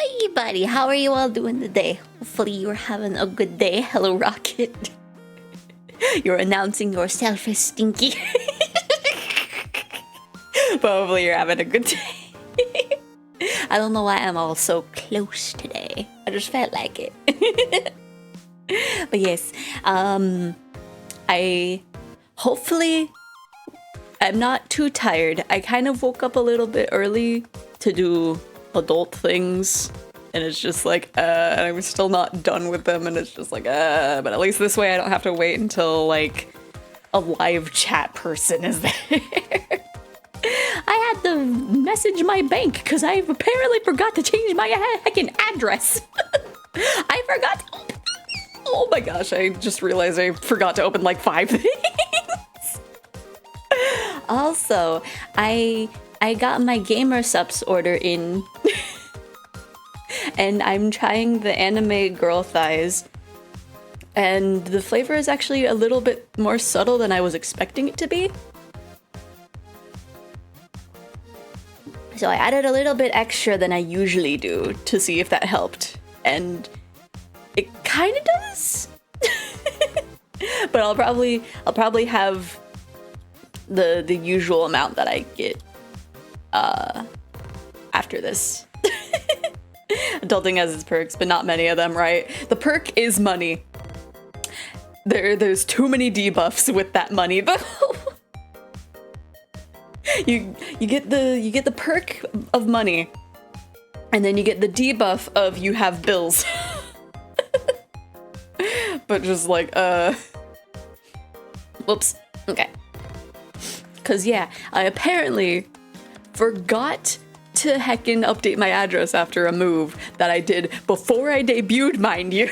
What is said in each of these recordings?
Hey buddy, how are you all doing today? Hopefully you're having a good day. Hello Rocket. You're announcing yourself as Stinky. But hopefully you're having a good day. I don't know why I'm all so close today. I just felt like it. But yes, I'm not too tired. I kind of woke up a little bit early to do adult things, and it's just like, I'm still not done with them, and it's just like, but at least this way I don't have to wait until like a live chat person is there. I had to message my bank because I apparently forgot to change my heckin' address. I forgot to open. Oh my gosh, I just realized I forgot to open like 5 things. Also, I got my gamer subs order in. And I'm trying the anime girl thighs. And the flavor is actually a little bit more subtle than I was expecting it to be. So I added a little bit extra than I usually do to see if that helped. And it kind of does. But I'll probably have the usual amount that I get after this. Adulting has its perks, but not many of them, right? The perk is money. There's too many debuffs with that money, though. You get the perk of money, and then you get the debuff of you have bills. But just like whoops. Okay. Cause yeah, I apparently forgot to heckin' update my address after a move that I did before I debuted, mind you.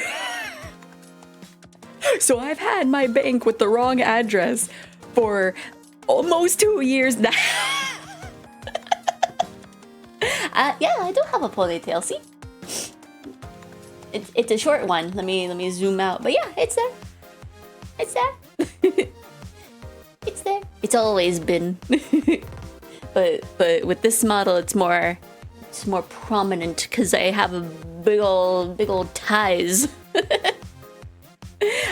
So I've had my bank with the wrong address for almost 2 years now. Yeah, I do have a ponytail, see? It's a short one. Let me zoom out. But yeah, it's there. It's there. It's there. It's always been. But with this model, it's more prominent because I have a big old ties.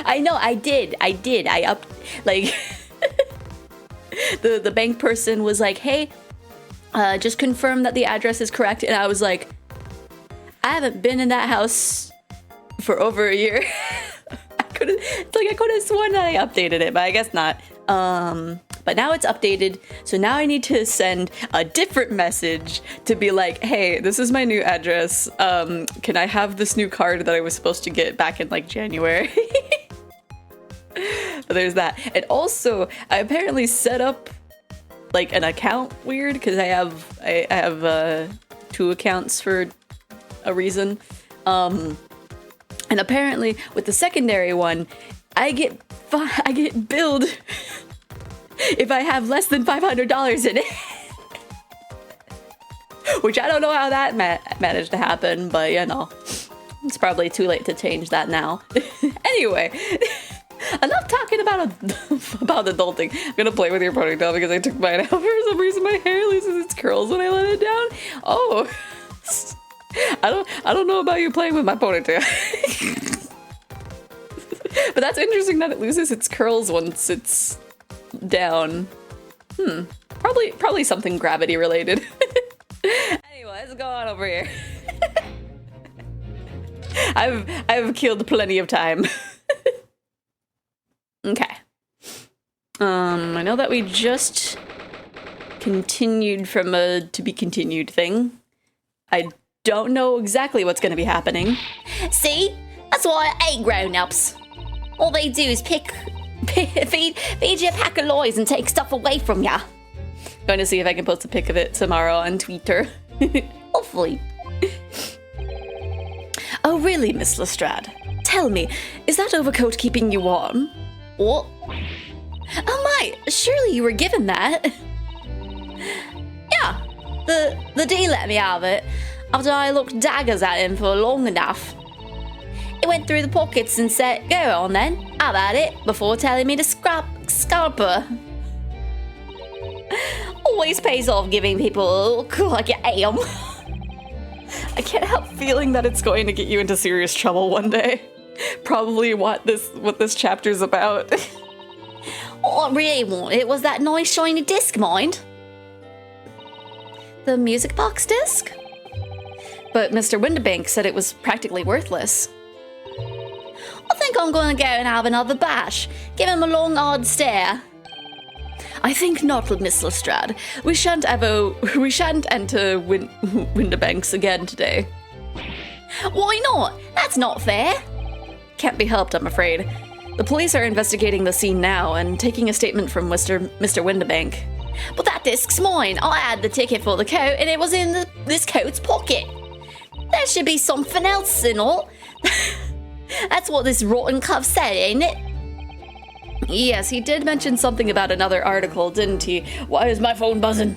I know, I did. I up like the bank person was like, hey, just confirm that the address is correct, and I was like, I haven't been in that house for over a year. I could have sworn that I updated it, but I guess not. But now it's updated, so now I need to send a different message to be like, hey, this is my new address. Can I have this new card that I was supposed to get back in like January? But there's that. And also, I apparently set up like an account weird because I have 2 accounts for a reason. And apparently with the secondary one, I get billed if I have less than $500 in it. Which I don't know how that managed to happen, but you know, it's probably too late to change that now. Anyway, enough talking about adulting. I'm gonna play with your ponytail because I took mine out. For some reason my hair loses its curls when I let it down. Oh, I don't know about you playing with my ponytail. But that's interesting that it loses its curls once it's down. Probably something gravity related. Anyway, let's go on over here. I've killed plenty of time. Okay. I know that we just continued from a to be continued thing. I don't know exactly what's going to be happening. See? That's why I hate grown-ups. All they do is feed you a pack of lies and take stuff away from ya. Going to see if I can post a pic of it tomorrow on Twitter. Hopefully. Oh really, Miss Lestrade? Tell me, is that overcoat keeping you warm? What? Oh my, surely you were given that. Yeah, the D let me have it after I looked daggers at him for long enough. He went through the pockets and said, go on then, have at it, before telling me to scalper. Always pays off giving people a look like you am. I can't help feeling that it's going to get you into serious trouble one day. Probably what this chapter's about. All I really wanted was that nice shiny disc, mind. The music box disc? But Mr. Windibank said it was practically worthless. I think I'm gonna go and have another bash. Give him a long, hard stare. I think not, Miss Lestrade. We shan't enter Windibanks again today. Why not? That's not fair. Can't be helped, I'm afraid. The police are investigating the scene now and taking a statement from Mr. Windibank. But that disc's mine. I had the ticket for the coat and it was in this coat's pocket. There should be something else in all. That's what this rotten cuff said, ain't it? Yes, he did mention something about another article, didn't he? Why is my phone buzzing?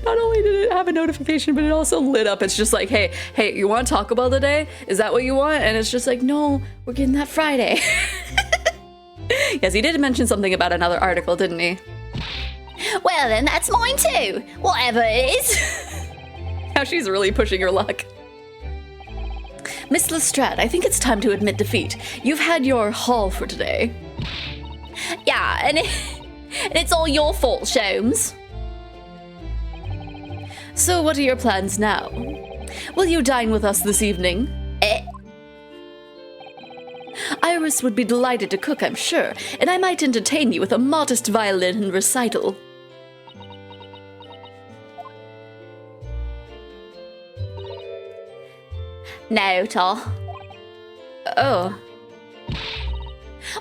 Not only did it have a notification, but it also lit up. It's just like, hey, you want Taco Bell today? Is that what you want? And it's just like, no, we're getting that Friday. Yes, he did mention something about another article, didn't he? Well, then that's mine too. Whatever it is. Now she's really pushing her luck. Miss Lestrade, I think it's time to admit defeat. You've had your haul for today. Yeah, and it's all your fault, Sholmes. So what are your plans now? Will you dine with us this evening? Iris would be delighted to cook, I'm sure, and I might entertain you with a modest violin recital. No, Ta. Oh.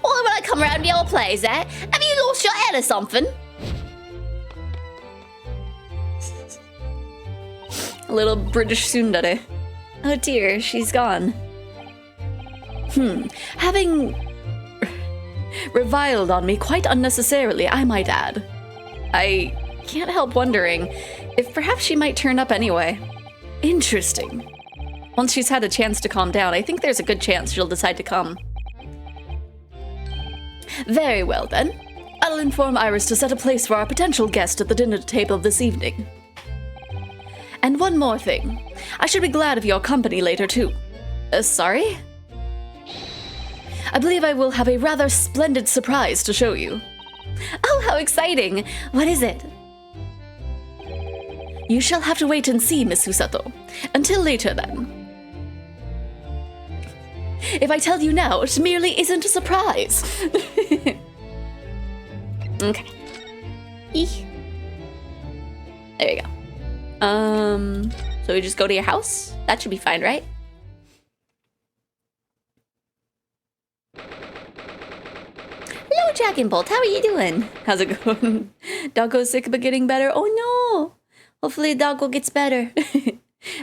Why would I come around to your place, eh? Have you lost your head or something? A little British tsundere. Oh dear, she's gone. Having reviled on me quite unnecessarily, I might add. I can't help wondering if perhaps she might turn up anyway. Interesting. Once she's had a chance to calm down, I think there's a good chance she'll decide to come. Very well then. I'll inform Iris to set a place for our potential guest at the dinner table this evening. And one more thing. I should be glad of your company later too. Sorry? I believe I will have a rather splendid surprise to show you. Oh, how exciting! What is it? You shall have to wait and see, Miss Susato. Until later, then. If I tell you now, it merely isn't a surprise. Okay. Eek. There you go. So we just go to your house? That should be fine, right? Hello, Dragonbolt. How are you doing? How's it going? Doggo's sick but getting better. Oh no! Hopefully Doggo gets better.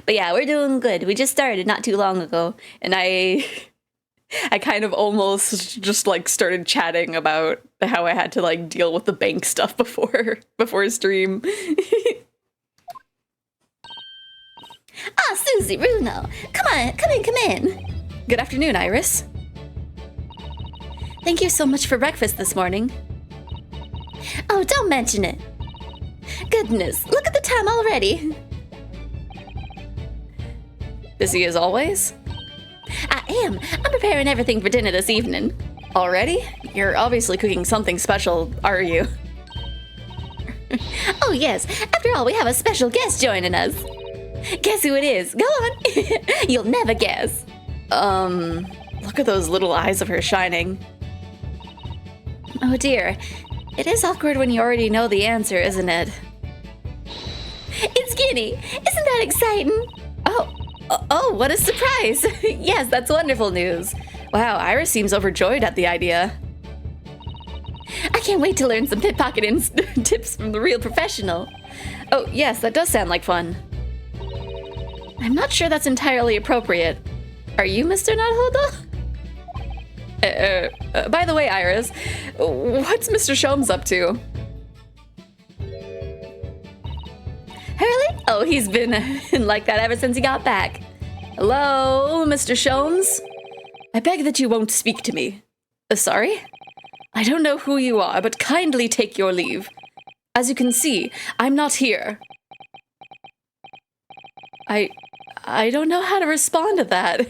But yeah, we're doing good. We just started not too long ago. And I kind of almost just like started chatting about how I had to like deal with the bank stuff before stream. Ah, Susie, Runo. Come in. Good afternoon, Iris. Thank you so much for breakfast this morning. Oh, don't mention it. Goodness, look at the time already. Busy as always? I am. I'm preparing everything for dinner this evening. Already? You're obviously cooking something special, are you? Oh yes, after all, we have a special guest joining us. Guess who it is? Go on. You'll never guess. Look at those little eyes of her shining. Oh dear. It is awkward when you already know the answer, isn't it? It's Ginny. Isn't that exciting? Oh, what a surprise. Yes, that's wonderful news. Wow, Iris seems overjoyed at the idea. I can't wait to learn some pickpocketing tips from the real professional. Oh, yes, that does sound like fun. I'm not sure that's entirely appropriate. Are you Mr. Naruhodo? By the way, Iris, what's Mr. Sholmes up to? Hurley? Oh, he's been like that ever since he got back. Hello, Mr. Sholmes? I beg that you won't speak to me. Sorry? I don't know who you are, but kindly take your leave. As you can see, I'm not here. I don't know how to respond to that.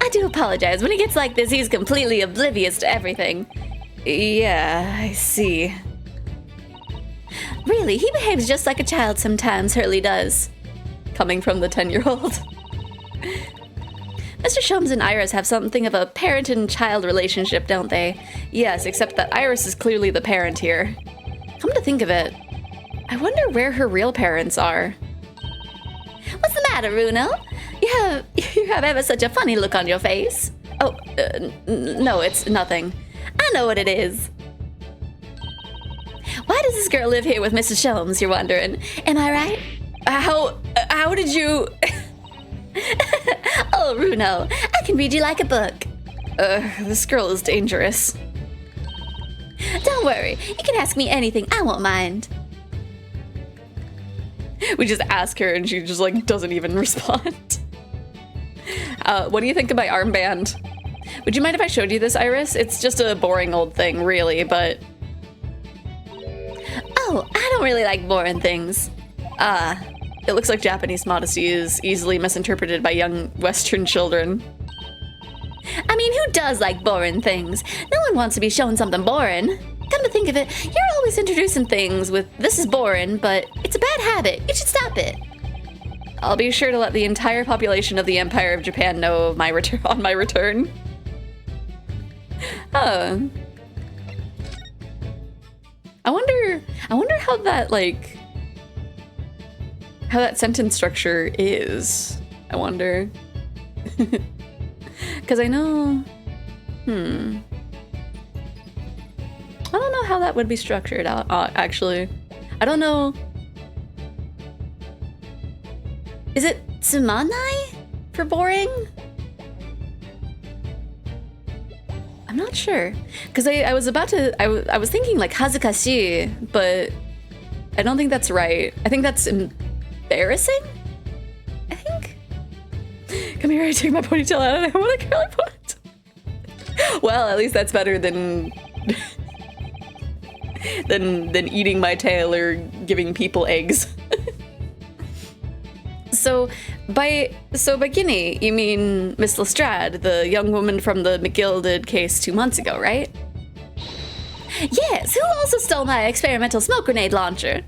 I do apologize. When he gets like this, he's completely oblivious to everything. Yeah, I see. Really, he behaves just like a child sometimes, Hurley does. Coming from the 10-year-old. Mr. Sholmes and Iris have something of a parent and child relationship, don't they? Yes, except that Iris is clearly the parent here. Come to think of it, I wonder where her real parents are. What's the matter, Runo? You have ever such a funny look on your face. Oh, no, it's nothing. I know what it is. Why does this girl live here with Mrs. Sholmes, you're wondering? Am I right? How did you... Oh, Runo, I can read you like a book. This girl is dangerous. Don't worry, you can ask me anything, I won't mind. We just ask her and she just like doesn't even respond. What do you think of my armband? Would you mind if I showed you this, Iris? It's just a boring old thing, really, but... Oh, I don't really like boring things. It looks like Japanese modesty is easily misinterpreted by young Western children. I mean, who does like boring things? No one wants to be shown something boring. Come to think of it, you're always introducing things with, this is boring, but it's a bad habit. You should stop it. I'll be sure to let the entire population of the Empire of Japan know of my on my return. I wonder how that, like... how that sentence structure is. I wonder. Because I know... I don't know how that would be structured out, actually. I don't know... Is it tsumanai for boring? I'm not sure. Because I was about to... I was thinking like hazukashi, but I don't think that's right. I think that's embarrassing? I think? Come here, I take my ponytail out and I want a curly point. Well, at least that's better than... than eating my tail or giving people eggs. So by Guinea, you mean Miss Lestrade, the young woman from the McGilded case 2 months ago, right? Yes, who also stole my experimental smoke grenade launcher.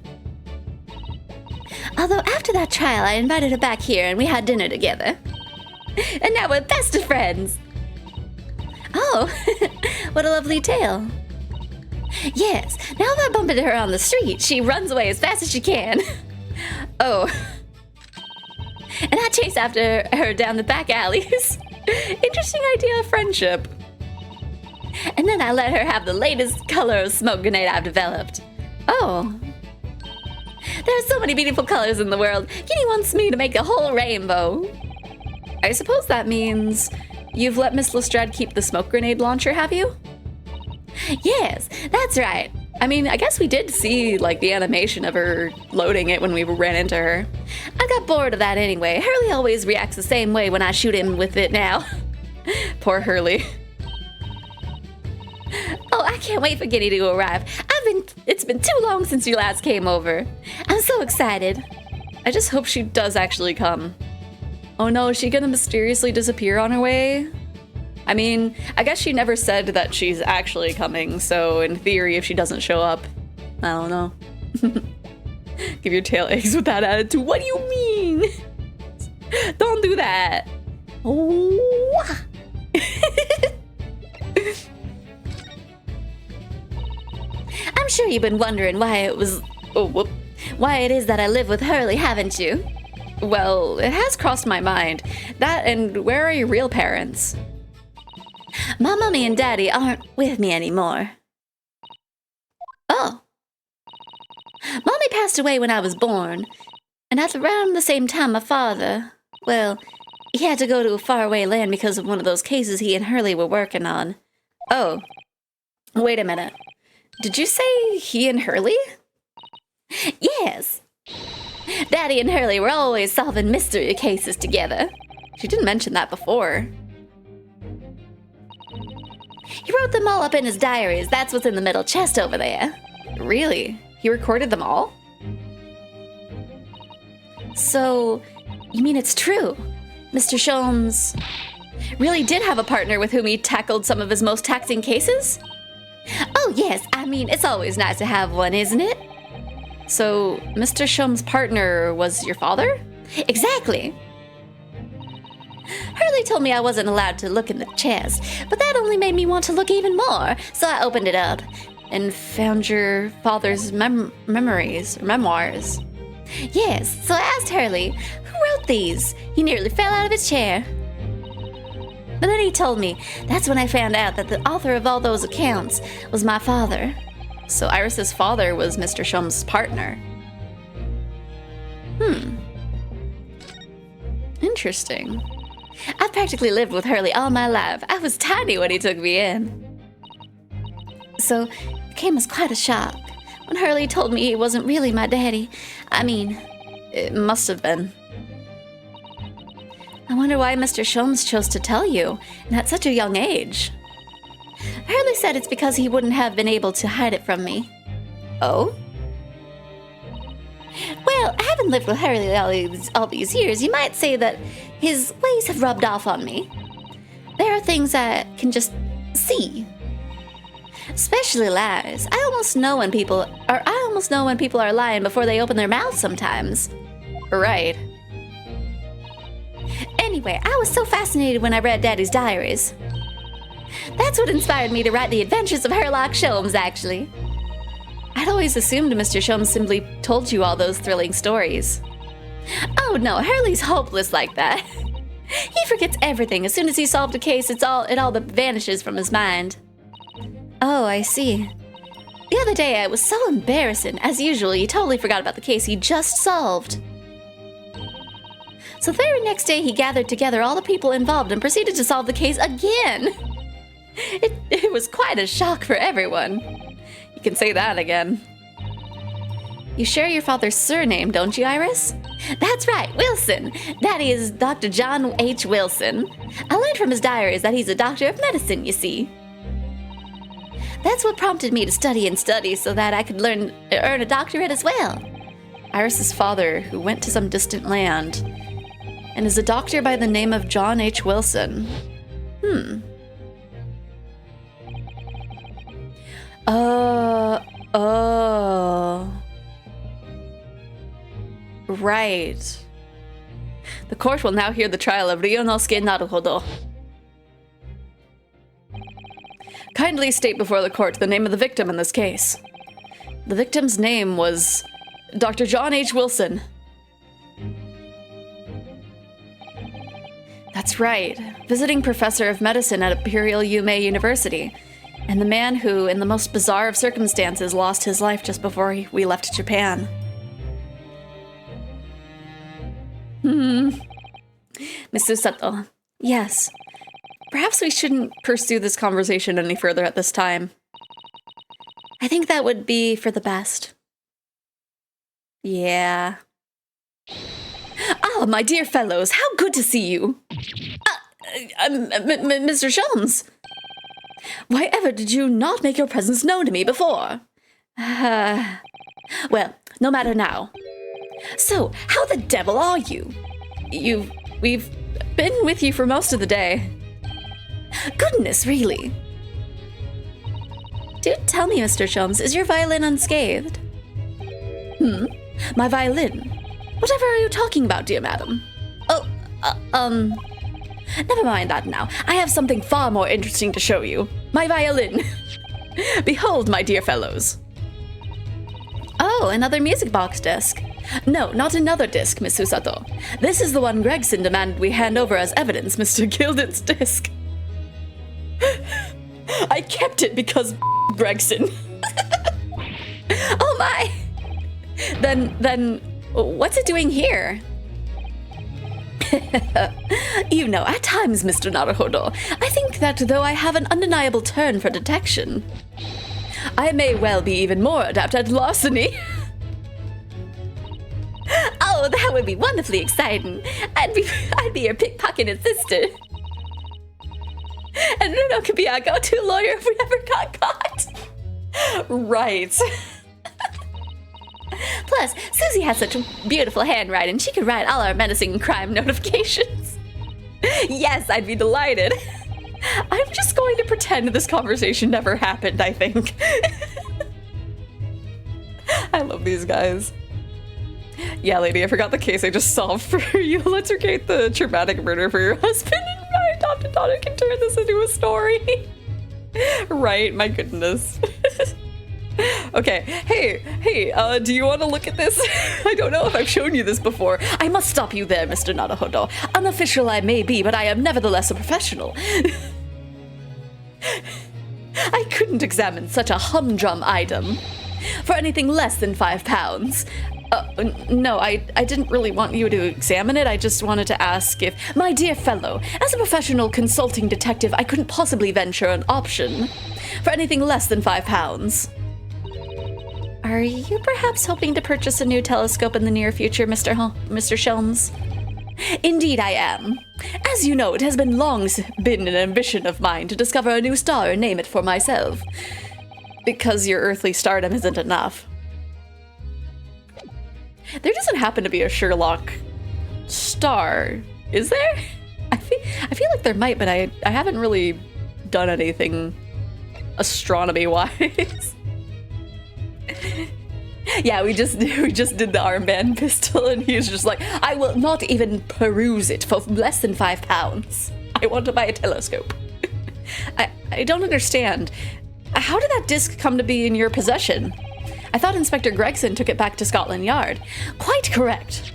Although after that trial, I invited her back here and we had dinner together. And now we're best of friends. Oh, what a lovely tale. Yes, now if I bump into her on the street, she runs away as fast as she can. Oh. And I chase after her down the back alleys. Interesting idea of friendship. And then I let her have the latest color of smoke grenade I've developed. Oh. There are so many beautiful colors in the world. Guinea wants me to make a whole rainbow. I suppose that means you've let Miss Lestrade keep the smoke grenade launcher, have you? Yes, that's right. I mean, I guess we did see, like, the animation of her loading it when we ran into her. I got bored of that anyway. Hurley always reacts the same way when I shoot him with it now. Poor Hurley. Oh, I can't wait for Guinea to arrive. It's been too long since you last came over. I'm so excited. I just hope she does actually come. Oh no, is she gonna mysteriously disappear on her way? I mean, I guess she never said that she's actually coming, so in theory, if she doesn't show up, I don't know. Give your tail eggs with that attitude. What do you mean? Don't do that. Oh. I'm sure you've been wondering why it is that I live with Hurley, haven't you? Well, it has crossed my mind. That and where are your real parents? My mommy and daddy aren't with me anymore. Oh. Mommy passed away when I was born, and at around the same time my father, well, he had to go to a faraway land because of one of those cases he and Hurley were working on. Oh. Wait a minute. Did you say he and Hurley? Yes. Daddy and Hurley were always solving mystery cases together. She didn't mention that before. He wrote them all up in his diaries. That's what's in the middle chest over there. Really? He recorded them all? So, you mean it's true? Mr. Sholmes really did have a partner with whom he tackled some of his most taxing cases? Oh yes, I mean, it's always nice to have one, isn't it? So, Mr. Sholmes' partner was your father? Exactly. Hurley told me I wasn't allowed to look in the chest, but that only made me want to look even more, so I opened it up. And found your father's memoirs. Yes, so I asked Hurley, who wrote these? He nearly fell out of his chair. But then he told me, that's when I found out that the author of all those accounts was my father. So Iris's father was Mr. Sholmes' partner. Interesting. I've practically lived with Hurley all my life. I was tiny when he took me in. So it came as quite a shock when Hurley told me he wasn't really my daddy. I mean, it must have been. I wonder why Mr. Sholmes chose to tell you, and at such a young age. Hurley said it's because he wouldn't have been able to hide it from me. Oh? Well, having lived with Hurley all these years, you might say that his ways have rubbed off on me. There are things I can just see. Especially lies. I almost know when people are lying before they open their mouths sometimes. Right. Anyway, I was so fascinated when I read Daddy's diaries. That's what inspired me to write The Adventures of Herlock Sholmes, actually. I'd always assumed Mr. Sholmes simply told you all those thrilling stories. Oh no, Hurley's hopeless like that. He forgets everything. As soon as he solved a case, it all but vanishes from his mind. Oh, I see. The other day, I was so embarrassing. As usual, he totally forgot about the case he just solved. So the very next day, he gathered together all the people involved and proceeded to solve the case again. It was quite a shock for everyone. You can say that again. You share your father's surname, don't you, Iris? That's right, Wilson. Daddy is Dr. John H. Wilson. I learned from his diaries that he's a doctor of medicine, you see. That's what prompted me to study so that I could earn a doctorate as well. Iris's father, who went to some distant land, and is a doctor by the name of John H. Wilson. Right. The court will now hear the trial of Ryunosuke Naruhodo. Kindly state before the court the name of the victim in this case. The victim's name was Dr. John H. Wilson. That's right, visiting professor of medicine at Imperial Yume University, and the man who, in the most bizarre of circumstances, lost his life just before we left Japan. Mrs. Sato, yes. Perhaps we shouldn't pursue this conversation any further at this time. I think that would be for the best. Yeah. Ah, my dear fellows, how good to see you! Mr. Sholmes! Why ever did you not make your presence known to me before? Well, no matter now. So, how the devil are you? We've been with you for most of the day. Goodness, really? Do tell me, Mr. Sholmes, is your violin unscathed? My violin? Whatever are you talking about, dear madam? Never mind that now. I have something far more interesting to show you. My violin. Behold, my dear fellows. Oh, another music box disc. No, not another disc, Miss Susato. This is the one Gregson demanded we hand over as evidence, Mr. Gilden's disc. I kept it because Gregson. Oh my! Then, what's it doing here? You know, at times, Mr. Naruhodo, I think that though I have an undeniable turn for detection, I may well be even more adept at larceny. Oh, that would be wonderfully exciting. I'd be your pickpocketed sister. And Runo could be our go-to lawyer if we ever got caught. Right. Plus, Susie has such beautiful handwriting, she could write all our menacing crime notifications. Yes, I'd be delighted. I'm just going to pretend this conversation never happened, I think. I love these guys. Yeah, lady, I forgot the case I just solved for you. Let's recreate the traumatic murder for your husband, and my adopted daughter can turn this into a story. Right, my goodness. Okay, hey, do you want to look at this? I don't know if I've shown you this before. I must stop you there, Mr. Naruhodo. Unofficial I may be, but I am nevertheless a professional. I couldn't examine such a humdrum item for anything less than £5. No, I didn't really want you to examine it. I just wanted to ask if, my dear fellow, as a professional consulting detective, I couldn't possibly venture an option for anything less than £5. Are you perhaps hoping to purchase a new telescope in the near future, Mr. Sholmes? Indeed I am. As you know, it has long been an ambition of mine to discover a new star and name it for myself. Because your earthly stardom isn't enough. There doesn't happen to be a Sherlock star, is there? I feel like there might, but I haven't really done anything astronomy-wise. Yeah, we just did the armband pistol, and he was just like, I will not even peruse it for less than £5. I want to buy a telescope. I don't understand. How did that disc come to be in your possession? I thought Inspector Gregson took it back to Scotland Yard. Quite correct.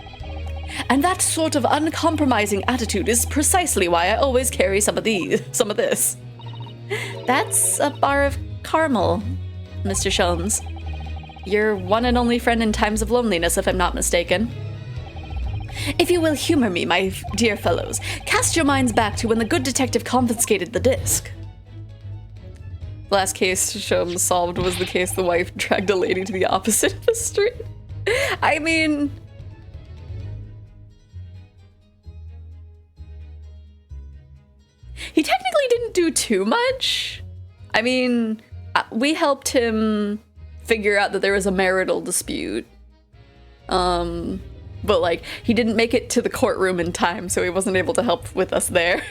And that sort of uncompromising attitude is precisely why I always carry some of this. That's a bar of caramel, Mr. Sholmes. Your one and only friend in times of loneliness, if I'm not mistaken. If you will humor me, my dear fellows, cast your minds back to when the good detective confiscated the disc. The last case Sholmes solved was the case the wife dragged a lady to the opposite of the street. I mean... he technically didn't do too much. I mean, we helped him figure out that there was a marital dispute. But like, he didn't make it to the courtroom in time, so he wasn't able to help with us there.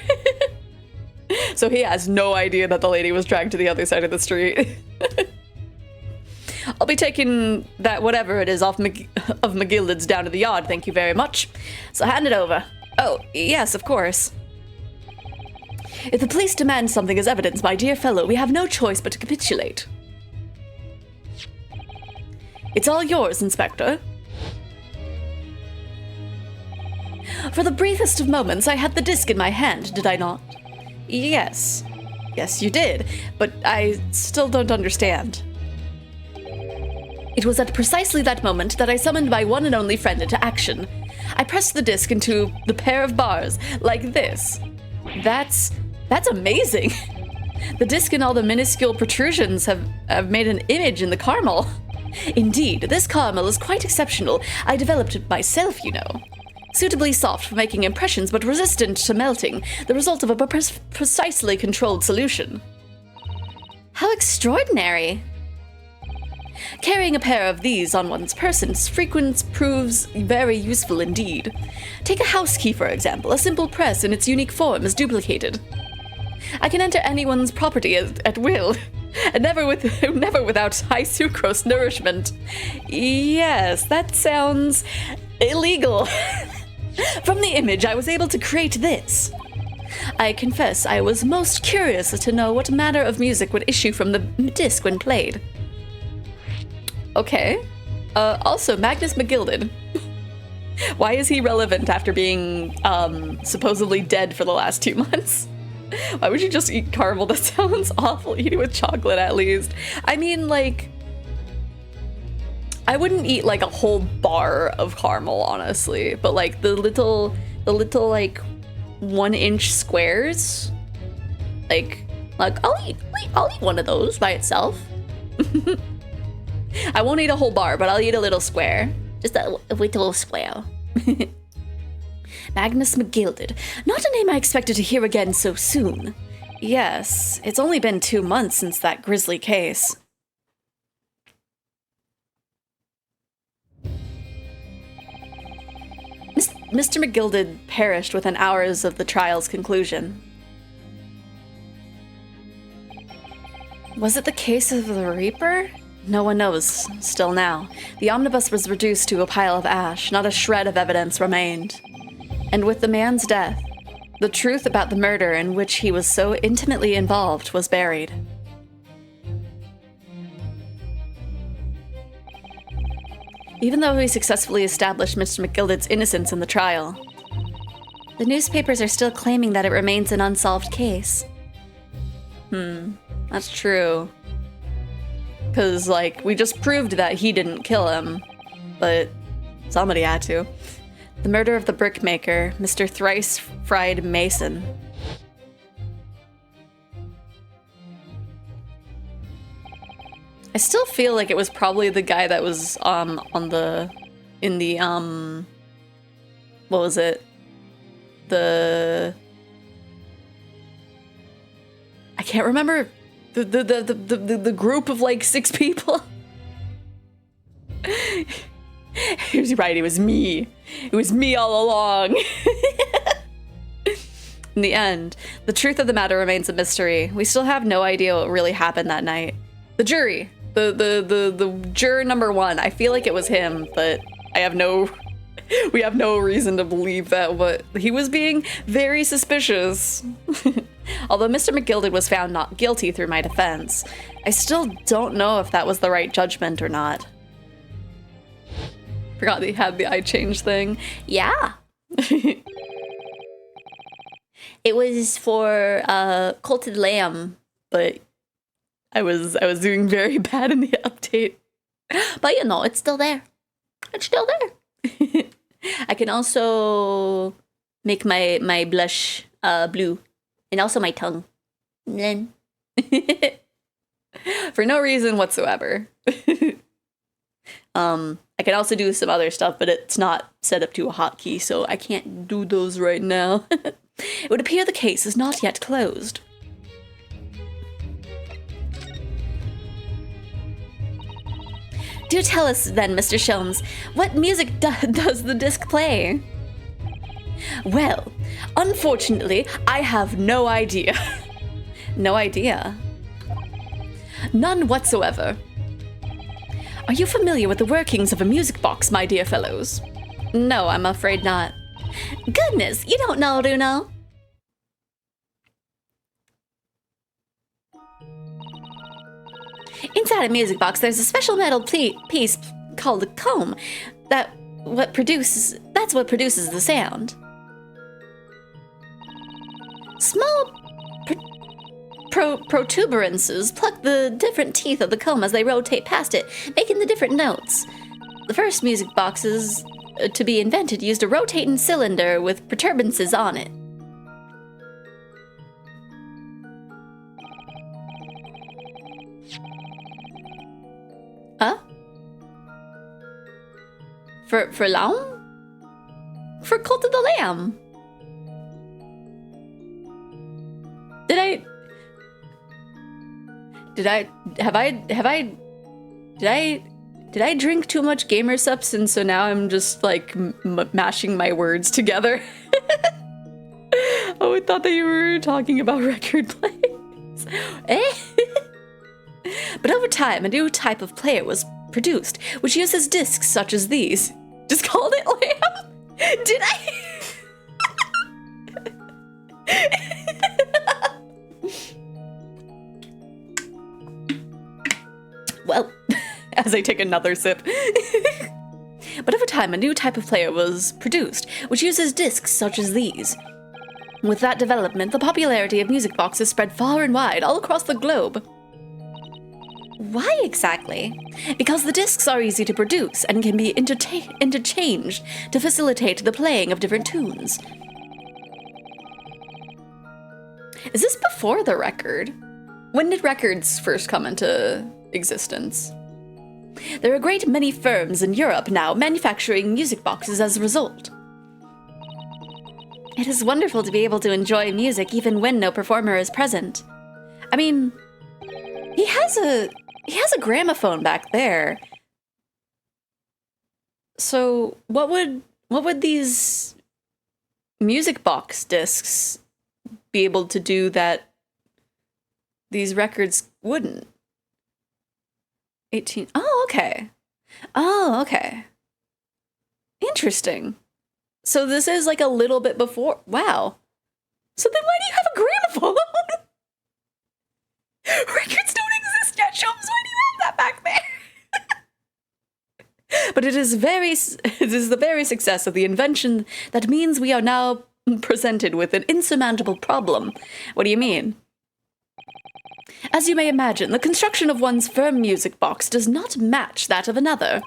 So he has no idea that the lady was dragged to the other side of the street. I'll be taking that whatever it is off of McGilden's down to the yard, thank you very much. So hand it over. Oh, yes, of course. If the police demand something as evidence, my dear fellow, we have no choice but to capitulate. It's all yours, Inspector. For the briefest of moments, I had the disc in my hand, did I not? Yes. Yes, you did, but I still don't understand. It was at precisely that moment that I summoned my one and only friend into action. I pressed the disc into the pair of bars, like this. That's amazing. The disc and all the minuscule protrusions have made an image in the caramel. Indeed, this caramel is quite exceptional. I developed it myself, you know. Suitably soft for making impressions, but resistant to melting, the result of a precisely controlled solution. How extraordinary. Carrying a pair of these on one's person frequent proves very useful indeed. Take a house key, for example. A simple press in its unique form is duplicated. I can enter anyone's property at will, and never without high sucrose nourishment. Yes, that sounds illegal. From the image, I was able to create this. I confess I was most curious to know what manner of music would issue from the disc when played. Okay. Also, Magnus McGilden. Why is he relevant after being, supposedly dead for the last 2 months? Why would you just eat caramel? That sounds awful. Eat it with chocolate, at least. I mean, like... I wouldn't eat, like, a whole bar of caramel, honestly. But, like, the little, like, 1-inch squares? Like, I'll eat one of those by itself. I won't eat a whole bar, but I'll eat a little square. Just a little square. Magnus McGilded. Not a name I expected to hear again so soon. Yes, it's only been 2 months since that grisly case. Mr. McGilded perished within hours of the trial's conclusion. Was it the case of the Reaper? No one knows, still now. The omnibus was reduced to a pile of ash, not a shred of evidence remained. And with the man's death, the truth about the murder in which he was so intimately involved was buried. Even though we successfully established Mr. McGilded's innocence in the trial, the newspapers are still claiming that it remains an unsolved case. That's true. Because, like, we just proved that he didn't kill him, but somebody had to. The murder of the brickmaker, Mr. Thrice Fried Mason. I still feel like it was probably the guy that was what was it? I can't remember the group of like 6 people. He was right, it was me. It was me all along. In the end, the truth of the matter remains a mystery. We still have no idea what really happened that night. The jury, the juror number 1, I feel like it was him, but we have no reason to believe that, but he was being very suspicious. Although Mr. McGilded was found not guilty through my defense, I still don't know if that was the right judgment or not. Forgot they had the eye change thing. Yeah. It was for Culted Lamb, but I was doing very bad in the update. But you know, it's still there. It's still there. I can also make my blush blue. And also my tongue. For no reason whatsoever. I can also do some other stuff, but it's not set up to a hotkey, so I can't do those right now. It would appear the case is not yet closed. Do tell us then, Mr. Sholmes, what music does the disc play? Well, unfortunately, I have no idea. No idea? None whatsoever. Are you familiar with the workings of a music box, my dear fellows? No, I'm afraid not. Goodness, you don't know, Duno. Inside a music box, there's a special metal piece called a comb. That's what produces the sound. Small protuberances pluck the different teeth of the comb as they rotate past it, making the different notes. The first music boxes to be invented used a rotating cylinder with protuberances on it. Huh? For lamb? For Cult of the Lamb. Did I drink too much gamer substance, so now I'm just like mashing my words together? Oh, I thought that you were talking about record players. But over time, a new type of player was produced, which uses discs such as these. Just called it Lamb? Did I? Well, as I take another sip. But over time, a new type of player was produced, which uses discs such as these. With that development, the popularity of music boxes spread far and wide, all across the globe. Why exactly? Because the discs are easy to produce and can be interchanged to facilitate the playing of different tunes. Is this before the record? When did records first come into existence? There are a great many firms in Europe now manufacturing music boxes as a result. It is wonderful to be able to enjoy music even when no performer is present. I mean, he has a gramophone back there. So what would these music box discs be able to do that these records wouldn't? 18. Oh, okay. Oh, okay. Interesting. So this is like a little bit before. Wow. So then why do you have a gramophone? Records don't exist yet, Shums. Why do you have that back there? But it is the very success of the invention that means we are now presented with an insurmountable problem. What do you mean? As you may imagine, the construction of one's firm music box does not match that of another.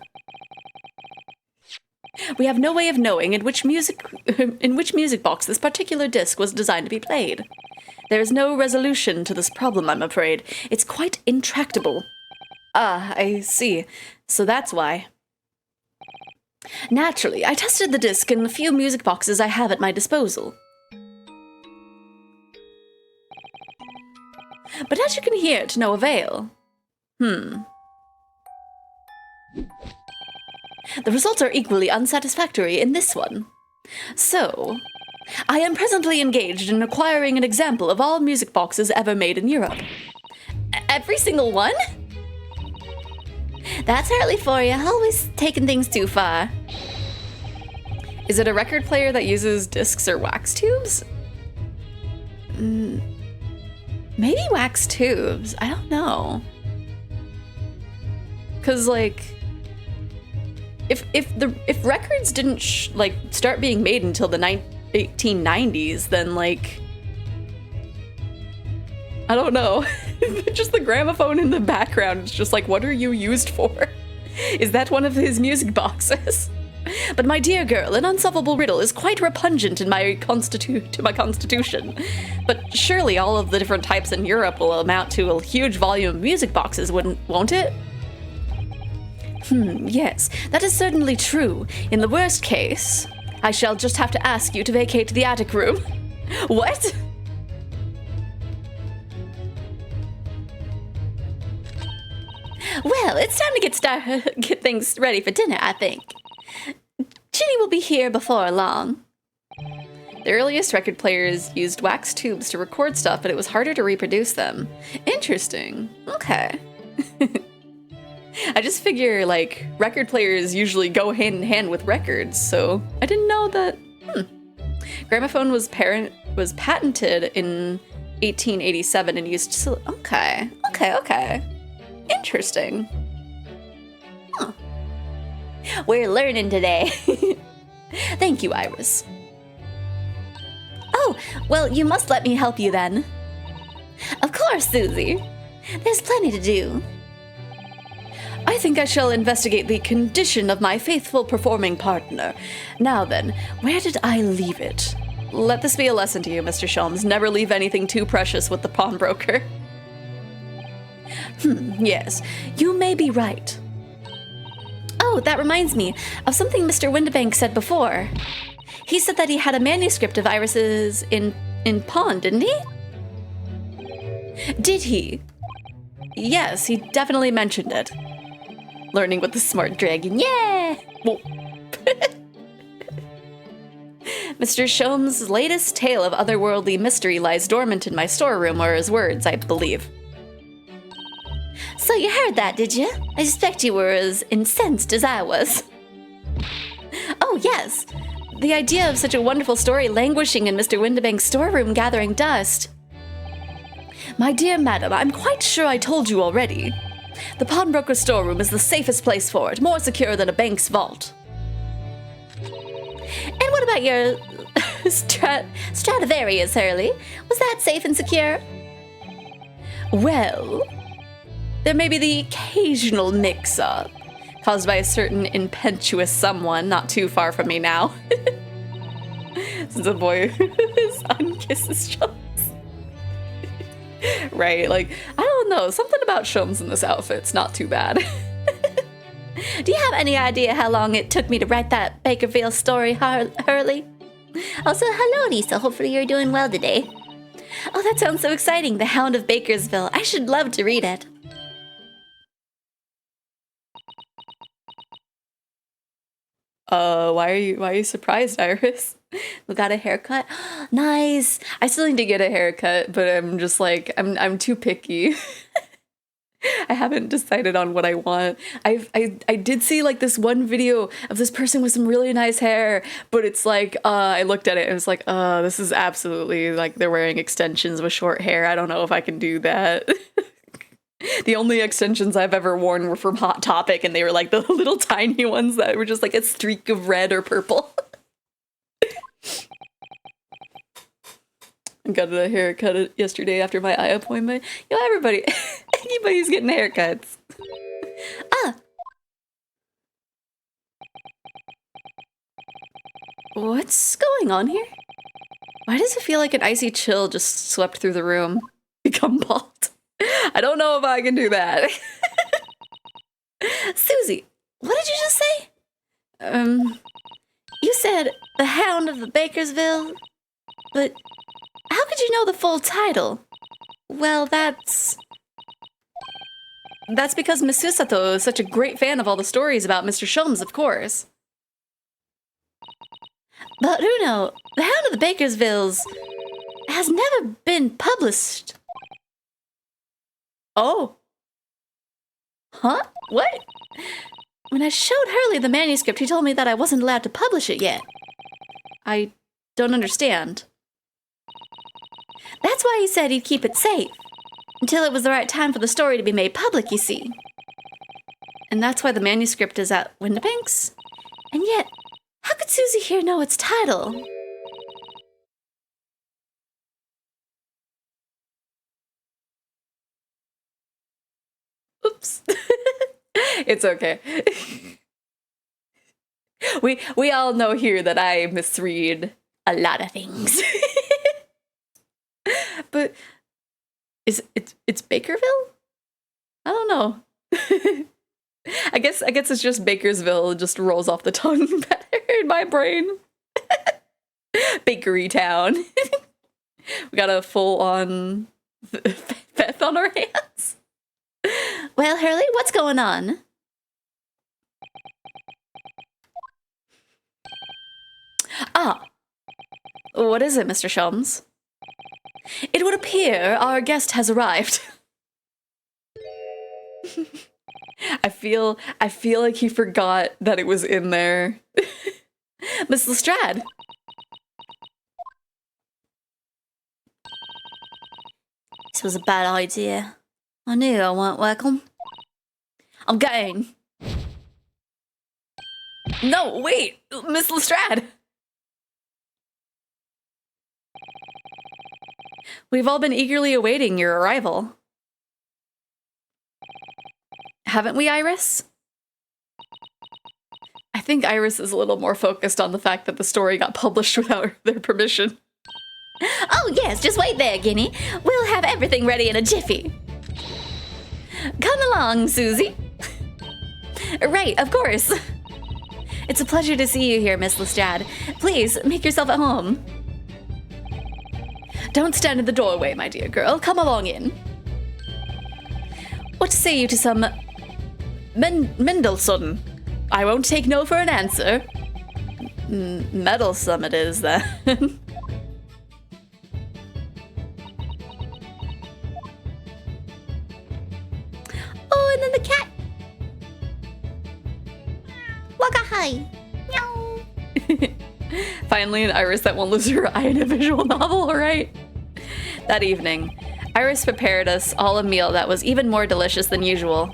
We have no way of knowing in which music box this particular disc was designed to be played. There is no resolution to this problem, I'm afraid. It's quite intractable. Ah, I see. So that's why. Naturally, I tested the disc in the few music boxes I have at my disposal. But as you can hear, to no avail. The results are equally unsatisfactory in this one. So, I am presently engaged in acquiring an example of all music boxes ever made in Europe. Every single one? That's Harley for you, always taking things too far. Is it a record player that uses discs or wax tubes? Maybe wax tubes. I don't know. Cause like, if records didn't start being made until the 1890s, then like, I don't know. Just the gramophone in the background is just like, what are you used for? Is that one of his music boxes? But my dear girl, an unsolvable riddle is quite repugnant in my constitution. But surely all of the different types in Europe will amount to a huge volume of music boxes, won't it? Yes, that is certainly true. In the worst case, I shall just have to ask you to vacate the attic room. What? Well, it's time to get things ready for dinner, I think. Ginny will be here before long. The earliest record players used wax tubes to record stuff, but it was harder to reproduce them. Interesting. Okay. I just figure, like, record players usually go hand in hand with records, so I didn't know that. Gramophone was patented in 1887 and used okay. Interesting. Huh. We're learning today. Thank you, Iris. Oh, well, you must let me help you then. Of course, Susie. There's plenty to do. I think I shall investigate the condition of my faithful performing partner. Now then, where did I leave it? Let this be a lesson to you, Mr. Sholmes. Never leave anything too precious with the pawnbroker. Yes, you may be right. Oh, that reminds me of something Mr. Windibank said before. He said that he had a manuscript of Iris's in pawn, didn't he? Did he? Yes, he definitely mentioned it. Learning with the smart dragon, yeah! Well, Mr. Sholmes' latest tale of otherworldly mystery lies dormant in my storeroom, or his words, I believe. So you heard that, did you? I suspect you were as incensed as I was. Oh, yes. The idea of such a wonderful story languishing in Mr. Windibank's storeroom gathering dust. My dear madam, I'm quite sure I told you already. The pawnbroker's storeroom is the safest place for it, more secure than a bank's vault. And what about your Stradivarius, Hurley? Was that safe and secure? Well, there may be the occasional mix-up, caused by a certain impetuous someone not too far from me now. Since a boy his son kisses Shums. Right, like, I don't know, something about Shums in this outfit's not too bad. Do you have any idea how long it took me to write that Bakerville story, Hurley? Also, hello, Lisa. Hopefully you're doing well today. Oh, that sounds so exciting. The Hound of Bakersville. I should love to read it. why are you surprised, Iris? We got a haircut? Nice. I still need to get a haircut, but I'm just like, I'm too picky. I haven't decided on what I want. I did see like this one video of this person with some really nice hair, but it's like, I looked at it and it's like, this is absolutely like they're wearing extensions with short hair. I don't know if I can do that. The only extensions I've ever worn were from Hot Topic, and they were like the little tiny ones that were just like a streak of red or purple. I got a haircut yesterday after my eye appointment. Yo, everybody, anybody's getting haircuts. What's going on here? Why does it feel like an icy chill just swept through the room? Become bald. I don't know if I can do that. Susie, what did you just say? You said the Hound of the Bakersville, but how could you know the full title? Well, that's because Miss Susato is such a great fan of all the stories about Mr. Sholmes, of course. But Uno, the Hound of the Bakersvilles has never been published. Oh. Huh? What? When I showed Hurley the manuscript, he told me that I wasn't allowed to publish it yet. I don't understand. That's why he said he'd keep it safe. Until it was the right time for the story to be made public, you see. And that's why the manuscript is at Windibanks? And yet, how could Susie here know its title? Oops. It's okay. We all know here that I misread a lot of things. But it's Bakerville? I don't know. I guess it's just Bakersville. It just rolls off the tongue better in my brain. Bakery town. We got a full-on Beth on our hands. Well, Hurley, what's going on? Ah. What is it, Mr. Sholmes? It would appear our guest has arrived. I feel like he forgot that it was in there. Miss Lestrade. This was a bad idea. I knew I weren't welcome. I'm going. No, wait, Miss Lestrade. We've all been eagerly awaiting your arrival. Haven't we, Iris? I think Iris is a little more focused on the fact that the story got published without their permission. Oh yes, just wait there, Guinea. We'll have everything ready in a jiffy. Come along, Susie. Right, of course. It's a pleasure to see you here, Miss Lestrade. Please, make yourself at home. Don't stand in the doorway, my dear girl. Come along in. What say you to some Mendelssohn? I won't take no for an answer. Meddlesome it is, then. Oh, and then the cat. Waka hi. Meow. Finally, an Iris that won't lose her eye in a visual novel, right? That evening, Iris prepared us all a meal that was even more delicious than usual.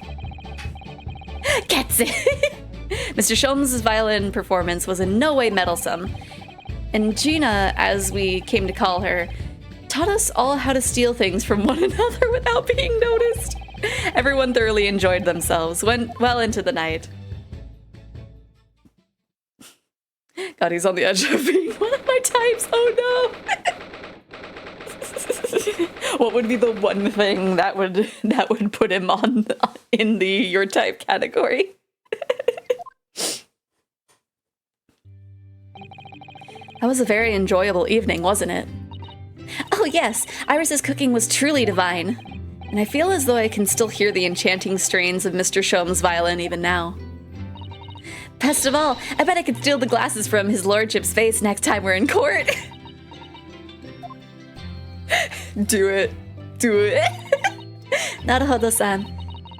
Gets it! Mr. Sholmes' violin performance was in no way meddlesome, and Gina, as we came to call her, taught us all how to steal things from one another without being noticed. Everyone thoroughly enjoyed themselves, went well into the night. God, he's on the edge of being one of my types. Oh no! What would be the one thing that would put him on in the your type category? That was a very enjoyable evening, wasn't it? Oh yes, Iris's cooking was truly divine, and I feel as though I can still hear the enchanting strains of Mr. Sholmes' violin even now. Best of all, I bet I could steal the glasses from his lordship's face next time we're in court. Do it. Do it. Naruhodo-san,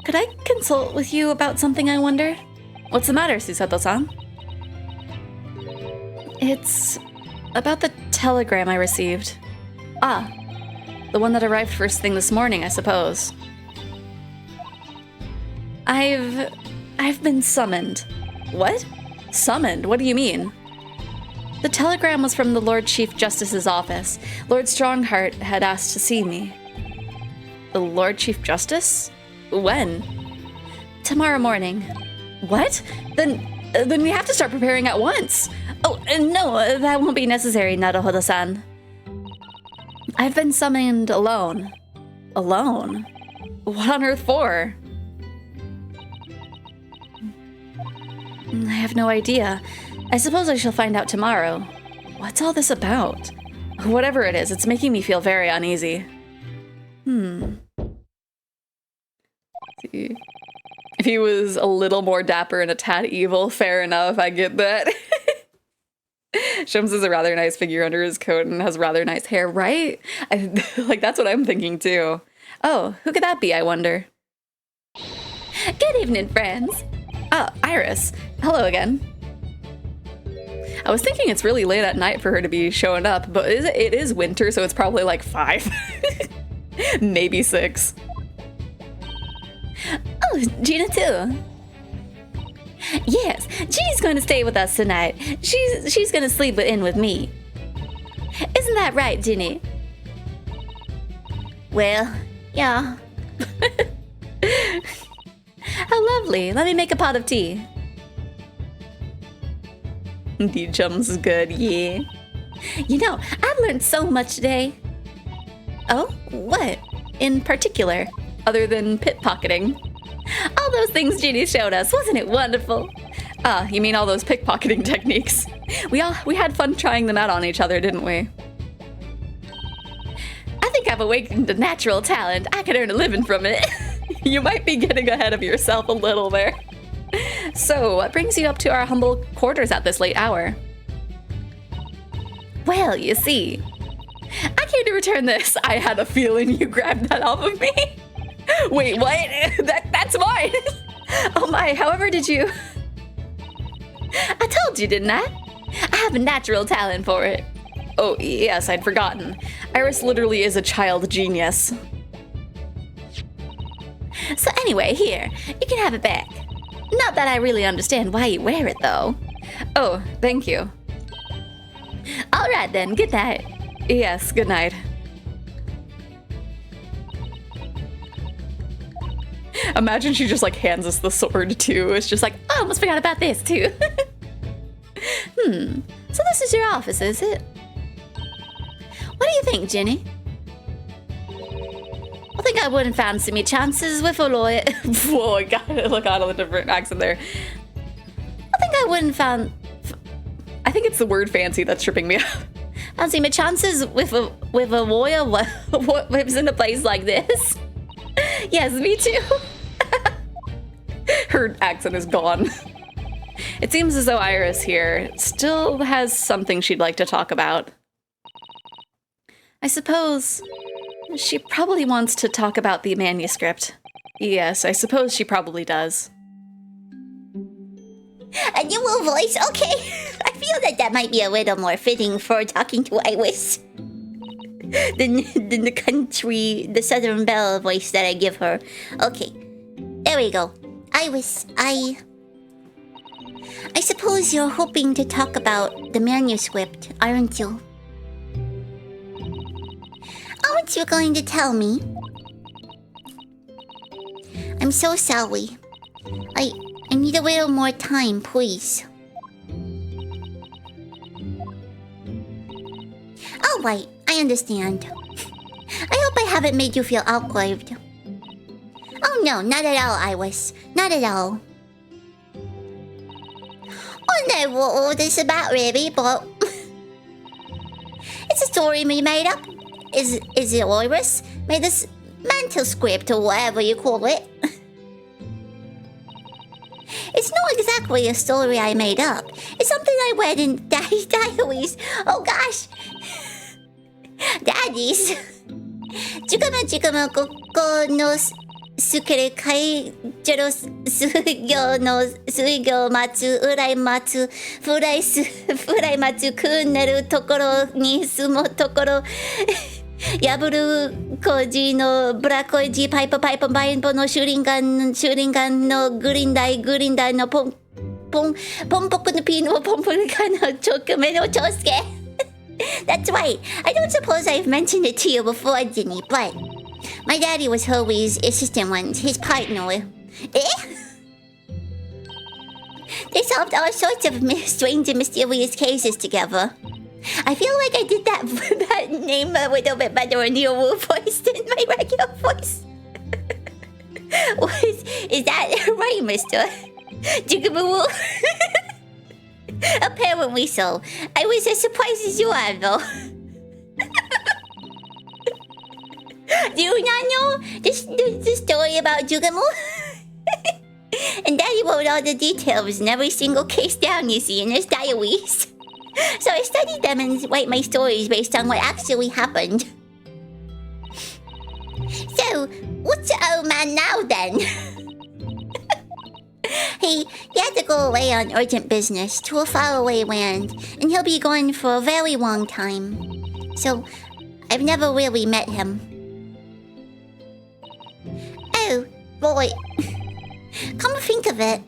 could I consult with you about something, I wonder? What's the matter, Susato-san? It's about the telegram I received. Ah, the one that arrived first thing this morning, I suppose. I've been summoned. What? Summoned? What do you mean? The telegram was from the Lord Chief Justice's office. Lord Strongheart had asked to see me. The Lord Chief Justice? When? Tomorrow morning. What? Then we have to start preparing at once. Oh, no, that won't be necessary, Naruhodo-san. I've been summoned alone. Alone? What on earth for? I have no idea. I suppose I shall find out tomorrow. What's all this about? Whatever it is, it's making me feel very uneasy. See. If he was a little more dapper and a tad evil, fair enough, I get that. Shums is a rather nice figure under his coat and has rather nice hair, right? Like, that's what I'm thinking too. Oh, who could that be, I wonder? Good evening, friends. Oh, Iris. Hello again. I was thinking it's really late at night for her to be showing up, but it is winter, so it's probably like 5. Maybe 6. Oh, Gina too. Yes, Ginny's going to stay with us tonight. She's going to sleep in with me. Isn't that right, Ginny? Well, yeah. How lovely. Let me make a pot of tea. The chums is good, yeah. You know, I've learned so much today. Oh, what? In particular, other than pickpocketing? All those things Ginny showed us, wasn't it wonderful? Ah, you mean all those pickpocketing techniques. We had fun trying them out on each other, didn't we? I think I've awakened a natural talent. I could earn a living from it. You might be getting ahead of yourself a little there. So, what brings you up to our humble quarters at this late hour? Well, you see, I came to return this. I had a feeling you grabbed that off of me. Wait, what? That's mine. Oh my, however did you... I told you, didn't I? I have a natural talent for it. Oh, yes, I'd forgotten. Iris literally is a child genius. So anyway, here, you can have it back. Not that I really understand why you wear it, though. Oh, thank you. All right then, good night. Yes, good night. Imagine she just like hands us the sword too. It's just like, oh, I almost forgot about this too. So this is your office, is it? What do you think, Ginny? I think I wouldn't fancy me chances with a lawyer. Whoa, I gotta look out of the different accent there. I think I wouldn't I think it's the word fancy that's tripping me up. Fancy my chances with a lawyer what lives in a place like this? Yes, me too. Her accent is gone. It seems as though Iris here still has something she'd like to talk about. I suppose she probably wants to talk about the manuscript. Yes, I suppose she probably does. A new voice, okay. I feel that might be a little more fitting for talking to Iris than the Southern Belle voice that I give her. Okay, there we go. Iris, I suppose you're hoping to talk about the manuscript, aren't you? Aren't you going to tell me? I'm so sorry. I need a little more time, please. Alright, I understand. I hope I haven't made you feel awkward. Oh no, not at all, Iris. Not at all. Wonder what all this about, really, but... It's a story we made up. Is it Iris? Made this mental script or whatever you call it. It's not exactly a story I made up. It's something I read in Daddy's diaries. Oh gosh! Daddy's. ジュガマジュガマここのスケレ会ジョロ水魚の水魚待つうらい待つフライ待つくんなるところに住むところ破る工事のブラ工事パイプのシュリンガンのグリーン台のポンポクのピーのポンポルカの直目の長介That's right. I don't suppose I've mentioned it to you before, Ginny, but my daddy was Hurley's assistant once, his partner. They solved all sorts of strange and mysterious cases together. I feel like I did that name a little bit better in your woo voice than my regular voice. Is that right, Mr. Jigaboo? Apparently so. I was as surprised as you are, though. Do you not know the story about Jugamu? And Daddy wrote all the details in every single case down, you see, in his diaries. So I studied them and write my stories based on what actually happened. So, what's the old man now, then? He had to go away on urgent business to a faraway land, and he'll be gone for a very long time. So, I've never really met him. Oh, boy. Come to think of it,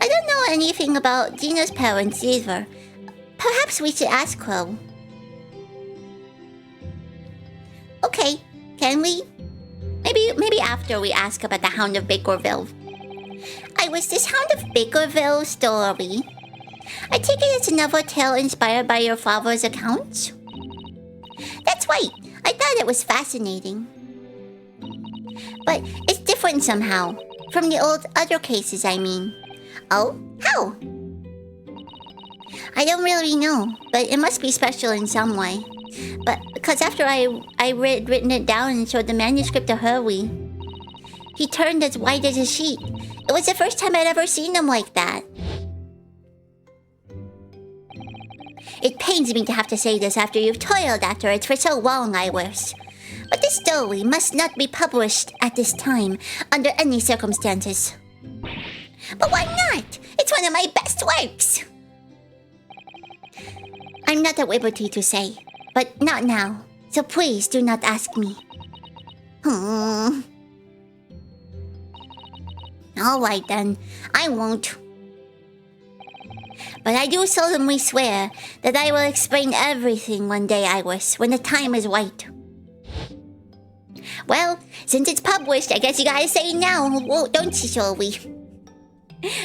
I don't know anything about Gina's parents either. Perhaps we should ask her. Okay, can we? Maybe after we ask about the Hound of Bakerville. Was this Hound of Bakerville story? I take it it's another tale inspired by your father's accounts? That's right. I thought it was fascinating. But it's different somehow. From the other cases, I mean. Oh? How? I don't really know, but it must be special in some way. But because after I written it down and showed the manuscript to Hurley, he turned as white as a sheet. It was the first time I'd ever seen him like that. It pains me to have to say this after you've toiled after it for so long, Iris. But this story must not be published at this time, under any circumstances. But why not? It's one of my best works! I'm not at liberty to say, but not now. So please do not ask me. Alright then, I won't. But I do solemnly swear that I will explain everything one day, Iris, when the time is right. Well, since it's published, I guess you gotta say it now, don't you, Shirley?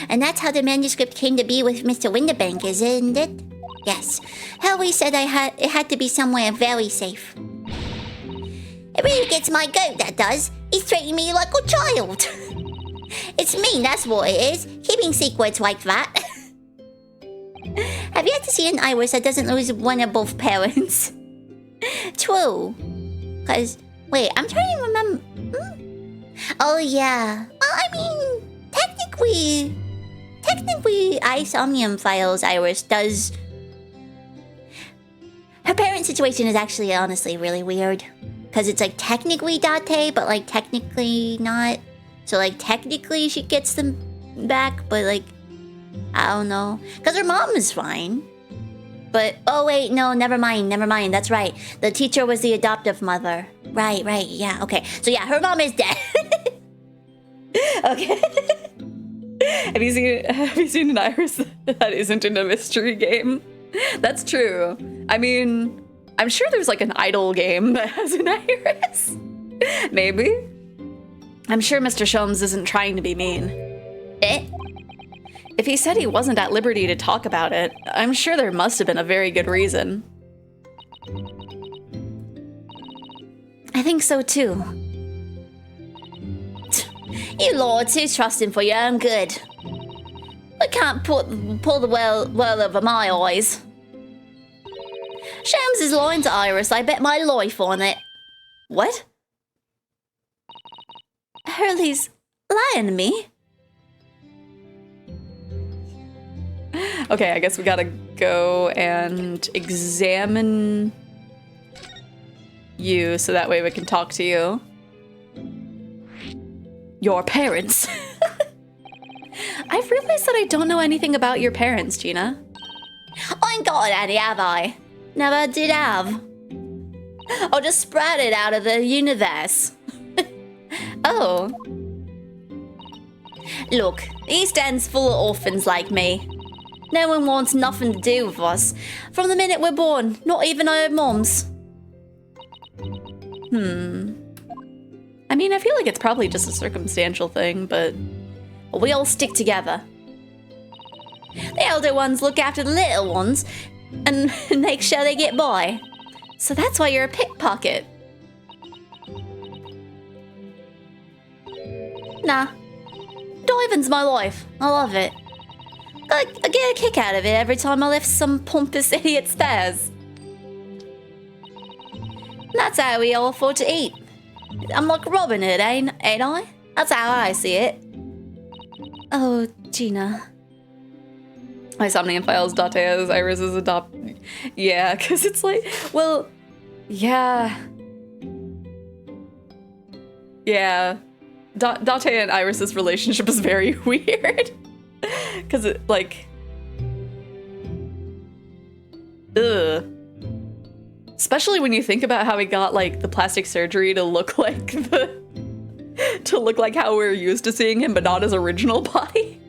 And that's how the manuscript came to be with Mr. Winterbank, isn't it? Yes. Hurley said it had to be somewhere very safe. It really gets my goat, that does. He's treating me like a child. It's mean, that's what it is. Keeping secrets like that. Have you yet to see an Iris that doesn't lose one of both parents? True. Cause, wait, I'm trying to remember. Oh yeah. Well, I mean, technically, Isomnium Files Iris does. Her parent situation is actually honestly really weird. Cause it's like technically Date, but like technically not. So like technically she gets them back, but like, I don't know. Cause her mom is fine. But, oh wait, no, never mind. That's right. The teacher was the adoptive mother. Right, yeah, okay. So yeah, her mom is dead. Okay. Have you seen an Iris that isn't in a mystery game? That's true. I mean, I'm sure there's like an idol game that has an Iris. Maybe. I'm sure Mr. Sholmes isn't trying to be mean. If he said he wasn't at liberty to talk about it, I'm sure there must have been a very good reason. I think so too. You lords, who's trusting for your own good? I can't pull the well over my eyes. Sholmes is lying to Iris, I bet my life on it. What? Hurley's lying to me? Okay, I guess we gotta go and examine you so that way we can talk to you. Your parents. I've realized that I don't know anything about your parents, Gina. I ain't got any, have I? Never did have. I just sprouted out of the universe. Oh. Look, the East End's full of orphans like me. No one wants nothing to do with us. From the minute we're born, not even our moms. I mean, I feel like it's probably just a circumstantial thing, but We all stick together. The elder ones look after the little ones and make sure they get by. so that's why you're a pickpocket. Nah. Diving's my life. I love it. I get a kick out of it every time I lift some pompous idiot's stairs. That's how we all afford to eat. I'm like Robin Hood, ain't I? That's how I see it. Oh, Gina. My Somnium Files Date as Iris is adopt. Yeah, because it's like, well, yeah. Yeah. Date and Iris's relationship is very weird. Because it, like. Ugh. Especially when you think about how he got, like, the plastic surgery to look like to look like how we're used to seeing him, but not his original body.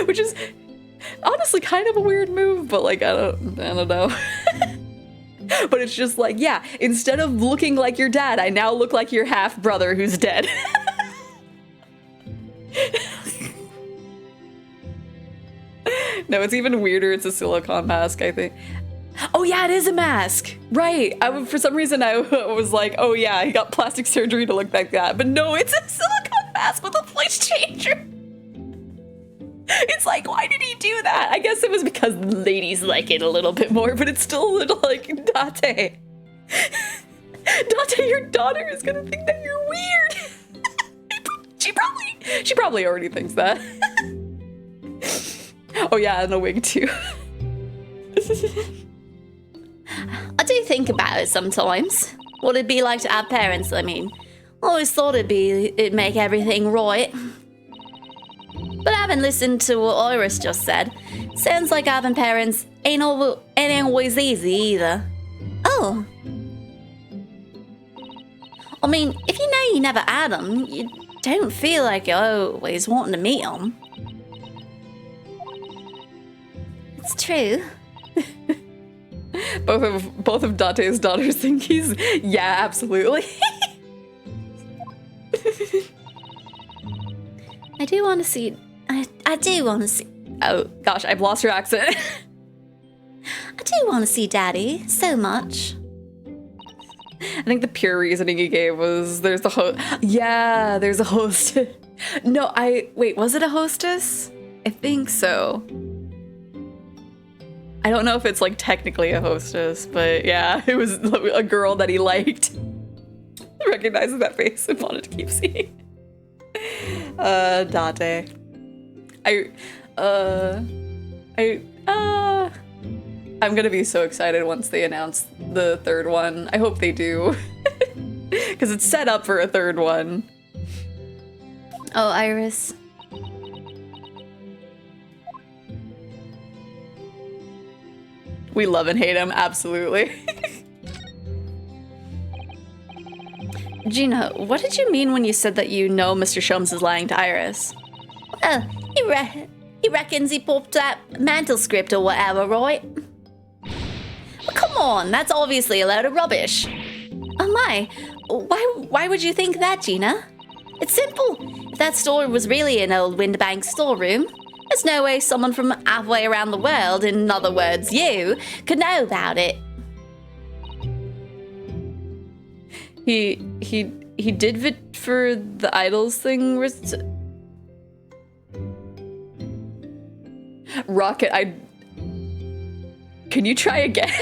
Which is honestly kind of a weird move, but like I don't know. But it's just like, yeah, instead of looking like your dad, I now look like your half brother who's dead. No, it's even weirder. It's a silicone mask, I think. Oh yeah, it is a mask. Right. For some reason I was like, oh yeah, he got plastic surgery to look like that. But no, it's a silicone mask with a voice changer. It's like, why did he do that? I guess it was because ladies like it a little bit more, but it's still a little like, Date. Date, your daughter is gonna think that you're weird. She probably already thinks that. Oh yeah, and a wig too. I do think about it sometimes. What it'd be like to have parents, I mean. I always thought it'd make everything right. But having listened to what Iris just said, sounds like having parents ain't always easy either. Oh, I mean, if you know you never had them, you don't feel like you're always wanting to meet them. it's true. Both of Date's daughters think he's, yeah, absolutely. I do want to see. I do want to see. Oh gosh, I've lost her accent. I do want to see Daddy so much. I think the pure reasoning he gave was there's the host. Yeah, there's a host. No, wait, was it a hostess? I think so. I don't know if it's like technically a hostess, but yeah, it was a girl that he liked. Recognizes that face and wanted to keep seeing. Date. I'm gonna be so excited once they announce the third one. I hope they do. Because it's set up for a third one. Oh, Iris. We love and hate him, absolutely. Gina, what did you mean when you said that you know Mr. Sholmes is lying to Iris? Well, he reckons he popped that mantle script or whatever, right? But come on, that's obviously a load of rubbish. Oh my, why would you think that, Gina? It's simple. If that story was really an old Windbank storeroom, there's no way someone from halfway around the world, in other words, you, could know about it. He did it for the idols thing. Rocket, can you try again?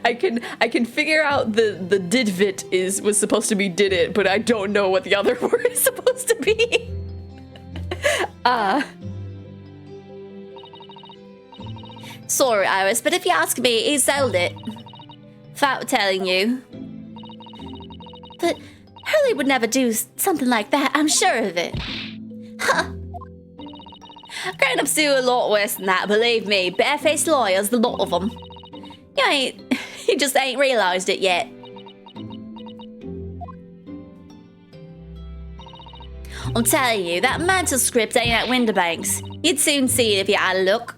I can figure out the didvit was supposed to be did it, but I don't know what the other word is supposed to be. Sorry, Iris, but if you ask me, he sold it. Without telling you. But Hurley would never do something like that, I'm sure of it. Huh. Grown-ups do a lot worse than that, believe me. Barefaced lawyers, the lot of them. You just ain't realised it yet. I'm telling you, that mantle script ain't at Winterbanks. You'd soon see it if you had a look.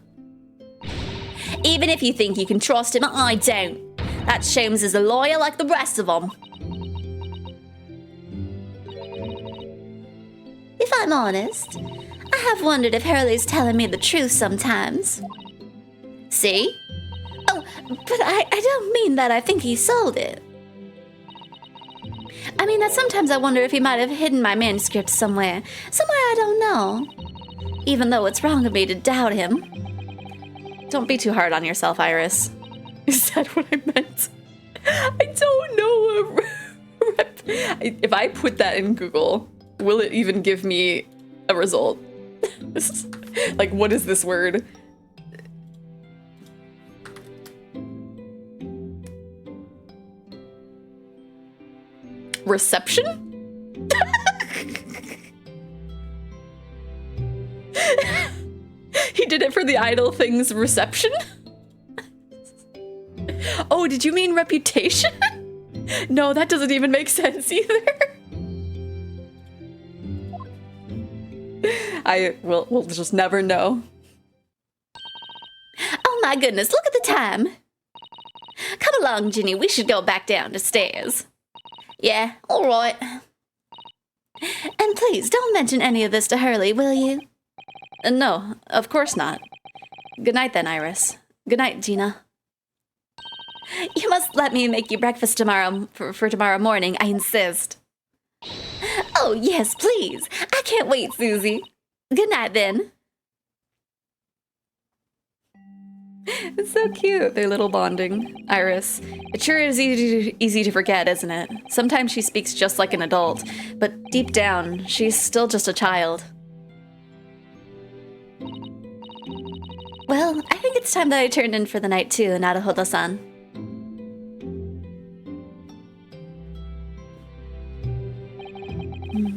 Even if you think you can trust him, I don't. That Sholmes is a lawyer like the rest of them. If I'm honest, I have wondered if Hurley's telling me the truth sometimes. See? Oh, but I don't mean that I think he sold it. I mean that sometimes I wonder if he might have hidden my manuscript somewhere. Somewhere I don't know. Even though it's wrong of me to doubt him. Don't be too hard on yourself, Iris. Is that what I meant? I don't know. If I put that in Google, will it even give me a result? Like, what is this word? Reception? He did it for the idle things reception? Oh, did you mean reputation? No, that doesn't even make sense either. We'll just never know. Oh my goodness, look at the time. Come along, Ginny, we should go back down the stairs. Yeah, all right. And please, don't mention any of this to Hurley, will you? No, of course not. Good night then, Iris. Good night, Gina. You must let me make you breakfast tomorrow for tomorrow morning, I insist. Oh, yes, please. I can't wait, Susie. Good night, then. It's so cute, their little bonding. Iris. It sure is easy to forget, isn't it? Sometimes she speaks just like an adult, but deep down, she's still just a child. Well, I think it's time that I turned in for the night too, Naruhodo-san.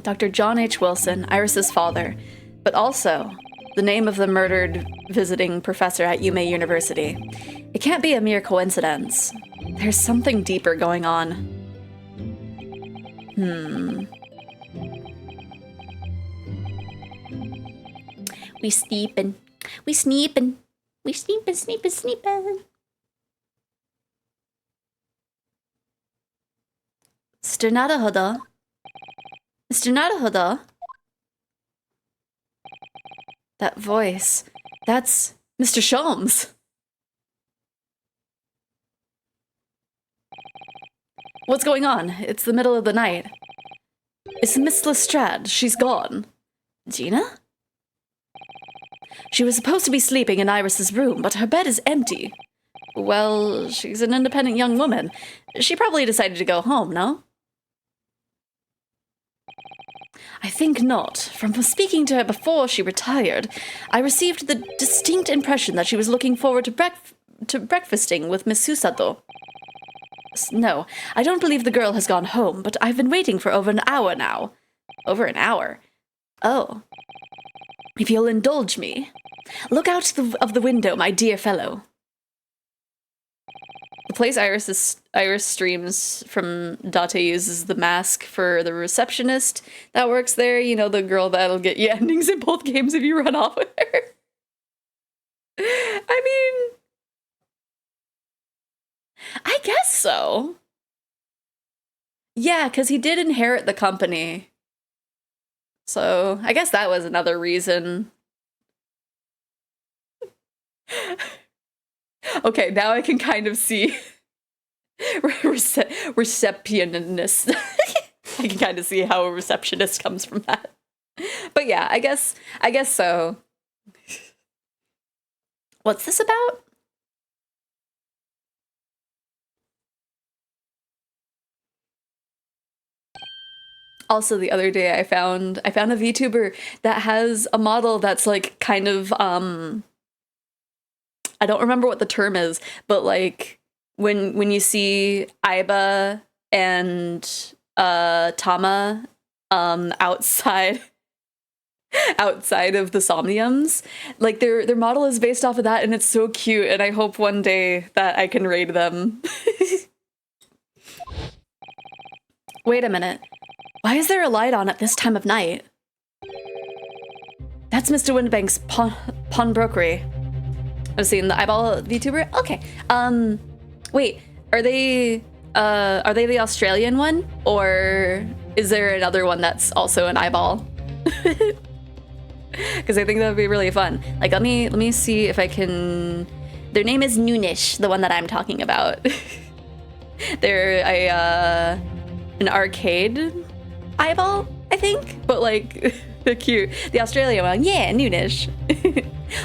Dr. John H. Wilson, Iris's father, but also the name of the murdered visiting professor at Yume University. It can't be a mere coincidence. There's something deeper going on. We sneepin'. We sneepin'. We sneepin', sneepin', sneepin'. Mr. Naruhodo? Mr. Naruhodo? That voice. That's Mr. Sholmes. What's going on? It's the middle of the night. It's Miss Lestrade. She's gone. Gina? She was supposed to be sleeping in Iris's room, but her bed is empty. Well, she's an independent young woman. She probably decided to go home, no? I think not. From speaking to her before she retired, I received the distinct impression that she was looking forward to breakfasting with Miss Susato. No, I don't believe the girl has gone home, but I've been waiting for over an hour now. Over an hour? Oh. If you'll indulge me. Look out of the window, my dear fellow. The place Iris streams from Date uses the mask for the receptionist that works there. You know, the girl that'll get you endings in both games if you run off with her. I mean, I guess so. Yeah, because he did inherit the company. So I guess that was another reason. Okay, now I can kind of see receptionist. I can kind of see how a receptionist comes from that. But yeah, I guess so. What's this about? Also, the other day I found a VTuber that has a model that's like kind of I don't remember what the term is, but like when you see Aiba and Tama outside of the Somniums, like their model is based off of that, and it's so cute, and I hope one day that I can raid them. Wait a minute. Why is there a light on at this time of night? That's Mr. Windbank's pawnbrokery. I've seen the eyeball VTuber. Okay. Wait, are they the Australian one, or is there another one that's also an eyeball? Because I think that would be really fun. Like, let me see if I can. Their name is Noonish, the one that I'm talking about. They're an arcade eyeball, I think, but like they're cute. The Australian one, yeah, Noonish.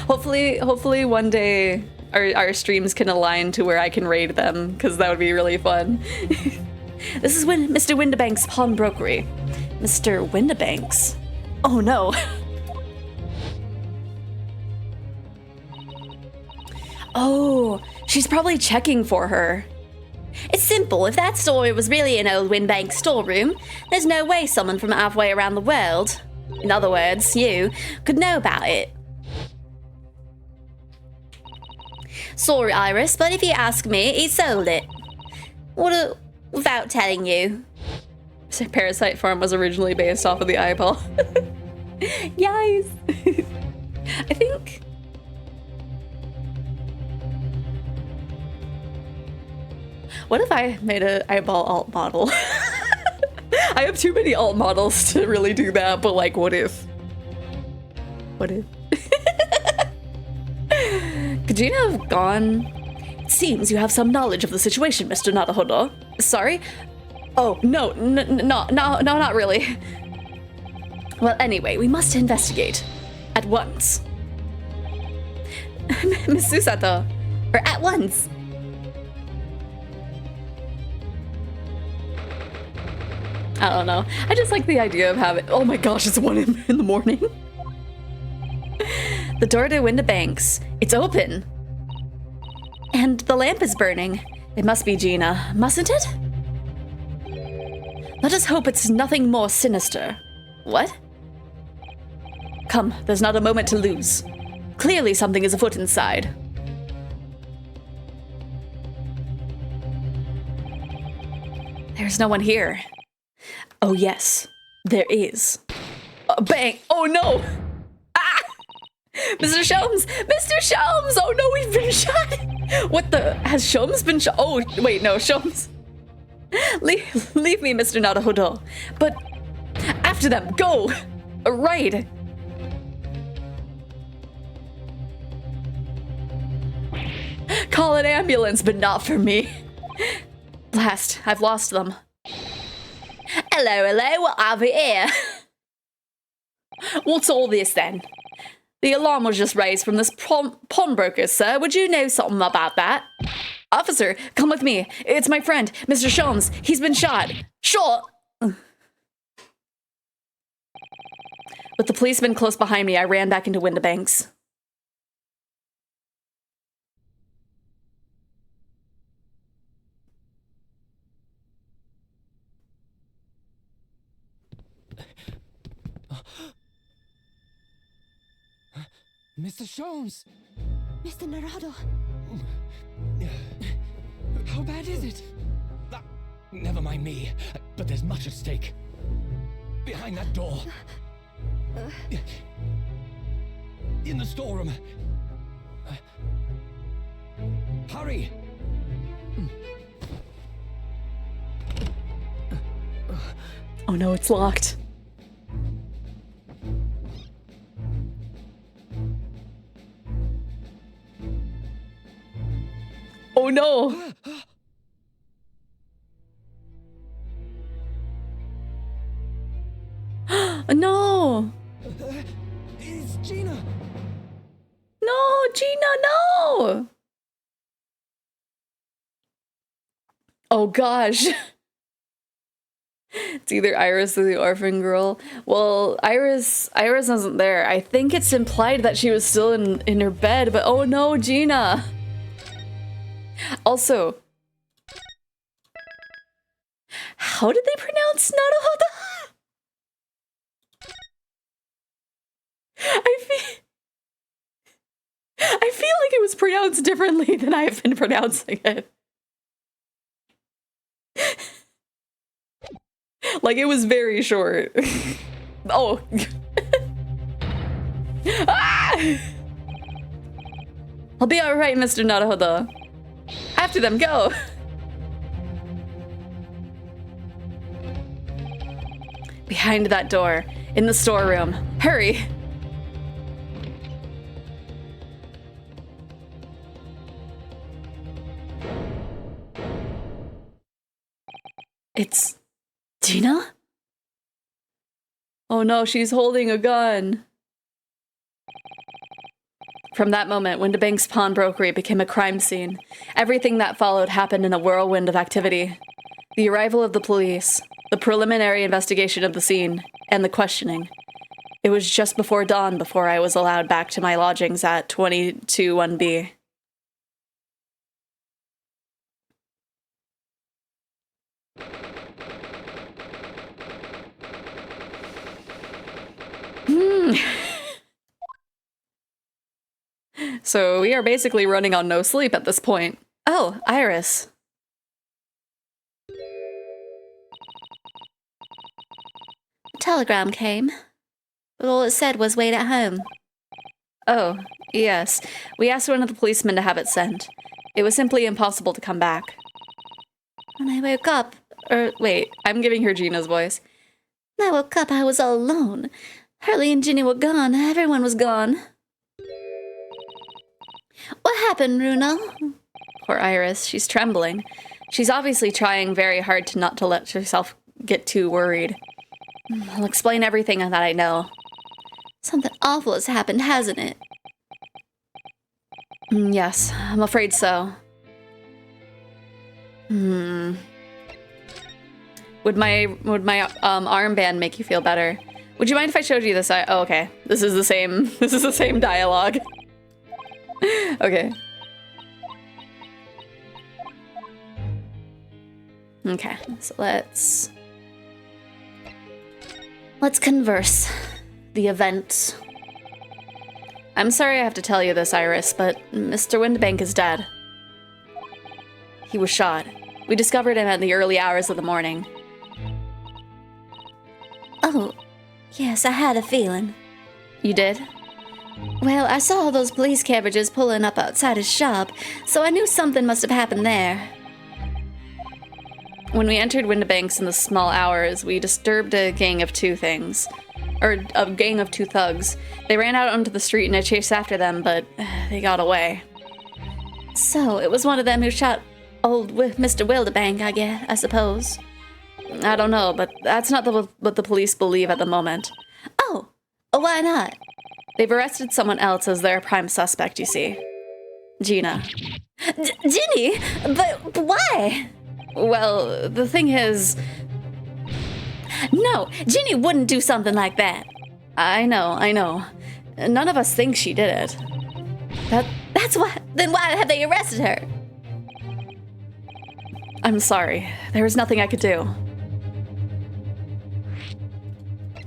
Hopefully one day our streams can align to where I can raid them, because that would be really fun. This is Mr. Windibank's pawnbrokery. Mr. Windibank's? Oh no. Oh, she's probably checking for her. It's simple. If that story was really an old Windbank storeroom, there's no way someone from halfway around the world, in other words, you, could know about it. Sorry, Iris, but if you ask me, he sold it. Without telling you. Parasite Farm was originally based off of the eyeball. Yes! I think... What if I made an eyeball alt model? I have too many alt models to really do that, but like, what if? What if? Could Gina have gone? It seems you have some knowledge of the situation, Mr. Naruhodo. Sorry? Oh, no, not really. Well, anyway, we must investigate. At once. Miss Susato. Or at once. I don't know. I just like the idea of having... Oh my gosh, it's 1 in the morning. The door to Windibanks. It's open. And the lamp is burning. It must be Gina, mustn't it? Let us hope it's nothing more sinister. What? Come, there's not a moment to lose. Clearly something is afoot inside. There's no one here. Oh yes, there is. Bang! Oh no! Ah! Mr. Shelms! Mr. Shelms! Oh no, we've been shot! What the? Has Shelms been shot? Oh, wait, no, Shelms. Leave me, Mr. Naruhodo. But after them, go! Right! Call an ambulance, but not for me. Blast, I've lost them. Hello, what have we here? What's all this then? The alarm was just raised from this pawnbroker, sir. Would you know something about that? Officer, come with me. It's my friend, Mr. Shelms. He's been shot. Shot! With the policeman close behind me, I ran back into Windibanks. Mr. Sholmes! Mr. Naruhodo. How bad is it? Never mind me, but there's much at stake. Behind that door. In the storeroom. Hurry! Oh no, it's locked. Oh no! No! It's Gina! No, Gina, no! Oh gosh. It's either Iris or the orphan girl. Well, Iris wasn't there. I think it's implied that she was still in her bed, but oh no, Gina. Also, how did they pronounce Naruhodo? I feel like it was pronounced differently than I have been pronouncing it. Like, it was very short. Oh. Ah! I'll be alright, Mr. Naruhodo. After them, go! Behind that door, in the storeroom. Hurry! It's Gina? Oh no, she's holding a gun. From that moment, Windibank's pawnbrokery became a crime scene. Everything that followed happened in a whirlwind of activity. The arrival of the police, the preliminary investigation of the scene, and the questioning. It was just before dawn before I was allowed back to my lodgings at 221B. So we are basically running on no sleep at this point. Oh, Iris. Telegram came. All it said was wait at home. Oh, yes. We asked one of the policemen to have it sent. It was simply impossible to come back. When I woke up, Wait, I'm giving her Gina's voice. I was all alone. Hurley and Ginny were gone. Everyone was gone. What happened, Bruno? Poor Iris, she's trembling. She's obviously trying very hard to let herself get too worried. I'll explain everything that I know. Something awful has happened, hasn't it? Yes, I'm afraid so. Would my armband make you feel better? Would you mind if I showed you this? Oh, okay. This is the same dialogue. Okay. Okay, so let's converse. The events. I'm sorry I have to tell you this, Iris, but Mr. Windibank is dead. He was shot. We discovered him at the early hours of the morning. Oh, yes, I had a feeling. You did? Well, I saw all those police carriages pulling up outside his shop, so I knew something must have happened there. When we entered Windibank's in the small hours, we disturbed a gang of two thugs. They ran out onto the street and I chased after them, but they got away. So, it was one of them who shot old Mr. Windibank, I suppose. I don't know, but that's not what the police believe at the moment. Oh, why not? They've arrested someone else as their prime suspect, you see. Gina. Ginny? But why? Well, the thing is... No, Ginny wouldn't do something like that. I know. None of us think she did it. That's why. Then why have they arrested her? I'm sorry. There was nothing I could do.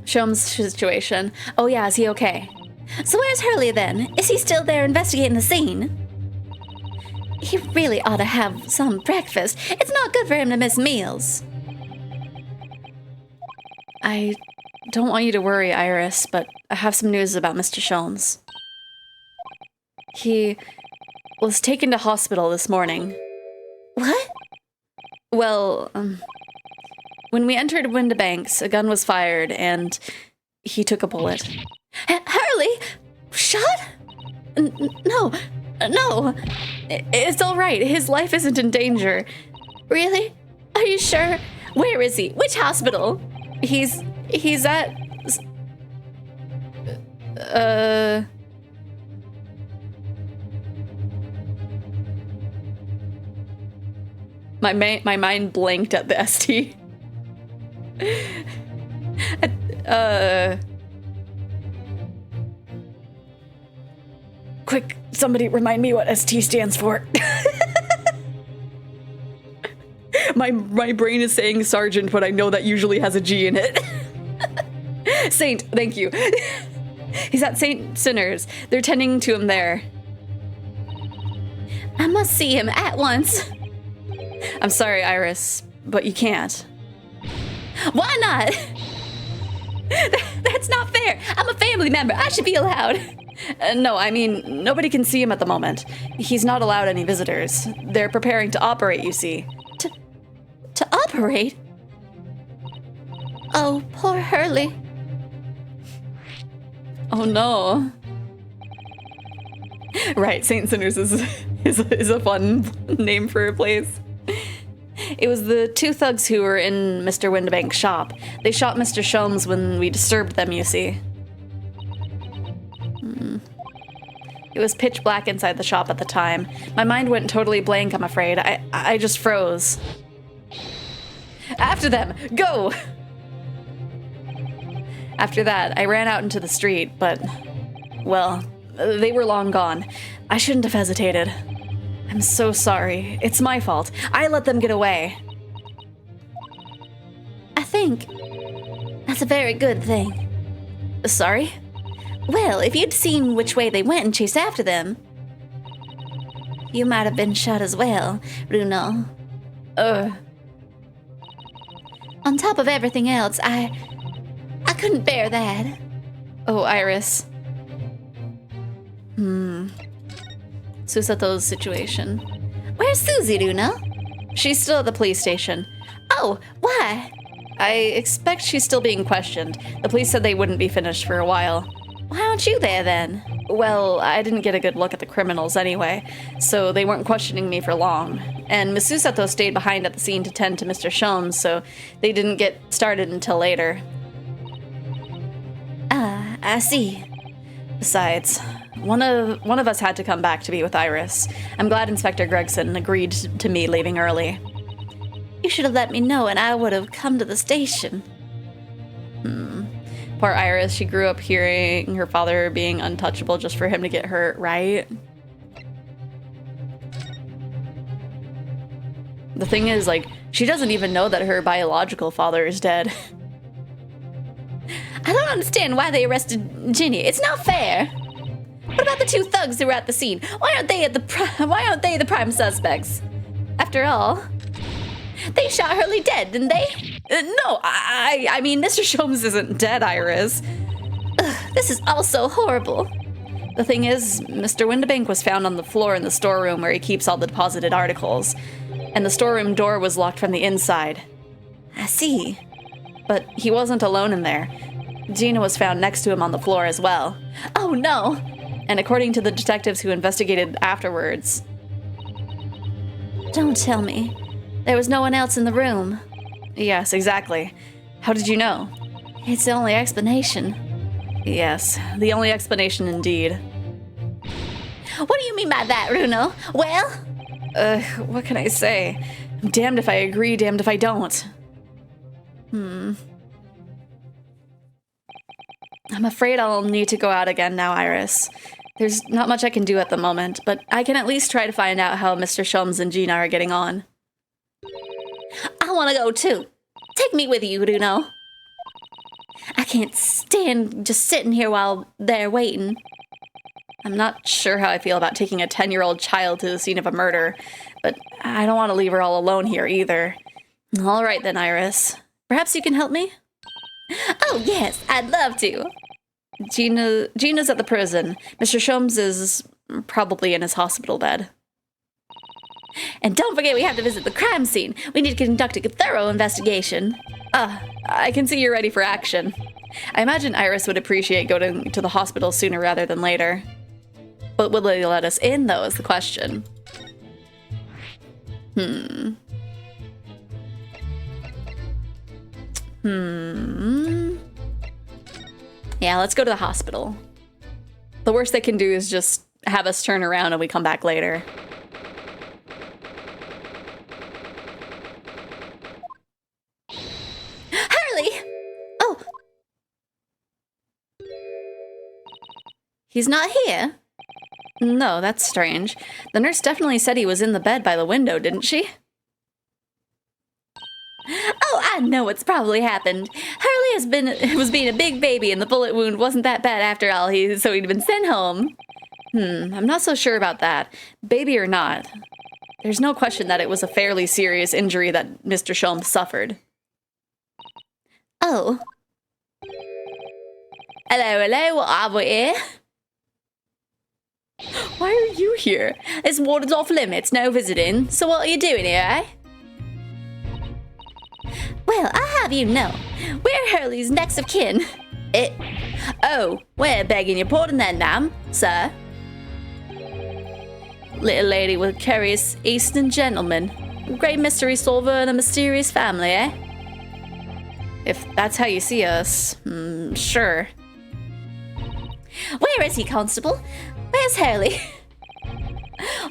Shom's situation. Oh yeah, is he okay? So where's Hurley then? Is he still there investigating the scene? He really ought to have some breakfast. It's not good for him to miss meals. I don't want you to worry, Iris, but I have some news about Mr. Sholmes. He was taken to hospital this morning. What? Well, when we entered Windibank's, a gun was fired, and he took a bullet. Hurley? Shot? No. It's all right. His life isn't in danger. Really? Are you sure? Where is he? Which hospital? He's at... My mind blanked at the ST. Quick, somebody remind me what ST stands for. My brain is saying sergeant, but I know that usually has a G in it. Saint, thank you. He's at St. Sinner's. They're tending to him there. I must see him at once. I'm sorry, Iris, but you can't. Why not? That's not fair. I'm a family member. I should be allowed. No, I mean, nobody can see him at the moment. He's not allowed any visitors. They're preparing to operate, you see. To operate? Oh, poor Hurley. Oh no. Right, St. Sinners is a fun name for a place. It was the two thugs who were in Mr. Windbank's shop. They shot Mr. Sholmes when we disturbed them, you see. It was pitch black inside the shop at the time. My mind went totally blank, I'm afraid. I just froze. After them! Go! After that, I ran out into the street, but, well, they were long gone. I shouldn't have hesitated. I'm so sorry. It's my fault. I let them get away. I think that's a very good thing. Sorry? Well, if you'd seen which way they went and chased after them, you might have been shot as well, Bruno. On top of everything else, I couldn't bear that. Oh, Iris. Susato's situation. Where's Susie, Bruno? She's still at the police station. Oh, why? I expect she's still being questioned. The police said they wouldn't be finished for a while. Why aren't you there then? Well, I didn't get a good look at the criminals anyway, so they weren't questioning me for long. And Miss Susato stayed behind at the scene to tend to Mr. Sholmes, so they didn't get started until later. Ah, I see. Besides, one of us had to come back to be with Iris. I'm glad Inspector Gregson agreed to me leaving early. You should have let me know and I would have come to the station. Poor Iris, she grew up hearing her father being untouchable just for him to get hurt, right? The thing is, like, she doesn't even know that her biological father is dead. I don't understand why they arrested Ginny. It's not fair. What about the two thugs who were at the scene? Why aren't they the prime suspects? After all, they shot Hurley dead, didn't they? No, I mean, Mr. Sholmes isn't dead, Iris. Ugh, this is all so horrible. The thing is, Mr. Windibank was found on the floor in the storeroom where he keeps all the deposited articles, and the storeroom door was locked from the inside. I see. But he wasn't alone in there. Gina was found next to him on the floor as well. Oh no! And according to the detectives who investigated afterwards... Don't tell me. There was no one else in the room. Yes, exactly. How did you know? It's the only explanation. Yes, the only explanation indeed. What do you mean by that, Bruno? Well? What can I say? I'm damned if I agree, damned if I don't. I'm afraid I'll need to go out again now, Iris. There's not much I can do at the moment, but I can at least try to find out how Mr. Sholmes and Gina are getting on. I want to go too. Take me with you, Bruno. I can't stand just sitting here while they're waiting. I'm not sure how I feel about taking a 10-year-old child to the scene of a murder, but I don't want to leave her all alone here either. All right then, Iris. Perhaps you can help me? Oh yes, I'd love to. Gina's at the prison. Mr. Sholmes is probably in his hospital bed. And don't forget we have to visit the crime scene. We need to conduct a thorough investigation. I can see you're ready for action. I imagine Iris would appreciate going to the hospital sooner rather than later. But will they let us in, though, is the question. Yeah, let's go to the hospital. The worst they can do is just have us turn around and we come back later. He's not here? No, that's strange. The nurse definitely said he was in the bed by the window, didn't she? Oh, I know what's probably happened. Hurley was being a big baby and the bullet wound wasn't that bad after all, so he'd been sent home. I'm not so sure about that. Baby or not. There's no question that it was a fairly serious injury that Mr. Sholmes suffered. Oh. Hello, what have we here? Why are you here? This ward is off limits, no visiting. So what are you doing here, eh? Well, I'll have you know, we're Hurley's next of kin. Oh, we're begging your pardon then, ma'am, sir. Little lady with curious Eastern gentleman. Great mystery solver and a mysterious family, eh? If that's how you see us, sure. Where is he, Constable? Where's Hurley?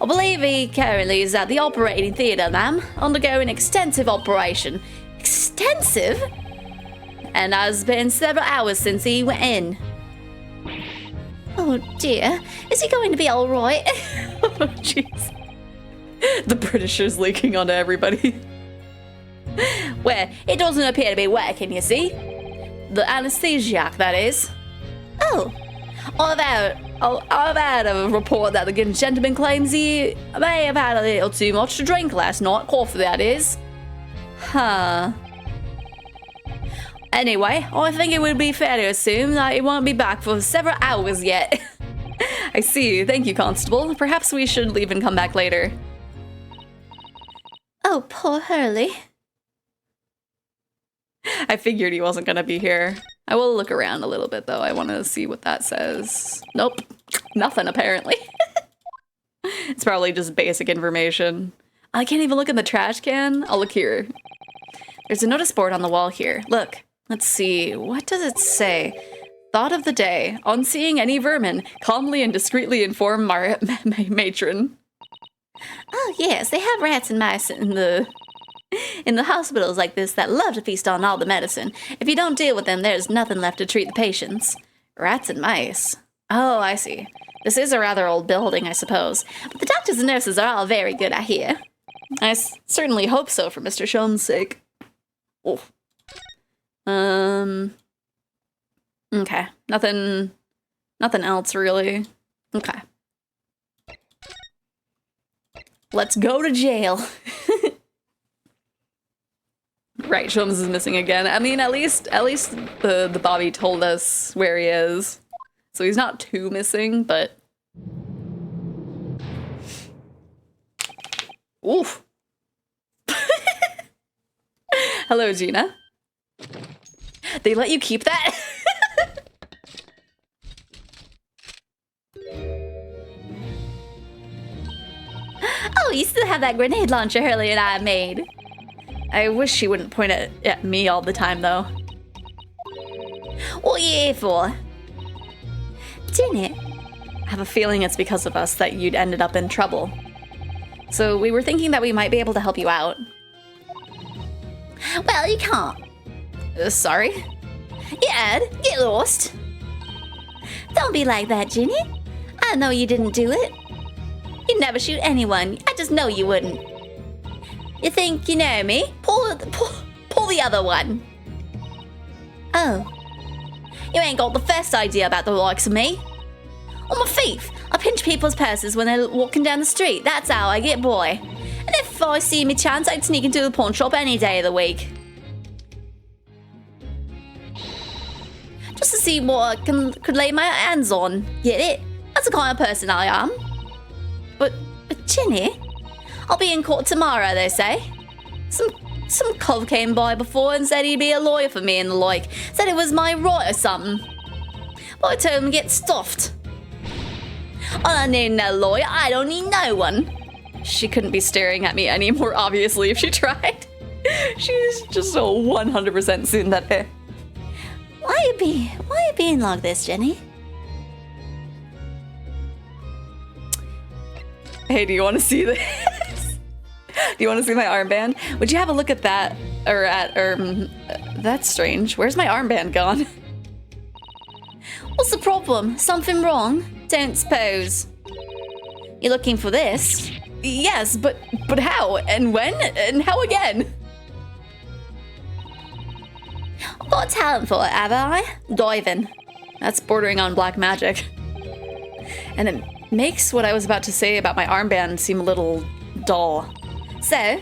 I believe he currently is at the operating theatre, ma'am, undergoing extensive operation. Extensive? And has been several hours since he went in. Oh dear, is he going to be all right? Oh, jeez. The Britishers leaking onto everybody. Well, it doesn't appear to be working, you see. The anesthesiac, that is. Oh. I've had a report that the good gentleman claims he may have had a little too much to drink last night. Coffee, that is. Huh. Anyway, I think it would be fair to assume that he won't be back for several hours yet. I see. Thank you, Constable. Perhaps we should leave and come back later. Oh, poor Hurley. I figured he wasn't gonna be here. I will look around a little bit, though. I want to see what that says. Nope. Nothing, apparently. It's probably just basic information. I can't even look in the trash can. I'll look here. There's a notice board on the wall here. Look. Let's see. What does it say? Thought of the day. On seeing any vermin, calmly and discreetly inform our matron. Oh, yes, they have rats and mice in the hospitals like this that love to feast on all the medicine. If you don't deal with them, there's nothing left to treat the patients. Rats and mice. Oh, I see. This is a rather old building, I suppose. But the doctors and nurses are all very good, I hear. I certainly hope so for Mr. Sholmes' sake. Oh. Okay. Nothing else, really. Okay. Let's go to jail. Right, Sholmes is missing again. I mean, at least the Bobby told us where he is. So he's not too missing, but... Oof. Hello, Gina. They let you keep that? Oh, you still have that grenade launcher Hurley and I made. I wish she wouldn't point it at me all the time, though. What are you here for? Didn't it? I have a feeling it's because of us that you'd ended up in trouble. So we were thinking that we might be able to help you out. Well, you can't. Sorry? Yeah, get lost. Don't be like that, Ginny. I know you didn't do it. You'd never shoot anyone. I just know you wouldn't. You think you know me? Pull the other one. Oh. You ain't got the first idea about the likes of me. I'm a thief. I pinch people's purses when they're walking down the street. That's how I get by. And if I see me chance, I'd sneak into the pawn shop any day of the week. Just to see what I could lay my hands on. Get it? That's the kind of person I am. But Ginny, I'll be in court tomorrow, they say. Some cove came by before and said he'd be a lawyer for me and the like. Said it was my right or something. But I told him to get stuffed. I don't need no lawyer. I don't need no one. She couldn't be staring at me any more obviously if she tried. She's just so 100% seen that way. Why you being like this, Jenny? Hey, do you want to see this? Do you want to see my armband? Would you have a look at that? That's strange. Where's my armband gone? What's the problem? Something wrong? Don't suppose. You're looking for this? Yes, but how? And when? And how again? I've got a talent for it, have I? Diving. That's bordering on black magic. And it makes what I was about to say about my armband seem a little dull. So,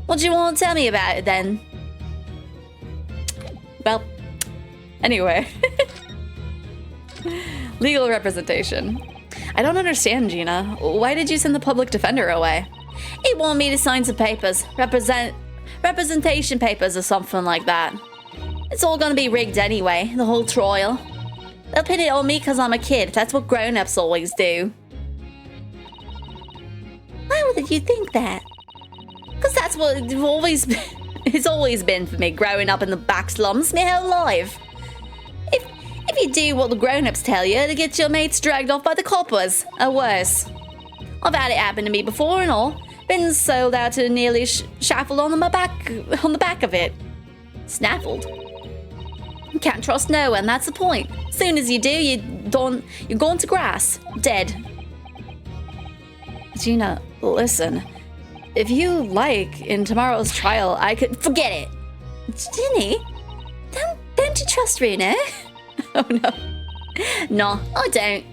what do you want to tell me about it then? Well, anyway. Legal representation. I don't understand, Gina. Why did you send the public defender away? He wanted me to sign some papers. Representation papers or something like that. It's all gonna be rigged anyway, the whole trial. They'll pin it on me because I'm a kid. That's what grown-ups always do. Why would you think that? Because that's what it's always been for me, growing up in the back slums my whole life. If you do what the grown-ups tell you, to get your mates dragged off by the coppers, or worse. I've had it happen to me before and all. Been sold out to nearly shackled on the back of it. Snaffled. You can't trust no one, that's the point. Soon as you do, you're gone to grass. Dead. Gina, listen. If you like, in tomorrow's trial, I could... Forget it. Ginny, don't you trust Rena? Oh no. No, I don't.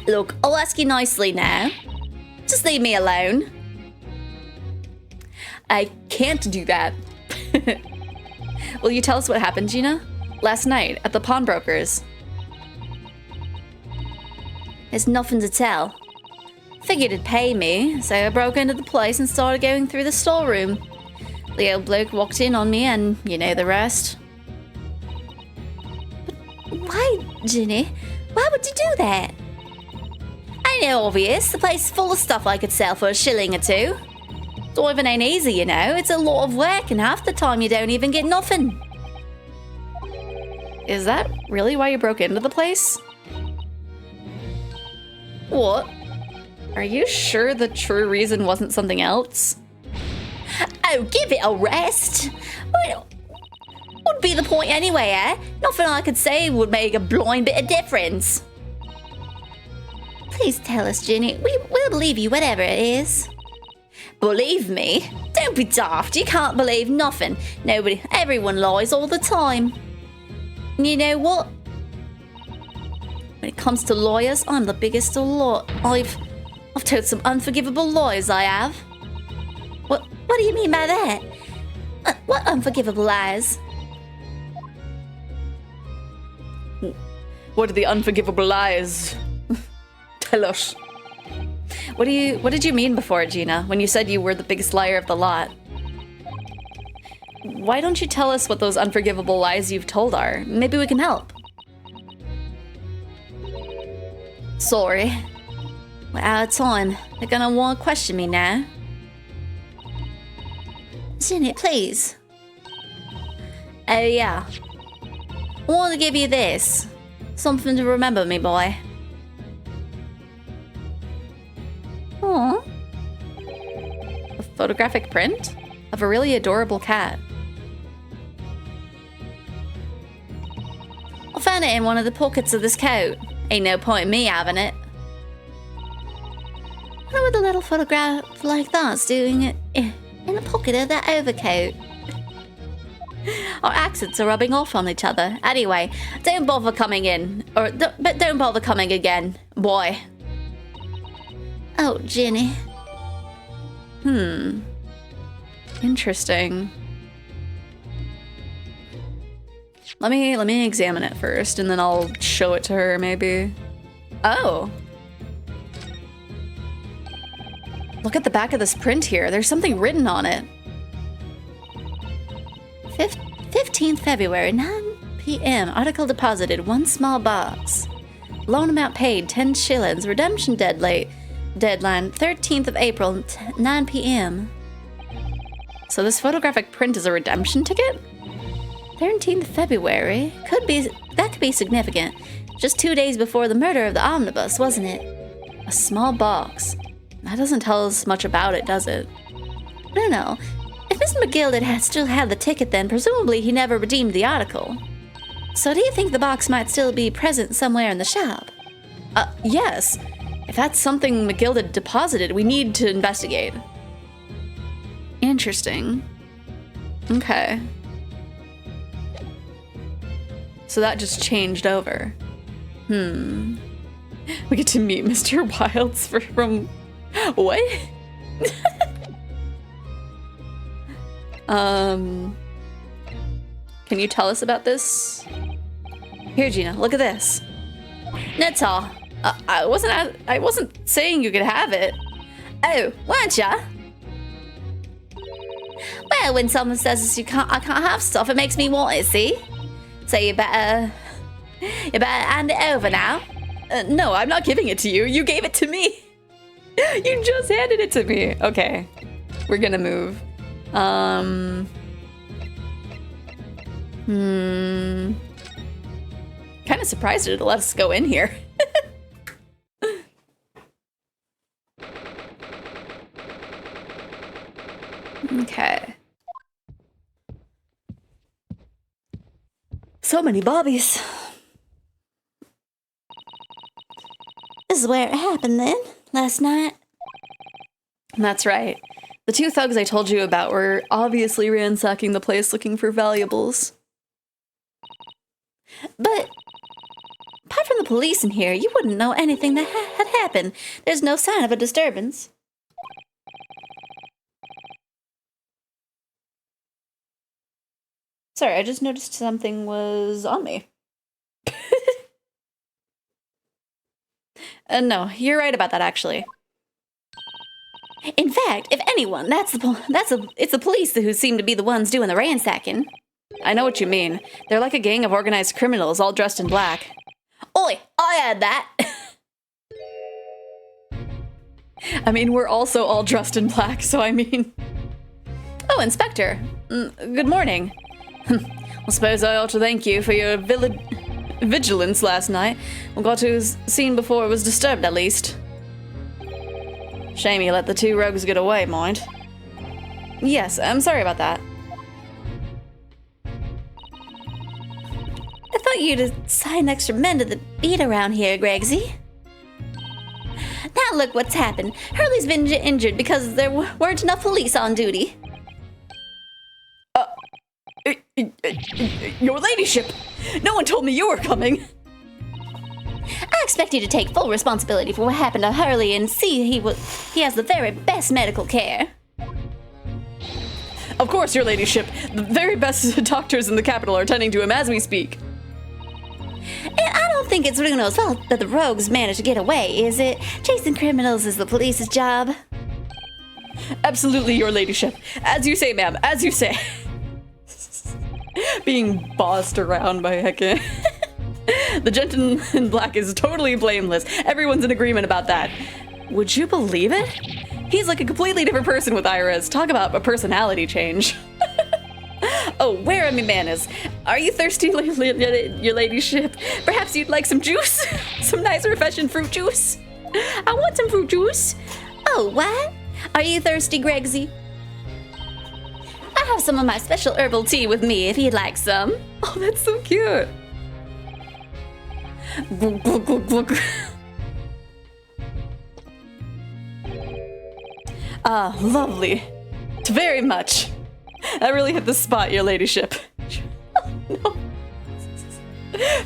Look, I'll ask you nicely now. Just leave me alone. I can't do that. Will you tell us what happened, Gina? Last night, at the pawnbroker's. There's nothing to tell. Figured it'd pay me, so I broke into the place and started going through the storeroom. The old bloke walked in on me and you know the rest. But why, Ginny? Why would you do that? Ain't it obvious? The place is full of stuff I could sell for a shilling or two. Diving ain't easy, you know. It's a lot of work and half the time you don't even get nothing. Is that really why you broke into the place? What? Are you sure the true reason wasn't something else? Oh, give it a rest. What'd be the point anyway, eh? Nothing I could say would make a blind bit of difference. Please tell us, Ginny. We'll believe you, whatever it is. Believe me? Don't be daft. You can't believe nothing. Everyone lies all the time. And you know what? When it comes to lawyers, I'm the biggest of lot. I've told some unforgivable lies, I have. What do you mean by that? What unforgivable lies? What are the unforgivable lies? Tell us. What did you mean before, Gina, when you said you were the biggest liar of the lot? Why don't you tell us what those unforgivable lies you've told are? Maybe we can help. Sorry. We're out of time. They're gonna want to question me now. Ginny, please. Oh yeah. I want to give you this. Something to remember me by. Aww. A photographic print of a really adorable cat. I found it in one of the pockets of this coat. Ain't no point in me having it. What would a little photograph like that's doing it in the pocket of that overcoat? Our accents are rubbing off on each other. Anyway, don't bother coming in. But don't bother coming again, boy. Oh, Ginny. Interesting. Let me examine it first, and then I'll show it to her, maybe. Oh. Look at the back of this print here. There's something written on it. 15th February, 9 p.m. Article deposited, 1 small box. Loan amount paid, 10 shillings. Redemption deadline, 13th of April, 9 p.m. So this photographic print is a redemption ticket? 13th February? That could be significant. Just 2 days before the murder of the omnibus, wasn't it? A small box. That doesn't tell us much about it, does it? No. If Mr. McGill had still had the ticket, then presumably he never redeemed the article. So do you think the box might still be present somewhere in the shop? Yes. If that's something McGilda deposited, we need to investigate. Interesting. Okay. So that just changed over. We get to meet Mr. Wilds from... What? Can you tell us about this? Here, Gina, look at this. That's all. I wasn't saying you could have it. Oh, weren't ya? Well, when someone says I can't have stuff, it makes me want it, see? So you better hand it over now. No, I'm not giving it to you. You gave it to me. You just handed it to me. Okay, we're gonna move. Kind of surprised it to let us go in here. Okay. So many bobbies. This is where it happened then, last night. That's right. The two thugs I told you about were obviously ransacking the place looking for valuables. But apart from the police in here, you wouldn't know anything that had happened. There's no sign of a disturbance. Sorry, I just noticed something was on me. No, you're right about that, actually. In fact, if anyone, it's the police who seem to be the ones doing the ransacking. I know what you mean. They're like a gang of organized criminals, all dressed in black. Oi, I heard that. I mean, we're also all dressed in black, so I mean... Oh, Inspector. Good morning. I suppose I ought to thank you for your vigilance last night. We got to the scene before it was disturbed, at least. Shame you let the two rogues get away, mind. Yes, I'm sorry about that. I thought you'd assign extra men to the beat around here, Gregsy. Now look what's happened. Hurley's been injured because there weren't enough police on duty. Your ladyship! No one told me you were coming! I expect you to take full responsibility for what happened to Hurley and see he has the very best medical care. Of course, your ladyship. The very best doctors in the capital are tending to him as we speak. And I don't think it's Bruno's fault that the rogues managed to get away, is it? Chasing criminals is the police's job. Absolutely, your ladyship. As you say, ma'am, as you say. Being bossed around by Heckin. The gentleman in black is totally blameless. Everyone's in agreement about that. Would you believe it? He's like a completely different person with Iris. Talk about a personality change. Oh, where are my manners? Are you thirsty, your ladyship? Perhaps you'd like some juice? Some nice refreshing fruit juice? I want some fruit juice. Oh, what? Are you thirsty, Gregsy? I have some of my special herbal tea with me if you'd like some. Oh, that's so cute. Glug, glug, glug, glug. Ah, lovely. Very much. That really hit the spot, your ladyship. No.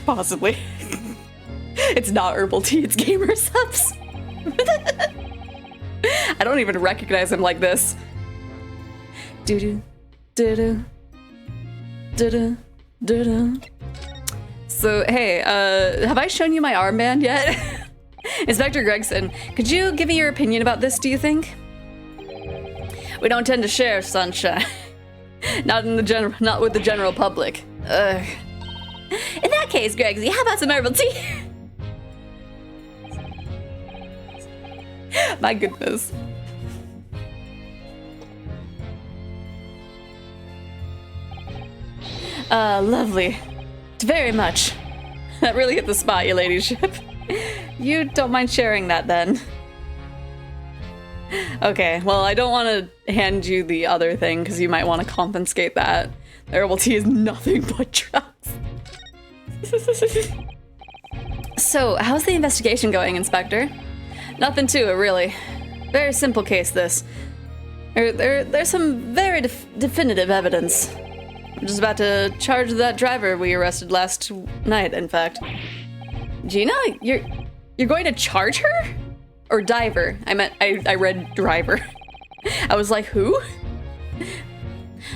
Possibly. It's not herbal tea, it's gamer subs. I don't even recognize him like this. Doo-doo, doo-doo, doo-doo, doo-doo. So, hey, have I shown you my armband yet? Inspector Gregson, could you give me your opinion about this, do you think? We don't tend to share, sunshine. Not with the general public. Ugh. In that case, Gregsy, how about some herbal tea? My goodness. Lovely. Very much. That really hit the spot, your ladyship. You don't mind sharing that, then? Okay, well, I don't want to hand you the other thing, because you might want to confiscate that. The herbal tea is nothing but drugs. So, how's the investigation going, Inspector? Nothing to it, really. Very simple case, this. There's some very definitive evidence. I'm just about to charge that driver we arrested last night, in fact. Gina, you're going to charge her? Or diver? I read driver. I was like, who?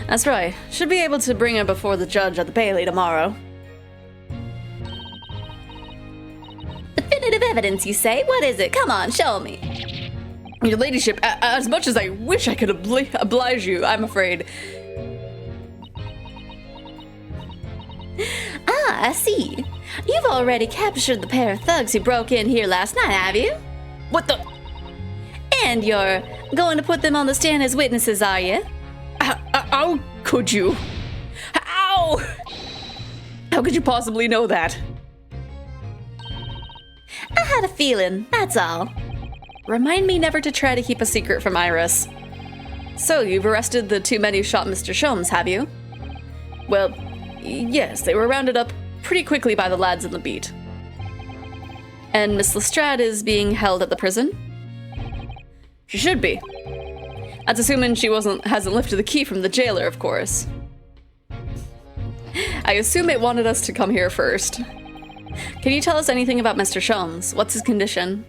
That's right. Should be able to bring her before the judge at the Bailey tomorrow. Definitive evidence, you say? What is it? Come on, show me. Your ladyship, as much as I wish I could oblige you, I'm afraid. Ah, I see. You've already captured the pair of thugs who broke in here last night, have you? What the? And you're going to put them on the stand as witnesses, are you? How could you? How? How could you possibly know that? I had a feeling, that's all. Remind me never to try to keep a secret from Iris. So, you've arrested the two men who shot Mr. Sholmes, have you? Well, yes, they were rounded up pretty quickly by the lads in the beat. And Miss Lestrade is being held at the prison? She should be. That's assuming she hasn't lifted the key from the jailer, of course. I assume it wanted us to come here first. Can you tell us anything about Mr. Sholmes? What's his condition?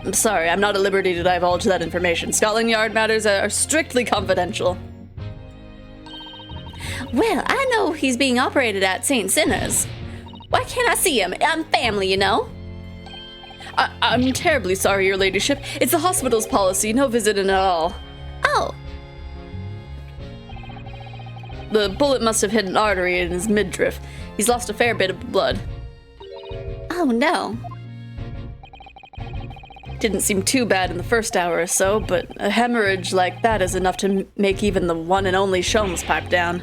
I'm sorry, I'm not at liberty to divulge that information. Scotland Yard matters are strictly confidential. Well, I know he's being operated at St. Sinner's. Why can't I see him? I'm family, you know. I'm terribly sorry, your ladyship. It's the hospital's policy, no visiting at all. Oh. The bullet must have hit an artery in his midriff. He's lost a fair bit of blood. Oh, no. Didn't seem too bad in the first hour or so, but a hemorrhage like that is enough to make even the one and only Sholmes pipe down.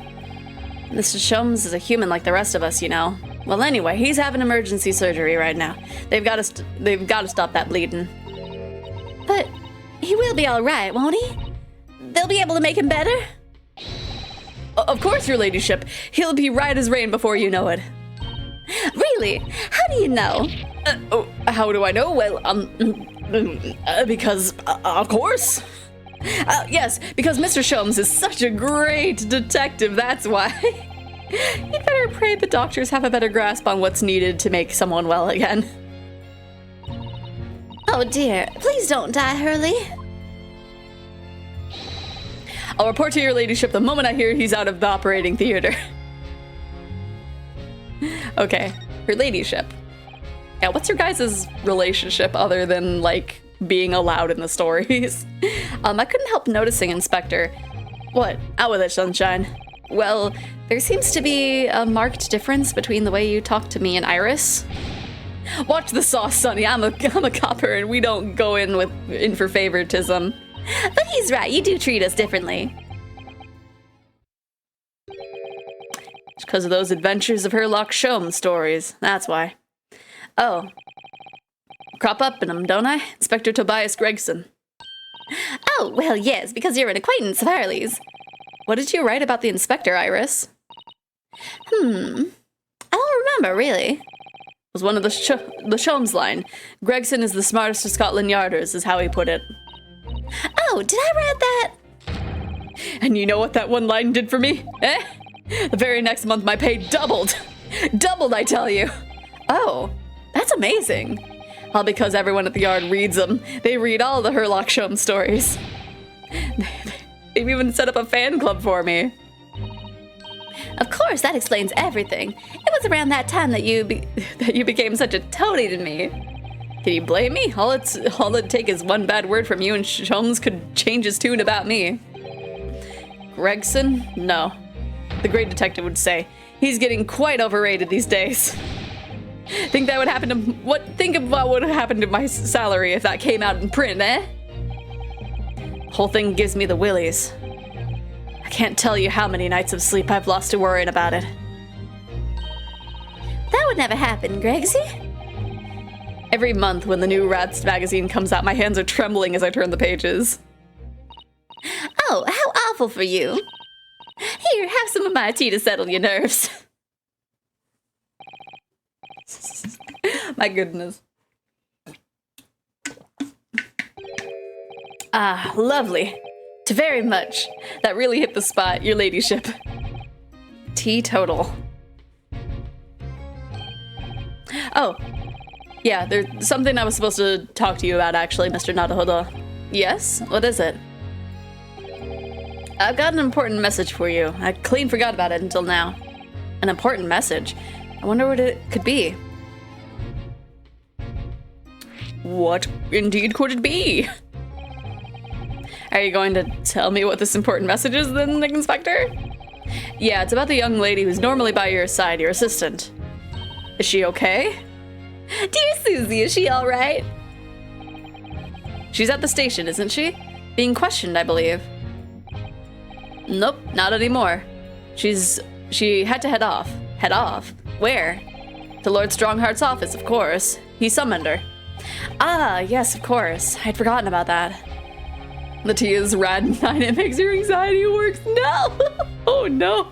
Mr. Sholmes is a human like the rest of us, you know. Well, anyway, he's having emergency surgery right now. They've got to stop that bleeding. But he will be all right, won't he? They'll be able to make him better? Of course, your ladyship. He'll be right as rain before you know it. Really? How do you know? How do I know? Well, because, of course. Yes, because Mr. Sholmes is such a great detective, that's why. You'd better pray the doctors have a better grasp on what's needed to make someone well again. Oh dear, please don't die, Hurley. I'll report to your ladyship the moment I hear he's out of the operating theater. Okay, her ladyship. Yeah, what's your guys' relationship other than, like, being allowed in the stories? I couldn't help noticing, Inspector. What? Out with it, sunshine. Well, there seems to be a marked difference between the way you talk to me and Iris. Watch the sauce, Sonny. I'm a copper, and we don't go in for favoritism. But he's right, you do treat us differently. It's because of those adventures of Herlock Sholmes stories, that's why. Oh. Crop up in them, don't I? Inspector Tobias Gregson. Oh, well, yes, because you're an acquaintance of Harley's. What did you write about the inspector, Iris? I don't remember, really. It was one of the Sholmes line. Gregson is the smartest of Scotland Yarders, is how he put it. Oh, did I read that? And you know what that one line did for me? Eh? The very next month my pay doubled. Doubled, I tell you. Oh, that's amazing. All because everyone at the yard reads them. They read all the Herlock Sholmes stories. They've even set up a fan club for me. Of course, that explains everything. It was around that time that you became such a toady to me. Can you blame me? All it'd take is one bad word from you and Sholmes could change his tune about me. Gregson? No. The great detective would say. He's getting quite overrated these days. Think about what would have happened to my salary if that came out in print, eh? Whole thing gives me the willies. I can't tell you how many nights of sleep I've lost to worrying about it. That would never happen, Gregsy. Every month when the new Rats magazine comes out, my hands are trembling as I turn the pages. Oh, how awful for you. Here, have some of my tea to settle your nerves. My goodness. Ah, lovely. To very much. That really hit the spot, your ladyship. Teetotal. Oh. Yeah, there's something I was supposed to talk to you about, actually, Mr. Naruhodo. Yes? What is it? I've got an important message for you. I clean forgot about it until now. An important message? I wonder what it could be. What indeed could it be? Are you going to tell me what this important message is then, Inspector? Yeah, it's about the young lady who's normally by your side, your assistant. Is she okay? Dear Susie, is she all right? She's at the station, isn't she? Being questioned, I believe. Nope, not anymore. She had to head off. Head off? Where? To Lord Strongheart's office, of course. He summoned her. Ah, yes, of course. I'd forgotten about that. The tea is rad and fine. It makes your anxiety worse. No! Oh no!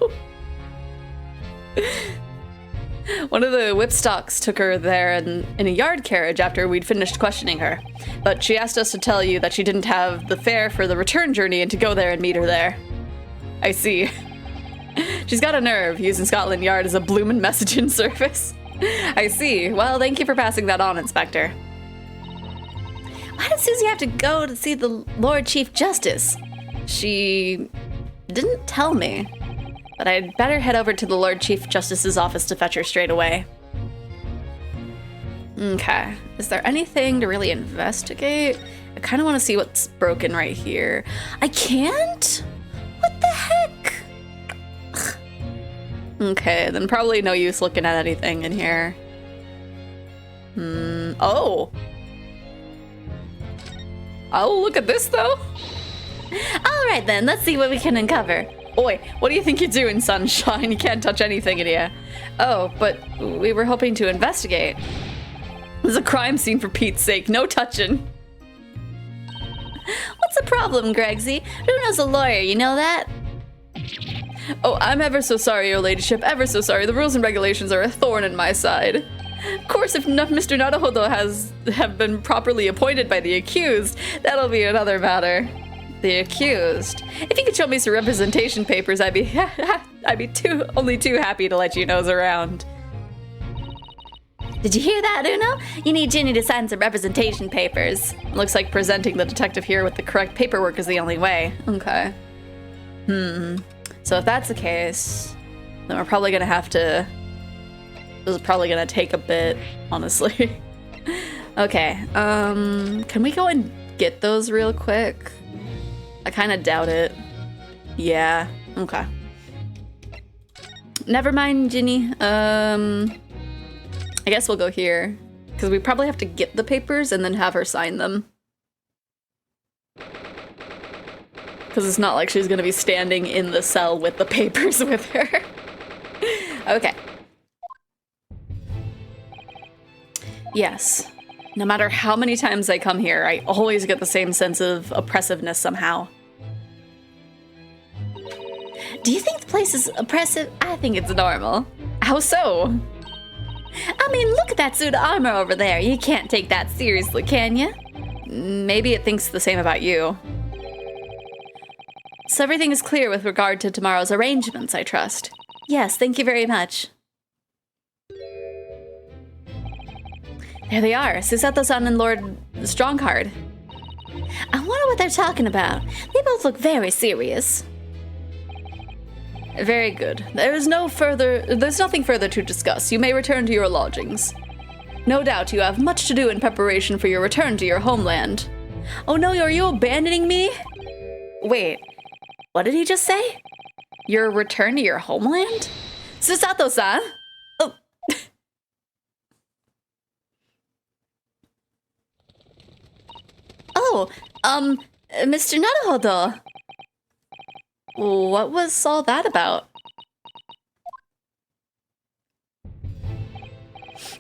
One of the whipstocks took her there in a yard carriage after we'd finished questioning her. But she asked us to tell you that she didn't have the fare for the return journey and to go there and meet her there. I see. She's got a nerve, using Scotland Yard as a bloomin' messaging service. I see. Well, thank you for passing that on, Inspector. Why did Susie have to go to see the Lord Chief Justice? She didn't tell me. But I'd better head over to the Lord Chief Justice's office to fetch her straight away. Okay. Is there anything to really investigate? I kind of want to see what's broken right here. I can't? What the heck? Ugh. Okay, then probably no use looking at anything in here. Oh! Oh, look at this, though! Alright then, let's see what we can uncover. Oi, what do you think you're doing, Sunshine? You can't touch anything in here. Oh, but we were hoping to investigate. This is a crime scene, for Pete's sake. No touching. What's the problem, Gregsy? Bruno's a lawyer, you know that? Oh, I'm ever so sorry, your ladyship. Ever so sorry. The rules and regulations are a thorn in my side. Of course, if Mr. Naruhodo have been properly appointed by the accused, that'll be another matter. The accused. If you could show me some representation papers, I'd be only too happy to let you nose around. Did you hear that, Uno? You need Ginny to sign some representation papers. Looks like presenting the detective here with the correct paperwork is the only way. Okay. So if that's the case, then we're probably gonna have to... This is probably gonna take a bit, honestly. Okay, can we go and get those real quick? I kind of doubt it. Yeah, okay. Never mind, Ginny. I guess we'll go here. Because we probably have to get the papers and then have her sign them. Because it's not like she's going to be standing in the cell with the papers with her. Okay. Yes. No matter how many times I come here, I always get the same sense of oppressiveness somehow. Do you think the place is oppressive? I think it's normal. How so? I mean, look at that suit of armor over there. You can't take that seriously, can you? Maybe it thinks the same about you. So everything is clear with regard to tomorrow's arrangements, I trust. Yes, thank you very much. There they are, Susato-san and Lord Strongheart. I wonder what they're talking about. They both look very serious. Very good. There's nothing further to discuss. You may return to your lodgings. No doubt you have much to do in preparation for your return to your homeland. Oh no, are you abandoning me? Wait, what did he just say? Your return to your homeland? Susato-san? Oh, Mr. Naruhodo. What was all that about?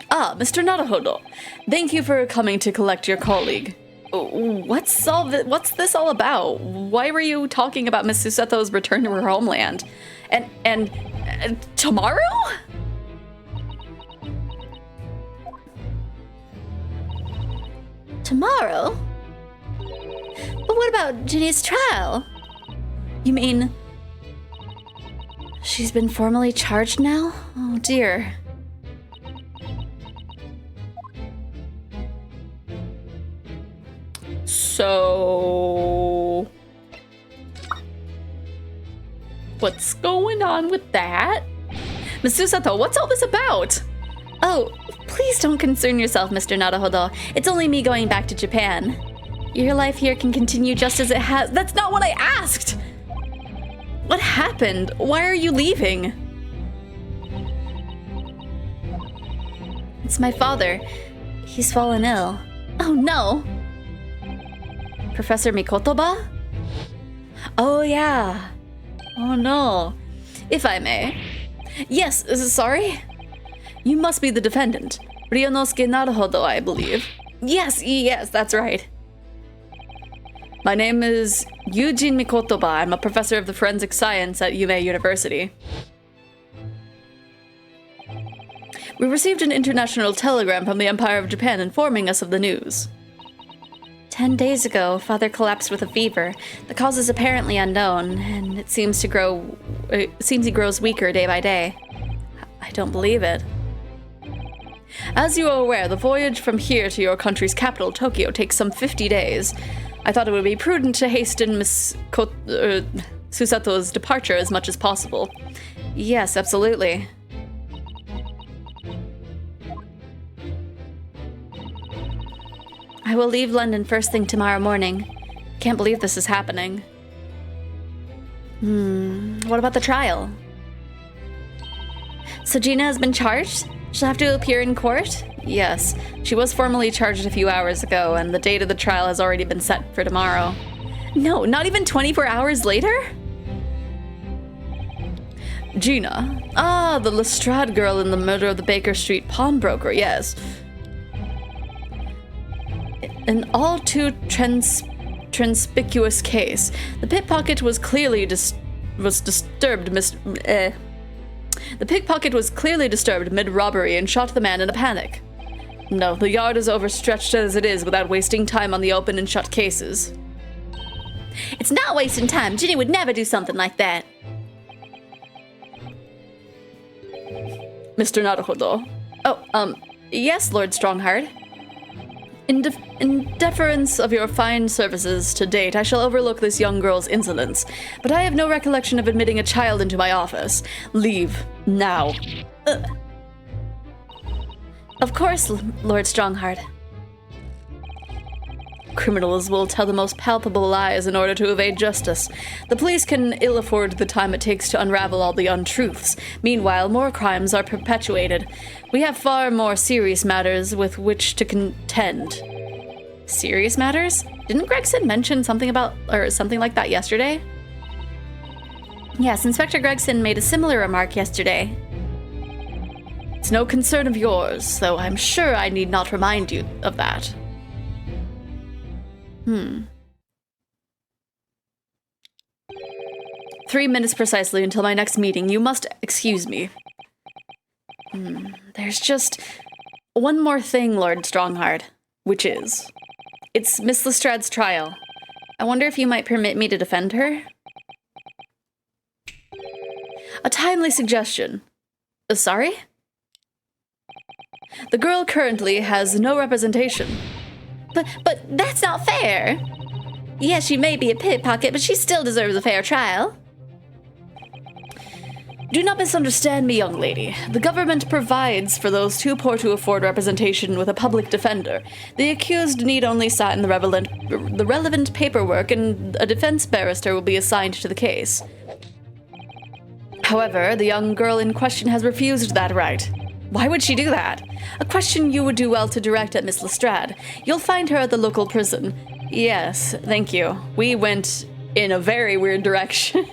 Ah, Mr. Naruhodo. Thank you for coming to collect your colleague. What's this all about? Why were you talking about Miss Susato's return to her homeland? And tomorrow? Tomorrow? But what about Ginny's trial? You mean she's been formally charged now? Oh dear. So, what's going on with that? Miss Susato, what's all this about? Oh, please don't concern yourself, Mr. Naruhodo. It's only me going back to Japan. Your life here can continue just as it has. That's not what I asked! What happened? Why are you leaving? It's my father. He's fallen ill. Oh no! Professor Mikotoba? Oh yeah. Oh no. If I may. Yes, sorry? You must be the defendant. Ryonosuke Naruhodo, I believe. Yes, that's right. My name is Yujin Mikotoba. I'm a professor of the forensic science at Yume University. We received an international telegram from the Empire of Japan informing us of the news. 10 days ago, Father collapsed with a fever. The cause is apparently unknown, and it seems he grows weaker day by day. I don't believe it. As you are aware, the voyage from here to your country's capital, Tokyo, takes some 50 days. I thought it would be prudent to hasten Miss Susato's departure as much as possible. Yes, absolutely. I will leave London first thing tomorrow morning. Can't believe this is happening. What about the trial? So Gina has been charged? She'll have to appear in court? Yes. She was formally charged a few hours ago, and the date of the trial has already been set for tomorrow. No, not even 24 hours later? Gina. Ah, the Lestrade girl in the murder of the Baker Street pawnbroker, yes. An all too conspicuous case. The pickpocket was clearly disturbed mid-robbery and shot the man in a panic. No, the yard is overstretched as it is without wasting time on the open and shut cases. It's not wasting time. Ginny would never do something like that. Mr. Naruhodo. Oh, yes, Lord Strongheart. In deference of your fine services to date, I shall overlook this young girl's insolence, but I have no recollection of admitting a child into my office. Leave, now. Of course, Lord Strongheart. Criminals will tell the most palpable lies in order to evade justice. The police can ill afford the time it takes to unravel all the untruths. Meanwhile, more crimes are perpetuated. We have far more serious matters with which to contend. Serious matters? Didn't Gregson mention something like that yesterday? Yes, Inspector Gregson made a similar remark yesterday. It's no concern of yours, though I'm sure I need not remind you of that. 3 minutes precisely until my next meeting. You must excuse me. There's just one more thing, Lord Strongheart, which is, it's Miss Lestrade's trial. I wonder if you might permit me to defend her? A timely suggestion. Sorry? The girl currently has no representation. But that's not fair. Yes, she may be a pickpocket, but she still deserves a fair trial. Do not misunderstand me, young lady. The government provides for those too poor to afford representation with a public defender. The accused need only sign the relevant paperwork, and a defense barrister will be assigned to the case. However, the young girl in question has refused that right. Why would she do that? A question you would do well to direct at Miss Lestrade. You'll find her at the local prison. Yes, thank you. We went in a very weird direction.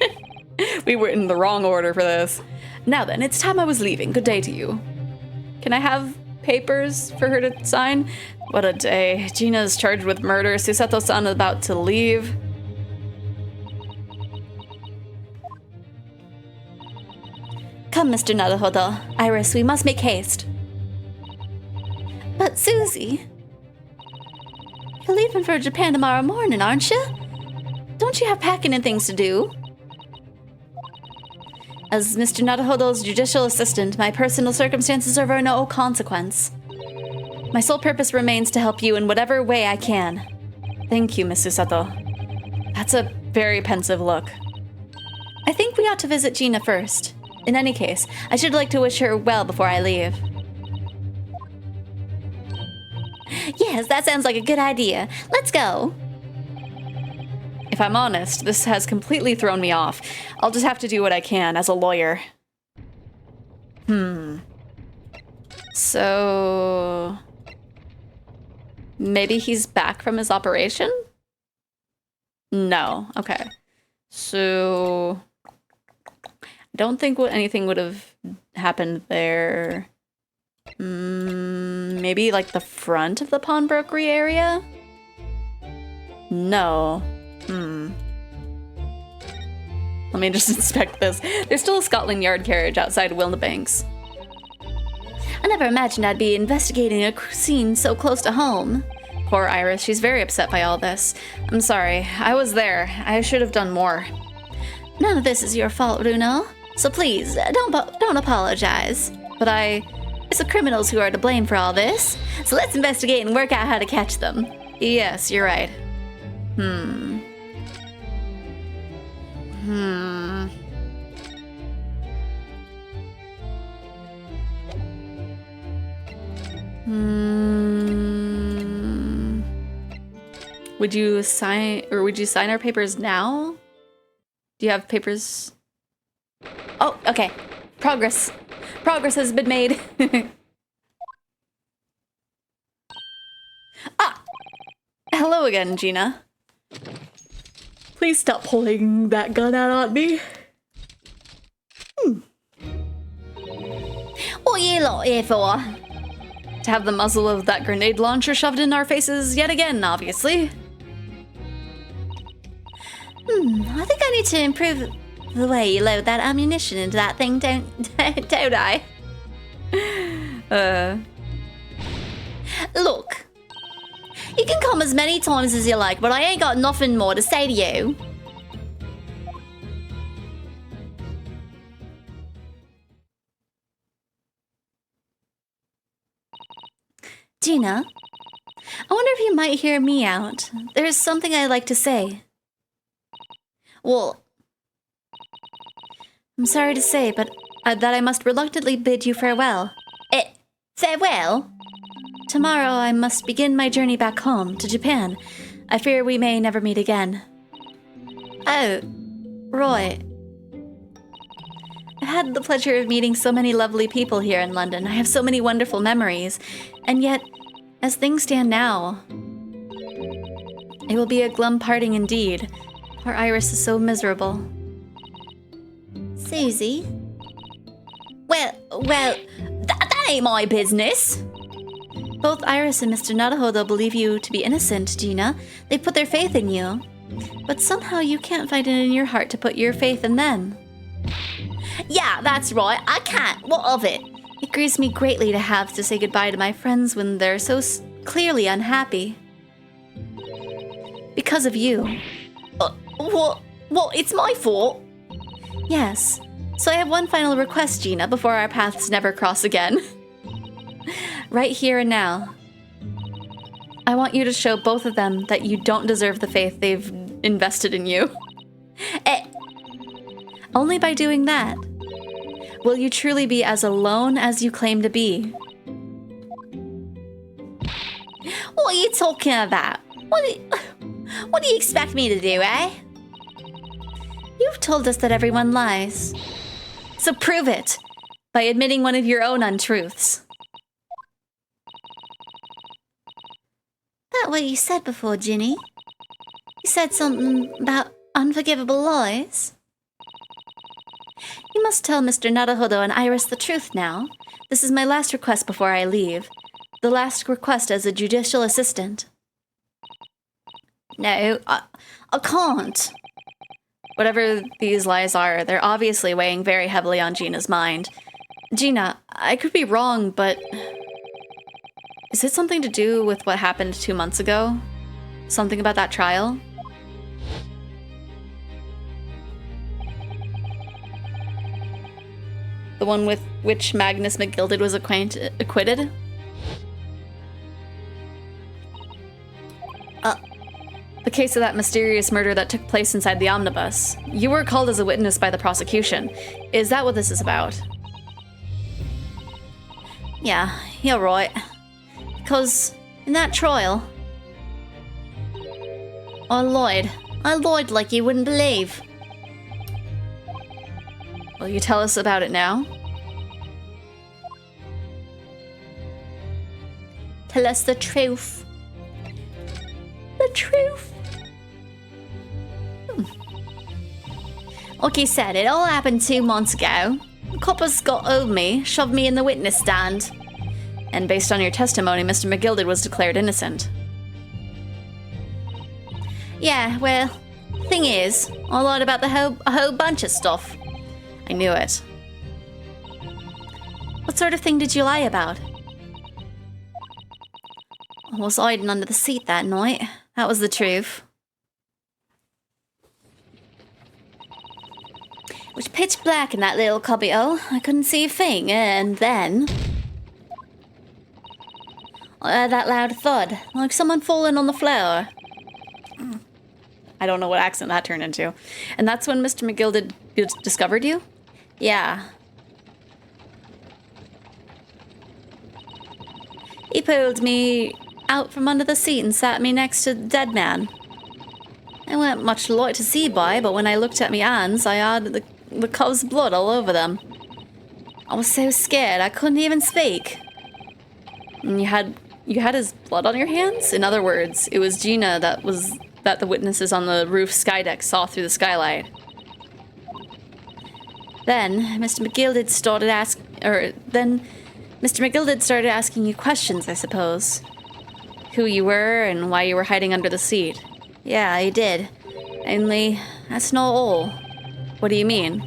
We were in the wrong order for this. Now then, it's time I was leaving. Good day to you. Can I have papers for her to sign? What a day. Gina's charged with murder. Susato-san is about to leave. Come, Mr. Naruhodo. Iris, we must make haste. But Susie... leaving for Japan tomorrow morning, aren't you? Don't you have packing and things to do? As Mr. Naruhodo's judicial assistant, my personal circumstances are of no consequence. My sole purpose remains to help you in whatever way I can. Thank you, Miss Susato. That's a very pensive look. I think we ought to visit Gina first. In any case, I should like to wish her well before I leave. Yes, that sounds like a good idea. Let's go. If I'm honest, this has completely thrown me off. I'll just have to do what I can as a lawyer. So... maybe he's back from his operation? No. Okay. So... I don't think anything would have happened there. Maybe like the front of the pawnbrokery area? No. Let me just inspect this. There's still a Scotland Yard carriage outside Wilnabanks. I never imagined I'd be investigating a scene so close to home. Poor Iris, she's very upset by all this. I'm sorry, I was there. I should have done more. None of this is your fault, Runo. So please, don't apologize. But It's the criminals who are to blame for all this. So let's investigate and work out how to catch them. yes, you're right. Would you sign our papers now? Do you have papers? Oh, okay. Progress. Progress has been made. Ah! Hello again, Gina. Please stop pulling that gun out on me. What are you lot here for? To have the muzzle of that grenade launcher shoved in our faces yet again, obviously. I think I need to improve the way you load that ammunition into that thing, don't I? Look, you can come as many times as you like, but I ain't got nothing more to say to you. Gina, I wonder if you might hear me out. There's something I'd like to say. Well, I'm sorry to say, but that I must reluctantly bid you farewell. Farewell? Tomorrow I must begin my journey back home, to Japan. I fear we may never meet again. Oh, Roy. I've had the pleasure of meeting so many lovely people here in London. I have so many wonderful memories. And yet, as things stand now, it will be a glum parting indeed. Poor Iris is so miserable. Susie? Well, that ain't my business. Both Iris and Mr. Naruhodo believe you to be innocent, Gina. They put their faith in you. But somehow you can't find it in your heart to put your faith in them. Yeah, that's right. I can't. What of it? It grieves me greatly to have to say goodbye to my friends when they're so clearly unhappy. Because of you. What? It's my fault? Yes. So I have one final request, Gina, before our paths never cross again. Right here and now. I want you to show both of them that you don't deserve the faith they've invested in you. Only by doing that will you truly be as alone as you claim to be. What are you talking about? What do you expect me to do, eh? You've told us that everyone lies. So prove it by admitting one of your own untruths. That what you said before, Ginny? You said something about unforgivable lies? You must tell Mr. Naruhodo and Iris the truth now. This is my last request before I leave. The last request as a judicial assistant. No, I can't. Whatever these lies are, they're obviously weighing very heavily on Gina's mind. Gina, I could be wrong, but... is it something to do with what happened 2 months ago? Something about that trial? The one with which Magnus McGilded was acquitted? The case of that mysterious murder that took place inside the omnibus. You were called as a witness by the prosecution. Is that what this is about? Yeah, you're right. Because in that trial, I lied. I lied like you wouldn't believe. Will you tell us about it now? Tell us the truth. The truth. Like you said, it all happened 2 months ago. The coppers got over me, shoved me in the witness stand. And based on your testimony, Mr. McGilded was declared innocent. Yeah, well, thing is, I lied about a whole bunch of stuff. I knew it. What sort of thing did you lie about? I was hiding under the seat that night. That was the truth. It was pitch black in that little cubbyhole. I couldn't see a thing, and then I heard that loud thud, like someone falling on the floor. I don't know what accent that turned into. And that's when Mr. McGilded discovered you? Yeah. He pulled me out from under the seat and sat me next to the dead man. There weren't much light to see by, but when I looked at me hands, I had the cub's blood all over them. I was so scared I couldn't even speak. And you had his blood on your hands? In other words, it was Gina that the witnesses on the roof skydeck saw through the skylight. Then Mr. McGilded started asking you questions, I suppose. Who you were and why you were hiding under the seat. Yeah, he did. Only, that's not all. What do you mean?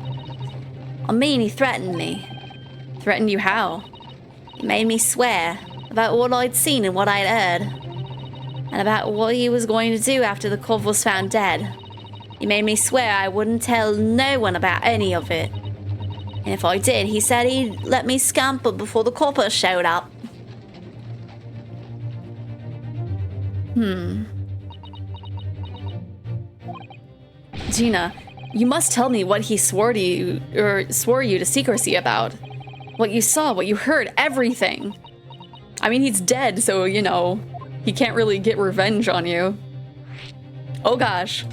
I mean, he threatened me. Threatened you how? He made me swear about what I'd seen and what I'd heard. And about what he was going to do after the cove was found dead. He made me swear I wouldn't tell no one about any of it. And if I did, he said he'd let me scamper before the coppers showed up. Gina, you must tell me what he swore you to secrecy about. What you saw, what you heard, everything. I mean, he's dead, so, you know, he can't really get revenge on you. Oh gosh.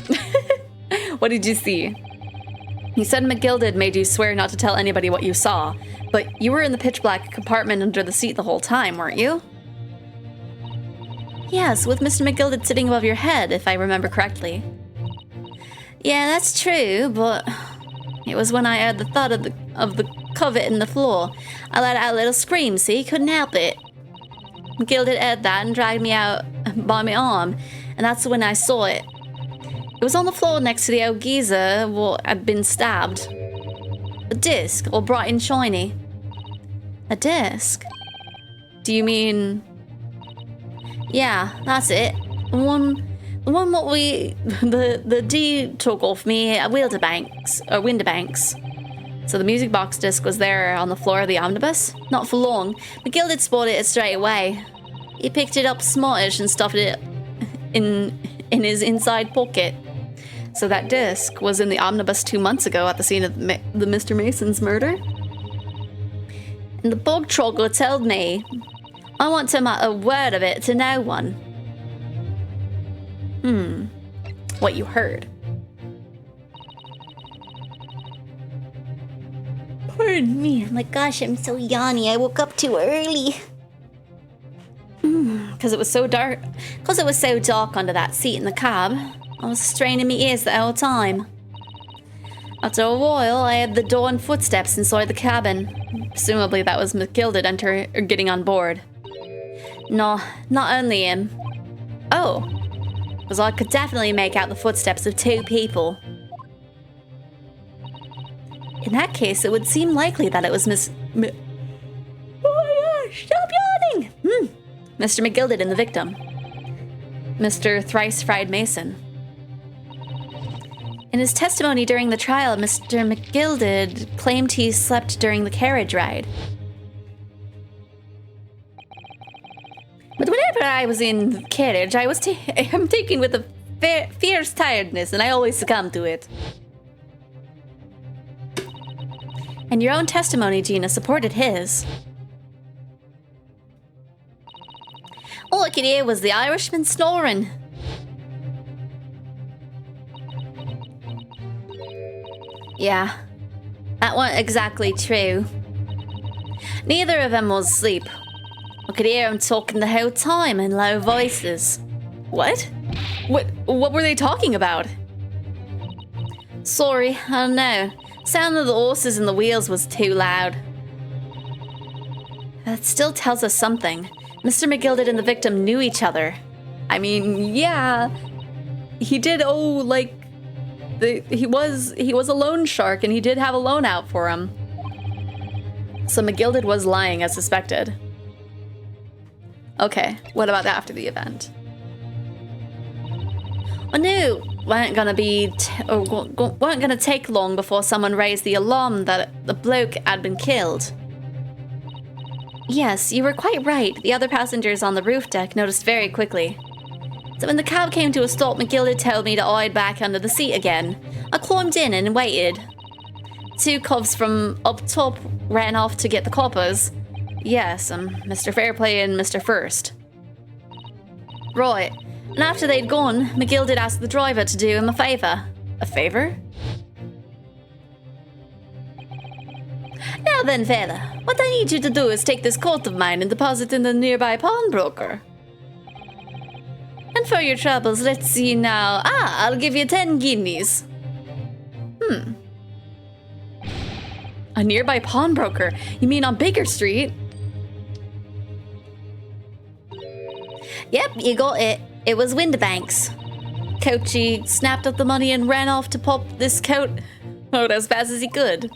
What did you see? You said McGilded made you swear not to tell anybody what you saw, but you were in the pitch black compartment under the seat the whole time, weren't you? Yes, with Mr. McGilded sitting above your head, if I remember correctly. Yeah, that's true, but it was when I heard the thud of the cover in the floor. I let out a little scream, see? Couldn't help it. McGilded heard that and dragged me out by my arm, and that's when I saw it. It was on the floor next to the old geezer what had been stabbed. A disc, all bright and shiny. A disc? Do you mean... Yeah, that's it. The one what the D took off me at Winterbanks. So the music box disc was there on the floor of the omnibus? Not for long. McGilded spotted it straight away. He picked it up smartish and stuffed it in his inside pocket. So that disc was in the omnibus 2 months ago at the scene of the Mr. Mason's murder? And the bog troggler told me I want to utter a word of it to no one. What you heard. Pardon me. Oh my gosh, I'm so yawny. I woke up too early. Because it was so dark. Because it was so dark under that seat in the cab. I was straining my ears the whole time. After a while, I heard the door and footsteps inside the cabin. Presumably that was McGilded getting on board. No, not only him. Oh. Because I could definitely make out the footsteps of 2 people. In that case, it would seem likely that it was Oh my gosh, stop yawning! Mr. McGilded and the victim. Mr. Thrice Fried Mason. In his testimony during the trial, Mr. McGilded claimed he slept during the carriage ride. But whenever I was in the carriage, I'm taken with a fierce tiredness, and I always succumb to it. And your own testimony, Gina, supported his. All I could hear was the Irishman snoring. Yeah, that wasn't exactly true. Neither of them was asleep. I could hear them talking the whole time in low voices. What? What were they talking about? Sorry, I don't know. Sound of the horses and the wheels was too loud. That still tells us something. Mr. McGilded and the victim knew each other. I mean, yeah, he did he was a loan shark, and he did have a loan out for him. So McGilded was lying as suspected. Okay, what about after the event? I knew it weren't gonna take long before someone raised the alarm that the bloke had been killed. Yes, you were quite right. The other passengers on the roof deck noticed very quickly. So when the cab came to a stop, McGilded told me to hide back under the seat again. I climbed in and waited. 2 cops from up top ran off to get the coppers. Yes, Mr. Fairplay and Mr. First. Right. And after they'd gone, McGilded asked the driver to do him a favour. A favor? Now then, fella, what I need you to do is take this coat of mine and deposit in the nearby pawnbroker. And for your troubles, let's see now. I'll give you 10 guineas. A nearby pawnbroker? You mean on Baker Street? Yep, you got it. It was Windibank's. Coachy snapped up the money and ran off to pop this coat out as fast as he could.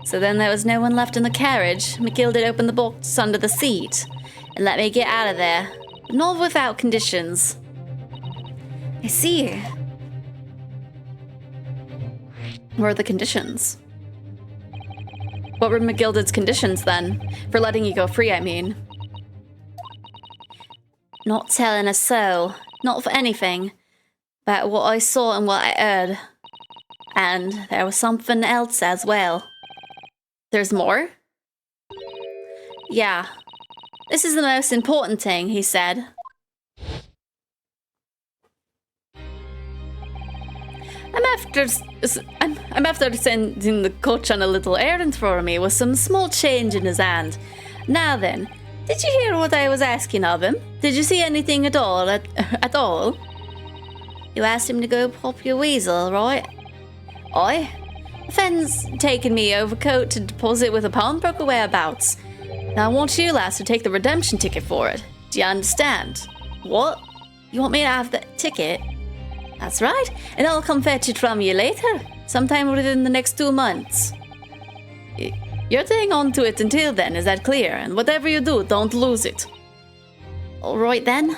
So then there was no one left in the carriage. McGilded opened the box under the seat and let me get out of there. But not without conditions. I see. What were the conditions? What were McGilded's conditions then? For letting you go free, I mean. Not telling a soul. Not for anything. About what I saw and what I heard. And there was something else as well. There's more? Yeah. This is the most important thing, he said. I'm after sending the coach on a little errand for me with some small change in his hand. Now then, did you hear what I was asking of him? Did you see anything at all? At all? You asked him to go pop your weasel, right? Aye. A friend's taken me overcoat to deposit with a pawnbroker whereabouts. Now I want you lass to take the redemption ticket for it. Do you understand? What? You want me to have the ticket? That's right, and I'll come fetch it from you later, sometime within the next 2 months. You're staying on to it until then, is that clear? And whatever you do, don't lose it. All right then.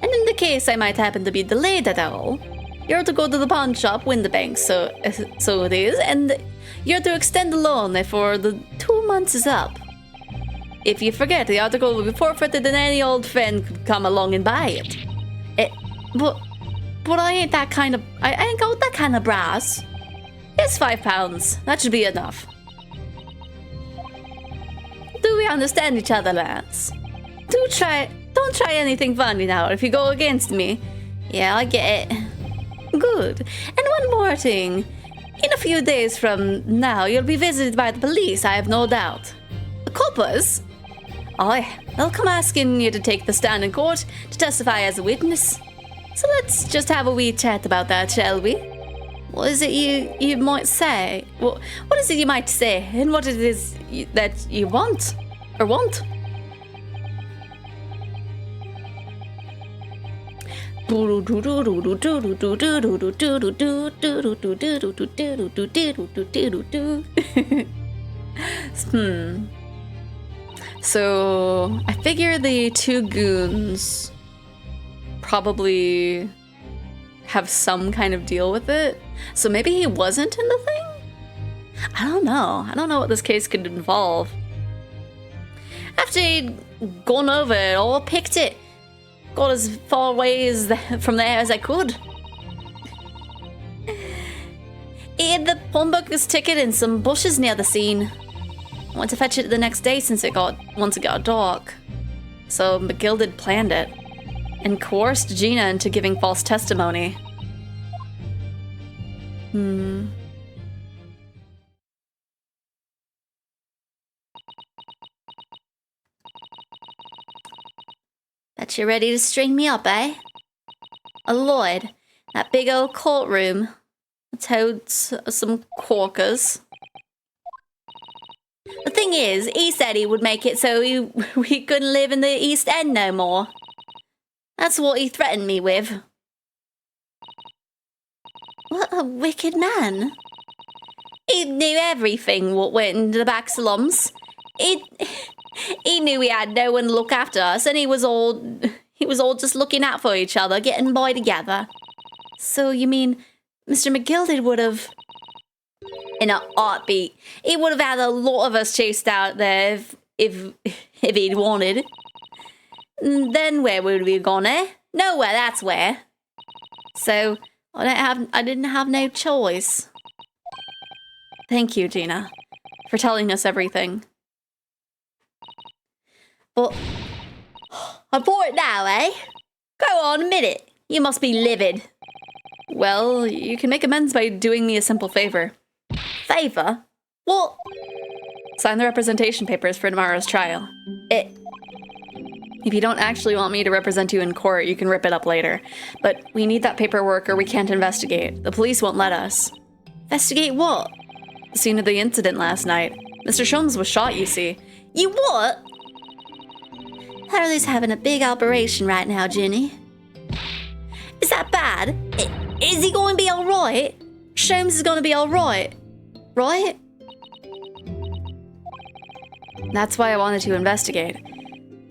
And in the case I might happen to be delayed at all, you're to go to the pawn shop, Windibank, so it is, and you're to extend the loan before the 2 months is up. If you forget, the article will be forfeited and any old friend could come along and buy it. But I ain't that kind of... I ain't got that kind of brass. It's £5. That should be enough. Do we understand each other, lads? Don't try anything funny now if you go against me. Yeah, I get it. Good. And one more thing. In a few days from now, you'll be visited by the police, I have no doubt. The coppers? Aye, they'll come asking you to take the stand in court to testify as a witness. So let's just have a wee chat about that, shall we? What is it you might say? What is it you might say, and what it is that you want? Or want? So, I figure the 2 goons probably have some kind of deal with it. So maybe he wasn't in the thing? I don't know. I don't know what this case could involve. After he'd gone over it all, picked it, got as far away from there as I could. He hid the pawnbroker's ticket in some bushes near the scene. I went to fetch it the next day once it got dark. So McGilded planned it and coerced Gina into giving false testimony. Bet you're ready to string me up, eh? Lloyd, that big old courtroom. Let's hold some corkers. The thing is, he said he would make it so we couldn't live in the East End no more. That's what he threatened me with. What a wicked man. He knew everything what went into the back slums. He knew we had no one to look after us, and he was all just looking out for each other, getting by together. So you mean Mr. McGilded would have, in a heartbeat, he would have had a lot of us chased out there if he'd wanted. Then where would we have gone, eh? Nowhere, that's where. So I didn't have no choice. Thank you, Gina, for telling us everything. But I bought it now, eh? Go on, admit it. You must be livid. Well, you can make amends by doing me a simple favor. Favor? What? Sign the representation papers for tomorrow's trial. If you don't actually want me to represent you in court, you can rip it up later. But we need that paperwork or we can't investigate. The police won't let us. Investigate what? The scene of the incident last night. Mr. Sholmes was shot, you see. You what? Harley's having a big operation right now, Ginny. Is that bad? Is he going to be alright? Sholmes is going to be alright, right? That's why I wanted to investigate.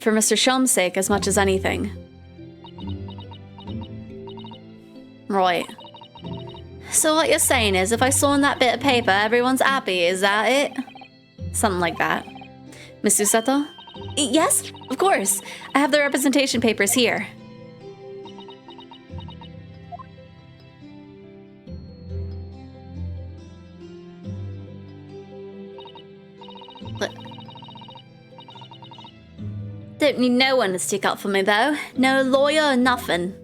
For Mr. Sholmes' sake as much as anything. Right. So what you're saying is, if I sign that bit of paper, everyone's happy, is that it? Something like that. Miss Susato? Yes, Of course. I have the representation papers here. Don't need no one to stick up for me, though. No lawyer or nothing.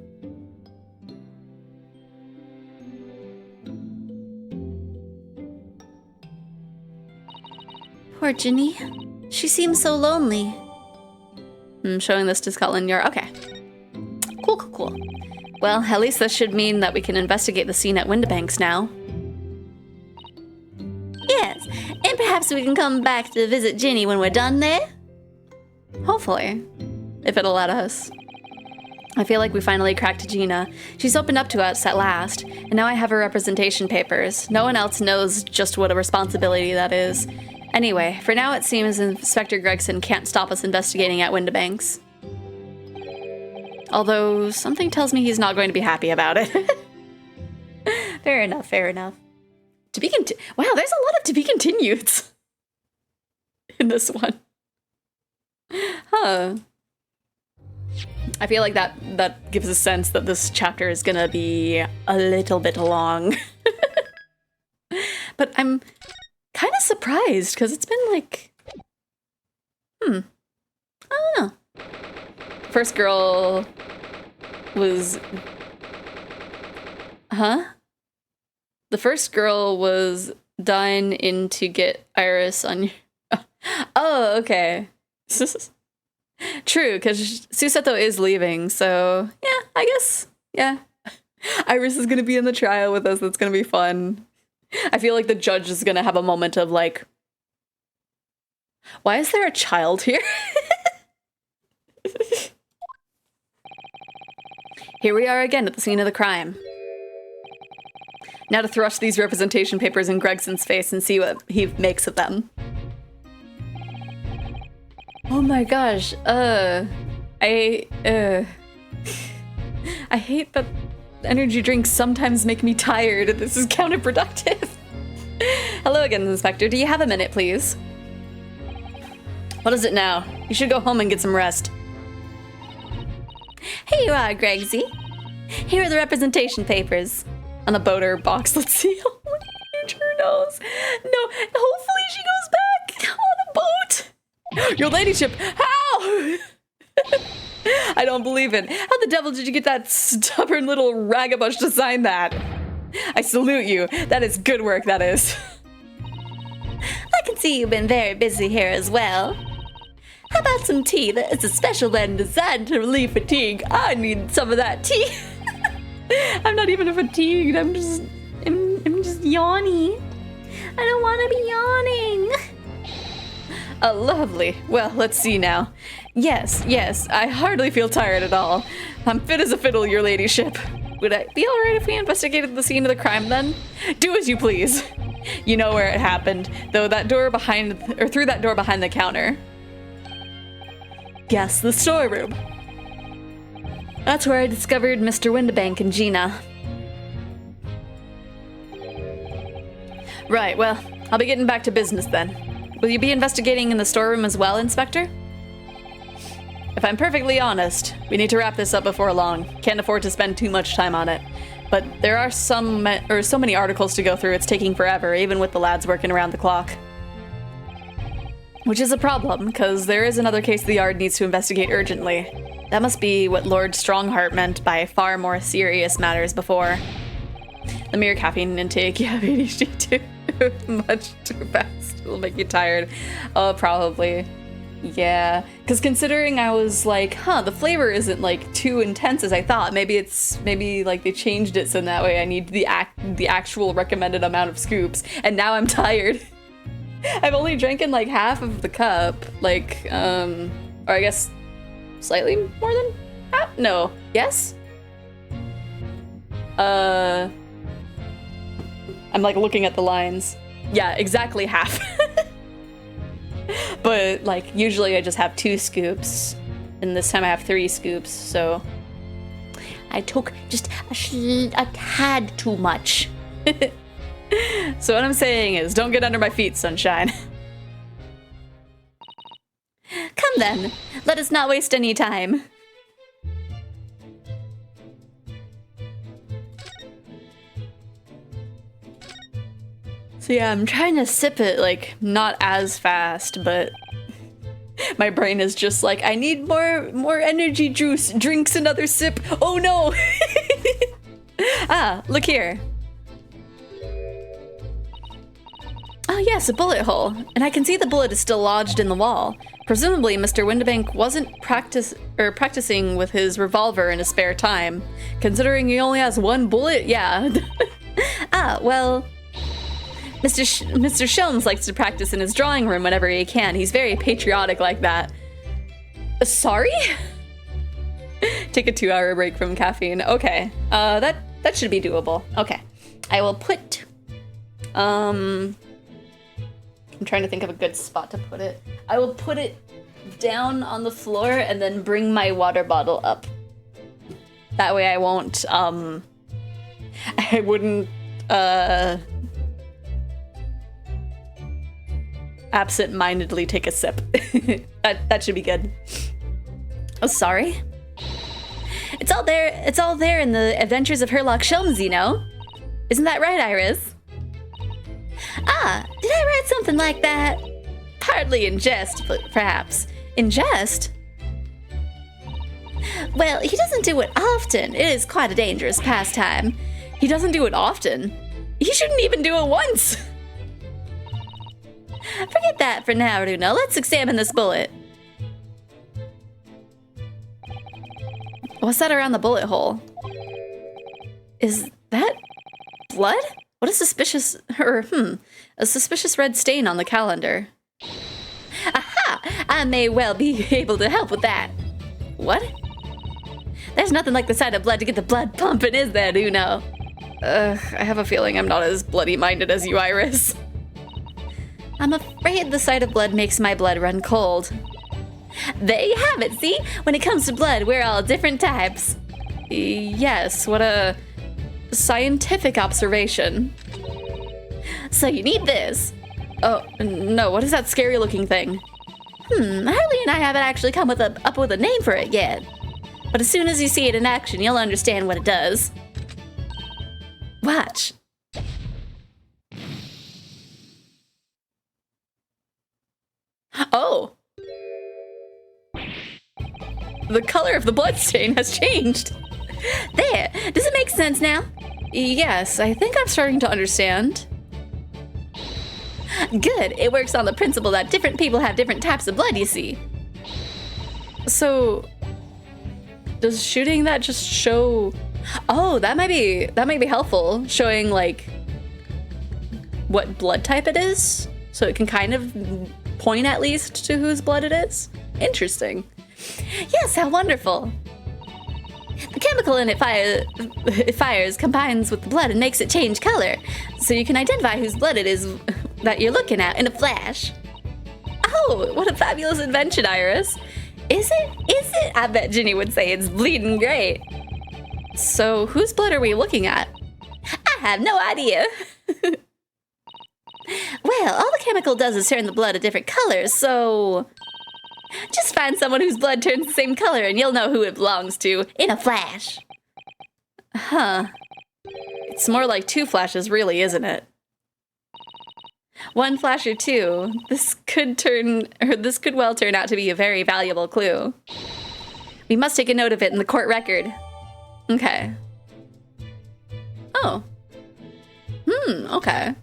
Poor Ginny. She seems so lonely. I'm showing this to Scotland Yard. Okay. Cool. Well, at least this should mean that we can investigate the scene at Windibanks now. Yes, and perhaps we can come back to visit Ginny when we're done there. Hopefully. If it'll let us. I feel like we finally cracked Gina. She's opened up to us at last, and now I have her representation papers. No one else knows just what a responsibility that is. Anyway, for now it seems Inspector Gregson can't stop us investigating at Windibanks. Although, something tells me he's not going to be happy about it. Fair enough. To be wow, there's a lot of to be continued in this one. Huh. I feel like that gives a sense that this chapter is gonna be a little bit long. But I'm kind of surprised, because it's been like... I don't know. First girl was... Huh? The first girl was dying in to get Iris on your... Oh, okay. True, because Susato is leaving, so yeah, I guess, yeah. Iris is gonna be in the trial with us, that's gonna be fun. I feel like the judge is gonna have a moment of like, why is there a child here? Here we are again at the scene of the crime. Now to thrust these representation papers in Gregson's face and see what he makes of them. Oh my gosh, I hate that energy drinks sometimes make me tired. This is counterproductive. Hello again, Inspector. Do you have a minute, please? What is it now? You should go home and get some rest. Here you are, Gregsy. Here are the representation papers. On a boat or box. Let's see. Oh my God, her nose. No, hopefully she goes back on a boat. Your ladyship, how? I don't believe it. How the devil did you get that stubborn little ragamush to sign that? I salute you. That is good work, that is. I can see you've been very busy here as well. How about some tea? It's a special blend designed to relieve fatigue. I need some of that tea. I'm not even fatigued. I'm just yawny. I don't want to be yawning. Oh, lovely. Well, let's see now. Yes, I hardly feel tired at all. I'm fit as a fiddle, your ladyship. Would it be alright if we investigated the scene of the crime then? Do as you please. You know where it happened, though that door through that door behind the counter. Yes, the storeroom. That's where I discovered Mr. Windibank and Gina. Right, well, I'll be getting back to business then. Will you be investigating in the storeroom as well, Inspector? If I'm perfectly honest, we need to wrap this up before long. Can't afford to spend too much time on it. But there are so many articles to go through, it's taking forever, even with the lads working around the clock. Which is a problem, because there is another case the Yard needs to investigate urgently. That must be what Lord Strongheart meant by far more serious matters before. The mere caffeine intake, yeah, ADHD too much too fast. It'll make you tired. Oh, probably. Yeah, because considering I was like, the flavor isn't like too intense as I thought. Maybe like they changed it so that way I need the actual recommended amount of scoops. And now I'm tired. I've only drank in like half of the cup, like, or I guess slightly more than half? No. Yes? I'm like looking at the lines. Yeah, exactly half. But like usually I just have 2 scoops, and this time I have 3 scoops, so I took just a tad too much. So what I'm saying is, don't get under my feet, sunshine. Come then, let us not waste any time. So yeah, I'm trying to sip it, like, not as fast, but my brain is just like, I need more energy juice. Drinks another sip. Oh no! Ah, look here. Oh yes, a bullet hole. And I can see the bullet is still lodged in the wall. Presumably, Mr. Windibank wasn't practicing with his revolver in his spare time. Considering he only has 1 bullet, yeah. Ah, well... Mr. Shelms likes to practice in his drawing room whenever he can. He's very patriotic like that. Sorry? Take a 2-hour break from caffeine. Okay, that should be doable. Okay, I will put, I'm trying to think of a good spot to put it. I will put it down on the floor and then bring my water bottle up. That way I won't, I wouldn't, absent-mindedly take a sip. that should be good. Oh, sorry. It's all there in the Adventures of Herlock Sholmes, you know? Isn't that right, Iris? Ah, did I write something like that? Hardly in jest, but perhaps. In jest? Well, he doesn't do it often. It is quite a dangerous pastime. He doesn't do it often? He shouldn't even do it once! Forget that for now, Runo. Let's examine this bullet. What's that around the bullet hole? Is that blood? What a suspicious, a suspicious red stain on the calendar. Aha! I may well be able to help with that. What? There's nothing like the sight of blood to get the blood pumping, is there, Runo? I have a feeling I'm not as bloody-minded as you, Iris. I'm afraid the sight of blood makes my blood run cold. There you have it, see? When it comes to blood, we're all different types. Yes, what a scientific observation. So you need this. Oh, no, what is that scary looking thing? Harley and I haven't actually come up with a name for it yet. But as soon as you see it in action, you'll understand what it does. Watch. Oh. The color of the bloodstain has changed. There, does it make sense now? Yes, I think I'm starting to understand. Good, it works on the principle that different people have different types of blood, you see. So, does shooting that just show... Oh, that might be helpful, showing like what blood type it is, so it can kind of point at least to whose blood it is. Interesting. Yes, how wonderful. The chemical in it fires, combines with the blood and makes it change color, so you can identify whose blood it is that you're looking at in a flash. Oh, what a fabulous invention, Iris. Is it? I bet Ginny would say it's bleeding great. So, whose blood are we looking at? I have no idea. Well, all the chemical does is turn the blood a different color, so... Just find someone whose blood turns the same color and you'll know who it belongs to in a flash. Huh. It's more like 2 flashes, really, isn't it? 1 flash or 2. This could well turn out to be a very valuable clue. We must take a note of it in the court record. Okay. Oh. Okay.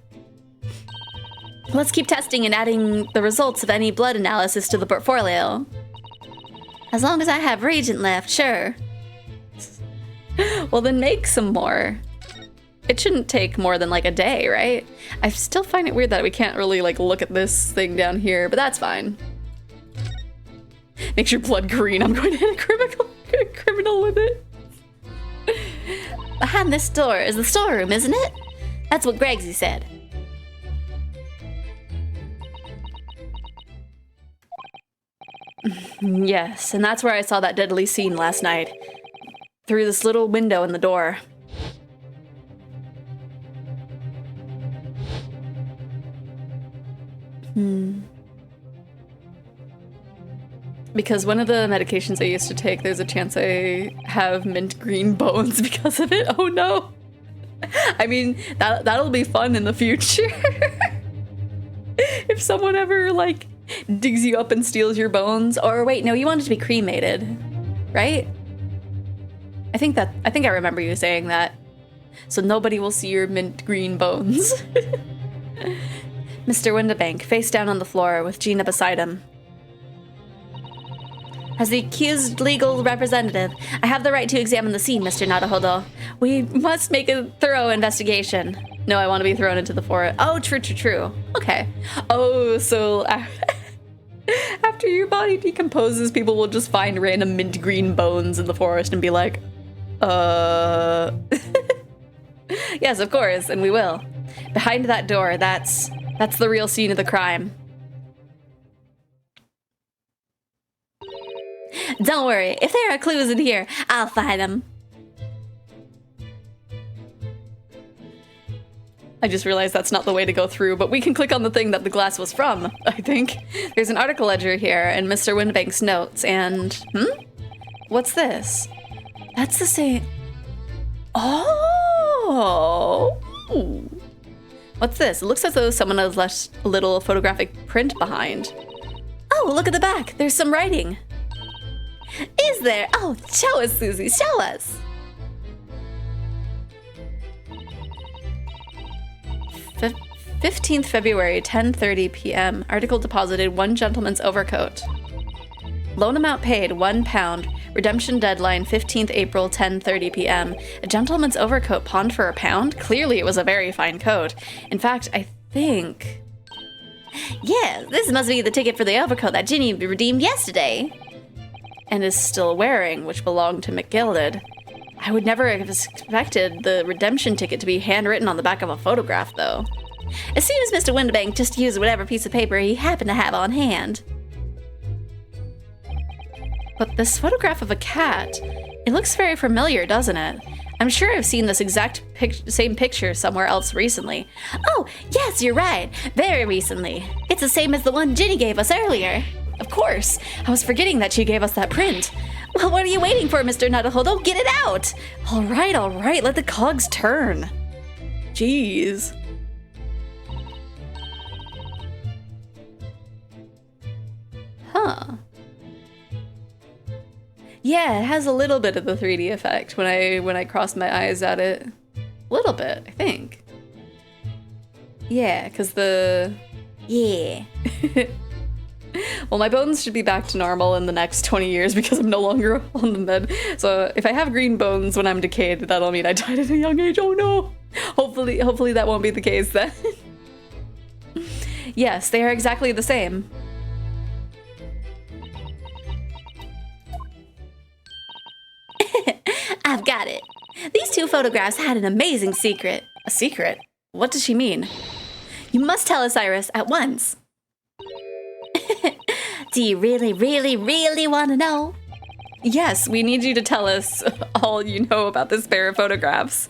Let's keep testing and adding the results of any blood analysis to the portfolio. As long as I have reagent left, sure. Well, then make some more. It shouldn't take more than like a day, right? I still find it weird that we can't really like look at this thing down here, but that's fine. Makes your blood green. I'm going to hit a criminal with it. Behind this door is the storeroom, isn't it? That's what Gregsy said. Yes, and that's where I saw that deadly scene last night. Through this little window in the door. Because one of the medications I used to take, there's a chance I have mint green bones because of it. Oh no. I mean, that'll be fun in the future. If someone ever like digs you up and steals your bones. Or wait, no, you want it to be cremated, right? I think I remember you saying that. So nobody will see your mint green bones. Mr. Windibank, face down on the floor with Gina beside him. As the accused legal representative, I have the right to examine the scene, Mr. Nadahodo. We must make a thorough investigation. No, I want to be thrown into the forest. Oh, true. Okay. Oh, so after your body decomposes, people will just find random mint green bones in the forest and be like, Yes, of course, and we will. Behind that door, that's the real scene of the crime. Don't worry, if there are clues in here, I'll find them. I just realized that's not the way to go through, but we can click on the thing that the glass was from, I think. There's an article ledger here and Mr. Windibank's notes and... What's this? That's the same... Oh! What's this? It looks as though someone has left a little photographic print behind. Oh, look at the back. There's some writing. Is there? Oh, show us, Susie. Show us. 15th February, 10:30 p.m. Article deposited 1 gentleman's overcoat. Loan amount paid, £1. Redemption deadline, 15th April, 10:30 p.m. A gentleman's overcoat pawned for £1? Clearly it was a very fine coat. In fact, I think... Yes, this must be the ticket for the overcoat that Ginny redeemed yesterday. And is still wearing, which belonged to McGilded. I would never have expected the redemption ticket to be handwritten on the back of a photograph, though. It seems Mr. Windibank just used whatever piece of paper he happened to have on hand. But this photograph of a cat, It looks very familiar, doesn't it? I'm sure I've seen this exact same picture somewhere else recently. Oh, yes, you're right. Very recently. It's the same as the one Ginny gave us earlier. Of course. I was forgetting that she gave us that print. Well, what are you waiting for, Mr. Nuttahodo? Get it out! All right. Let the cogs turn. Jeez. Huh. Yeah, it has a little bit of the 3D effect when I cross my eyes at it. A little bit, I think. Yeah, because Yeah. well, my bones should be back to normal in the next 20 years because I'm no longer on the med. So if I have green bones when I'm decayed, that'll mean I died at a young age. Oh no! Hopefully that won't be the case then. Yes, they are exactly the same. I've got it. These two photographs had an amazing secret. A secret? What does she mean? You must tell us, Iris, at once. Do you really, really, really want to know? Yes, we need you to tell us all you know about this pair of photographs.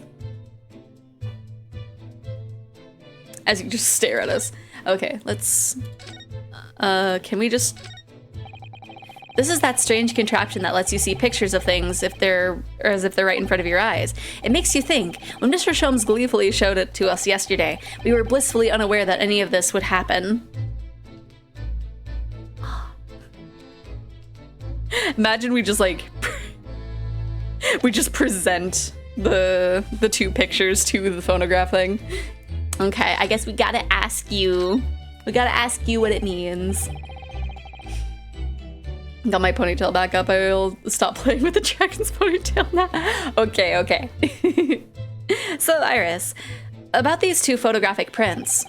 As you just stare at us. Okay, let's... can we just... This is that strange contraption that lets you see pictures of things as if they're right in front of your eyes. It makes you think. When Mr. Sholmes gleefully showed it to us yesterday, we were blissfully unaware that any of this would happen. Imagine we just like we just present the two pictures to the phonograph thing. Okay, I guess we gotta ask you. We gotta ask you what it means. Got my ponytail back up. I'll stop playing with the dragon's ponytail now. Okay. So, Iris, about these two photographic prints.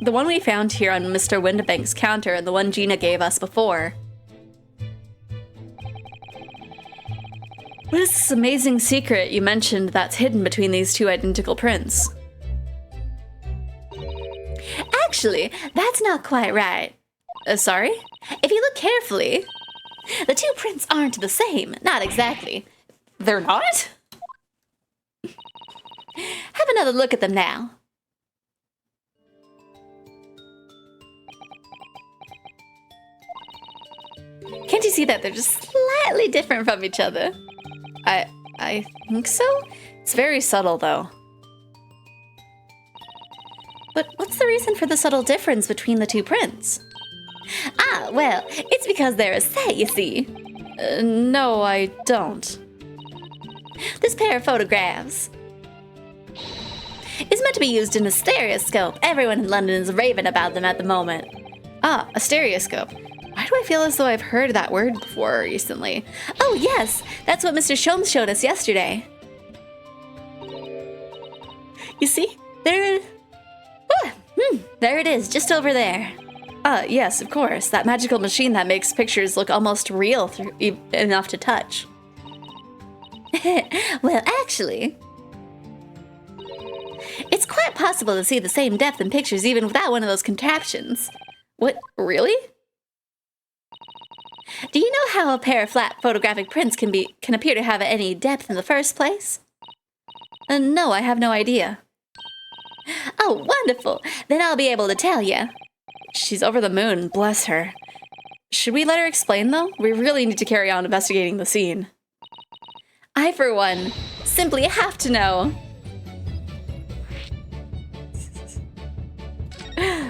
The one we found here on Mr. Windibank's counter and the one Gina gave us before. What is this amazing secret you mentioned that's hidden between these two identical prints? Actually, that's not quite right. Sorry? If you look carefully, the two prints aren't the same. Not exactly. They're not? Have another look at them now. Can't you see that they're just slightly different from each other? I think so? It's very subtle, though. But what's the reason for the subtle difference between the two prints? Ah, well, it's because they're a set, you see. No, I don't. This pair of photographs is meant to be used in a stereoscope. Everyone in London is raving about them at the moment. Ah, a stereoscope. Why do I feel as though I've heard that word before recently? Oh, yes, that's what Mr. Sholmes showed us yesterday. You see, there it is, just over there. Yes, of course. That magical machine that makes pictures look almost real enough to touch. Well, actually, it's quite possible to see the same depth in pictures even without one of those contraptions. What, really? Do you know how a pair of flat photographic prints can appear to have any depth in the first place? No, I have no idea. Oh, wonderful! Then I'll be able to tell you. She's over the moon, bless her. Should we let her explain, though? We really need to carry on investigating the scene. I, for one, simply have to know.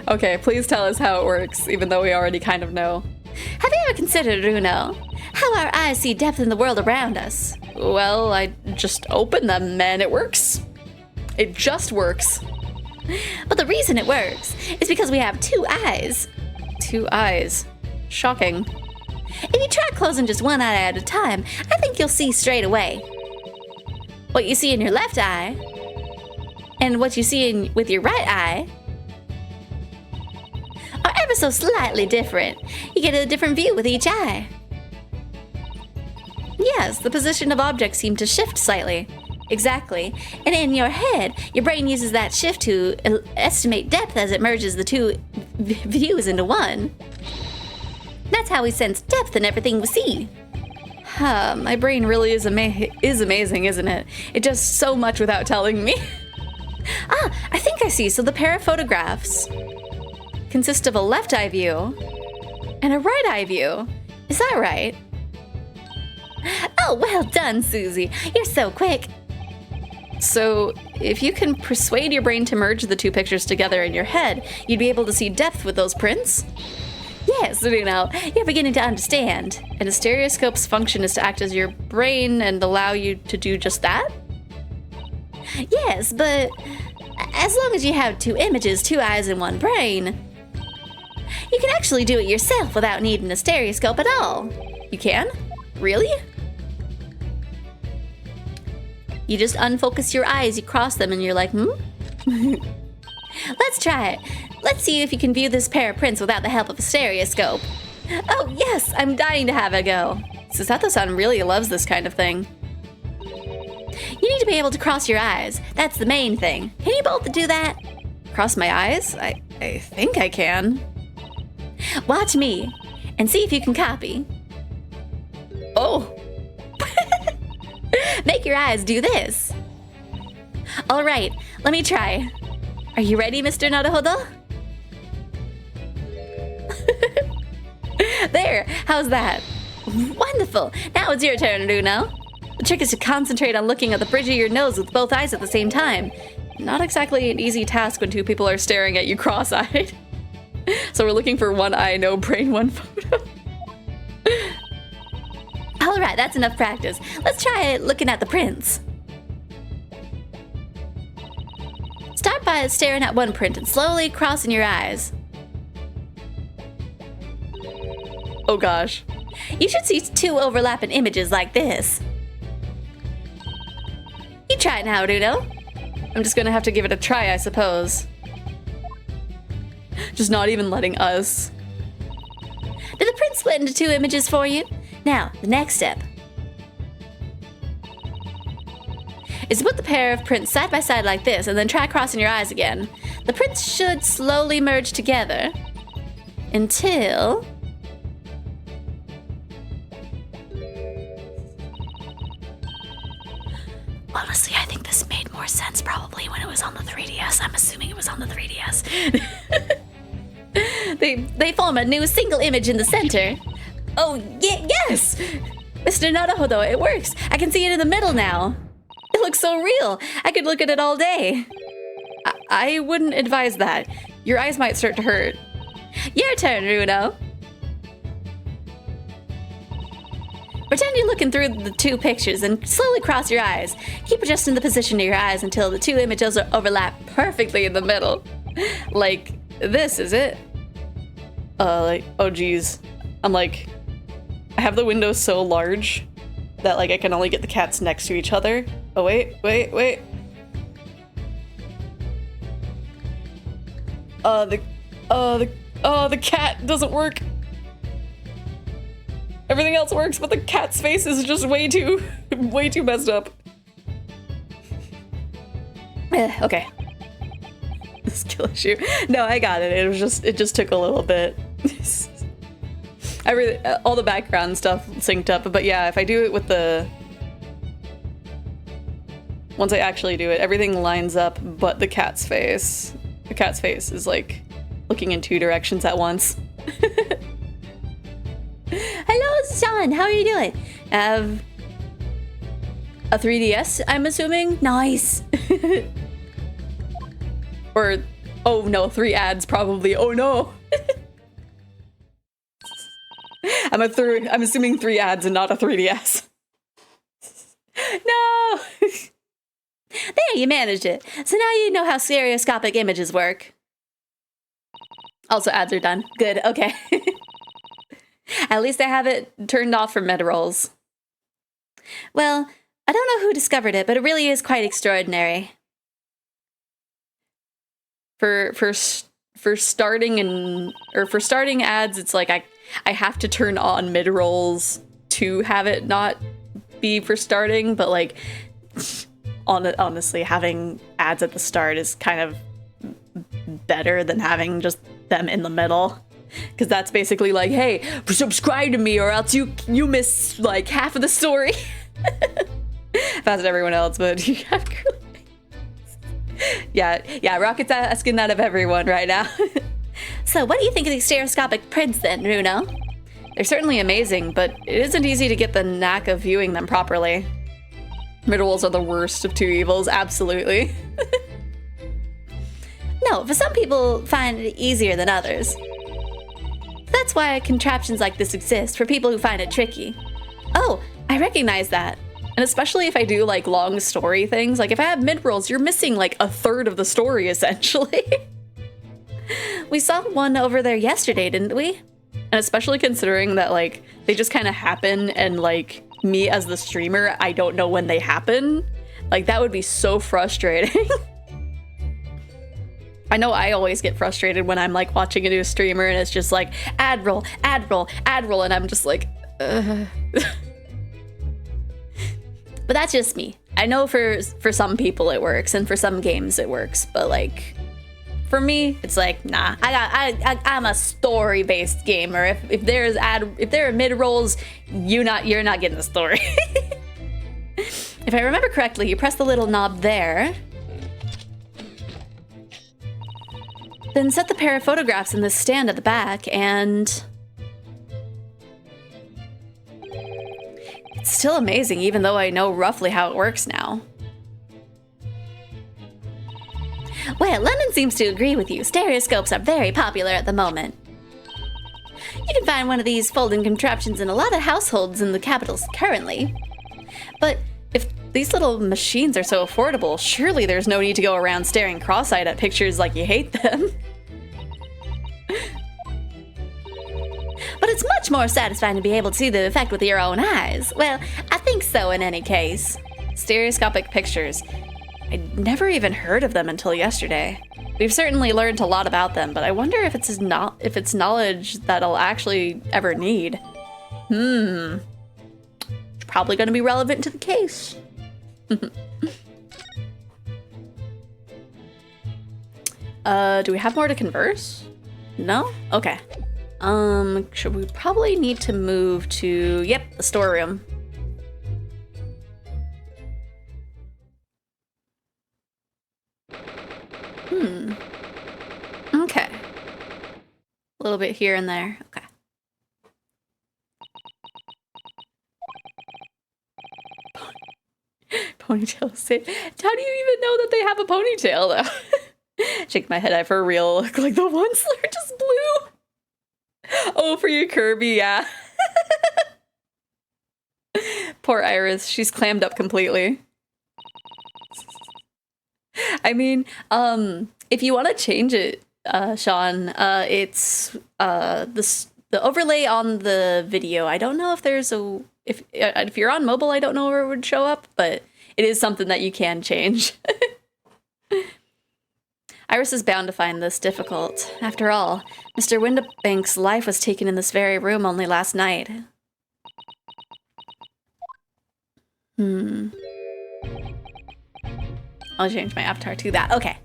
Okay, please tell us how it works, even though we already kind of know. Have you ever considered, Runo, how our eyes see depth in the world around us? Well, I just open them and it works. It just works. But the reason it works is because we have two eyes. Two eyes. Shocking. If you try closing just one eye at a time, I think you'll see straight away. What you see in your left eye and what you see with your right eye are ever so slightly different. You get a different view with each eye. Yes, the position of objects seem to shift slightly. Exactly. And in your head, your brain uses that shift to estimate depth as it merges the two views into one. That's how we sense depth in everything we see. My brain really is amazing, isn't it? It does so much without telling me. I think I see. So the pair of photographs consist of a left eye view and a right eye view. Is that right? Oh, well done, Susie. You're so quick. So if you can persuade your brain to merge the two pictures together in your head, you'd be able to see depth with those prints? Yes, you're beginning to understand. And a stereoscope's function is to act as your brain and allow you to do just that? Yes, but as long as you have two images, two eyes, and one brain, you can actually do it yourself without needing a stereoscope at all. You can? Really? You just unfocus your eyes, you cross them, and you're like, Let's try it. Let's see if you can view this pair of prints without the help of a stereoscope. Oh, yes, I'm dying to have a go. Susato-san really loves this kind of thing. You need to be able to cross your eyes. That's the main thing. Can you both do that? Cross my eyes? I think I can. Watch me and see if you can copy. Oh! Make your eyes do this. All right, let me try. Are you ready, Mr. Naruhodo? There, how's that? Wonderful. Now it's your turn, Runo. The trick is to concentrate on looking at the bridge of your nose with both eyes at the same time. Not exactly an easy task when two people are staring at you cross-eyed. So we're looking for one eye, no brain, one photo. All right, that's enough practice. Let's try looking at the prints. Start by staring at one print and slowly crossing your eyes. Oh gosh. You should see two overlapping images like this. You try it now, Runo. I'm just gonna have to give it a try, I suppose. Just not even letting us. Did the print split into two images for you? Now, the next step is to put the pair of prints side by side like this and then try crossing your eyes again. The prints should slowly merge together until... Honestly, I think this made more sense probably when it was on the 3DS. I'm assuming it was on the 3DS. They form a new single image in the center. Oh, yes! Mr. Naruhodo, it works. I can see it in the middle now. It looks so real. I could look at it all day. I wouldn't advise that. Your eyes might start to hurt. Your turn, Runo. Pretend you're looking through the two pictures and slowly cross your eyes. Keep adjusting the position of your eyes until the two images overlap perfectly in the middle. Like this, is it? Oh geez. I'm like, I have the window so large that like I can only get the cats next to each other. Oh wait. The cat doesn't work. Everything else works, but the cat's face is just way too messed up. Okay. Skill issue. No, I got it. It just took a little bit. All the background stuff synced up, but yeah, if I do it with once I actually do it, everything lines up but the cat's face. The cat's face is like looking in two directions at once. Hello, Sean. How are you doing? Have a 3DS, I'm assuming? Nice. Or, oh no, 3 ads probably. Oh no. I'm assuming 3 ads and not a 3DS. No. There, you managed it. So now you know how stereoscopic images work. Also, ads are done. Good, okay. At least I have it turned off for meta rolls. Well, I don't know who discovered it, but it really is quite extraordinary. For starting ads, it's like I have to turn on mid rolls to have it not be for starting, but like honestly, having ads at the start is kind of better than having just them in the middle. Because that's basically like, hey, subscribe to me or else you miss like half of the story. Past everyone else, but you have curly face. Yeah, Rocket's asking that of everyone right now. So what do you think of these stereoscopic prints then, Runo? They're certainly amazing, but it isn't easy to get the knack of viewing them properly. Midrolls are the worst of two evils, absolutely. No, for some people find it easier than others. That's why contraptions like this exist, for people who find it tricky. Oh, I recognize that. And especially if I do like long story things, like if I have midrolls, you're missing like a third of the story essentially. We saw one over there yesterday, didn't we? And especially considering that like they just kind of happen and like me as the streamer, I don't know when they happen. Like that would be so frustrating. I know I always get frustrated when I'm like watching a new streamer and it's just like ad roll, ad roll, ad roll, and I'm just like, ugh. But that's just me. I know for some people it works and for some games it works, but like for me it's like nah. I'm a story-based gamer. If there are mid rolls, you're not getting the story. If I remember correctly, you press the little knob there. Then set the pair of photographs in this stand at the back, and it's still amazing, even though I know roughly how it works now. Well, Lemon seems to agree with you. Stereoscopes are very popular at the moment. You can find one of these folding contraptions in a lot of households in the capitals currently. But if these little machines are so affordable, surely there's no need to go around staring cross-eyed at pictures like you hate them. But it's much more satisfying to be able to see the effect with your own eyes. Well, I think so in any case. Stereoscopic pictures. I'd never even heard of them until yesterday. We've certainly learned a lot about them, but I wonder if it's knowledge that I'll actually ever need. It's probably going to be relevant to the case. Do we have more to converse? No? Okay. Should we probably need to move to, yep, the storeroom. Okay. A little bit here and there. Okay. Ponytail say, how do you even know that they have a ponytail though? Shake my head, I for real look like the one slur just blew. Oh, for you, Kirby, yeah. Poor Iris, she's clammed up completely. I mean, if you want to change it, Sean, it's the overlay on the video. I don't know if there's a if you're on mobile, I don't know where it would show up, but it is something that you can change. Iris is bound to find this difficult. After all, Mr. Windabank's life was taken in this very room only last night. I'll change my avatar to that. Okay.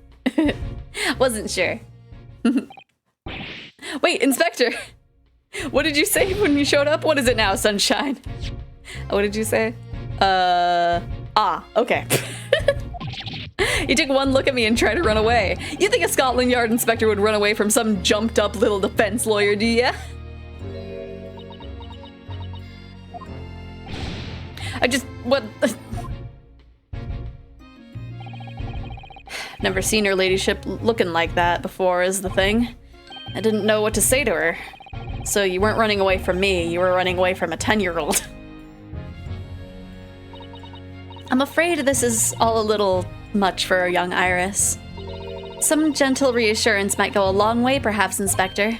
Wasn't sure. Wait, Inspector! What did you say when you showed up? What is it now, Sunshine? What did you say? Okay. You took one look at me and tried to run away. You think a Scotland Yard inspector would run away from some jumped up little defense lawyer, do ya? What? Never seen her ladyship looking like that before is the thing. I didn't know what to say to her. So you weren't running away from me, you were running away from a 10-year-old. I'm afraid this is all a little much for a young Iris. Some gentle reassurance might go a long way, perhaps, Inspector.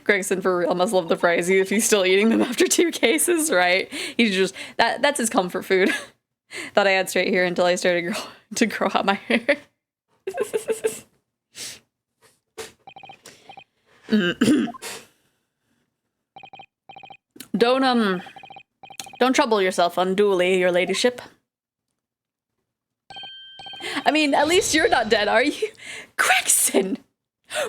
Gregson for real must love the fries if he's still eating them after 2 cases, right? He's just, that's his comfort food. Thought I had straight hair until I started to grow out my hair. Don't trouble yourself unduly, your ladyship. I mean, at least you're not dead, are you? Gregson!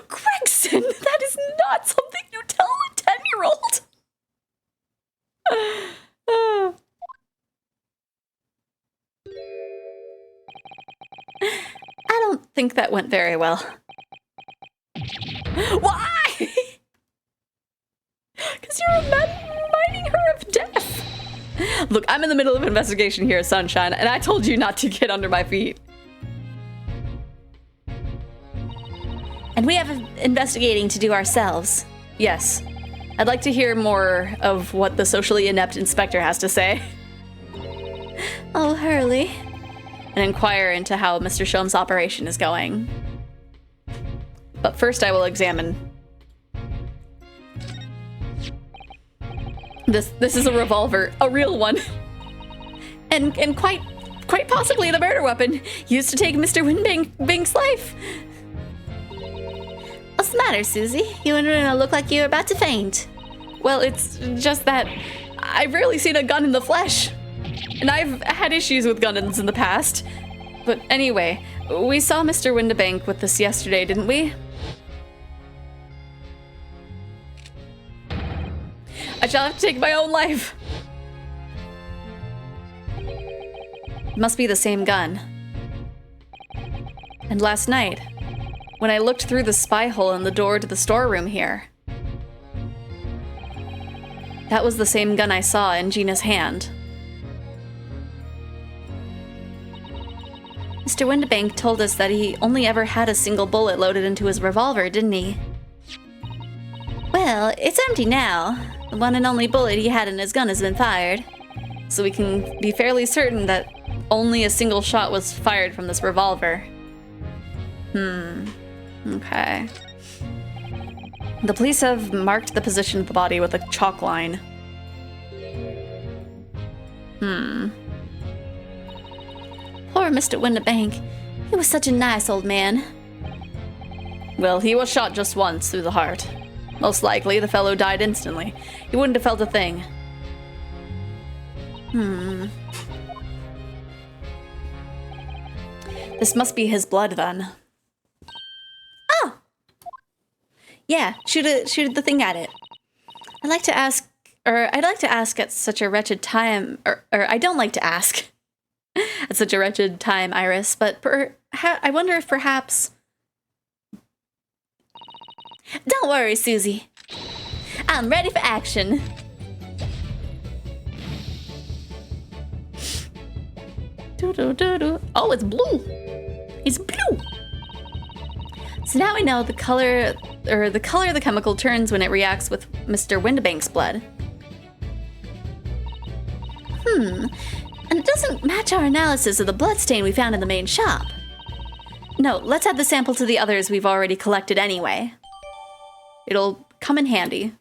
Gregson, that is not something you tell a 10-year-old. I don't think that went very well. Why? Because you're reminding her of death. Look, I'm in the middle of an investigation here, Sunshine, and I told you not to get under my feet. And we have investigating to do ourselves. Yes. I'd like to hear more of what the socially inept inspector has to say. Oh, Hurley. And inquire into how Mr. Shom's operation is going. But first I will examine. This is a revolver, a real one. And quite possibly the murder weapon used to take Mr. Winbank's life. What's the matter, Susie? You look like you're about to faint. Well, it's just that I've rarely seen a gun in the flesh. And I've had issues with guns in the past. But anyway, we saw Mr. Winbank with this yesterday, didn't we? I shall have to take my own life. It must be the same gun. And last night, when I looked through the spy hole in the door to the storeroom here, that was the same gun I saw in Gina's hand. Mr. Winbank told us that he only ever had a single bullet loaded into his revolver, didn't he? Well, it's empty now. The one and only bullet he had in his gun has been fired. So we can be fairly certain that only a single shot was fired from this revolver. Okay. The police have marked the position of the body with a chalk line. Poor Mr. Winbank. He was such a nice old man. Well, he was shot just once through the heart. Most likely, the fellow died instantly. He wouldn't have felt a thing. This must be his blood, then. Oh! Yeah, shoot the thing at it. I'd like to ask at such a wretched time, or I don't like to ask at such a wretched time, Iris, but I wonder if perhaps... Don't worry, Susie. I'm ready for action. Oh, it's blue. It's blue. So now we know the color the chemical turns when it reacts with Mr. Winbank's blood. And it doesn't match our analysis of the bloodstain we found in the main shop. No, let's add the sample to the others we've already collected anyway. It'll come in handy.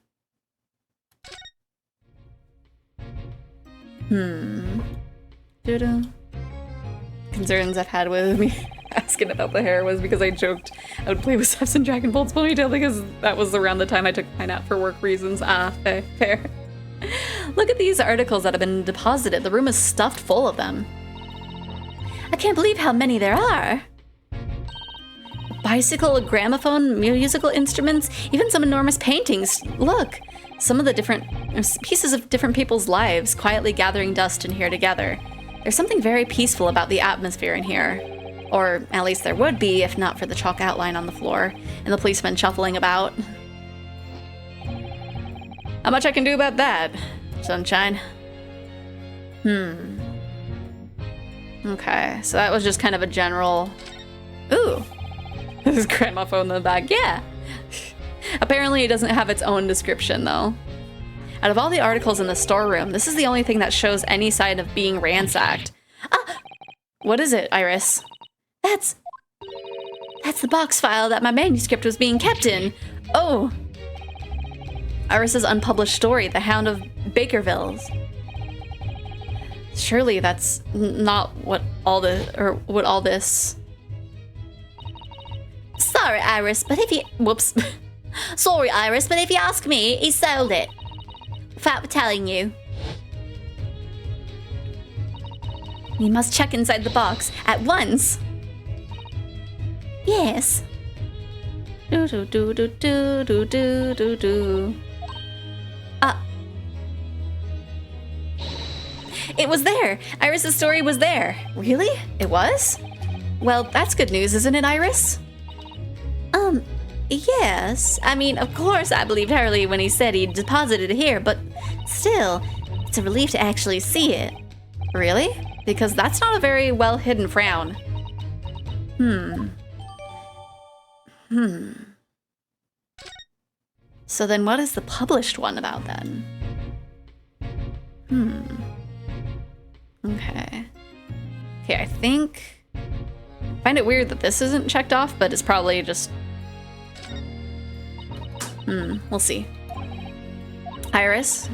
Concerns I've had with me asking about the hair was because I joked I would play with Steps and Dragon Bolt's ponytail because that was around the time I took mine out for work reasons. Fair. Look at these articles that have been deposited. The room is stuffed full of them. I can't believe how many there are. A bicycle, a gramophone, musical instruments, even some enormous paintings. Look, some of the different pieces of different people's lives quietly gathering dust in here together. There's something very peaceful about the atmosphere in here. Or at least there would be if not for the chalk outline on the floor and the policemen shuffling about. How much I can do about that, Sunshine? Okay, so that was just kind of a general... Ooh! This gramophone in the back, yeah! Apparently it doesn't have its own description, though. Out of all the articles in the storeroom, this is the only thing that shows any sign of being ransacked. Ah! What is it, Iris? That's the box file that my manuscript was being kept in. Oh! Iris's unpublished story, The Hound of Bakerville's. Surely that's not what all this... Sorry, Iris, but if you... Whoops. Sorry, Iris, but if you ask me, he sold it. Without telling you. You must check inside the box at once. Yes. Do do do do do do do do do. It was there. Iris's story was there. Really? It was? Well, that's good news, isn't it, Iris? Yes. I mean, of course I believed Hurley when he said he deposited it here, but still, it's a relief to actually see it. Really? Because that's not a very well hidden frown. So then what is the published one about then? Okay. Okay, I find it weird that this isn't checked off, but it's probably just... we'll see. Iris?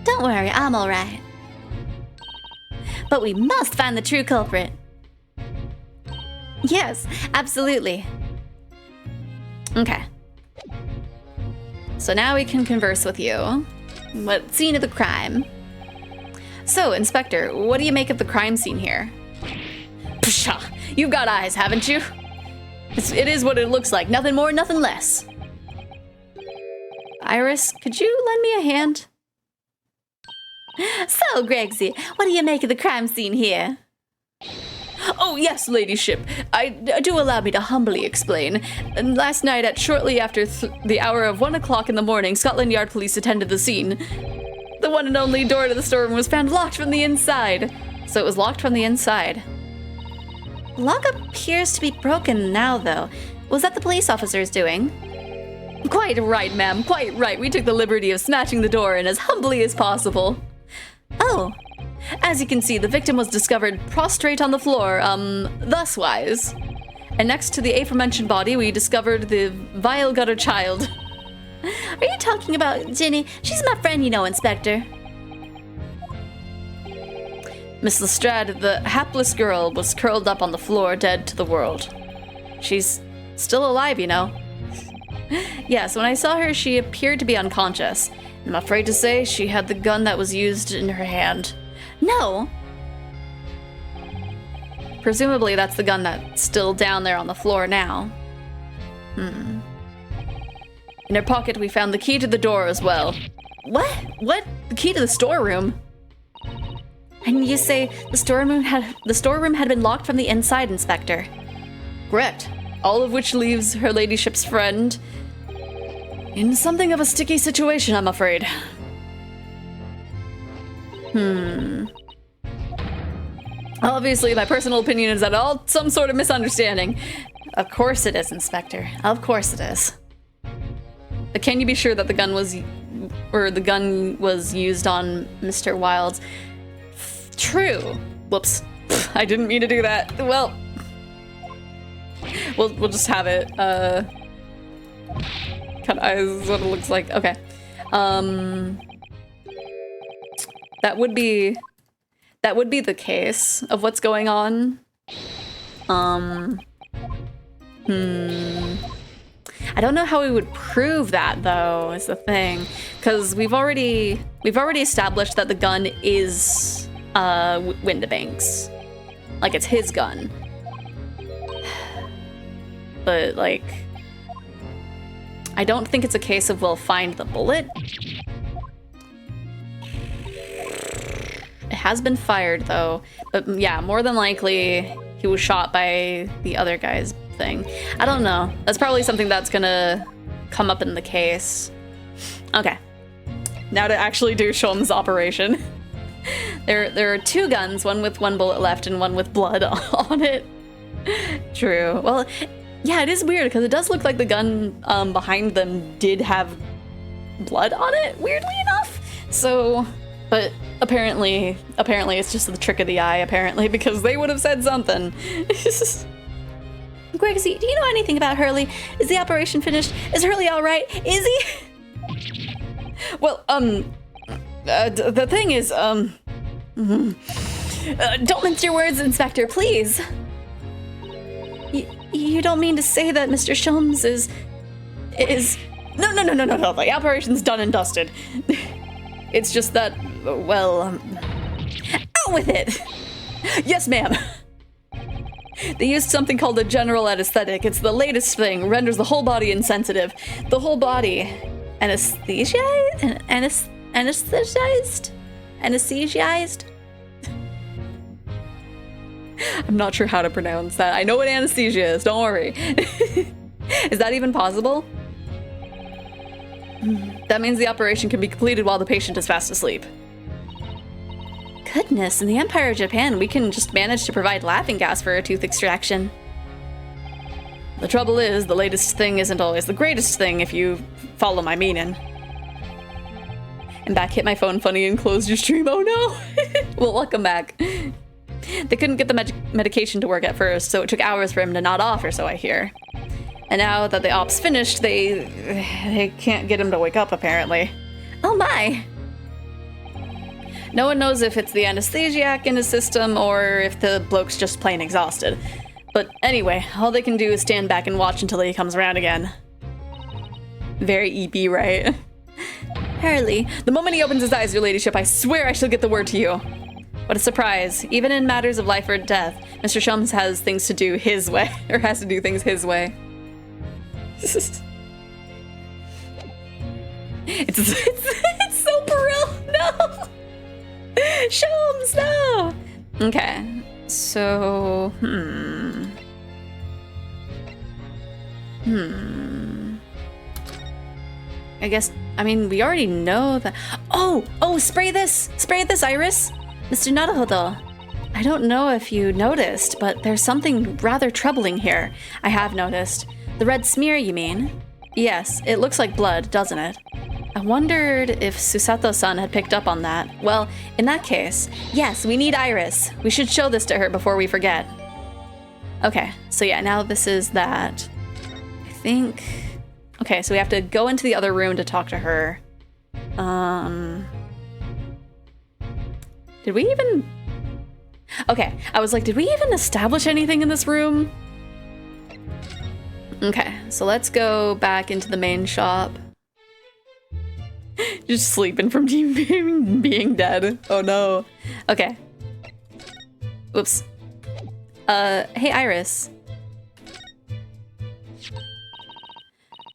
Don't worry, I'm alright. But we must find the true culprit. Yes, absolutely. Okay. So now we can converse with you. What scene of the crime? So, Inspector, what do you make of the crime scene here? Pshaw, you've got eyes, haven't you? It is what it looks like, nothing more, nothing less. Iris, could you lend me a hand? So, Gregsy, what do you make of the crime scene here? Oh, yes, ladyship. Do allow me to humbly explain. Last night at shortly after the hour of 1 o'clock in the morning, Scotland Yard police attended the scene. The one and only door to the storeroom was found locked from the inside. So it was locked from the inside. The lock appears to be broken now, though. Was that the police officers doing? Quite right, ma'am, quite right. We took the liberty of smashing the door in as humbly as possible. Oh. As you can see, the victim was discovered prostrate on the floor, thuswise. And next to the aforementioned body, we discovered the vile gutter child. Are you talking about Ginny? She's my friend, you know, Inspector. Miss Lestrade, the hapless girl, was curled up on the floor, dead to the world. She's still alive, you know. Yes, when I saw her, she appeared to be unconscious. I'm afraid to say she had the gun that was used in her hand. No. Presumably that's the gun that's still down there on the floor now. In her pocket we found the key to the door as well. What? What? The key to the storeroom? And you say the storeroom had been locked from the inside, Inspector? Correct. All of which leaves her ladyship's friend in something of a sticky situation, I'm afraid. Obviously, my personal opinion is that all some sort of misunderstanding. Of course it is, Inspector. Of course it is. But can you be sure that the gun was used on Mr. Wilde's? True. Whoops. I didn't mean to do that. Well, we'll just have it. Cut eyes, what it looks like. Okay. That would be the case of what's going on. I don't know how we would prove that though, is the thing. Because we've already established that the gun is Windibank's. Like it's his gun. But like, I don't think it's a case of we'll find the bullet. It has been fired though, but yeah, more than likely he was shot by the other guy's thing. I don't know. That's probably something that's gonna come up in the case. Okay, now to actually do Shom's operation. There are two guns, one with one bullet left and one with blood on it. True. Well, yeah, it is weird because it does look like the gun behind them did have blood on it, weirdly enough. So, but apparently it's just the trick of the eye, apparently, because they would have said something. Gregsy, do you know anything about Hurley? Is the operation finished? Is Hurley all right? Is he? Well, the thing is, don't mince your words, Inspector, please. You don't mean to say that Mr. Shums is... No, the operation's done and dusted. It's just that, well, Out with it! Yes, ma'am. They used something called a general anesthetic. It's the latest thing, renders the whole body insensitive. The whole body anesthetized? I'm not sure how to pronounce that. I know what anesthesia is, don't worry. Is that even possible? That means the operation can be completed while the patient is fast asleep. Goodness, in the Empire of Japan, we can just manage to provide laughing gas for a tooth extraction. The trouble is, the latest thing isn't always the greatest thing if you follow my meaning. And back hit my phone funny and closed your stream, oh no! Well, welcome back. They couldn't get the medication to work at first, so it took hours for him to nod off, or so I hear. And now that the op's finished, they can't get him to wake up, apparently. Oh my! No one knows if it's the anesthesiac in his system or if the bloke's just plain exhausted. But anyway, all they can do is stand back and watch until he comes around again. Very EP, right? Hurley, the moment he opens his eyes, your ladyship, I swear I shall get the word to you. What a surprise. Even in matters of life or death, Mr. Shums has things to do his way, or has to do things his way. It's so Brill, no! Shums, no! Okay, so, I guess, I mean, we already know that. Oh, spray this, Iris. Mr. Naruhodo, I don't know if you noticed, but there's something rather troubling here. I have noticed. The red smear, you mean? Yes, it looks like blood, doesn't it? I wondered if Susato-san had picked up on that. Well, in that case, yes, we need Iris. We should show this to her before we forget. Okay, so yeah, now this is that. I think... Okay, so we have to go into the other room to talk to her. Did we even... Okay, I was like, did we even establish anything in this room? Okay, so let's go back into the main shop. Just sleeping from being dead. Oh no. Okay. Whoops. Hey Iris.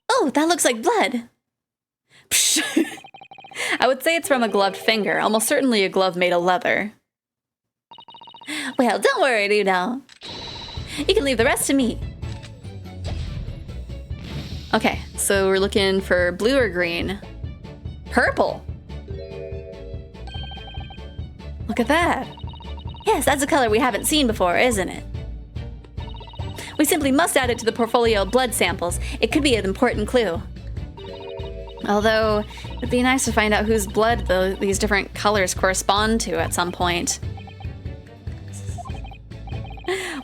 Oh, that looks like blood. I would say it's from a gloved finger, almost certainly a glove made of leather. Well, don't worry, Ludo. You can leave the rest to me. Okay, so we're looking for blue or green. Purple. Look at that. Yes, that's a color we haven't seen before, isn't it? We simply must add it to the portfolio of blood samples. It could be an important clue. Although, it'd be nice to find out whose blood these different colors correspond to at some point.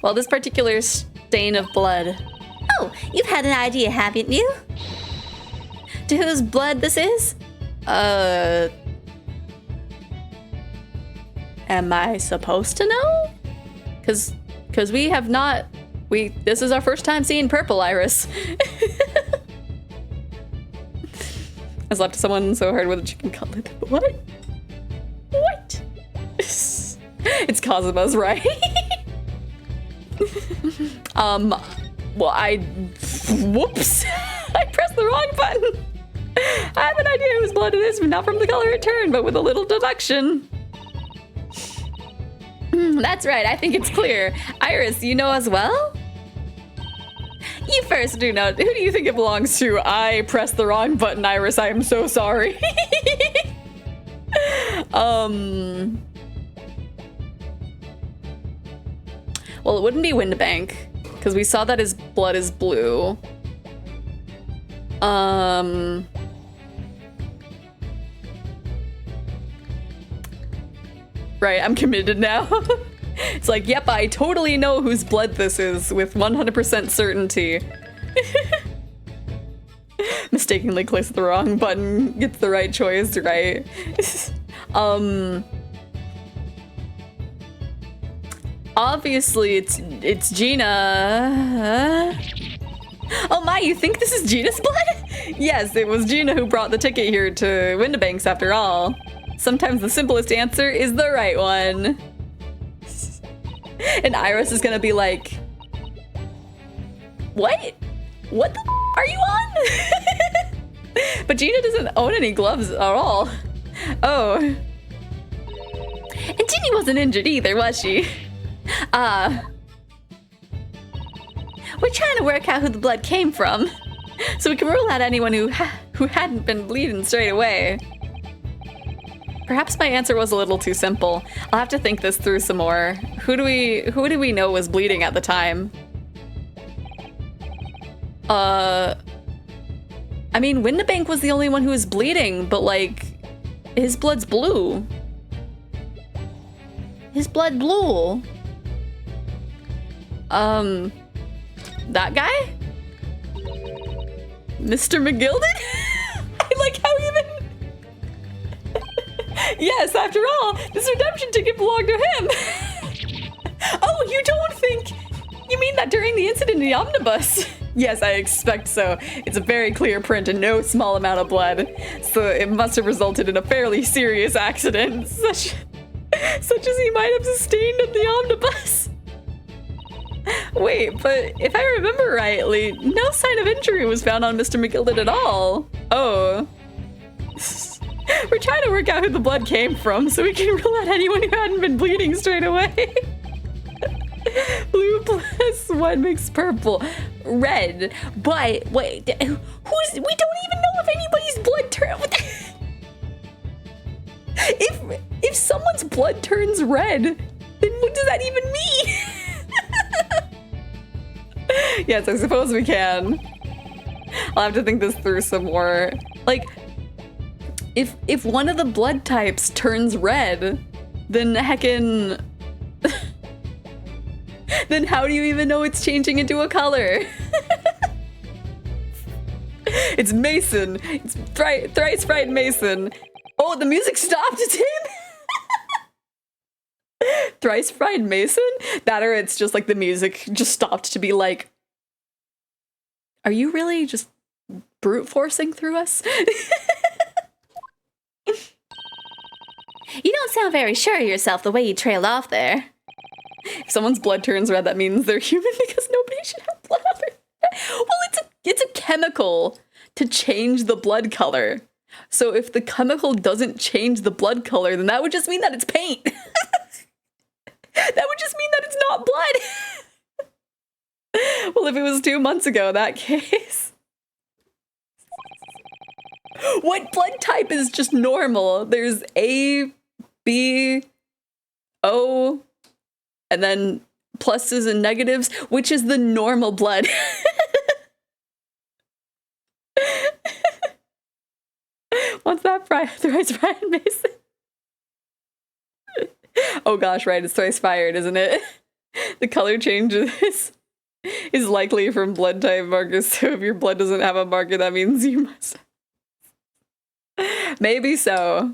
Well, this particular stain of blood. Oh, you've had an idea, haven't you? To whose blood this is? Am I supposed to know? Cause we have not, this is our first time seeing purple, Iris. I slapped someone so hard with a chicken cutlet. What? What? It's Kazuma's, right? Well, whoops. I pressed the wrong button. I have an idea whose blood it is, but not from the color it turned, but with a little deduction. That's right, I think it's clear. Iris, you know as well? You first do know. Who do you think it belongs to? I pressed the wrong button, Iris. I am so sorry. Well, it wouldn't be Windbank, because we saw that his blood is blue. Right, I'm committed now. It's like, yep, I totally know whose blood this is with 100% certainty. Mistakenly clicks the wrong button, gets the right choice, right? Obviously it's Gina. Oh my, you think this is Gina's blood? Yes, it was Gina who brought the ticket here to Windibanks after all. Sometimes the simplest answer is the right one. And Iris is gonna be like, What? What the are you on? But Gina doesn't own any gloves at all. Oh. And Ginny wasn't injured either, was she? We're trying to work out who the blood came from, so we can rule out anyone who hadn't been bleeding straight away. Perhaps my answer was a little too simple. I'll have to think this through some more. Who do we know was bleeding at the time? I mean, Windibank was the only one who was bleeding, but like, his blood's blue. His blood blue. That guy? Mr. McGilded? I like how even... Yes, after all, this redemption ticket belonged to him. Oh, you don't think... You mean that during the incident in the omnibus? Yes, I expect so. It's a very clear print and no small amount of blood. So it must have resulted in a fairly serious accident, such as he might have sustained at the omnibus. Wait, but if I remember rightly, no sign of injury was found on Mr. McGilded at all. Oh. We're trying to work out who the blood came from so we can rule out anyone who hadn't been bleeding straight away. Blue plus 1 makes purple. Red. But, wait, we don't even know if anybody's blood turned... If someone's blood turns red, then what does that even mean? Yes, I suppose we can. I'll have to think this through some more. Like, if one of the blood types turns red, then heckin'... Then how do you even know it's changing into a color? It's Mason. It's thrice fried Mason. Oh, the music stopped. It's him. Thrice fried Mason? That or it's just like the music just stopped to be like, are you really just brute forcing through us? You don't sound very sure of yourself the way you trailed off there. If someone's blood turns red, that means they're human because nobody should have blood on their... Well, it's a chemical to change the blood color. So if the chemical doesn't change the blood color, then that would just mean that it's paint. That would just mean that it's not blood. Well, if it was 2 months ago, in that case... What blood type is just normal? There's A, B, O... and then pluses and negatives, which is the normal blood. What's that thrice fried Mason? Oh gosh, right, it's thrice fired, isn't it? The color change is likely from blood type markers, so if your blood doesn't have a marker, that means you must... Maybe so.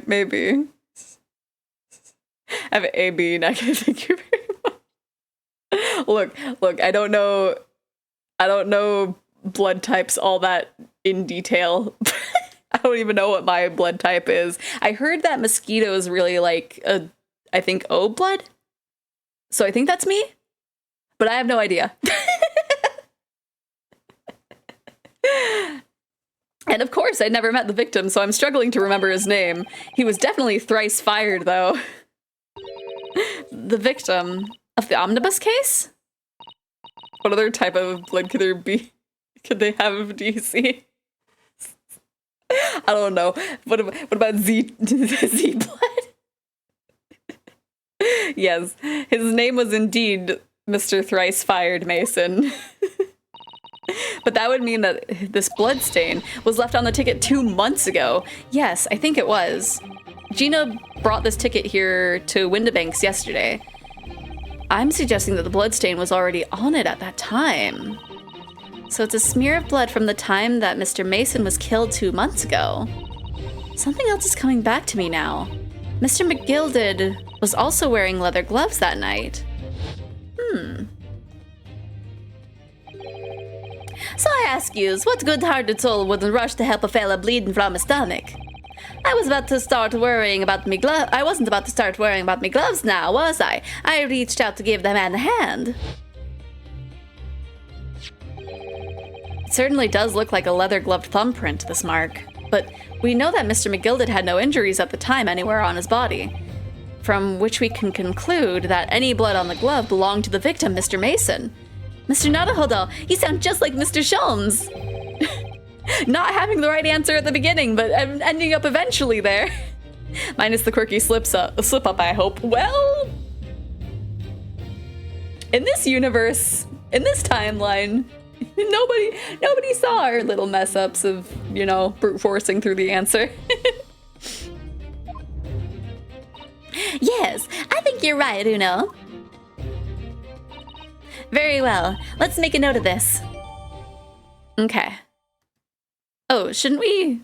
Maybe. I have AB negative, thank you very much. Look, I don't know blood types all that in detail. I don't even know what my blood type is. I heard that mosquitoes really like I think O blood. So I think that's me. But I have no idea. And of course, I'd never met the victim, so I'm struggling to remember his name. He was definitely thrice fired, though. The victim of the omnibus case? What other type of blood could there be? Could they have DC? I don't know. What about Z blood? Yes, his name was indeed Mr. Thrice Fired Mason. But that would mean that this blood stain was left on the ticket 2 months ago. Yes, I think it was. Gina brought this ticket here to Windibanks yesterday. I'm suggesting that the blood stain was already on it at that time. So it's a smear of blood from the time that Mr. Mason was killed 2 months ago. Something else is coming back to me now. Mr. McGilded was also wearing leather gloves that night. So I ask yous, what good-hearted soul wouldn't rush to help a fella bleeding from his stomach? I wasn't about to start worrying about me gloves now, was I? I reached out to give the man a hand. Certainly does look like a leather-gloved thumbprint, this mark. But we know that Mr. McGilded had no injuries at the time anywhere on his body, from which we can conclude that any blood on the glove belonged to the victim, Mr. Mason. Mr. Naruhodo, you sound just like Mr. Sholmes. Not having the right answer at the beginning, but ending up eventually there. Minus the quirky slip-up, I hope. Well, in this universe, in this timeline, nobody saw our little mess-ups of, you know, brute forcing through the answer. Yes, I think you're right, Uno. Very well. Let's make a note of this. Okay. Oh, shouldn't we?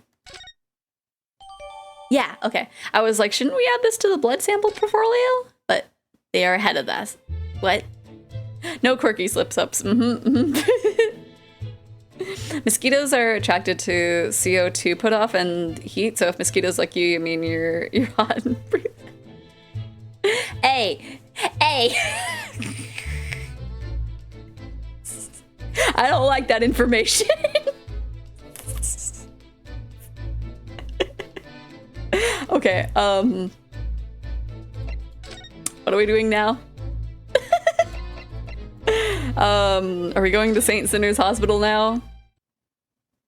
Yeah, okay. I was like, shouldn't we add this to the blood sample portfolio? But they are ahead of that. What? No quirky slip-ups. Mosquitoes are attracted to CO2 put-off and heat, so if mosquitoes like you mean you're hot and breathing. Hey! I don't like that information. Okay, what are we doing now? Are we going to St. Sinner's Hospital now?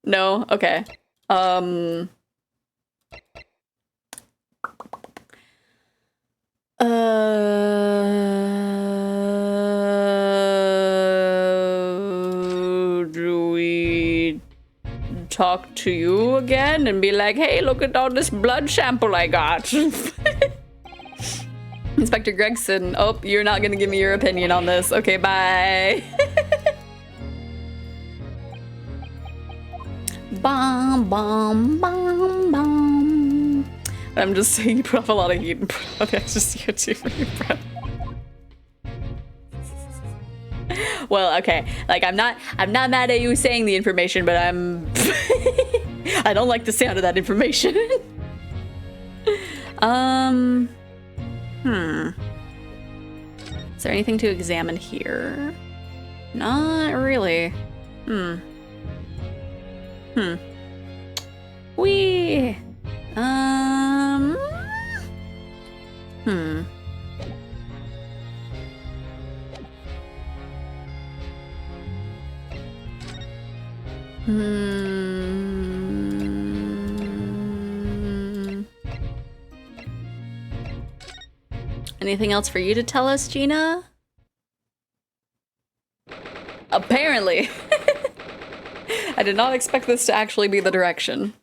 No? Okay. Do we talk to you again and be like, hey, look at all this blood sample I got? Inspector Gregson, oh, you're not gonna give me your opinion on this. Okay, bye. Bom, bom, bom, bom. I'm just saying you put off a lot of heat and put off extra CO2 for your breath. Well, okay. Like, I'm not mad at you saying the information, but I'm I don't like the sound of that information. Is there anything to examine here? Not really. We. Anything else for you to tell us, Gina? Apparently. I did not expect this to actually be the direction.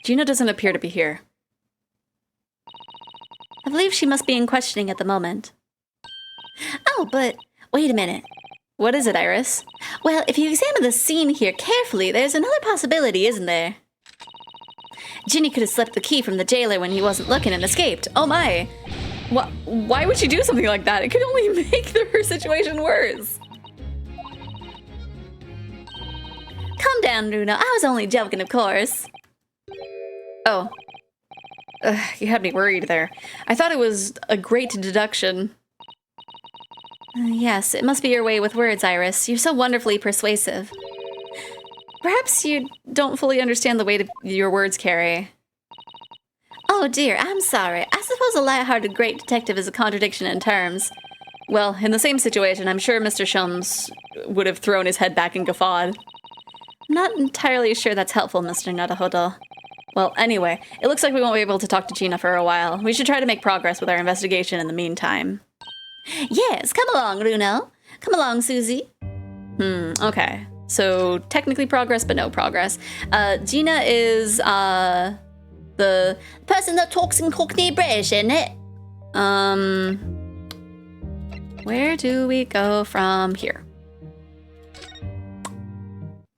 Gina doesn't appear to be here. I believe she must be in questioning at the moment. Oh, but wait a minute. What is it, Iris? Well, if you examine the scene here carefully, there's another possibility, isn't there? Ginny could have slipped the key from the jailer when he wasn't looking and escaped. Oh my. Why would she do something like that? It could only make her situation worse. Calm down, Luna. I was only joking, of course. Oh. You had me worried there. I thought it was a great deduction. Yes, it must be your way with words, Iris. You're so wonderfully persuasive. Perhaps you don't fully understand the weight your words carry. Oh dear, I'm sorry. I suppose a light-hearted great detective is a contradiction in terms. Well, in the same situation, I'm sure Mr. Sholmes would have thrown his head back and guffawed. I'm not entirely sure that's helpful, Mr. Naruhodo. Well, anyway, it looks like we won't be able to talk to Gina for a while. We should try to make progress with our investigation in the meantime. Yes, come along, Runo. Come along, Susie. Okay. So, technically progress, but no progress. Gina is, the person that talks in Cockney British, isn't it? Where do we go from here?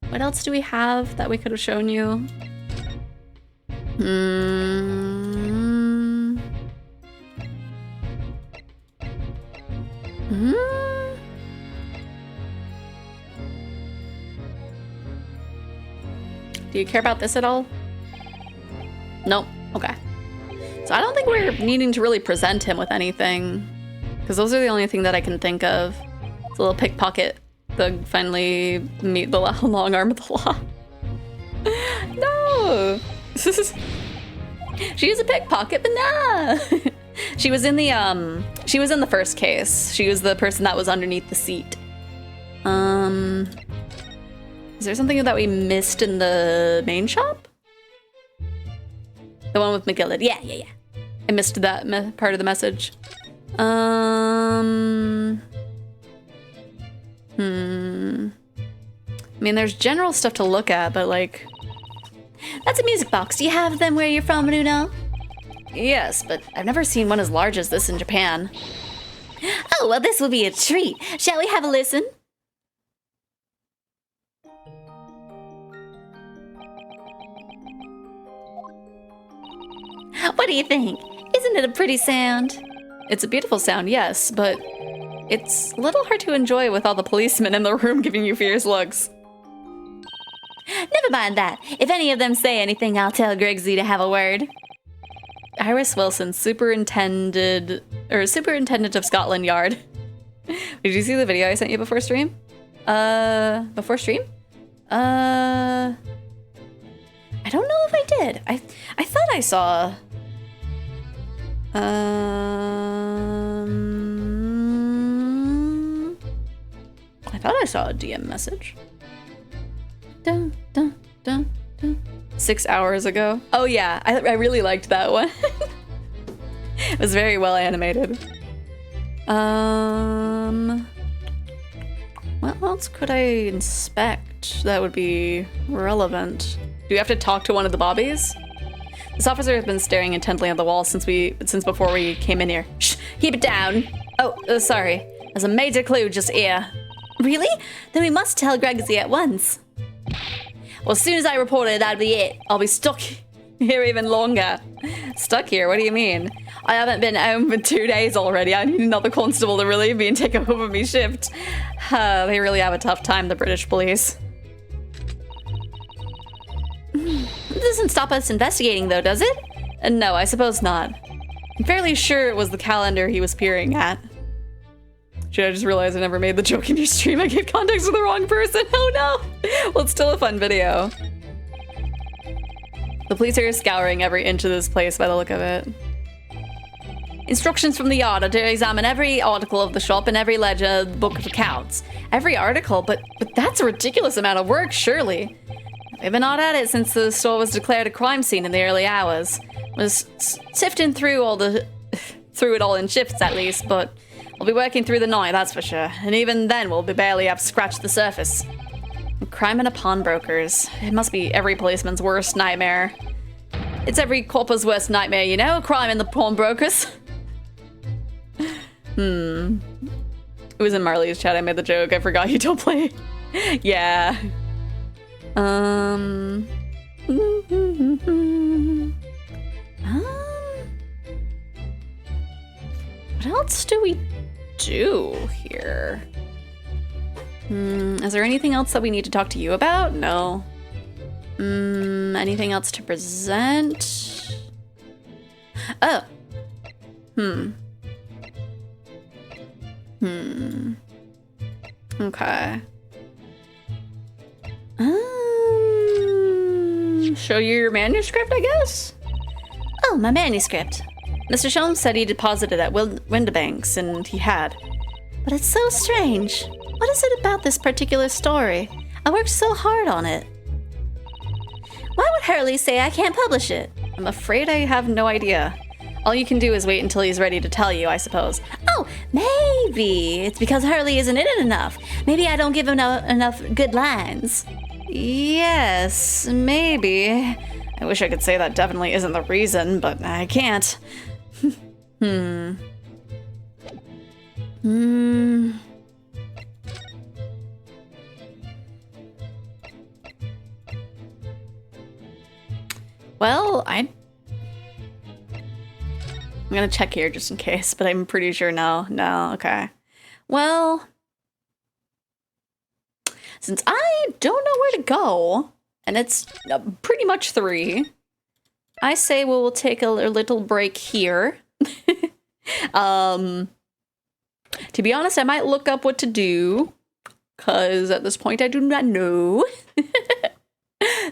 What else do we have that we could have shown you? Do you care about this at all? Nope. Okay. So I don't think we're needing to really present him with anything, because those are the only thing that I can think of. It's a little pickpocket finally meet the long arm of the law. No! She was a pickpocket, but nah! She was in the first case. She was the person that was underneath the seat. Is there something that we missed in the main shop? The one with McGillard. Yeah. I missed that part of the message. I mean, there's general stuff to look at, but like... That's a music box. Do you have them where you're from, Nuno? Yes, but I've never seen one as large as this in Japan. Oh, well, this will be a treat. Shall we have a listen? What do you think? Isn't it a pretty sound? It's a beautiful sound, yes, but it's a little hard to enjoy with all the policemen in the room giving you fierce looks. Never mind that. If any of them say anything, I'll tell Gregsy to have a word. Iris Wilson, Superintendent of Scotland Yard. Did you see the video I sent you before stream? Before stream? I don't know if I did. I thought I saw... I thought I saw a DM message. Dun, dun, dun, dun. 6 hours ago. Oh yeah, I really liked that one. It was very well animated. What else could I inspect that would be relevant? Do we have to talk to one of the bobbies? This officer has been staring intently at the wall since before we came in here. Shh, keep it down. Oh, sorry. There's a major clue just here. Really? Then we must tell Gregsy at once. Well, as soon as I report it, that'll be it. I'll be stuck here even longer. Stuck here? What do you mean? I haven't been home for 2 days already. I need another constable to relieve me and take over my shift. They really have a tough time, the British police. It doesn't stop us investigating, though, does it? No, I suppose not. I'm fairly sure it was the calendar he was peering at. Shit, I just realized I never made the joke in your stream. I gave context to the wrong person. Oh no! Well, it's still a fun video. The police are scouring every inch of this place by the look of it. Instructions from the yard are to examine every article of the shop and every ledger book of accounts. Every article? But that's a ridiculous amount of work, surely. They've been hard at it since the store was declared a crime scene in the early hours. Was sifting through it all in shifts at least, but we'll be working through the night, that's for sure. And even then, we'll barely have scratched the surface. Crime and pawnbrokers. It must be every policeman's worst nightmare. It's every corpo's worst nightmare, you know? Crime and the pawnbrokers. It was in Marley's chat, I made the joke. I forgot you don't play. Yeah. What else do we do here? Is there anything else that we need to talk to you about? No. Anything else to present? Oh. Okay. Show you your manuscript, I guess? Oh, my manuscript. Mr. Sholmes said he deposited at Windibanks, and he had. But it's so strange. What is it about this particular story? I worked so hard on it. Why would Hurley say I can't publish it? I'm afraid I have no idea. All you can do is wait until he's ready to tell you, I suppose. Oh, maybe it's because Hurley isn't in it enough. Maybe I don't give him enough good lines. Yes, maybe. I wish I could say that definitely isn't the reason, but I can't. Well, I'm gonna check here just in case, but I'm pretty sure no. No, okay. Well, since I don't know where to go, and it's pretty much 3, I say we'll take a little break here. To be honest, I might look up what to do Because at this point I do not know.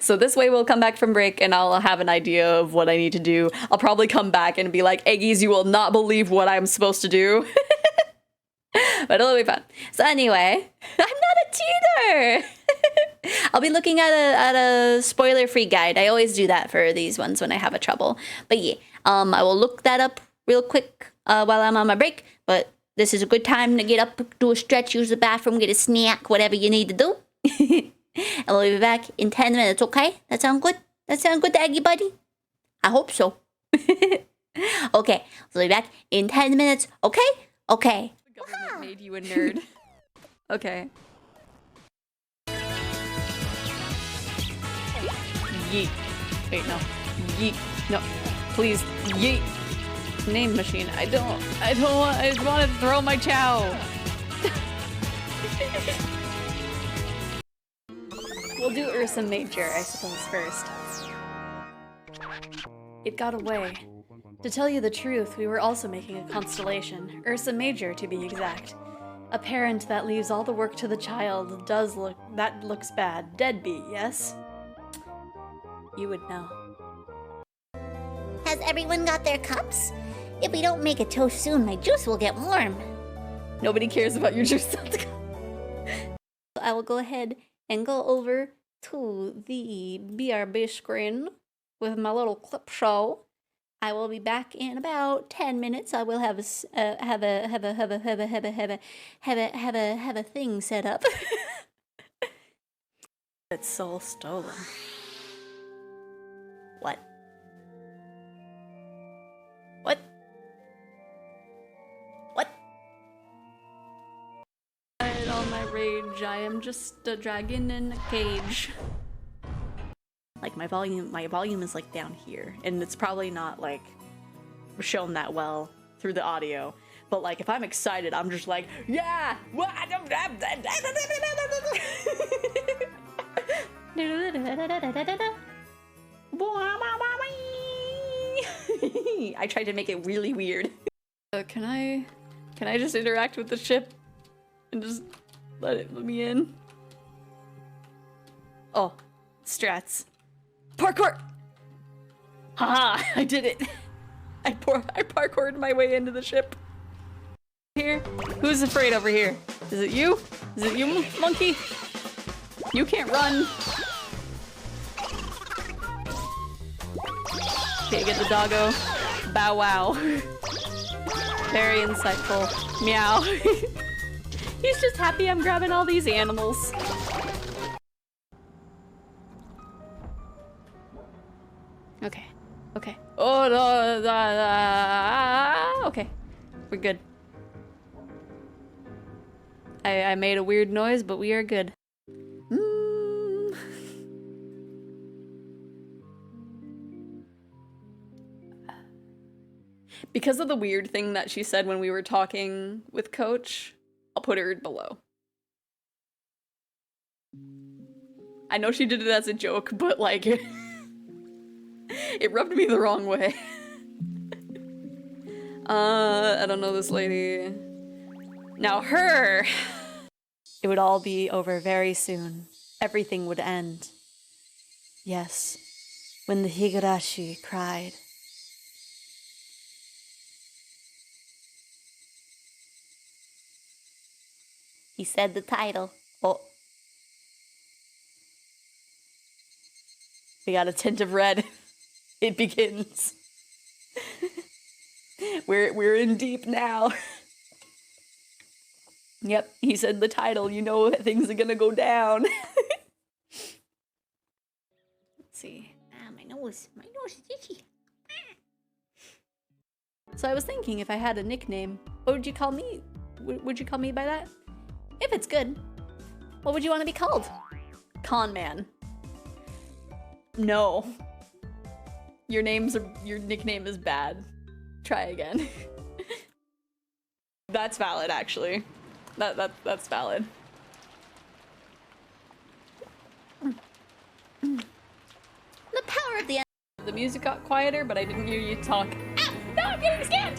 So this way we'll come back from break and I'll have an idea of what I need to do. I'll probably come back and be like, Eggies, you will not believe what I'm supposed to do. But it'll be fun. So anyway, I'm not a cheater. I'll be looking at a spoiler-free guide. I always do that for these ones when I have a trouble. But yeah, I will look that up real quick while I'm on my break. But this is a good time to get up, do a stretch, use the bathroom, get a snack, whatever you need to do. And we'll be back in 10 minutes, okay? That sound good? That sound good to Eggy Buddy? I hope so. Okay, so we'll be back in 10 minutes, okay? Okay. The government made you a nerd. Okay. Yeet. Wait, no. Yeet. No. Please. Yeet. Name machine. I just want to throw my chow. We'll do Ursa Major, I suppose, first. It got away. To tell you the truth, we were also making a constellation. Ursa Major, to be exact. A parent that leaves all the work to the child looks bad. Deadbeat, yes? You would know. Has everyone got their cups? If we don't make a toast soon, my juice will get warm. Nobody cares about your juice. I will go ahead and go over to the BRB screen with my little clip show. I will be back in about 10 minutes. I will have a thing set up. It's soul stolen. What? What? What? In all my rage, I am just a dragon in a cage. Like my volume is like down here, and it's probably not like shown that well through the audio. But like if I'm excited, I'm just like, yeah! What? I don't have I tried to make it really weird. Can I just interact with the ship and just let me in? Oh, strats. Parkour! Haha, I did it. I parkoured my way into the ship. Here? Who's afraid over here? Is it you? Is it you, monkey? You can't run. Okay, get the doggo. Bow wow. Very insightful. Meow. He's just happy I'm grabbing all these animals. Okay. Okay. Oh, no, okay. We're good. I made a weird noise, but we are good. Because of the weird thing that she said when we were talking with Coach, I'll put her below. I know she did it as a joke, but like, it rubbed me the wrong way. I don't know this lady. Now her! It would all be over very soon. Everything would end. Yes, when the Higurashi cried. He said the title. Oh. We got a tint of red. It begins. We're in deep now. Yep, he said the title. You know things are gonna go down. Let's see. Ah, my nose is itchy. So I was thinking if I had a nickname, what would you call me? Would you call me by that? If it's good. What would you want to be called? Con Man. No. Your nickname is bad. Try again. That's valid, actually. That's valid. The power of the The music got quieter, but I didn't hear you talk. Ah! No, I'm getting scanned!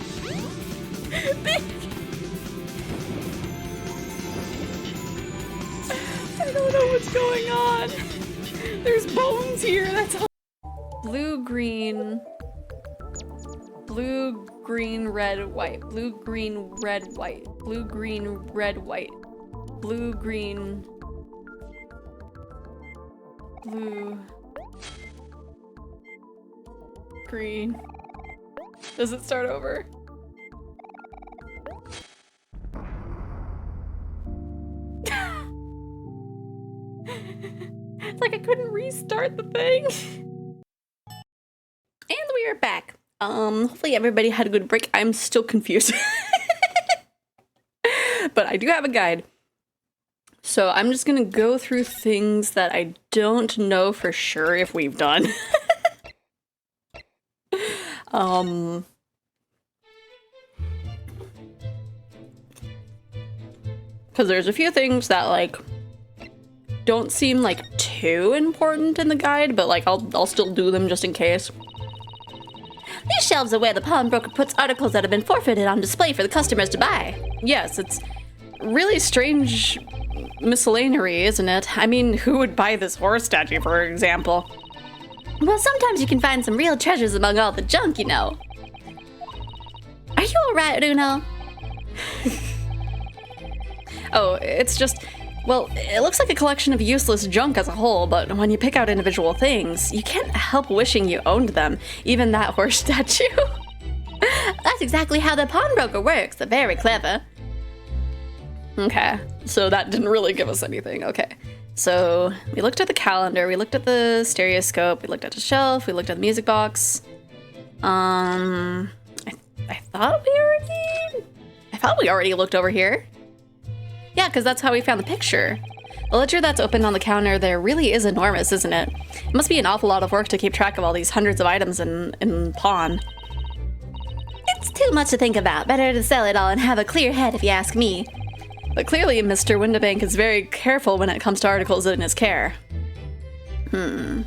I don't know what's going on. There's bones here, that's all. Blue, green, red, white. Blue, green, red, white. Blue, green, red, white. Blue, green, blue, green. Does it start over? It's like I couldn't restart the thing. And we are back. Hopefully everybody had a good break. I'm still confused. But I do have a guide. So I'm just gonna go through things that I don't know for sure if we've done. Because there's a few things that, like, don't seem, like, too important in the guide, but, like, I'll still do them just in case. These shelves are where the pawnbroker puts articles that have been forfeited on display for the customers to buy. Yes, it's really strange miscellany, isn't it? I mean, who would buy this horse statue, for example? Well, sometimes you can find some real treasures among all the junk, you know. Are you alright, Uno? Oh, it's just, well, it looks like a collection of useless junk as a whole, but when you pick out individual things, you can't help wishing you owned them, even that horse statue. That's exactly how the pawnbroker works. They're very clever. Okay, so that didn't really give us anything. Okay, so we looked at the calendar, we looked at the stereoscope, we looked at the shelf, we looked at the music box. I thought we already looked over here. Yeah, because that's how we found the picture. The ledger that's open on the counter there really is enormous, isn't it? It must be an awful lot of work to keep track of all these hundreds of items in pawn. It's too much to think about. Better to sell it all and have a clear head, if you ask me. But clearly, Mr. Windibank is very careful when it comes to articles in his care. Examine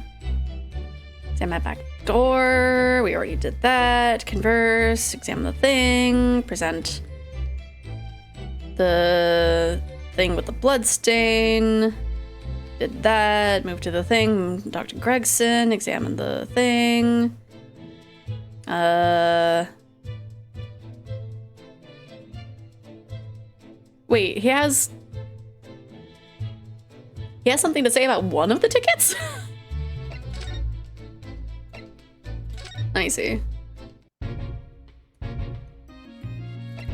my back door. We already did that. Converse. Examine the thing. Present the thing with the blood stain. Did that. Move to the thing. Dr. Gregson. Examine the thing. Wait, he has something to say about one of the tickets? Let me see.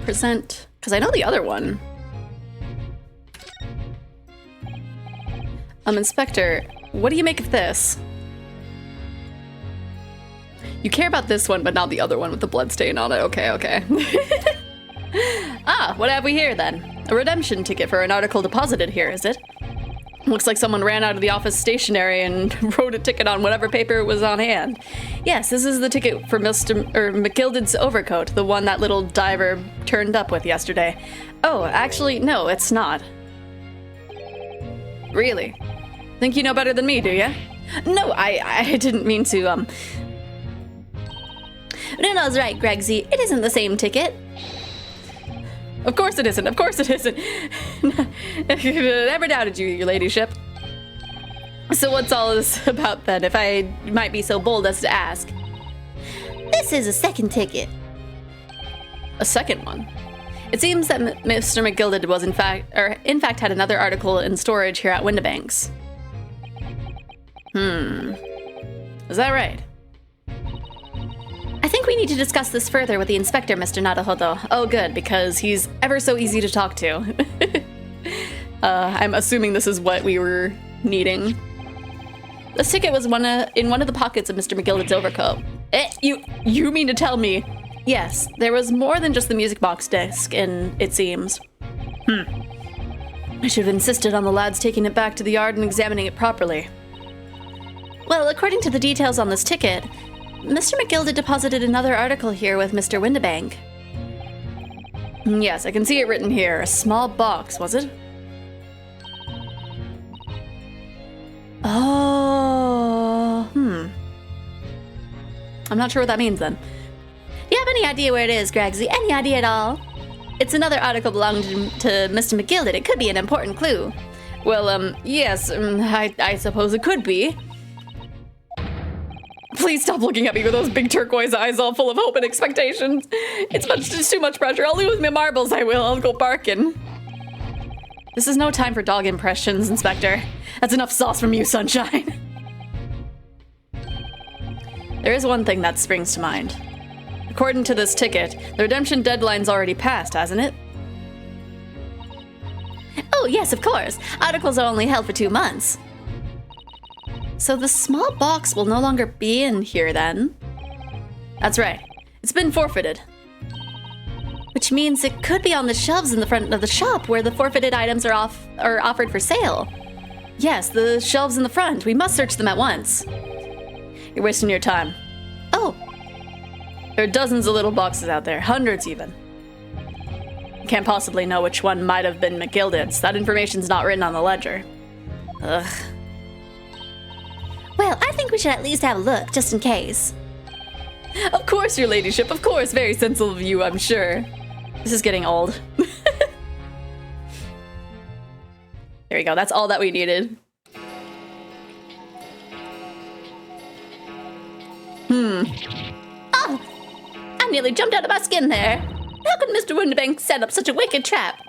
Present, because I know the other one. Inspector, what do you make of this? You care about this one, but not the other one with the blood stain on it. Okay, okay. Ah, what have we here then? A redemption ticket for an article deposited here, is it? Looks like someone ran out of the office stationery and wrote a ticket on whatever paper was on hand. Yes, this is the ticket for McGilded's overcoat, the one that little diver turned up with yesterday. Oh, actually, no, it's not. Really? Think you know better than me, do ya? No, I didn't mean to, Nuno's right, Gregsy. It isn't the same ticket. Of course it isn't. Of course it isn't. Never doubted you, your ladyship. So what's all this about then, if I might be so bold as to ask? This is a second ticket. A second one? It seems that Mr. McGilded was in fact had another article in storage here at Windibank's. Is that right? I think we need to discuss this further with the inspector, Mr. Naruhodo. Oh, good, because he's ever so easy to talk to. I'm assuming this is what we were needing. This ticket was in one of the pockets of Mr. McGilded's overcoat. You mean to tell me? Yes, there was more than just the music box disc, and it seems. I should have insisted on the lads taking it back to the yard and examining it properly. Well, according to the details on this ticket, Mr. McGilded deposited another article here with Mr. Windibank. Yes, I can see it written here. A small box, was it? Oh, I'm not sure what that means then. You have any idea where it is, Gregsy? Any idea at all? It's another article belonging to Mr. McGilded. It could be an important clue. Well, yes, I suppose it could be. Please stop looking at me with those big turquoise eyes all full of hope and expectations. It's too much pressure. I'll lose my marbles, I will. I'll go barking. This is no time for dog impressions, Inspector. That's enough sauce from you, Sunshine. There is one thing that springs to mind. According to this ticket, the redemption deadline's already passed, hasn't it? Oh, yes, of course. Articles are only held for 2 months. So the small box will no longer be in here then? That's right. It's been forfeited. Which means it could be on the shelves in the front of the shop where the forfeited items are offered for sale. Yes, the shelves in the front. We must search them at once. You're wasting your time. Oh, There are dozens of little boxes out there, hundreds even. You can't possibly know which one might have been McGilded's. That information's not written on the ledger. Ugh. well, I think we should at least have a look, just in case. Of course, your ladyship, of course. Very sensible of you, I'm sure. This is getting old. There we go, that's all that we needed. Oh, I nearly jumped out of my skin there. How could Mr. Winterbank set up such a wicked trap?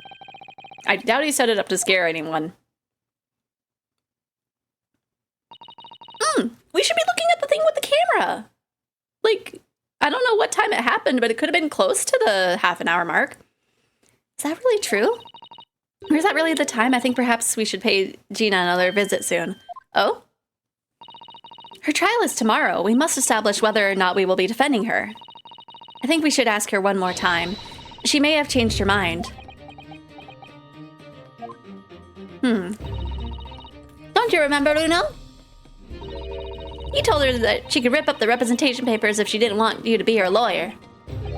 I doubt he set it up to scare anyone. We should be looking at the thing with the camera. Like, I don't know what time it happened, but it could have been close to the half-an-hour mark. Is that really true? Or is that really the time? I think perhaps we should pay Gina another visit soon. Oh? Her trial is tomorrow. We must establish whether or not we will be defending her. I think we should ask her one more time. She may have changed her mind. Don't you remember, Uno? You told her that she could rip up the representation papers if she didn't want you to be her lawyer.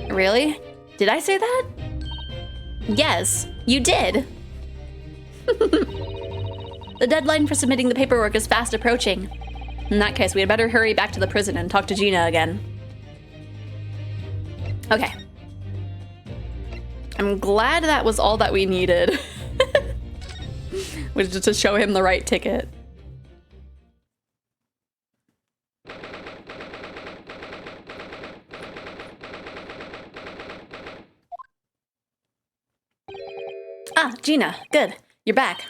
Really? Did I say that? Yes, you did. The deadline for submitting the paperwork is fast approaching. In that case, we had better hurry back to the prison and talk to Gina again. Okay. I'm glad that was all that we needed. Was just to show him the right ticket. Ah, Gina, good. You're back.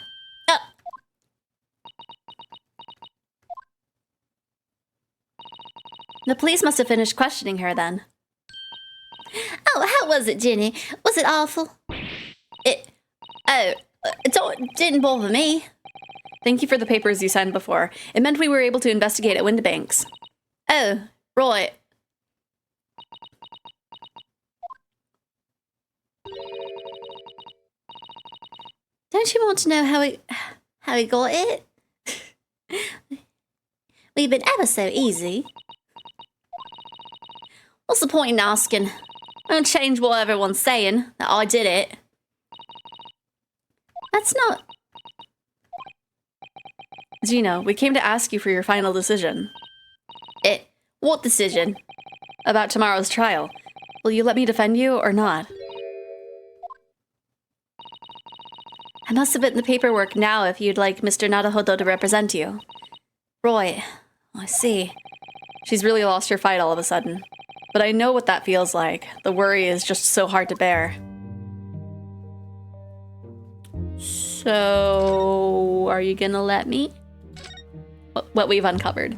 The police must have finished questioning her then. Oh, how was it, Jenny? Was it awful? It didn't bother me. Thank you for the papers you signed before. It meant we were able to investigate at Winterbank's. Oh, right. Don't you want to know how he got it? We've been ever so easy. What's the point in asking? I don't change what everyone's saying, that I did it. That's not... Gina, we came to ask you for your final decision. What decision? About tomorrow's trial. Will you let me defend you or not? I must submit the paperwork now if you'd like Mr. Naruhodo to represent you. Right. I see. She's really lost her fight all of a sudden. But I know what that feels like. The worry is just so hard to bear. So, are you gonna let me? What we've uncovered.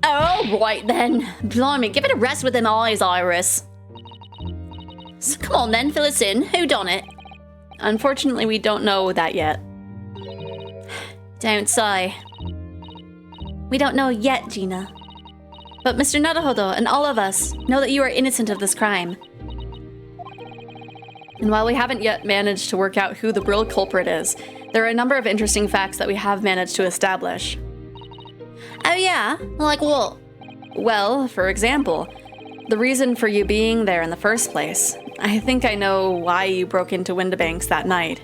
Oh, right then. Blimey, give it a rest with them eyes, Iris. So come on then, fill us in. Who done it? Unfortunately, we don't know that yet. Don't say. We don't know yet, Gina. But Mr. Naruhodo and all of us know that you are innocent of this crime. And while we haven't yet managed to work out who the real culprit is, there are a number of interesting facts that we have managed to establish. Oh yeah? Like what? Well, for example, the reason for you being there in the first place. I think I know why you broke into Winterbank's that night.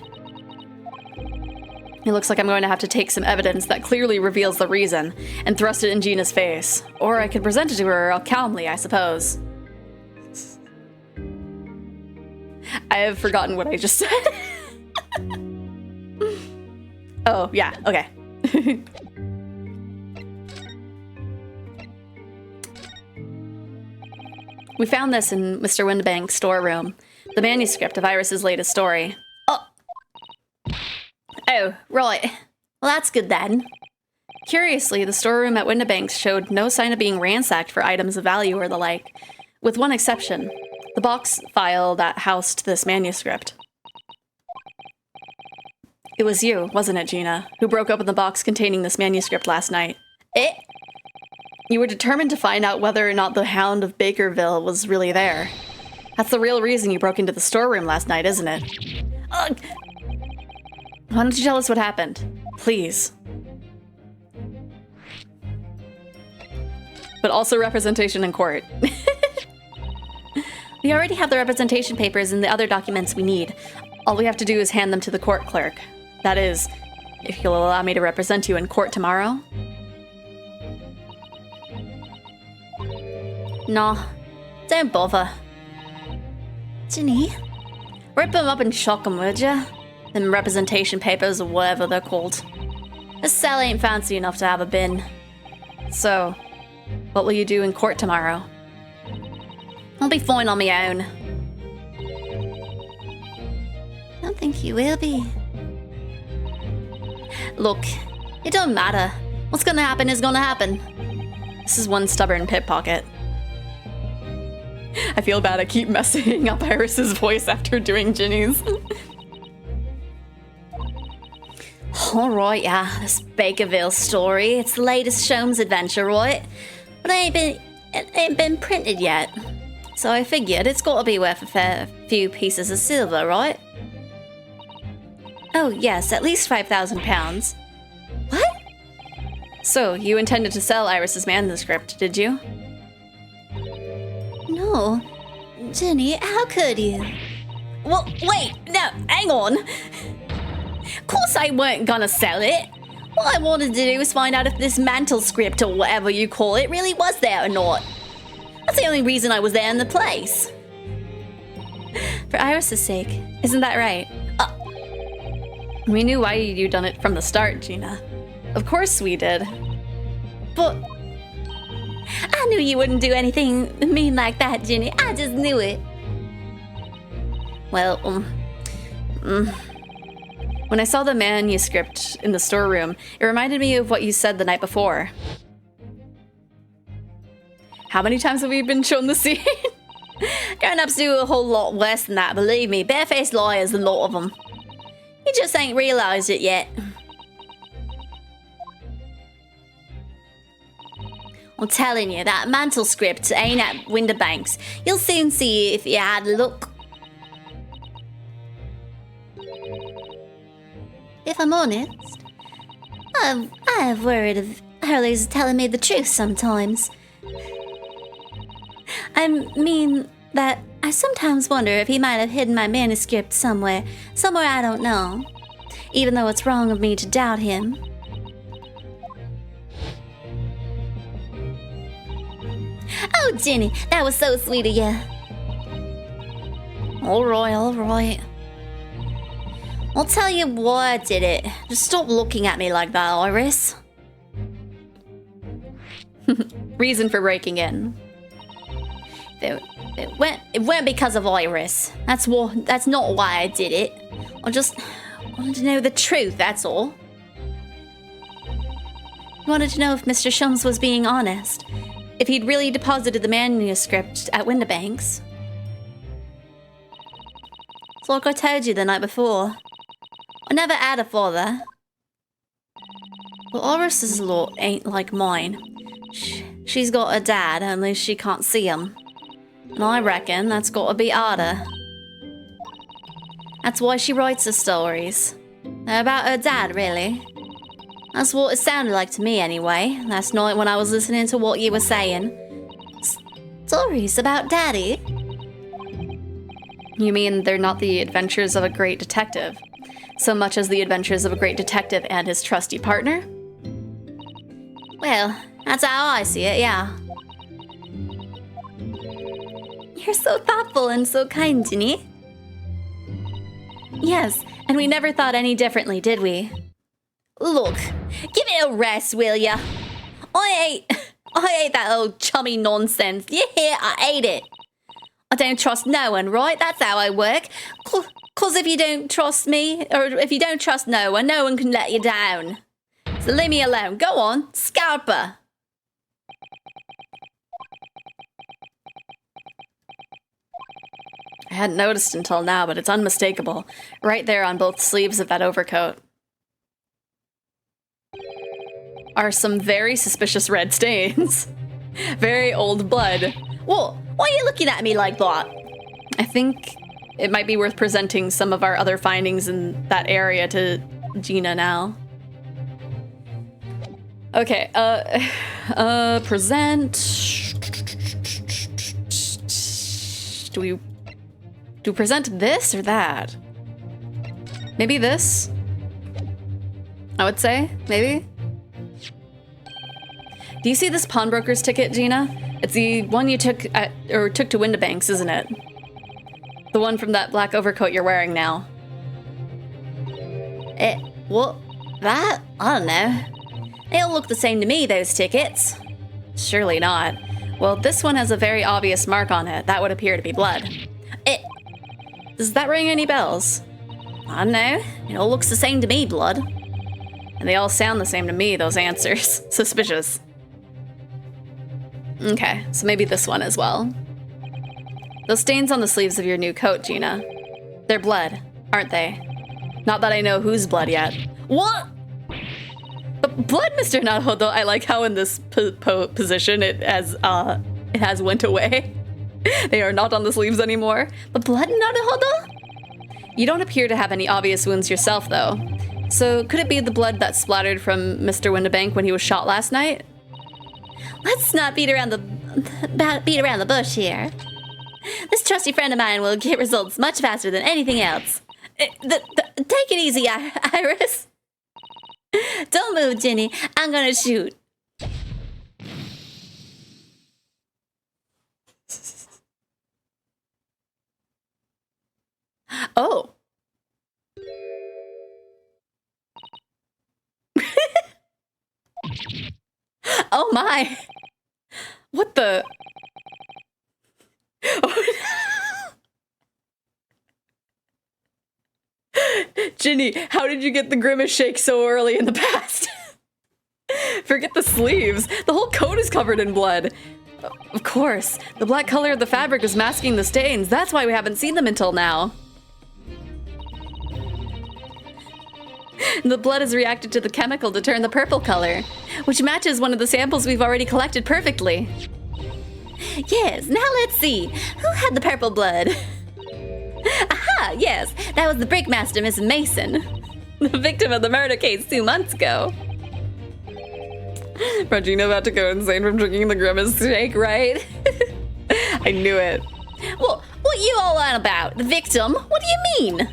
It looks like I'm going to have to take some evidence that clearly reveals the reason and thrust it in Gina's face. Or I could present it to her calmly, I suppose. I have forgotten what I just said. Oh, yeah, okay. We found this in Mr. Windbank's storeroom, the manuscript of Iris's latest story. Oh, right. Well, that's good then. Curiously, the storeroom at Windibank's showed no sign of being ransacked for items of value or the like, with one exception, the box file that housed this manuscript. It was you, wasn't it, Gina, who broke open the box containing this manuscript last night? You were determined to find out whether or not the Hound of Bakerville was really there. That's the real reason you broke into the storeroom last night, isn't it? Ugh. Why don't you tell us what happened? Please. But also representation in court. We already have the representation papers and the other documents we need. All we have to do is hand them to the court clerk. That is, if you'll allow me to represent you in court tomorrow. No, don't bother. Ginny? Rip them up and shock them, would ya? Them representation papers or whatever they're called. This cell ain't fancy enough to have a bin. So, what will you do in court tomorrow? I'll be fine on my own. I don't think you will be. Look, it don't matter. What's gonna happen is gonna happen. This is one stubborn pickpocket. I feel bad I keep messing up Iris's voice after doing Ginny's. Alright, yeah, this Bakerville story. It's the latest Sholmes adventure, right? But it ain't been printed yet. So I figured it's gotta be worth a fair few pieces of silver, right? Oh yes, at least 5,000 pounds. What? So, you intended to sell Iris's manuscript, did you? No. Ginny, how could you? Well, wait, no, hang on. Of course I weren't gonna sell it. What I wanted to do was find out if this mantle script or whatever you call it really was there or not. That's the only reason I was there in the place. For Iris's sake, isn't that right? We knew why you'd done it from the start, Gina. Of course we did. But I knew you wouldn't do anything mean like that, Ginny. I just knew it. Well, when I saw the manuscript in the storeroom, it reminded me of what you said the night before. How many times have we been shown the scene? Grown-ups do a whole lot worse than that, believe me. Barefaced liars, a lot of them. You just ain't realized it yet. I'm telling you, that mantle script ain't at Windibank's. You'll soon see if you had a look. If I'm honest, I've worried of Hurley's telling me the truth sometimes. I mean that I sometimes wonder if he might have hidden my manuscript somewhere I don't know, even though it's wrong of me to doubt him. Oh, Ginny, that was so sweet of you. All right. I'll tell you why I did it. Just stop looking at me like that, Iris. Reason for breaking in. It went because of Iris. That's not why I did it. I just wanted to know the truth, that's all. I wanted to know if Mr. Sholmes was being honest. If he'd really deposited the manuscript at Windibank's. It's like I told you the night before. I never had a father. Well, Iris's lot ain't like mine. She's got a dad, only she can't see him. And I reckon that's gotta be harder. That's why she writes her stories. They're about her dad, really. That's what it sounded like to me, anyway, last night when I was listening to what you were saying. Stories about Daddy? You mean they're not the adventures of a great detective? so much as the adventures of a great detective and his trusty partner? Well, that's how I see it, yeah. You're so thoughtful and so kind, Ginny. Yes, and we never thought any differently, did we? Look, give it a rest, will ya? I hate that old chummy nonsense. Yeah, I hate it. I don't trust no one, right? That's how I work. 'Cause if you don't trust me, or if you don't trust no one can let you down. So leave me alone. Go on, Scarpa. I hadn't noticed until now, but it's unmistakable. Right there on both sleeves of that overcoat are some very suspicious red stains. Very old blood. What? Why are you looking at me like that? I think it might be worth presenting some of our other findings in that area to Gina now. Okay, present. Do we present this or that? Maybe this? I would say, maybe. Do you see this pawnbroker's ticket, Gina? It's the one you took to Windibanks, isn't it? The one from that black overcoat you're wearing now. What? That? I don't know. They all look the same to me, those tickets. Surely not. Well, this one has a very obvious mark on it. That would appear to be blood. Does that ring any bells? I don't know. It all looks the same to me, blood. And they all sound the same to me, those answers. Suspicious. Okay, so maybe this one as well. Those stains on the sleeves of your new coat, Gina. They're blood, aren't they? Not that I know whose blood yet. What? Blood, Mr. Naruhodo. I like how in this position it has went away. They are not on the sleeves anymore. But blood, Naruhodo? You don't appear to have any obvious wounds yourself, though. So could it be the blood that splattered from Mr. Windibank when he was shot last night? Let's not beat around the bush here. This trusty friend of mine will get results much faster than anything else. Take it easy, Iris. Don't move, Ginny. I'm gonna shoot. Oh. Oh my. What the? Ginny, how did you get the grimace shake so early in the past? Forget the sleeves. The whole coat is covered in blood. Of course. The black color of the fabric is masking the stains. That's why we haven't seen them until now. The blood has reacted to the chemical to turn the purple color, which matches one of the samples we've already collected perfectly. Yes, now let's see. Who had the purple blood? Aha, yes, that was the brickmaster, Mrs. Mason. The victim of the murder case 2 months ago. Regina about to go insane from drinking the grimace shake, right? I knew it. Well, what you all on about? The victim? What do you mean?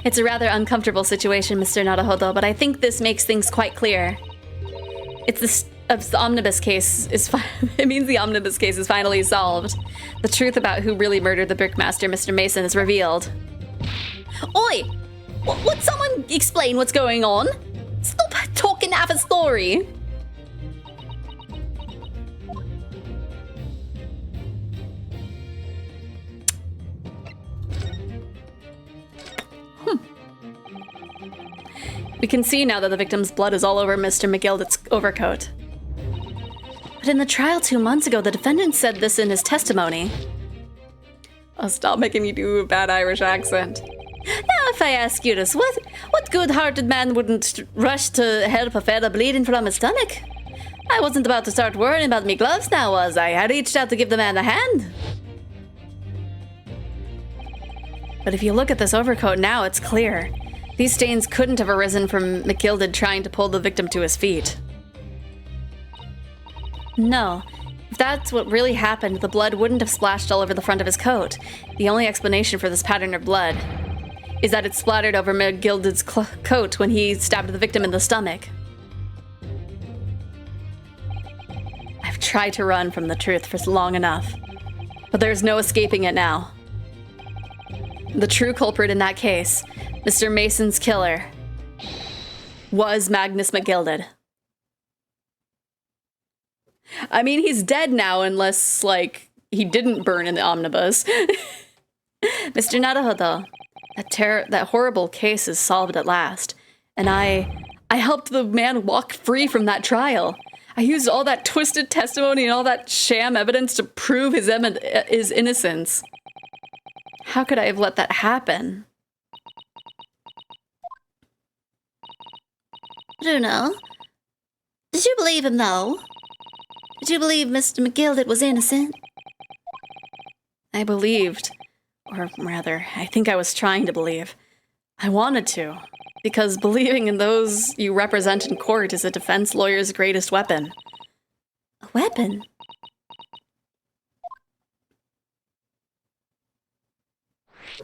It's a rather uncomfortable situation, Mr. Naruhodo, but I think this makes things quite clear. The omnibus case is it means the omnibus case is finally solved. The truth about who really murdered the brickmaster, Mr. Mason, is revealed. Oi! Would someone explain what's going on? Stop talking half a story. We can see now that the victim's blood is all over Mr. McGildett's overcoat. But in the trial 2 months ago, the defendant said this in his testimony. Oh, stop making me do a bad Irish accent. Now, if I ask you this, what good-hearted man wouldn't rush to help a fella bleeding from his stomach? I wasn't about to start worrying about me gloves now, was I? I reached out to give the man a hand. But if you look at this overcoat now, it's clear. These stains couldn't have arisen from McGilded trying to pull the victim to his feet. No, If that's what really happened, the blood wouldn't have splashed all over the front of his coat. The only explanation for this pattern of blood is that it splattered over McGilded's coat when he stabbed the victim in the stomach. I've tried to run from the truth for long enough, but there's no escaping it now. The true culprit in that case, Mr. Mason's killer, was Magnus McGilded. I mean, he's dead now unless, like, he didn't burn in the omnibus. Mr. Naruhodo, that horrible case is solved at last. And I helped the man walk free from that trial. I used all that twisted testimony and all that sham evidence to prove his innocence. How could I have let that happen? I don't know. Did you believe him, though? Did you believe Mr. McGilded was innocent? I believed. Or rather, I think I was trying to believe. I wanted to. Because believing in those you represent in court is a defense lawyer's greatest weapon. A weapon?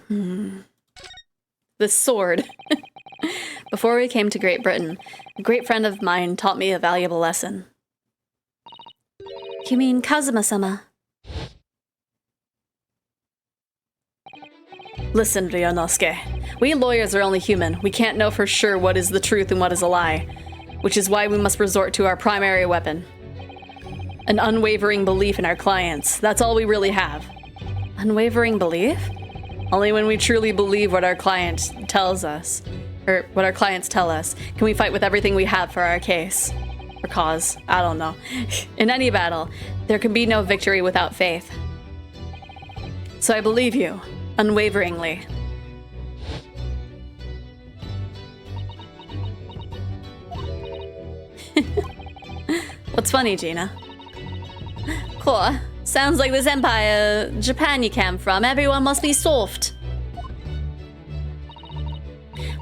The sword. Before we came to Great Britain, a great friend of mine taught me a valuable lesson. You mean Kazuma-sama? Listen, Ryonosuke. We lawyers are only human. We can't know for sure what is the truth and what is a lie, which is why we must resort to our primary weapon. An unwavering belief in our clients. That's all we really have. Unwavering belief? Only when we truly believe what our client tells us, or what our clients tell us, can we fight with everything we have for our case. Or cause. I don't know. In any battle, there can be no victory without faith. So I believe you, unwaveringly. What's funny, Gina? Cool. Sounds like this empire, Japan you came from, everyone must be soft.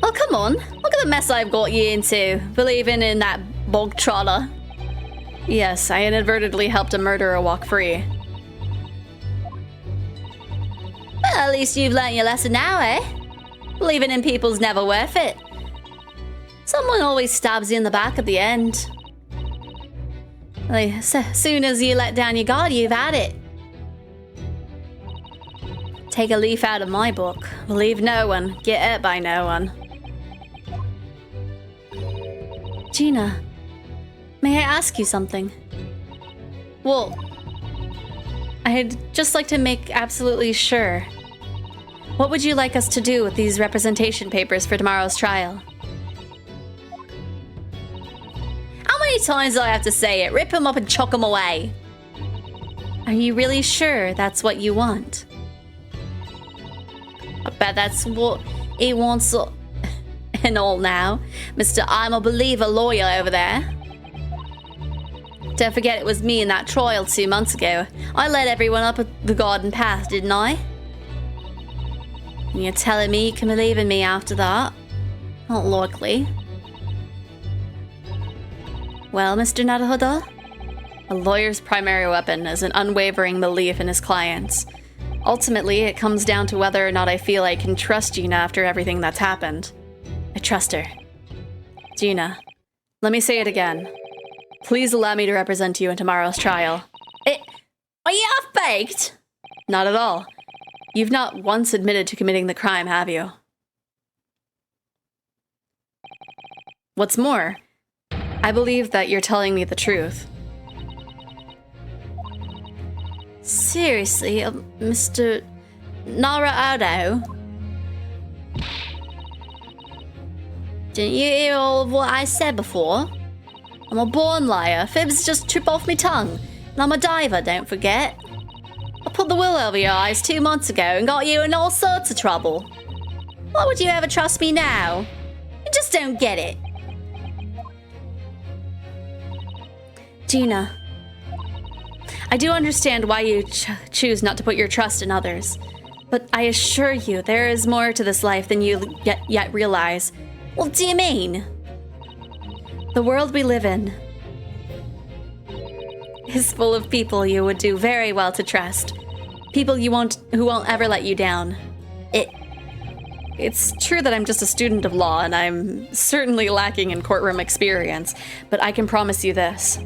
Well, come on. Look at the mess I've got you into, believing in that bog trotter. Yes, I inadvertently helped a murderer walk free. Well, at least you've learnt your lesson now, eh? Believing in people's never worth it. Someone always stabs you in the back at the end. Like, so soon as you let down your guard, you've had it. Take a leaf out of my book. Believe no one. Get hurt by no one. Gina, may I ask you something? Well, I'd just like to make absolutely sure. What would you like us to do with these representation papers for tomorrow's trial? How many times do I have to say it? Rip them up and chuck them away. Are you really sure that's what you want? I bet that's what he wants and all now. Mr. I'm a believer lawyer over there. Don't forget it was me in that trial 2 months ago. I led everyone up the garden path, didn't I? And you're telling me you can believe in me after that? Not likely. Well, Mr. Naruhodo, a lawyer's primary weapon is an unwavering belief in his clients. Ultimately, it comes down to whether or not I feel I can trust Gina after everything that's happened. I trust her. Gina, let me say it again. Please allow me to represent you in tomorrow's trial. Are you half-baked? Not at all. You've not once admitted to committing the crime, have you? What's more, I believe that you're telling me the truth. Seriously, Mr. Naruhodo? Didn't you hear all of what I said before? I'm a born liar. Fibs just trip off me tongue. And I'm a diver, don't forget. I put the wool over your eyes 2 months ago and got you in all sorts of trouble. Why would you ever trust me now? You just don't get it. Gina, I do understand why you choose not to put your trust in others. But I assure you, there is more to this life than you yet realize. What do you mean? The world we live in is full of people you would do very well to trust. People who won't ever let you down. It's true that I'm just a student of law and I'm certainly lacking in courtroom experience, but I can promise you this.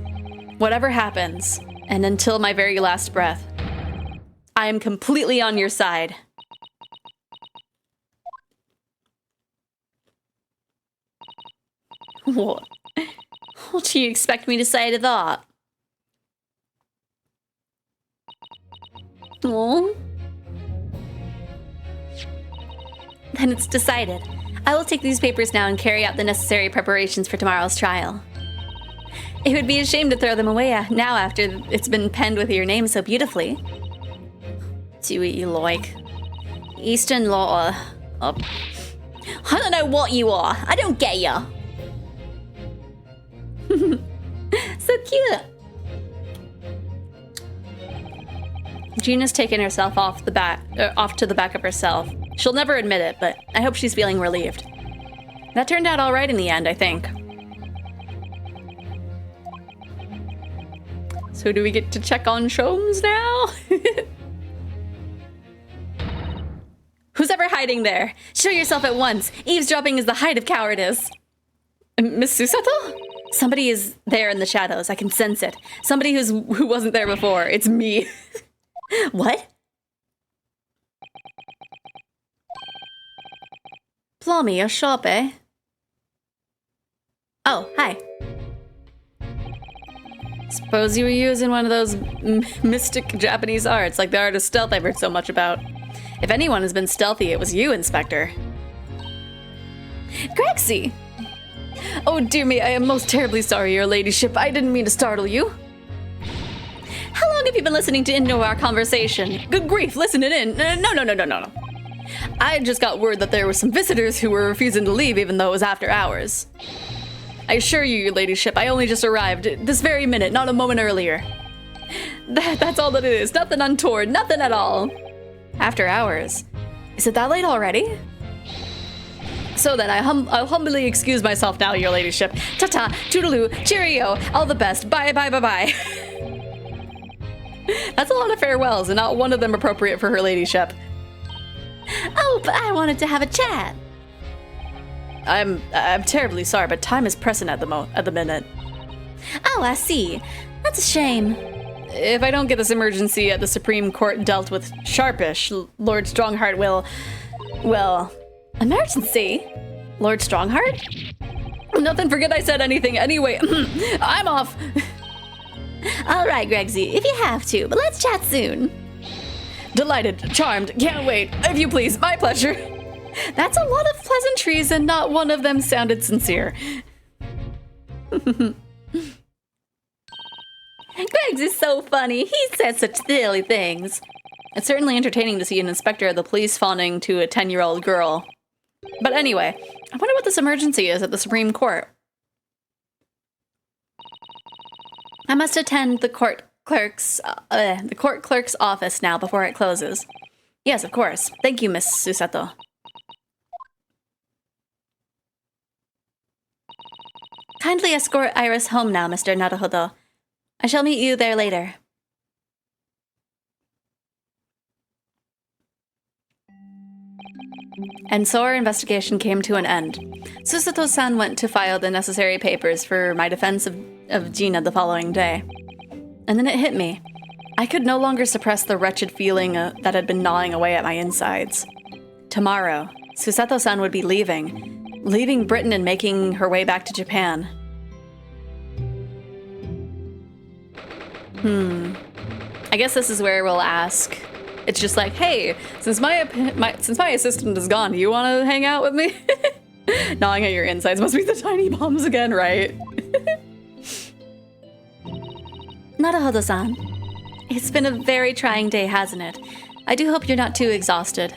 Whatever happens, and until my very last breath, I am completely on your side. What? What do you expect me to say to that? Oh? Then it's decided. I will take these papers now and carry out the necessary preparations for tomorrow's trial. It would be a shame to throw them away now after it's been penned with your name so beautifully. Do what you like. Eastern law. I don't know what you are. I don't get ya. So cute. Gina's taken herself off to the back of herself. She'll never admit it, but I hope she's feeling relieved. That turned out all right in the end, I think. So do we get to check on Sholmes now? Who's ever hiding there? Show yourself at once. Eavesdropping is the height of cowardice. Miss Susato? Somebody is there in the shadows. I can sense it. Somebody who wasn't there before. It's me. What? Plummy, you're sharp, eh? Oh, hi. Suppose you were using one of those mystic Japanese arts, like the art of stealth I've heard so much about. If anyone has been stealthy, it was you, Inspector. Grexy! Oh dear me, I am most terribly sorry, your ladyship. I didn't mean to startle you. How long have you been listening into our conversation? Good grief, listening in. No. I just got word that there were some visitors who were refusing to leave even though it was after hours. I assure you, your ladyship, I only just arrived this very minute, not a moment earlier. That's all that it is. Nothing untoward, nothing at all. After hours? Is it that late already? So then, I'll humbly excuse myself now, your ladyship. Ta-ta, toodaloo, cheerio, all the best, bye. That's a lot of farewells, and not one of them appropriate for her ladyship. Oh, but I wanted to have a chat. I'm terribly sorry, but time is pressing at the minute. Oh, I see. That's a shame. If I don't get this emergency at the Supreme Court dealt with sharpish, Lord Strongheart will... Well... Emergency? Lord Strongheart? Nothing, forget I said anything. Anyway, I'm off. All right, Gregsy, if you have to, but let's chat soon. Delighted, charmed, can't wait. If you please, my pleasure. That's a lot of pleasantries and not one of them sounded sincere. Greggs is so funny. He says such silly things. It's certainly entertaining to see an inspector of the police fawning to a 10-year-old girl. But anyway, I wonder what this emergency is at the Supreme Court. I must attend the court clerk's office now before it closes. Yes, of course. Thank you, Miss Susato. Kindly escort Iris home now, Mr. Naruhodo. I shall meet you there later. And so our investigation came to an end. Susato-san went to file the necessary papers for my defense of Gina the following day. And then it hit me. I could no longer suppress the wretched feeling that had been gnawing away at my insides. Tomorrow, Susato-san would be leaving Britain and making her way back to Japan. I guess this is where we'll ask. It's just like, hey, since my assistant is gone, do you want to hang out with me? Gnawing at your insides must be the tiny bombs again, right? Naruhodo-san, it's been a very trying day, hasn't it? I do hope you're not too exhausted.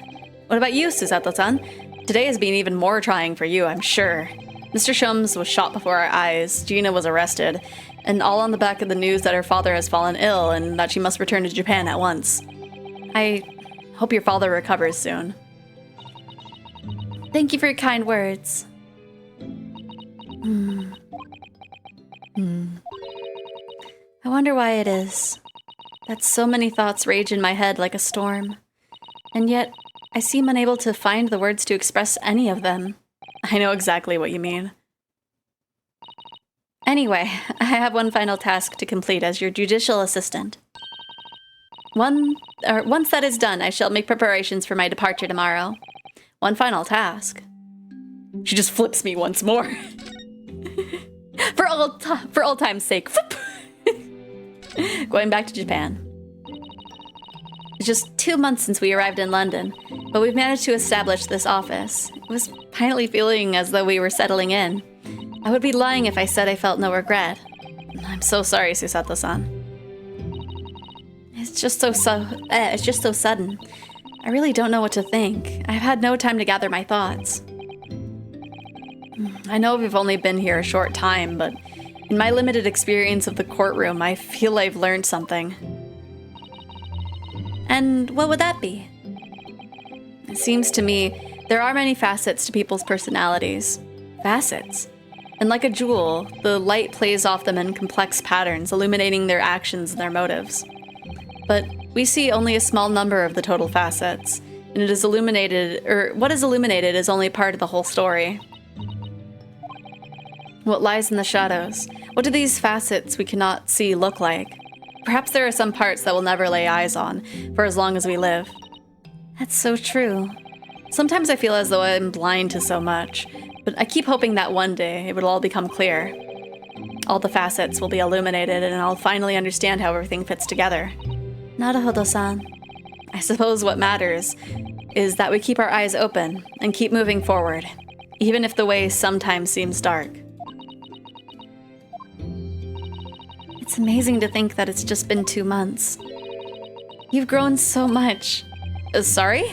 What about you, Susato-san? Today has been even more trying for you, I'm sure. Mr. Sholmes was shot before our eyes, Gina was arrested, and all on the back of the news that her father has fallen ill and that she must return to Japan at once. I hope your father recovers soon. Thank you for your kind words. I wonder why it is that so many thoughts rage in my head like a storm, and yet I seem unable to find the words to express any of them. I know exactly what you mean. Anyway, I have one final task to complete as your judicial assistant. Once that is done, I shall make preparations for my departure tomorrow. One final task. She just flips me once more. for all time's sake. Going back to Japan. It's just 2 months since we arrived in London, but we've managed to establish this office. It was finally feeling as though we were settling in. I would be lying if I said I felt no regret. I'm so sorry, Susato-san. It's just so sudden. I really don't know what to think. I've had no time to gather my thoughts. I know we've only been here a short time, but in my limited experience of the courtroom, I feel I've learned something. And what would that be? It seems to me there are many facets to people's personalities. Facets. And like a jewel, the light plays off them in complex patterns, illuminating their actions and their motives. But we see only a small number of the total facets, and it is illuminated, or what is illuminated is only part of the whole story. What lies in the shadows? What do these facets we cannot see look like? Perhaps there are some parts that we'll never lay eyes on, for as long as we live. That's so true. Sometimes I feel as though I'm blind to so much, but I keep hoping that one day it will all become clear. All the facets will be illuminated, and I'll finally understand how everything fits together. Naruhodo-san. I suppose what matters is that we keep our eyes open and keep moving forward, even if the way sometimes seems dark. It's amazing to think that it's just been 2 months. You've grown so much. Sorry?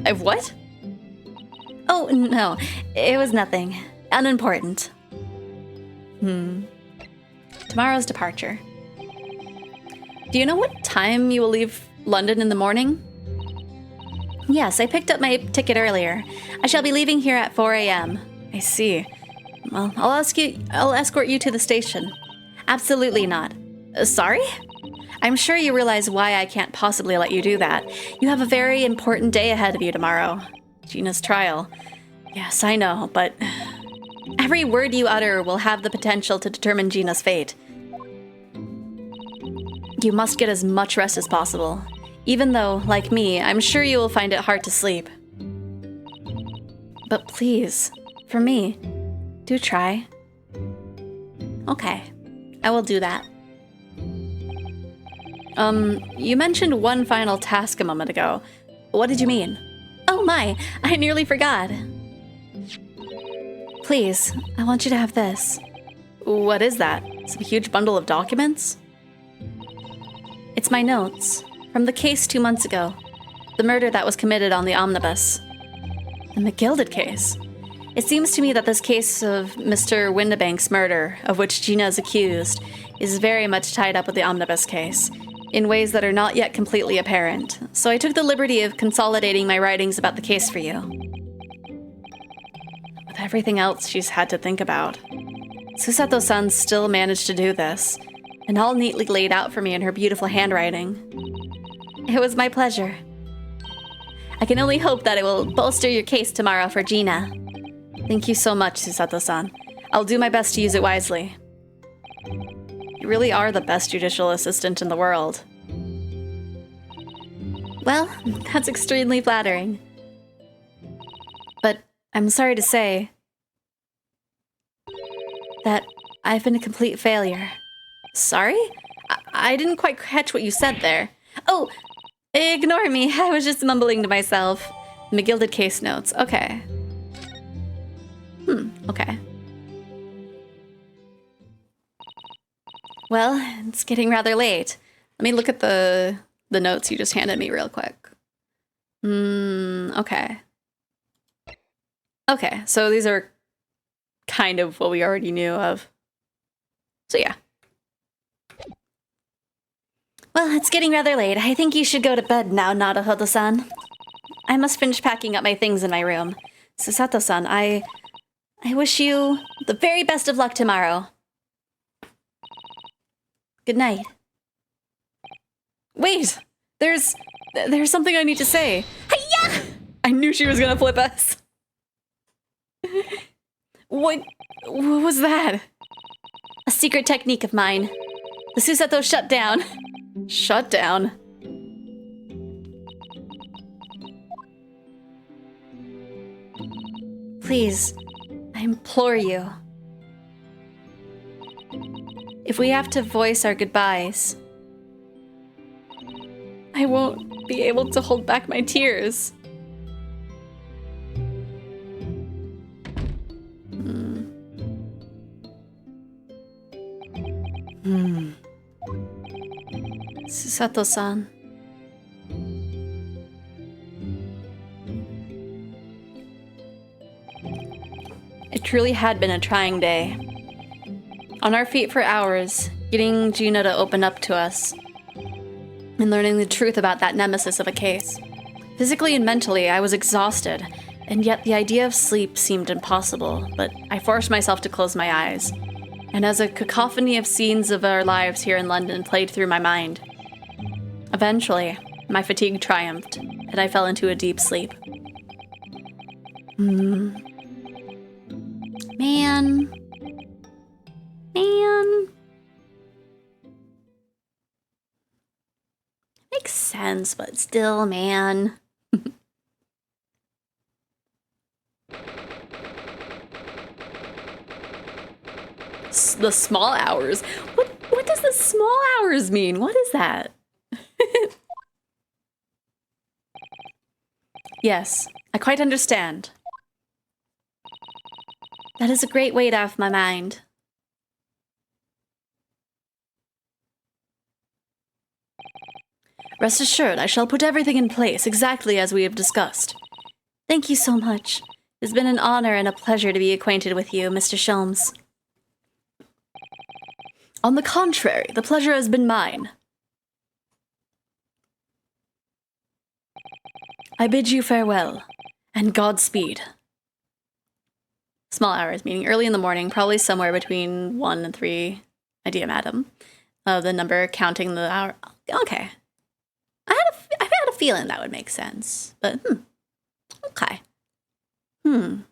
I've what? Oh, no. It was nothing. Unimportant. Tomorrow's departure. Do you know what time you will leave London in the morning? Yes, I picked up my ticket earlier. I shall be leaving here at 4 a.m. I see. Well, I'll escort you to the station. Absolutely not. Sorry? I'm sure you realize why I can't possibly let you do that. You have a very important day ahead of you tomorrow. Gina's trial. Yes, I know, but every word you utter will have the potential to determine Gina's fate. You must get as much rest as possible, even though, like me, I'm sure you will find it hard to sleep. But please, for me, do try. Okay, I will do that. You mentioned one final task a moment ago. What did you mean? Oh my, I nearly forgot. Please, I want you to have this. What is that? Some huge bundle of documents? It's my notes, from the case 2 months ago. The murder that was committed on the omnibus. The McGilded case. It seems to me that this case of Mr. Windibank's murder, of which Gina is accused, is very much tied up with the omnibus case, in ways that are not yet completely apparent. So I took the liberty of consolidating my writings about the case for you. With everything else she's had to think about, Susato-san still managed to do this, and all neatly laid out for me in her beautiful handwriting. It was my pleasure. I can only hope that it will bolster your case tomorrow for Gina. Thank you so much, Susato-san. I'll do my best to use it wisely. You really are the best judicial assistant in the world. Well, that's extremely flattering. But I'm sorry to say that I've been a complete failure. Sorry? I didn't quite catch what you said there. Oh, ignore me. I was just mumbling to myself. McGilded case notes. Okay. Okay. Well, it's getting rather late. Let me look at the notes you just handed me real quick. Okay. Okay, so these are kind of what we already knew of. So yeah. Well, it's getting rather late. I think you should go to bed now, Naruhodo-san. I must finish packing up my things in my room. Susato-san, I wish you the very best of luck tomorrow. Good night. Wait! There's something I need to say. Hi-ya! I knew she was gonna flip us. What was that? A secret technique of mine. The Susato shut down. Shut down. Please, I implore you. If we have to voice our goodbyes, I won't be able to hold back my tears. Susato-san. It truly had been a trying day. On our feet for hours, getting Gina to open up to us, and learning the truth about that nemesis of a case. Physically and mentally, I was exhausted, and yet the idea of sleep seemed impossible, but I forced myself to close my eyes. And as a cacophony of scenes of our lives here in London played through my mind, eventually, my fatigue triumphed, and I fell into a deep sleep. Man. Makes sense, but still, man. The small hours? What does the small hours mean? What is that? Yes, I quite understand. That is a great weight off my mind. Rest assured, I shall put everything in place exactly as we have discussed. Thank you so much. It's been an honor and a pleasure to be acquainted with you, Mr. Sholmes. On the contrary, the pleasure has been mine. I bid you farewell, and Godspeed. Small hours, meaning early in the morning, probably somewhere between 1 and 3, idea, madam. The number counting the hour. Okay. I had a feeling that would make sense, but okay. I'm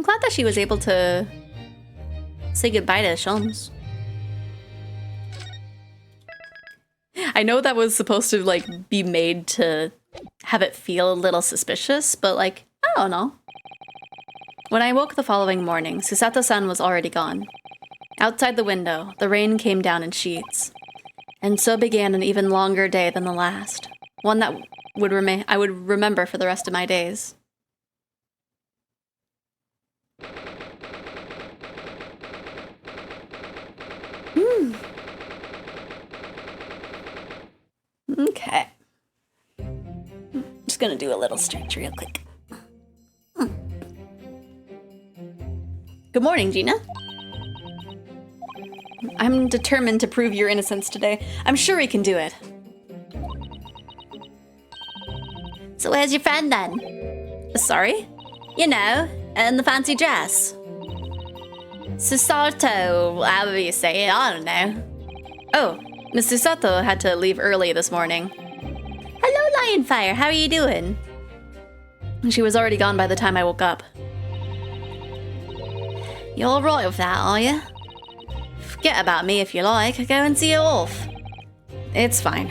glad that she was able to say goodbye to Sholmes. I know that was supposed to like be made to have it feel a little suspicious, but like, I don't know. When I woke the following morning, Susato-san was already gone. Outside the window, the rain came down in sheets. And so began an even longer day than the last. One that I would remember for the rest of my days. Okay. Just gonna do a little stretch real quick. Good morning, Gina. I'm determined to prove your innocence today. I'm sure we can do it. So where's your friend then? Sorry? You know, in the fancy dress. Susato, however you say it, I don't know. Oh, Miss Susato had to leave early this morning. Hello, Lionfire, how are you doing? She was already gone by the time I woke up. You alright with that, are you? Forget about me if you like, go and see her off. It's fine.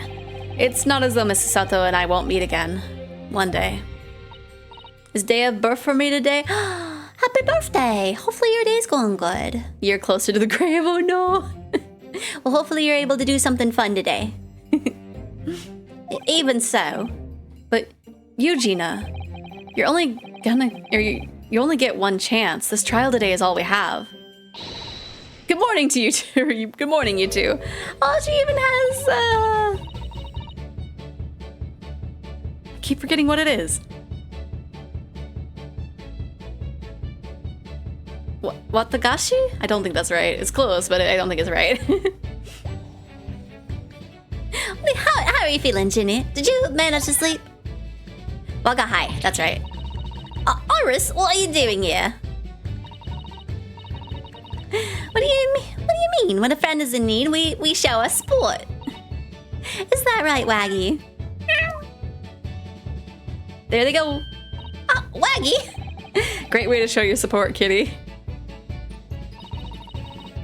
It's not as though Miss Susato and I won't meet again. One day. Is day of birth for me today? Happy birthday! Hopefully your day's going good. You're closer to the grave, oh no. Well, hopefully you're able to do something fun today. Even so. But you, Gina, you only get one chance. This trial today is all we have. Good morning to you two. Good morning, you two. Oh, she even has, I keep forgetting what it is. What the gashi? I don't think that's right. It's close, but I don't think it's right. How are you feeling, Ginny? Did you manage to sleep? Waga hi, that's right. Iris, what are you doing here? What do you mean? When a friend is in need, we show us support. Is that right, Waggy? There they go. Oh, Waggy! Great way to show your support, kitty.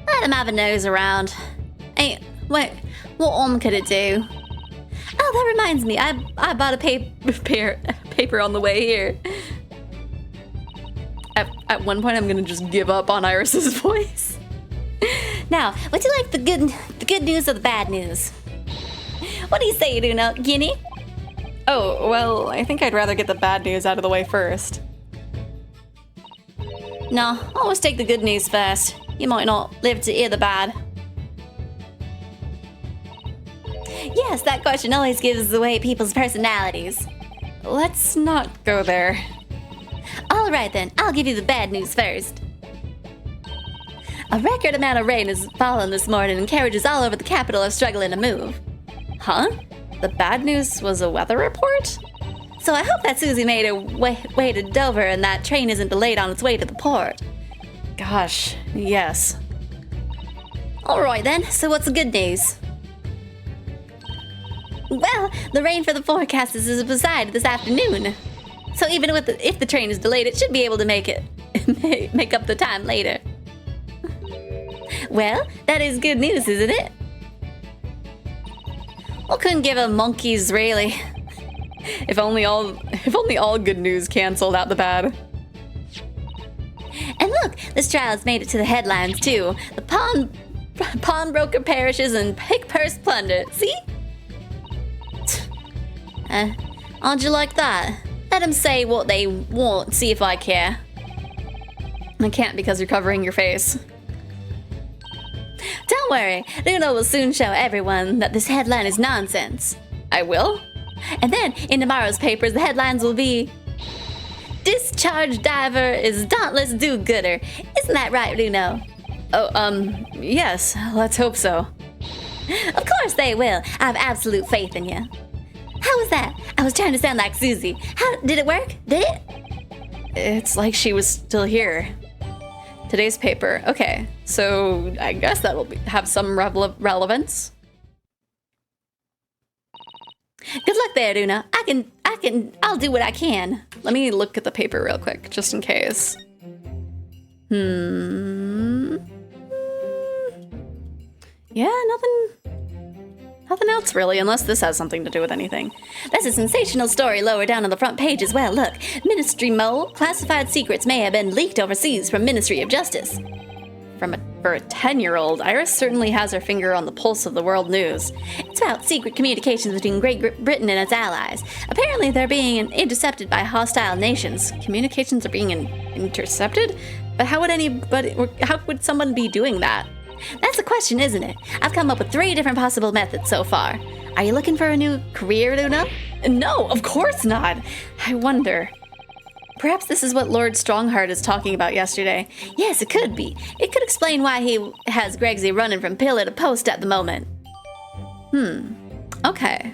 Let him have a nose around. Hey, wait, what could it do? Oh, that reminds me, I bought a Paper on the way here. At one point, I'm gonna just give up on Iris's voice. Now, would you like the good news or the bad news? What do you say, Luna? Guinea? Oh, well, I think I'd rather get the bad news out of the way first. No, always take the good news first. You might not live to hear the bad. Yes, that question always gives away people's personalities. Let's not go there. All right then, I'll give you the bad news first. A record amount of rain has fallen this morning and carriages all over the capital are struggling to move. Huh? The bad news was a weather report? So I hope that Susie made her way to Dover and that train isn't delayed on its way to the port. Gosh, yes. All right then, so what's the good news? Well, the rain for the forecast is subsided this afternoon. So even if the train is delayed, it should be able to make up the time later. Well, that is good news, isn't it? Well, couldn't give a monkey's really. If only all good news canceled out the bad. And look, this trial has made it to the headlines too. The pawnbroker perishes and pick purse plunder. See? How'd you like that? Let them say what they want, see if I care. I can't because you're covering your face. Don't worry, Luna will soon show everyone that this headline is nonsense. I will? And then, in tomorrow's papers, the headlines will be Discharged diver is dauntless do-gooder. Isn't that right, Luna? Oh, yes, let's hope so. Of course they will. I have absolute faith in you. How was that? I was trying to sound like Susie. How did it work? Did it? It's like she was still here. Today's paper. Okay, so I guess that'll have some relevance. Good luck there, Luna. I'll do what I can. Let me look at the paper real quick, just in case. Yeah, nothing else really, unless this has something to do with anything. There's a sensational story lower down on the front page as well. Look, Ministry Mole, classified secrets may have been leaked overseas from Ministry of Justice. For a 10-year-old, Iris certainly has her finger on the pulse of the world news. It's about secret communications between Great Britain and its allies. Apparently, they're being intercepted by hostile nations. Communications are being intercepted? But how would someone be doing that? That's the question, isn't it? I've come up with 3 different possible methods so far. Are you looking for a new career, Luna? No, of course not. I wonder. Perhaps this is what Lord Strongheart is talking about yesterday. Yes, it could be. It could explain why he has Gregsy running from pillar to post at the moment. Okay.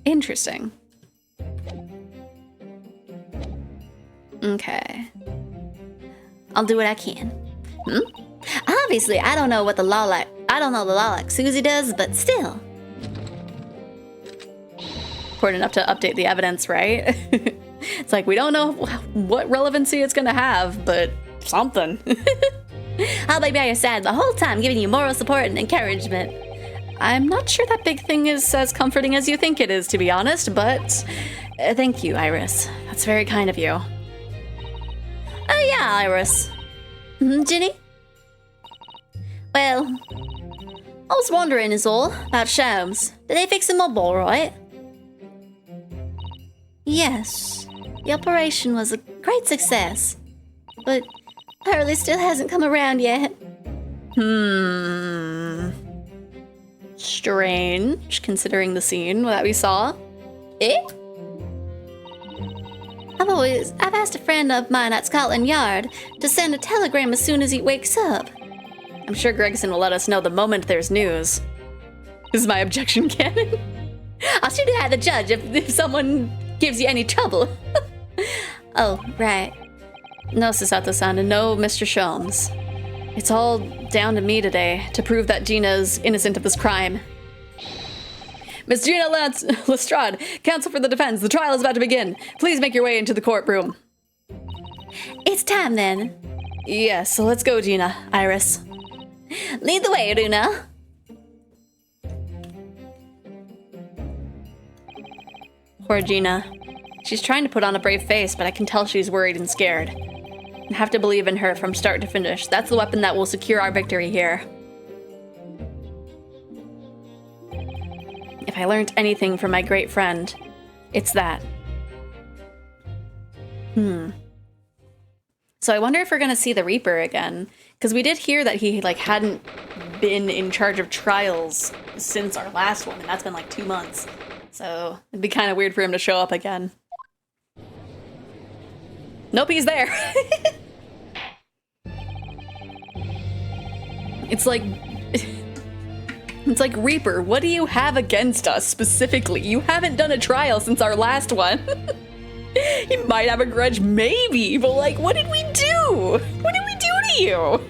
Interesting. Okay. I'll do what I can. Obviously, I don't know the law like Susie does, but still. Important enough to update the evidence, right? It's like, we don't know what relevancy it's gonna have, but something. I'll be by your side the whole time, giving you moral support and encouragement. I'm not sure that big thing is as comforting as you think it is, to be honest, but thank you, Iris. That's very kind of you. Oh yeah, Iris. Ginny? Well, I was wondering is all about Shams. Did they fix him up all right? Yes, the operation was a great success, but Hurley still hasn't come around yet. Strange, considering the scene that we saw. Eh? I've asked a friend of mine at Scotland Yard to send a telegram as soon as he wakes up. I'm sure Gregson will let us know the moment there's news. Is my objection canon? I'll shoot it at the judge if someone gives you any trouble. Oh, right. No, Susato-san, and no, Mr. Sholmes. It's all down to me today to prove that Gina's innocent of this crime. Miss Gina Lestrade, counsel for the defense, the trial is about to begin. Please make your way into the courtroom. It's time then. Yes, so let's go, Gina. Iris. Lead the way, Luna. Poor Gina. She's trying to put on a brave face, but I can tell she's worried and scared. I have to believe in her from start to finish. That's the weapon that will secure our victory here. If I learned anything from my great friend, it's that. So I wonder if we're gonna see the Reaper again, because we did hear that he hadn't been in charge of trials since our last one, and that's been like 2 months. So it'd be kind of weird for him to show up again. Nope, he's there. It's like Reaper, what do you have against us specifically? You haven't done a trial since our last one. He might have a grudge, maybe, but like, what did we do? What did we do to you?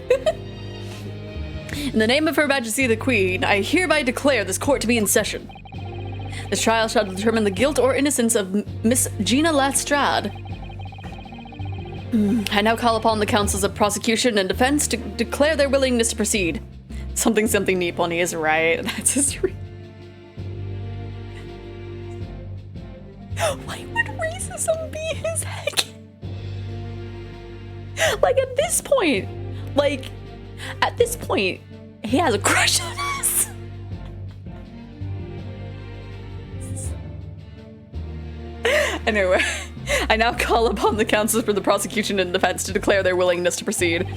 In the name of Her Majesty the Queen, I hereby declare this court to be in session. This trial shall determine the guilt or innocence of Miss Gina Lestrade. I now call upon the counsels of prosecution and defense to declare their willingness to proceed. Something Nippon is right. That's his real. Why would racism be his heck? Like at this point, he has a crush on us. Anyway, I now call upon the counsels for the prosecution and defense to declare their willingness to proceed.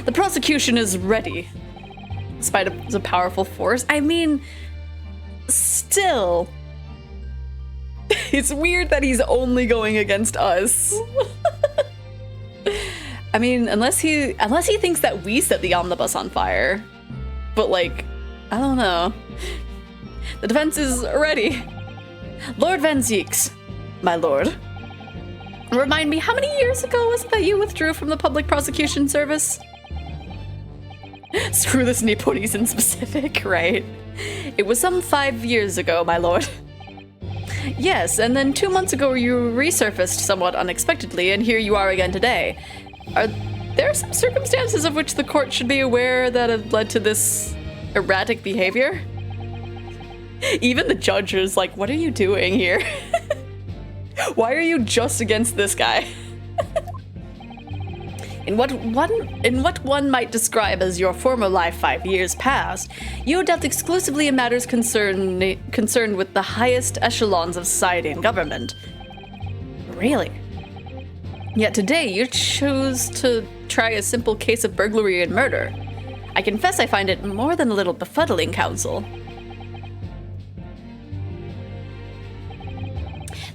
The prosecution is ready. Despite a powerful force. I mean, still. It's weird that he's only going against us. I mean, unless he thinks that we set the omnibus on fire. But like, I don't know. The defense is ready. Lord Van Zieks, my lord. Remind me, how many years ago was it that you withdrew from the public prosecution service? Screw this Nipponese in specific, right? It was some 5 years ago, my lord. Yes, and then 2 months ago you resurfaced somewhat unexpectedly, and here you are again today. Are there some circumstances of which the court should be aware that have led to this erratic behavior? Even the judge is like, what are you doing here? Why are you just against this guy? In what one might describe as your former life 5 years past, you dealt exclusively in matters concerned with the highest echelons of society and government. Really? Yet today you choose to try a simple case of burglary and murder. I confess I find it more than a little befuddling, counsel.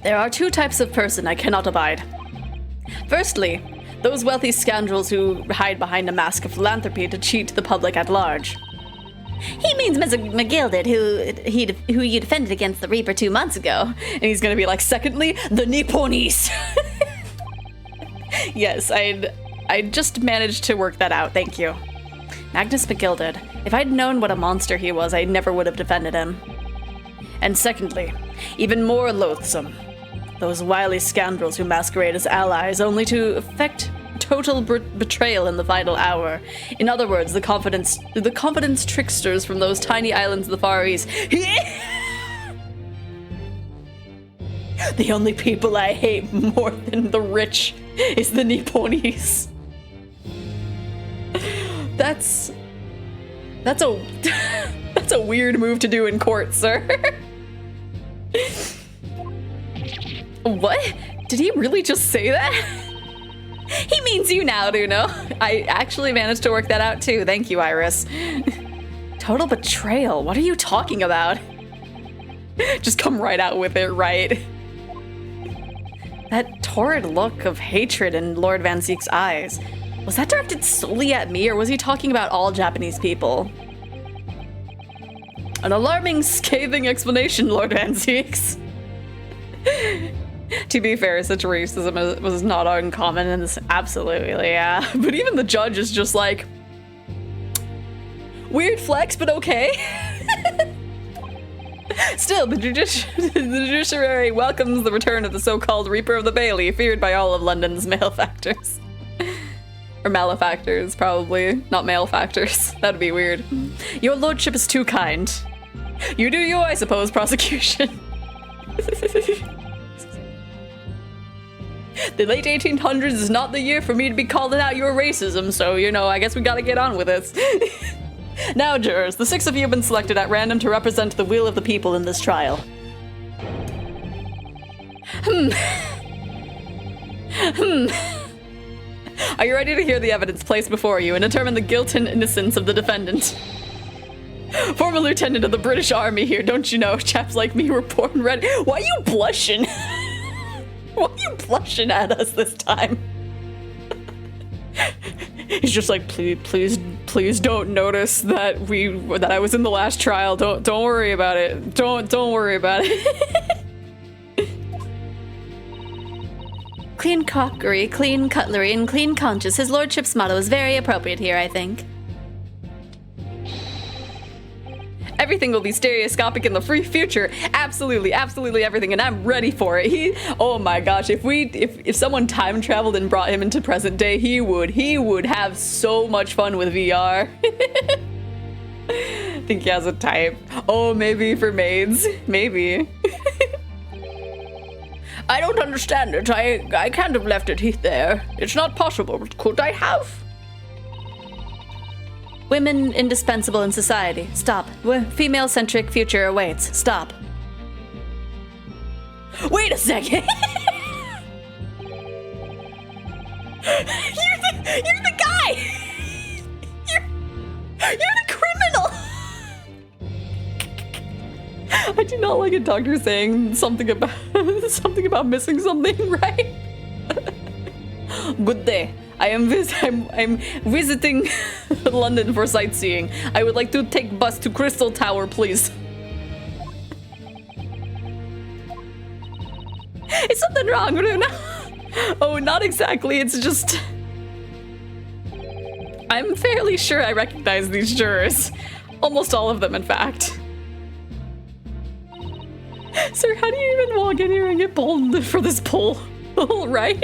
There are 2 types of person I cannot abide. Firstly, those wealthy scoundrels who hide behind a mask of philanthropy to cheat the public at large. He means Mr. McGilded, who you defended against the Reaper 2 months ago. And he's gonna be like, secondly, the Nipponese. Yes, I just managed to work that out, thank you. Magnus McGilded. If I'd known what a monster he was, I never would have defended him. And secondly, even more loathsome, those wily scoundrels who masquerade as allies only to effect total betrayal in the final hour. In other words, the confidence tricksters from those tiny islands of the Far East. The only people I hate more than the rich is the Nipponese. That's a weird move to do in court, sir. What? Did he really just say that? He means you now, Duno. I actually managed to work that out too. Thank you, Iris. Total betrayal. What are you talking about? Just come right out with it, right? That torrid look of hatred in Lord Van Ziek's eyes. Was that directed solely at me, or was he talking about all Japanese people? An alarming, scathing explanation, Lord Van Zieks. To be fair, such racism was not uncommon in this. Absolutely, yeah. But even the judge is just like, Weird flex, but okay. Still, the judiciary welcomes the return of the so-called Reaper of the Bailey, feared by all of London's malefactors. Or malefactors, probably. Not malefactors. That'd be weird. Your lordship is too kind. You do you, I suppose, prosecution. The late 1800s is not the year for me to be calling out your racism, so, you know, I guess we gotta get on with this. Now, jurors, the 6 of you have been selected at random to represent the will of the people in this trial. Are you ready to hear the evidence placed before you and determine the guilt and innocence of the defendant? Former lieutenant of the British Army here, don't you know? Chaps like me were born ready. Why are you blushing? Why are you blushing at us this time? He's just like, please don't notice that I was in the last trial. Don't worry about it. Don't worry about it. Clean crockery, clean cutlery, and clean conscience. His lordship's motto is very appropriate here, I think. Everything will be stereoscopic in the free future. Absolutely everything, and I'm ready for it. Oh my gosh, if someone time traveled and brought him into present day, he would have so much fun with VR. Think he has a type. Oh, maybe for maids. Maybe. I don't understand it. I can't have left it there. It's not possible. Could I have? Women indispensable in society. Stop. Female-centric future awaits. Stop. Wait a second. You're the guy. You're the criminal. I do not like a doctor saying something about missing something, right? Good day. I'm visiting London for sightseeing. I would like to take bus to Crystal Tower, please. Is something wrong, Runa? Oh, not exactly. It's just... I'm fairly sure I recognize these jurors. Almost all of them, in fact. Sir, how do you even walk in here and get pulled for this pull? Right?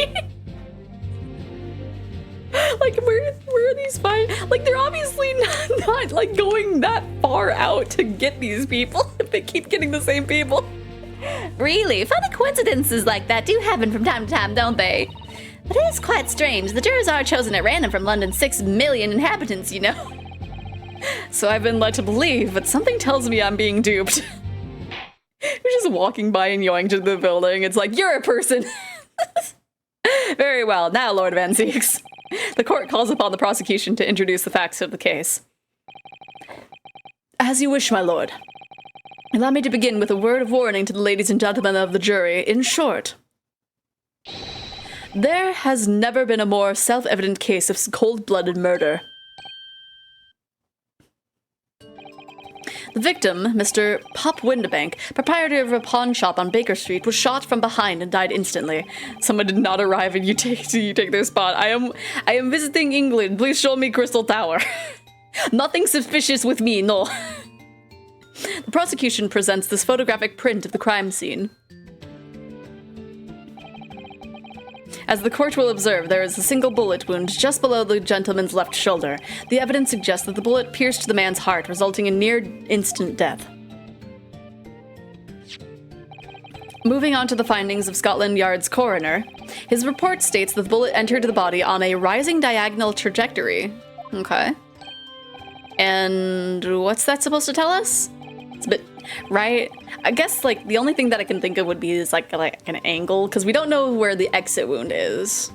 Like, where are these fine? Like, they're obviously not like going that far out to get these people if they keep getting the same people. Really? Funny coincidences like that do happen from time to time, don't they? But it is quite strange. The jurors are chosen at random from London's 6 million inhabitants, you know? So I've been led to believe, but something tells me I'm being duped. We're just walking by and yoink to the building. It's like, you're a person. Very well. Now, Lord Van Zeeks. The court calls upon the prosecution to introduce the facts of the case. As you wish, my lord. Allow me to begin with a word of warning to the ladies and gentlemen of the jury. In short, there has never been a more self-evident case of cold-blooded murder. The victim, Mr. Pop Windabank, proprietor of a pawn shop on Baker Street, was shot from behind and died instantly. Someone did not arrive and you take their spot. I am visiting England. Please show me Crystal Tower. Nothing suspicious with me, no. The prosecution presents this photographic print of the crime scene. As the court will observe, there is a single bullet wound just below the gentleman's left shoulder. The evidence suggests that the bullet pierced the man's heart, resulting in near-instant death. Moving on to the findings of Scotland Yard's coroner, his report states that the bullet entered the body on a rising diagonal trajectory. Okay. And what's that supposed to tell us? It's a bit... right? I guess, like, the only thing that I can think of would be is, like an angle, because we don't know where the exit wound is.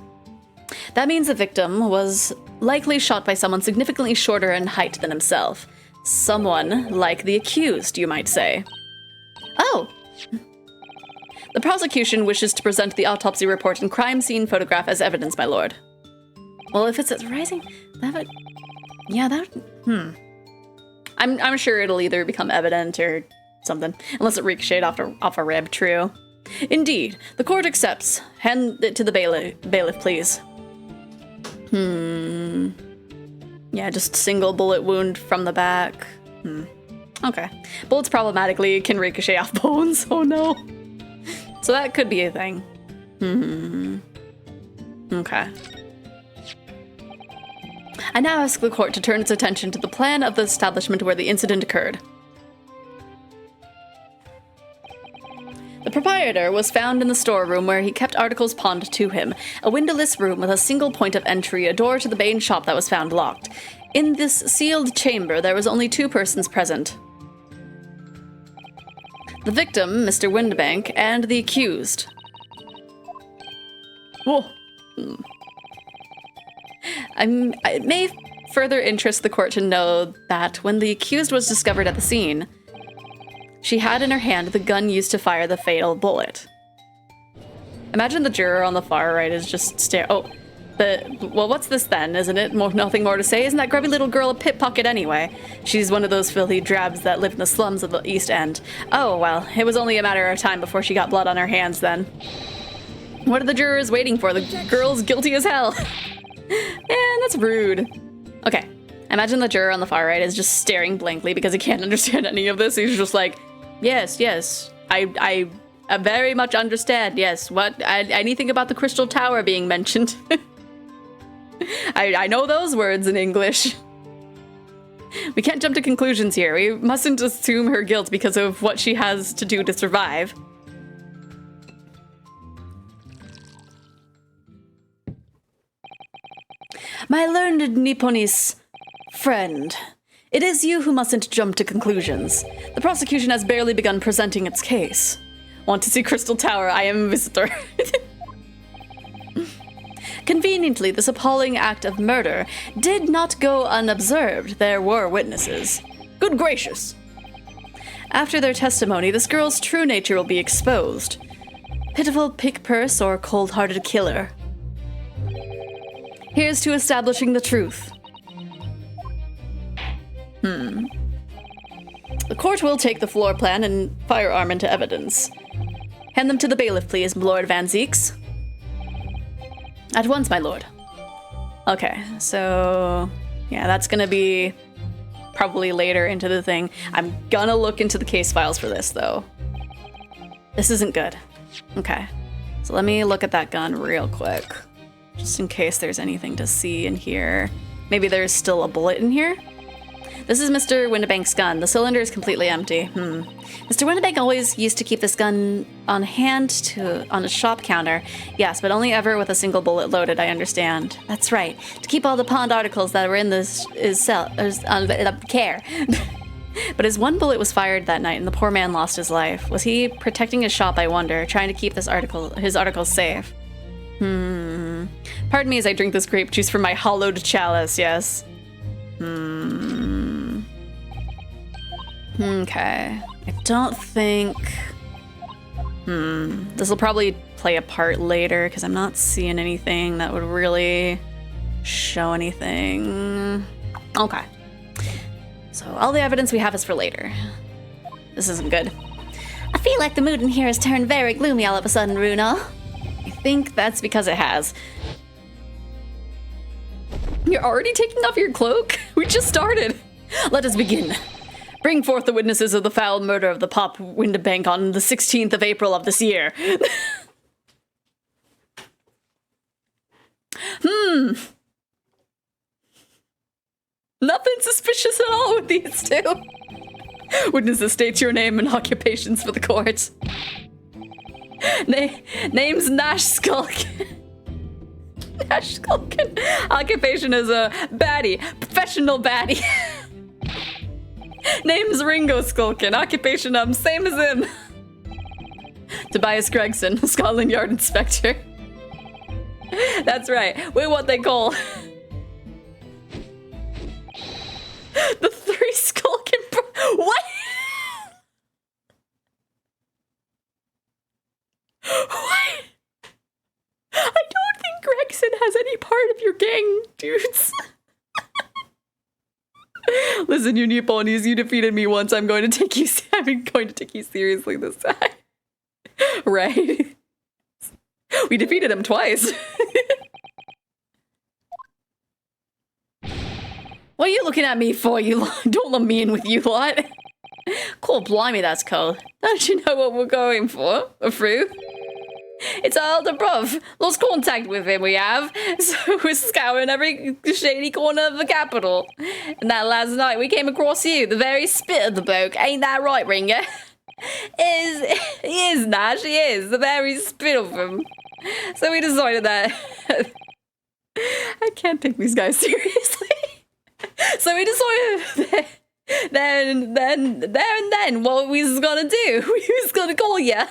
That means the victim was likely shot by someone significantly shorter in height than himself. Someone like the accused, you might say. Oh! The prosecution wishes to present the autopsy report and crime scene photograph as evidence, my lord. Well, if it's rising, that would... yeah, that would... I'm sure it'll either become evident or something, unless it ricocheted off a rib, true. Indeed, the court accepts. Hand it to the bailiff, please. Yeah, just single bullet wound from the back. Okay. Bullets problematically can ricochet off bones. Oh no. So that could be a thing. Okay. I now ask the court to turn its attention to the plan of the establishment where the incident occurred. The proprietor was found in the storeroom where he kept articles pawned to him, a windowless room with a single point of entry, a door to the main shop that was found locked. In this sealed chamber, there was only 2 persons present. The victim, Mr. Windbank, and the accused. Whoa. It may further interest the court to know that when the accused was discovered at the scene, she had in her hand the gun used to fire the fatal bullet. Imagine the juror on the far right is just well, what's this then, isn't it? Nothing more to say. Isn't that grubby little girl a pickpocket anyway? She's one of those filthy drabs that live in the slums of the East End. Oh, well, it was only a matter of time before she got blood on her hands then. What are the jurors waiting for? The girl's guilty as hell. Man, that's rude. Okay, imagine the juror on the far right is just staring blankly because he can't understand any of this. He's just like, yes, I very much understand, yes. What? Anything about the Crystal Tower being mentioned? I know those words in English. We can't jump to conclusions here. We mustn't assume her guilt because of what she has to do to survive. My learned Nipponese friend, it is you who mustn't jump to conclusions. The prosecution has barely begun presenting its case. Want to see Crystal Tower? I am a visitor. Conveniently, this appalling act of murder did not go unobserved. There were witnesses. Good gracious! After their testimony, this girl's true nature will be exposed. Pitiful pick purse or cold-hearted killer. Here's to establishing the truth. The court will take the floor plan and firearm into evidence. Hand them to the bailiff, please, Lord Van Zeeks. At once, my lord. Okay, so yeah, that's gonna be probably later into the thing. I'm gonna look into the case files for this, though. This isn't good. Okay, so let me look at that gun real quick, just in case there's anything to see in here. Maybe there's still a bullet in here? This is Mr. Windibank's gun. The cylinder is completely empty. Mr. Windibank always used to keep this gun on hand on a shop counter. Yes, but only ever with a single bullet loaded, I understand. That's right. To keep all the pawned articles that were in this care. But his one bullet was fired that night and the poor man lost his life. Was he protecting his shop, I wonder, trying to keep his articles safe? Pardon me as I drink this grape juice from my hollowed chalice, yes. Okay. I don't think... This will probably play a part later because I'm not seeing anything that would really show anything. Okay. So all the evidence we have is for later. This isn't good. I feel like the mood in here has turned very gloomy all of a sudden, Runo. I think that's because it has. You're already taking off your cloak? We just started. Let us begin. Bring forth the witnesses of the foul murder of the Pop Windibank on the 16th of April of this year. Nothing suspicious at all with these two. Witnesses, state your name and occupations for the court. Name's Nash Skulkin. Nash Skulkin. Occupation is a baddie. Professional baddie. Name's Ringo Skulkin. Occupation, same as him. Tobias Gregson, Scotland Yard Inspector. That's right. We're what they call the Three Skulkin. What? What? I don't think Gregson has any part of your gang, dudes. Listen, you Nipponis, you defeated me once. I'm going to take you seriously this time. Right? We defeated him twice. What are you looking at me for, you lot? Don't let me in with you lot. Cool, blimey, that's cold. Don't you know what we're going for, through? It's our elder bruv. Lost contact with him, we have. So we're scouring every shady corner of the capital. And that last night we came across you, the very spit of the bloke. Ain't that right, Ringer? He is, Nash, he is. The very spit of him. So we decided that... I can't take these guys seriously. So we decided that there and then what we was gonna do. We was gonna call ya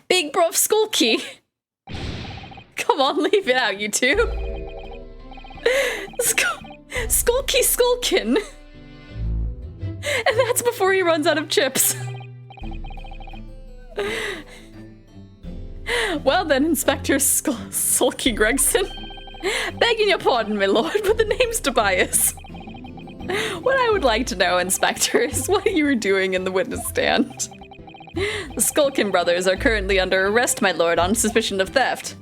Big Bruv Skulky. Come on, leave it out, you two. Skulky Skulkin. And that's before he runs out of chips. Well then, Inspector Sulky Gregson. Begging your pardon, my lord, but the name's Tobias. What I would like to know, Inspector, is what you were doing in the witness stand. The Skulkin brothers are currently under arrest, my lord, on suspicion of theft.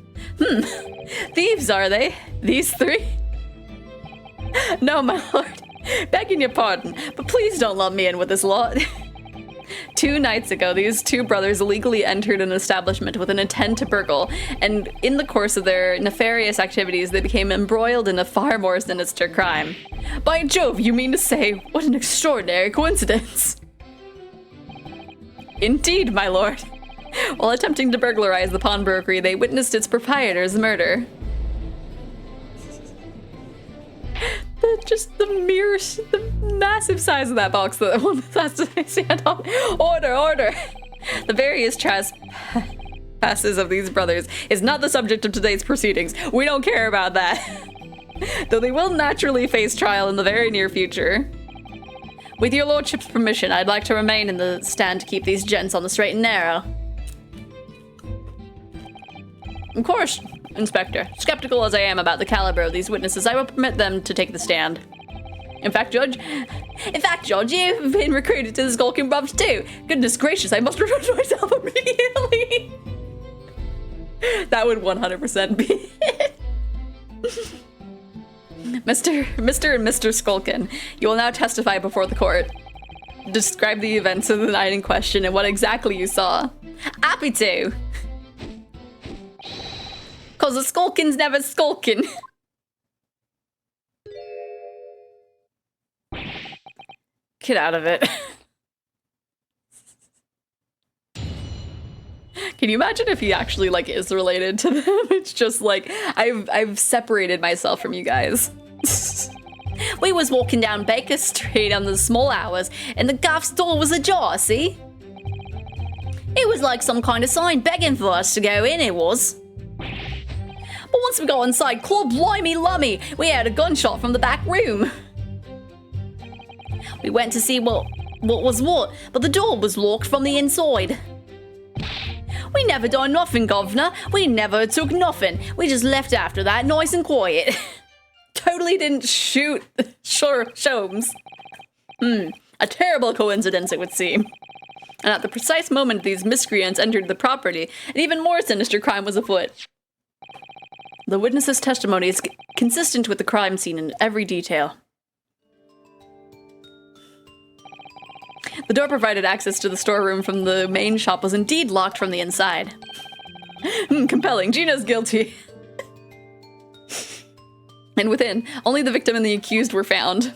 Thieves, are they? These three? No, my lord. Begging your pardon, but please don't lump me in with this lot. 2 nights ago, these 2 brothers illegally entered an establishment with an intent to burgle, and in the course of their nefarious activities, they became embroiled in a far more sinister crime. By Jove, you mean to say, what an extraordinary coincidence! Indeed, my lord. While attempting to burglarize the pawnbrokery, they witnessed its proprietor's murder. The massive size of that box that one has to stand on. Order! The various trespasses of these brothers is not the subject of today's proceedings. We don't care about that. Though they will naturally face trial in the very near future. With your lordship's permission, I'd like to remain in the stand to keep these gents on the straight and narrow. Of course, Inspector. Skeptical as I am about the caliber of these witnesses, I will permit them to take the stand. In fact, Judge, you've been recruited to the Skulking Bruvs too. Goodness gracious, I must report myself immediately. That would 100% be it. Mr. and Mr. Skulkin, you will now testify before the court. Describe the events of the night in question and what exactly you saw. Happy to. Cause the Skulkin's never skulking. Get out of it. Can you imagine if he actually like is related to them? It's just like I've separated myself from you guys. We was walking down Baker Street on the small hours, and the gaff's door was ajar, see? It was like some kind of sign begging for us to go in, it was. But once we got inside, claw blimey lummy, we heard a gunshot from the back room. We went to see what was what, but the door was locked from the inside. We never done nothing, governor. We never took nothing. We just left after that, nice and quiet. Totally didn't shoot Sholmes. A terrible coincidence, it would seem. And at the precise moment these miscreants entered the property, an even more sinister crime was afoot. The witness's testimony is consistent with the crime scene in every detail. The door provided access to the storeroom from the main shop was indeed locked from the inside. Compelling. Gina's guilty. And within, only the victim and the accused were found.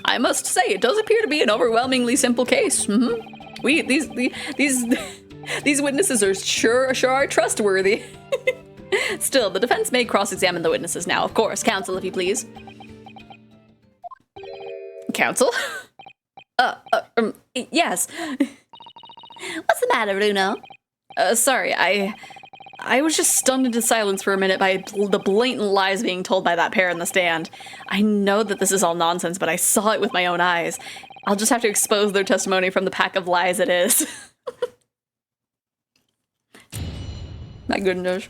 I must say, it does appear to be an overwhelmingly simple case. These witnesses are sure are trustworthy. Still, the defense may cross-examine the witnesses now, of course. Counsel, if you please. Counsel? Yes. What's the matter, Bruno? Sorry, I was just stunned into silence for a minute by the blatant lies being told by that pair in the stand. I know that this is all nonsense, but I saw it with my own eyes. I'll just have to expose their testimony from the pack of lies it is. My goodness.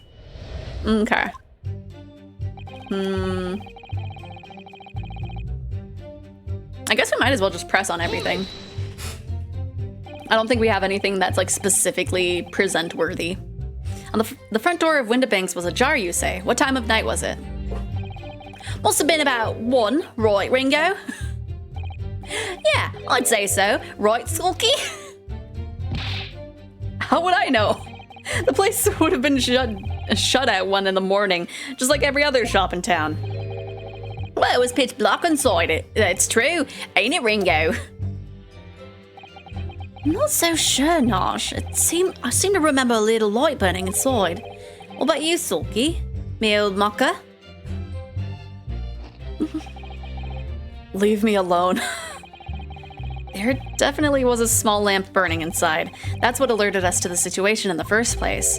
Okay. I guess we might as well just press on everything. I don't think we have anything that's like specifically present worthy. And the front door of Windibanks was ajar, you say? What time of night was it? Must have been about 1, right, Ringo? Yeah, I'd say so. Right, Sulky? How would I know? The place would have been shut at 1 in the morning, just like every other shop in town. Well, it was pitch black inside it. That's true, ain't it, Ringo? I'm not so sure, Nosh. I seem to remember a little light burning inside. What about you, Sulky? Me old mucker? Leave me alone. There definitely was a small lamp burning inside. That's what alerted us to the situation in the first place.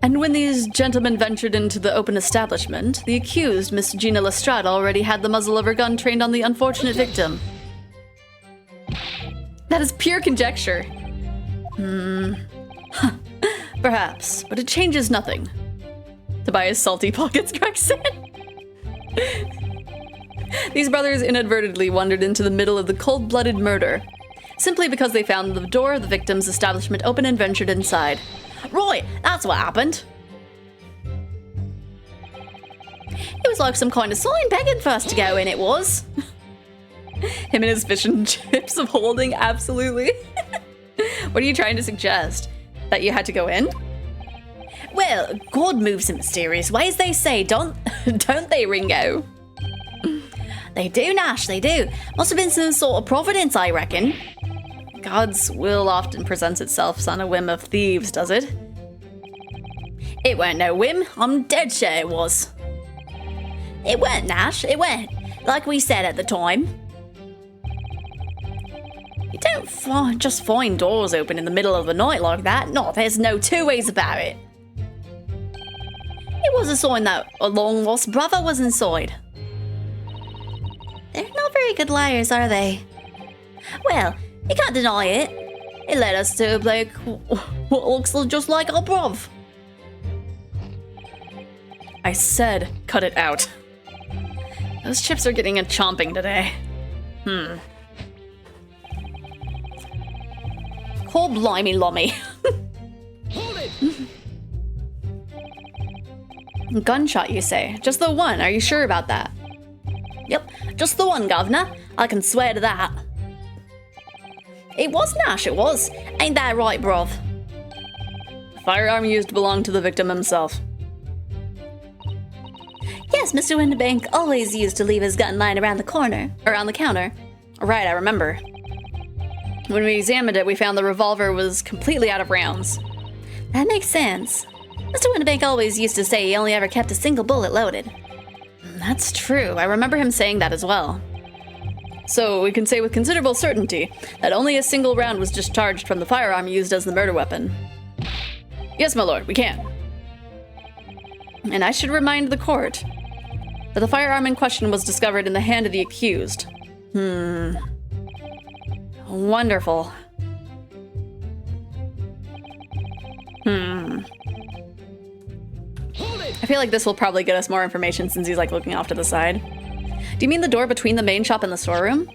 And when these gentlemen ventured into the open establishment, the accused, Miss Gina Lestrade, already had the muzzle of her gun trained on the unfortunate victim. That is pure conjecture. Perhaps, but it changes nothing. Tobias' salty pockets cracks in. These brothers inadvertently wandered into the middle of the cold-blooded murder, simply because they found the door of the victim's establishment open and ventured inside. Right, that's what happened. It was like some kind of sign begging for us to go in, it was. Him and his fish and chips of holding, absolutely. What are you trying to suggest? That you had to go in? Well, God moves in mysterious ways, they say, don't they, Ringo? They do, Nash, they do. Must have been some sort of providence, I reckon. God's will often presents itself on a whim of thieves, does it? It weren't no whim, I'm dead sure it was. It weren't, Nash, it weren't. Like we said at the time. You don't just find doors open in the middle of the night like that. No, there's no two ways about it. It was a sign that a long-lost brother was inside. They're not very good liars, are they? Well, you can't deny it. It led us to a bloke what looks just like our bruv. I said, cut it out. Those chips are getting a chomping today. Call blimey lommy. Hold it! Gunshot, you say? Just the one, are you sure about that? Yep, just the one, Governor. I can swear to that. It was Nash, it was. Ain't that right, bruv? The firearm used belonged to the victim himself. Yes, Mr. Windibank always used to leave his gun lying around the counter. Right, I remember. When we examined it, we found the revolver was completely out of rounds. That makes sense. Mr. Windibank always used to say he only ever kept a single bullet loaded. That's true. I remember him saying that as well. So we can say with considerable certainty that only a single round was discharged from the firearm used as the murder weapon. Yes, my lord, we can. And I should remind the court that the firearm in question was discovered in the hand of the accused. Wonderful. I feel like this will probably get us more information since he's like looking off to the side. Do you mean the door between the main shop and the storeroom?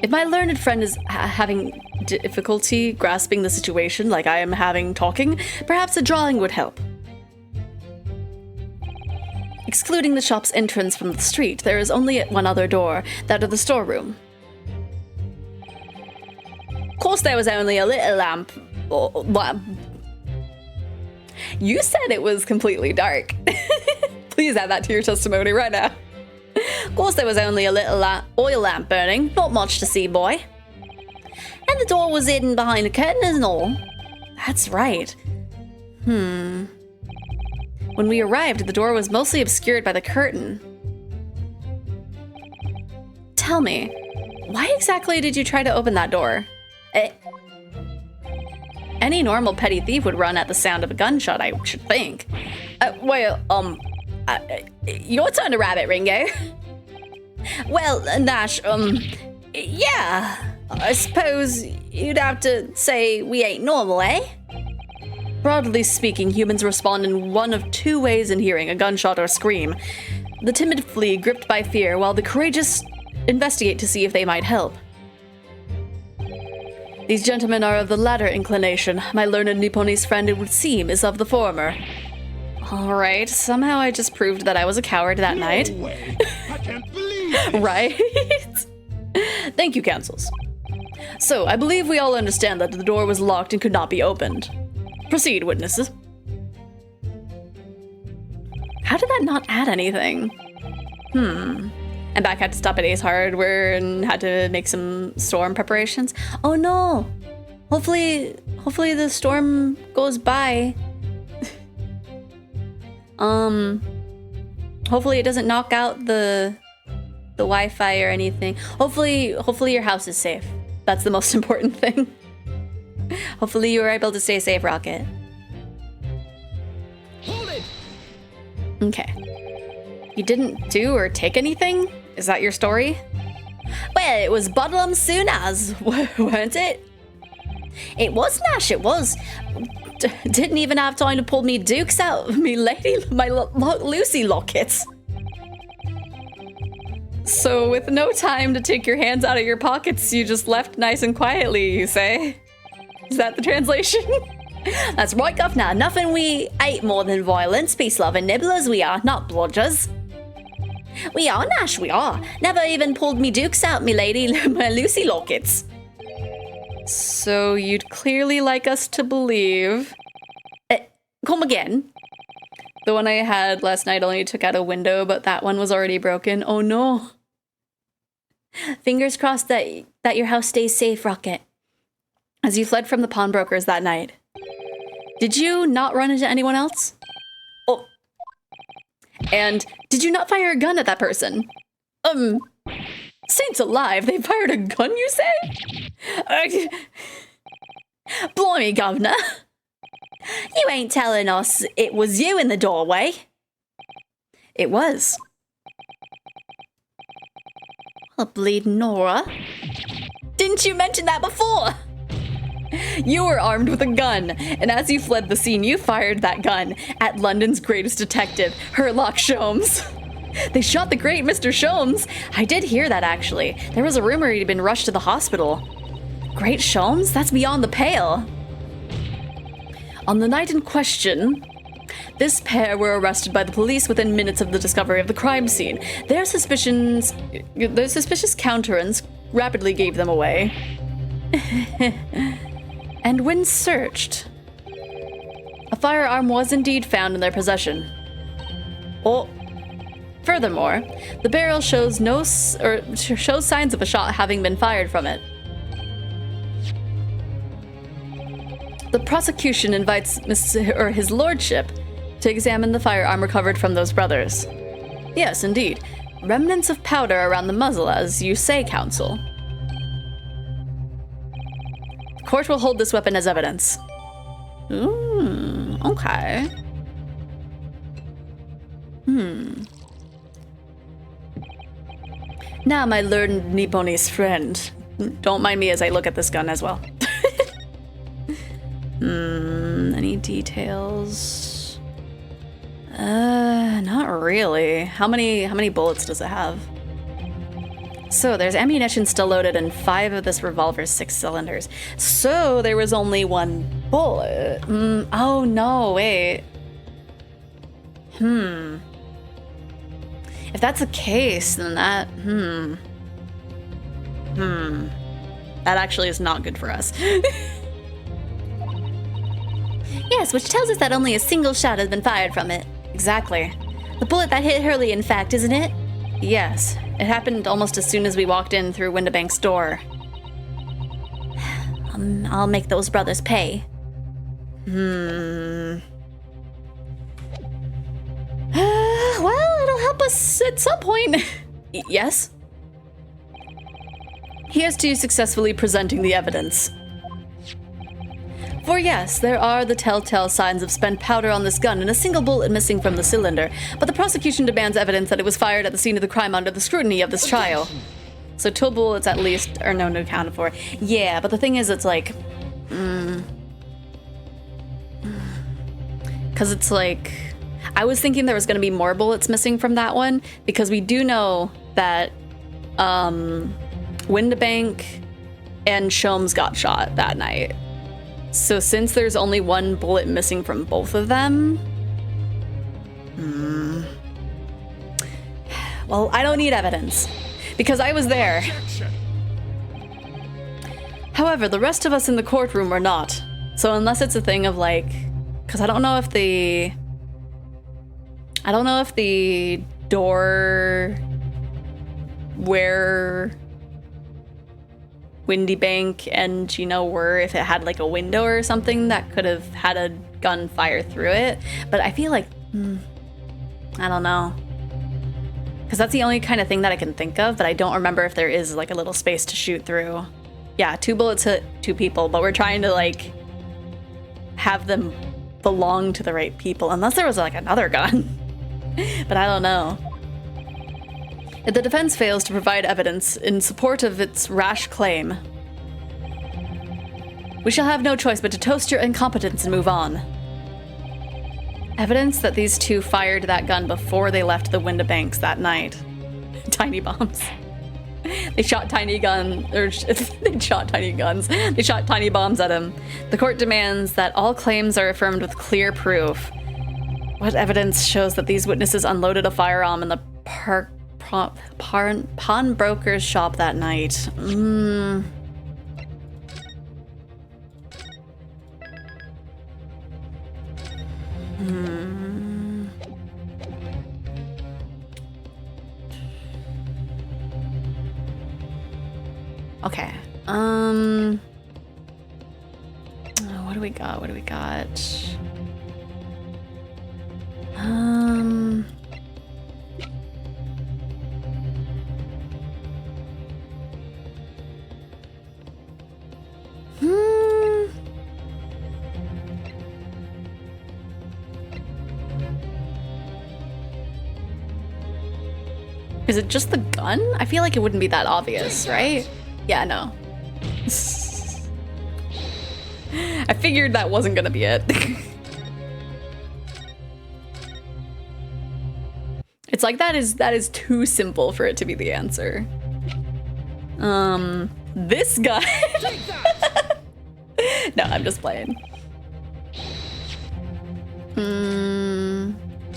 If my learned friend is having difficulty grasping the situation like I am having talking, perhaps a drawing would help. Excluding the shop's entrance from the street, there is only one other door, that of the storeroom. Of course there was only a little lamp. You said it was completely dark. Please add that to your testimony right now. Of course there was only a little oil lamp burning, not much to see, boy. And the door was hidden behind a curtain and all. That's right. When we arrived, the door was mostly obscured by the curtain. Tell me, why exactly did you try to open that door? Any normal petty thief would run at the sound of a gunshot, I should think. Your turn to rabbit, Ringo. Well, Nash, yeah. I suppose you'd have to say we ain't normal, eh? Broadly speaking, humans respond in one of two ways in hearing a gunshot or scream. The timid flee, gripped by fear, while the courageous investigate to see if they might help. These gentlemen are of the latter inclination. My learned Nipponese friend, it would seem, is of the former. Alright, somehow I just proved that I was a coward that night. No way! I can't believe this! Right? Thank you, counsels. So, I believe we all understand that the door was locked and could not be opened. Proceed, witnesses. How did that not add anything? And back had to stop at Ace Hardware and had to make some storm preparations. Oh no! Hopefully the storm goes by. Hopefully it doesn't knock out the Wi-Fi or anything. Hopefully your house is safe. That's the most important thing. Hopefully you were able to stay safe, Rocket. Hold it! Okay. You didn't do or take anything? Is that your story? Well, it was bottom soon as, weren't it? It was, Nash, it was. Didn't even have time to pull me dukes out of me lady, my Lucy lockets. So with no time to take your hands out of your pockets, you just left nice and quietly, you say? Is that the translation? That's right, governor. Nothing we ate more than violence, peace-loving nibblers we are, not blodgers. We are, Nash, we are. Never even pulled me dukes out, me lady, my Lucy lockets. So you'd clearly like us to believe... Come again. The one I had last night only took out a window, but that one was already broken. Oh no. Fingers crossed that your house stays safe, Rocket. As you fled from the pawnbrokers that night, did you not run into anyone else? Oh. And did you not fire a gun at that person? Saints alive, they fired a gun, you say? Blimey, governor. You ain't telling us it was you in the doorway. It was. Oh, bleeding Nora. Didn't you mention that before? You were armed with a gun, and as you fled the scene, you fired that gun at London's greatest detective, Herlock Sholmes. They shot the great Mr. Sholmes. I did hear that, actually. There was a rumor he'd been rushed to the hospital. Great Sholmes? That's beyond the pale. On the night in question, this pair were arrested by the police within minutes of the discovery of the crime scene. Their suspicious countenance rapidly gave them away. And when searched, a firearm was indeed found in their possession. Oh, furthermore, the barrel shows shows signs of a shot having been fired from it. The prosecution invites his lordship to examine the firearm recovered from those brothers. Yes, indeed. Remnants of powder around the muzzle, as you say, counsel. The court will hold this weapon as evidence. Okay. Now, my learned Nipponese friend. Don't mind me as I look at this gun as well. Any details? Not really. How many bullets does it have? So there's ammunition still loaded in 5 of this revolver's 6 cylinders. So there was only 1 bullet. Oh no, wait. If that's the case, then that, that actually is not good for us. Yes, which tells us that only a single shot has been fired from it. Exactly. The bullet that hit Hurley, in fact, isn't it? Yes. It happened almost as soon as we walked in through Windibank's door. I'll make those brothers pay. Well, it'll help us at some point. Yes? Here's to you successfully presenting the evidence. For yes, there are the telltale signs of spent powder on this gun and a single bullet missing from the cylinder, but the prosecution demands evidence that it was fired at the scene of the crime under the scrutiny of this trial. So 2 bullets at least are known to accounted for. Yeah, but the thing is, it's like... Because it's like... I was thinking there was going to be more bullets missing from that one, because we do know that Windibank and Sholmes got shot that night. So since there's only one bullet missing from both of them, well, I don't need evidence because I was there. However, the rest of us in the courtroom were not. So unless it's a thing of like, because I don't know if the door where Windy Bank and Gino were, if it had like a window or something that could have had a gun fire through it. But I feel like, I don't know. Because that's the only kind of thing that I can think of, but I don't remember if there is like a little space to shoot through. Yeah, 2 bullets hit 2 people, but we're trying to like have them belong to the right people, unless there was like another gun. But I don't know. If the defense fails to provide evidence in support of its rash claim, we shall have no choice but to toast your incompetence and move on. Evidence that these 2 fired that gun before they left the Windibanks that night. Tiny bombs. They shot tiny guns. They shot tiny guns. They shot tiny bombs at him. The court demands that all claims are affirmed with clear proof. What evidence shows that these witnesses unloaded a firearm in the pawnbroker's shop that night? Okay. What do we got? What do we got? Is it just the gun? I feel like it wouldn't be that obvious, right? Yeah, no. I figured that wasn't gonna be it. It's like that is too simple for it to be the answer. This guy. No, I'm just playing.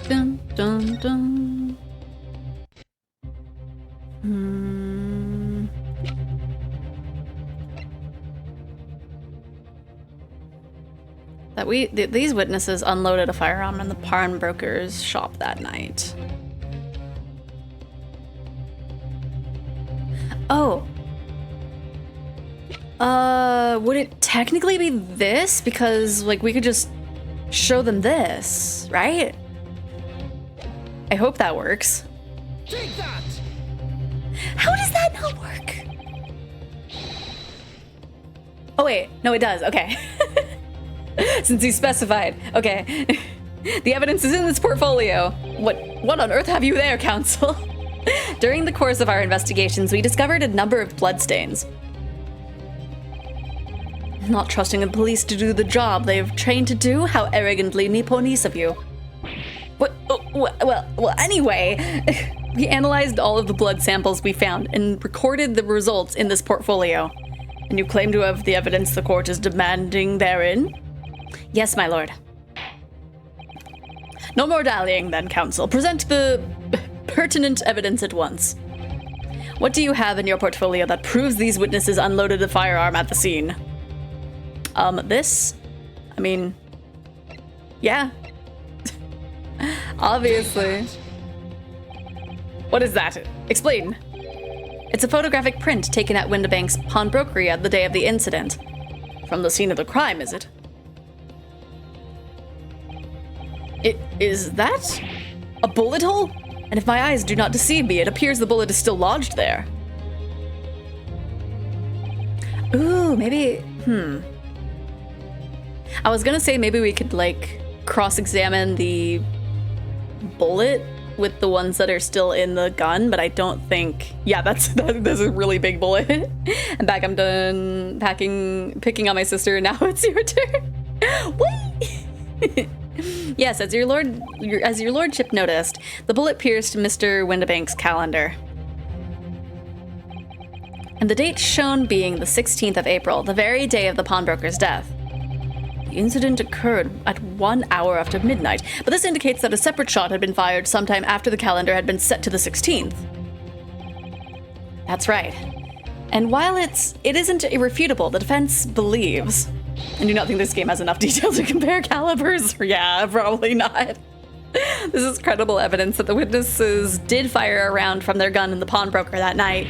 Dun dun dun. That these witnesses unloaded a firearm in the pawnbroker's shop that night. Oh. Would it technically be this? Because, like, we could just show them this, right? I hope that works. Take that! How does that not work? Oh, wait. No, it does. Okay. Since you specified. Okay. The evidence is in this portfolio. What on earth have you there, counsel? During the course of our investigations, we discovered a number of bloodstains. Not trusting the police to do the job they've trained to do? How arrogantly Nipponese of you. Well, anyway, we analyzed all of the blood samples we found and recorded the results in this portfolio. And you claim to have the evidence the court is demanding therein? Yes, my lord. No more dallying then, counsel. Present the pertinent evidence at once. What do you have in your portfolio that proves these witnesses unloaded a firearm at the scene? This? I mean, yeah. Obviously. What is that? Explain. It's a photographic print taken at Windibank's pawnbrokery the day of the incident. From the scene of the crime, is it? Is that a bullet hole? And if my eyes do not deceive me, it appears the bullet is still lodged there. Ooh, maybe, I was gonna say maybe we could, like, cross-examine the bullet with the ones that are still in the gun, but I don't think, yeah, that's a really big bullet. I'm back, I'm done picking on my sister, now it's your turn. Wait! Yes, as your lordship noticed, the bullet pierced Mr. Windibank's calendar. and the date shown being the 16th of April, the very day of the pawnbroker's death. The incident occurred at 1 hour after midnight, but this indicates that a separate shot had been fired sometime after the calendar had been set to the 16th. That's right. And while it isn't irrefutable, the defense believes. I do not think this game has enough detail to compare calibers. Yeah, probably not. This is credible evidence that the witnesses did fire a round from their gun in the pawnbroker that night.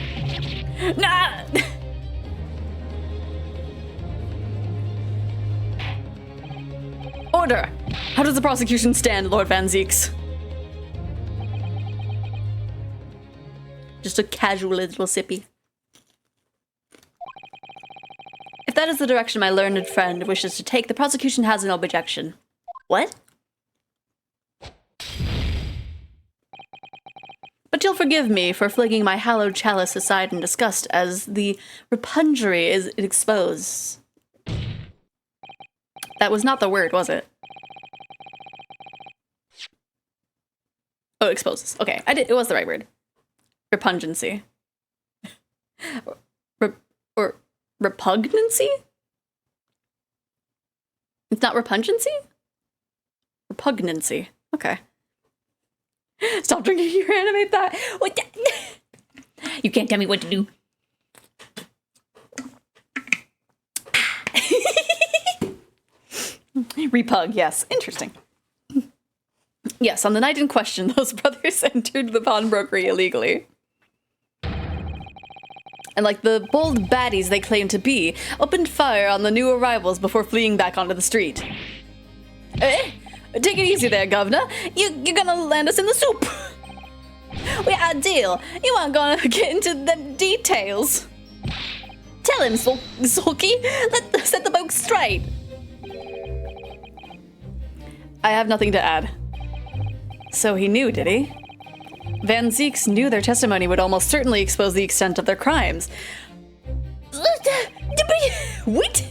Nah! Order! How does the prosecution stand, Lord Van Zieks? Just a casual little sippy. If that is the direction my learned friend wishes to take, the prosecution has no objection. What? But you'll forgive me for flinging my hallowed chalice aside in disgust as the repungery is exposed. That was not the word, was it? Oh, exposes. Okay, it was the right word. Repungency. Or repugnancy? It's not repungency? Repugnancy. Okay. Stop drinking, you animate that. What the? You can't tell me what to do. Repug, yes. Interesting. Yes, on the night in question, those brothers entered the pawnbrokery illegally. And like the bold baddies they claim to be, opened fire on the new arrivals before fleeing back onto the street. Take it easy there, Governor. You're gonna land us in the soup. We had a deal. You aren't gonna get into them details. Tell him, Sulky. Let's set the boat straight. I have nothing to add. So he knew, did he? Van Zieks knew their testimony would almost certainly expose the extent of their crimes. What?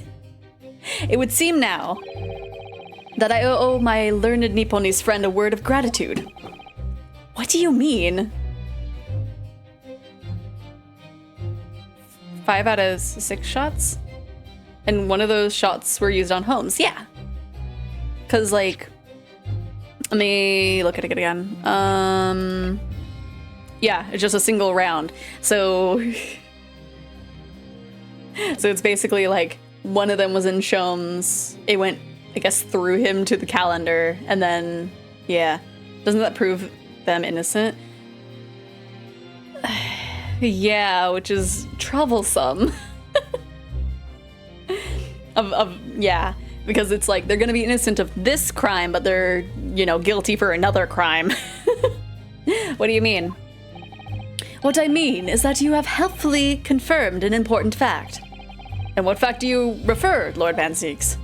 It would seem now that I owe my learned Nipponese friend a word of gratitude. What do you mean? 5 out of 6 shots? And one of those shots were used on Holmes. Yeah. Because, like, let me look at it again. Yeah, it's just a single round. So it's basically like one of them was in Sholmes. It went, I guess, through him to the calendar, and then, yeah. Doesn't that prove them innocent? Yeah, which is troublesome. Yeah, because it's like they're gonna be innocent of this crime, but they're, guilty for another crime. What do you mean? What I mean is that you have helpfully confirmed an important fact. And what fact do you refer, Lord Van Zieks?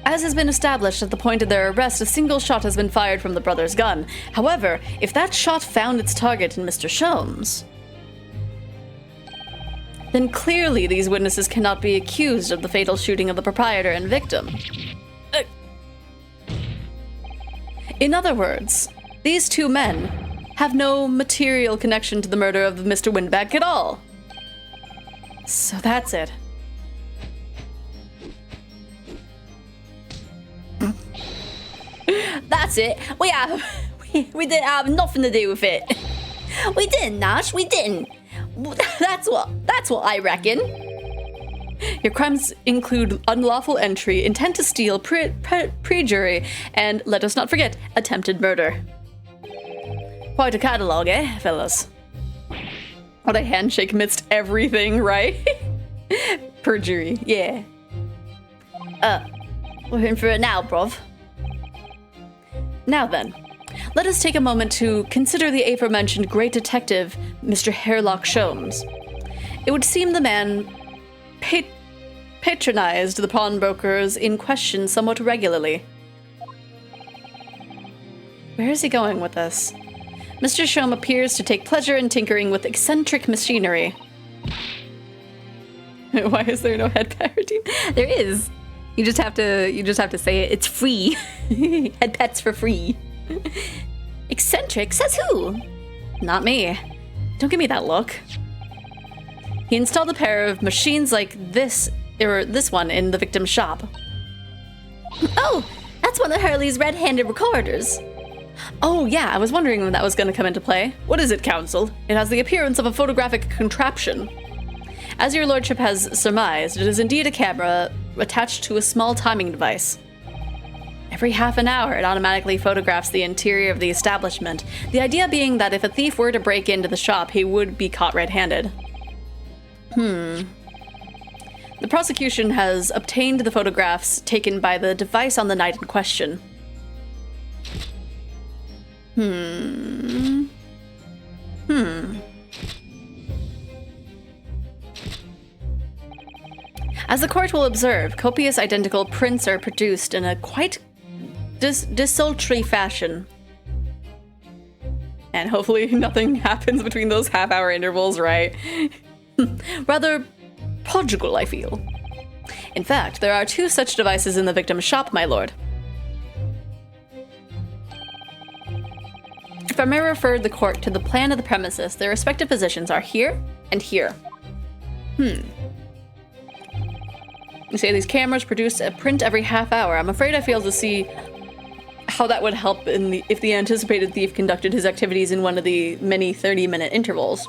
As has been established at the point of their arrest, a single shot has been fired from the brother's gun. However, if that shot found its target in Mr. Sholmes, then clearly these witnesses cannot be accused of the fatal shooting of the proprietor and victim. In other words, these two men have no material connection to the murder of Mr. Windbeck at all. So that's it. That's it. We didn't have nothing to do with it. We didn't, Nash. We didn't. That's what I reckon. Your crimes include unlawful entry, intent to steal, perjury, and, let us not forget, attempted murder. Quite a catalogue, eh, fellas? What a handshake amidst everything, right? Perjury, yeah. We're in for it now, bruv. Now then, let us take a moment to consider the aforementioned great detective, Mr. Hairlock Sholmes. It would seem the man patronized the pawnbrokers in question somewhat regularly. Where is he going with this? Mr. Sholmes appears to take pleasure in tinkering with eccentric machinery. Why is there no head parody? There is. You just have to say it. It's free. Head pets for free. Eccentric? Says who? Not me. Don't give me that look. He installed a pair of machines like this, or this one, in the victim's shop. Oh, that's one of Hurley's red-handed recorders. Oh yeah, I was wondering when that was going to come into play. What is it, Counsel? It has the appearance of a photographic contraption. As your lordship has surmised, it is indeed a camera attached to a small timing device. Every half an hour, it automatically photographs the interior of the establishment, the idea being that if a thief were to break into the shop, he would be caught red-handed. The prosecution has obtained the photographs taken by the device on the night in question. As the court will observe, copious identical prints are produced in a quite desultory fashion. And hopefully nothing happens between those half-hour intervals, right? Rather prodigal, I feel. In fact, there are 2 such devices in the victim's shop, my lord. If I may refer the court to the plan of the premises, their respective positions are here and here. You say these cameras produce a print every half hour. I'm afraid I fail to see how that would help if the anticipated thief conducted his activities in one of the many 30-minute intervals.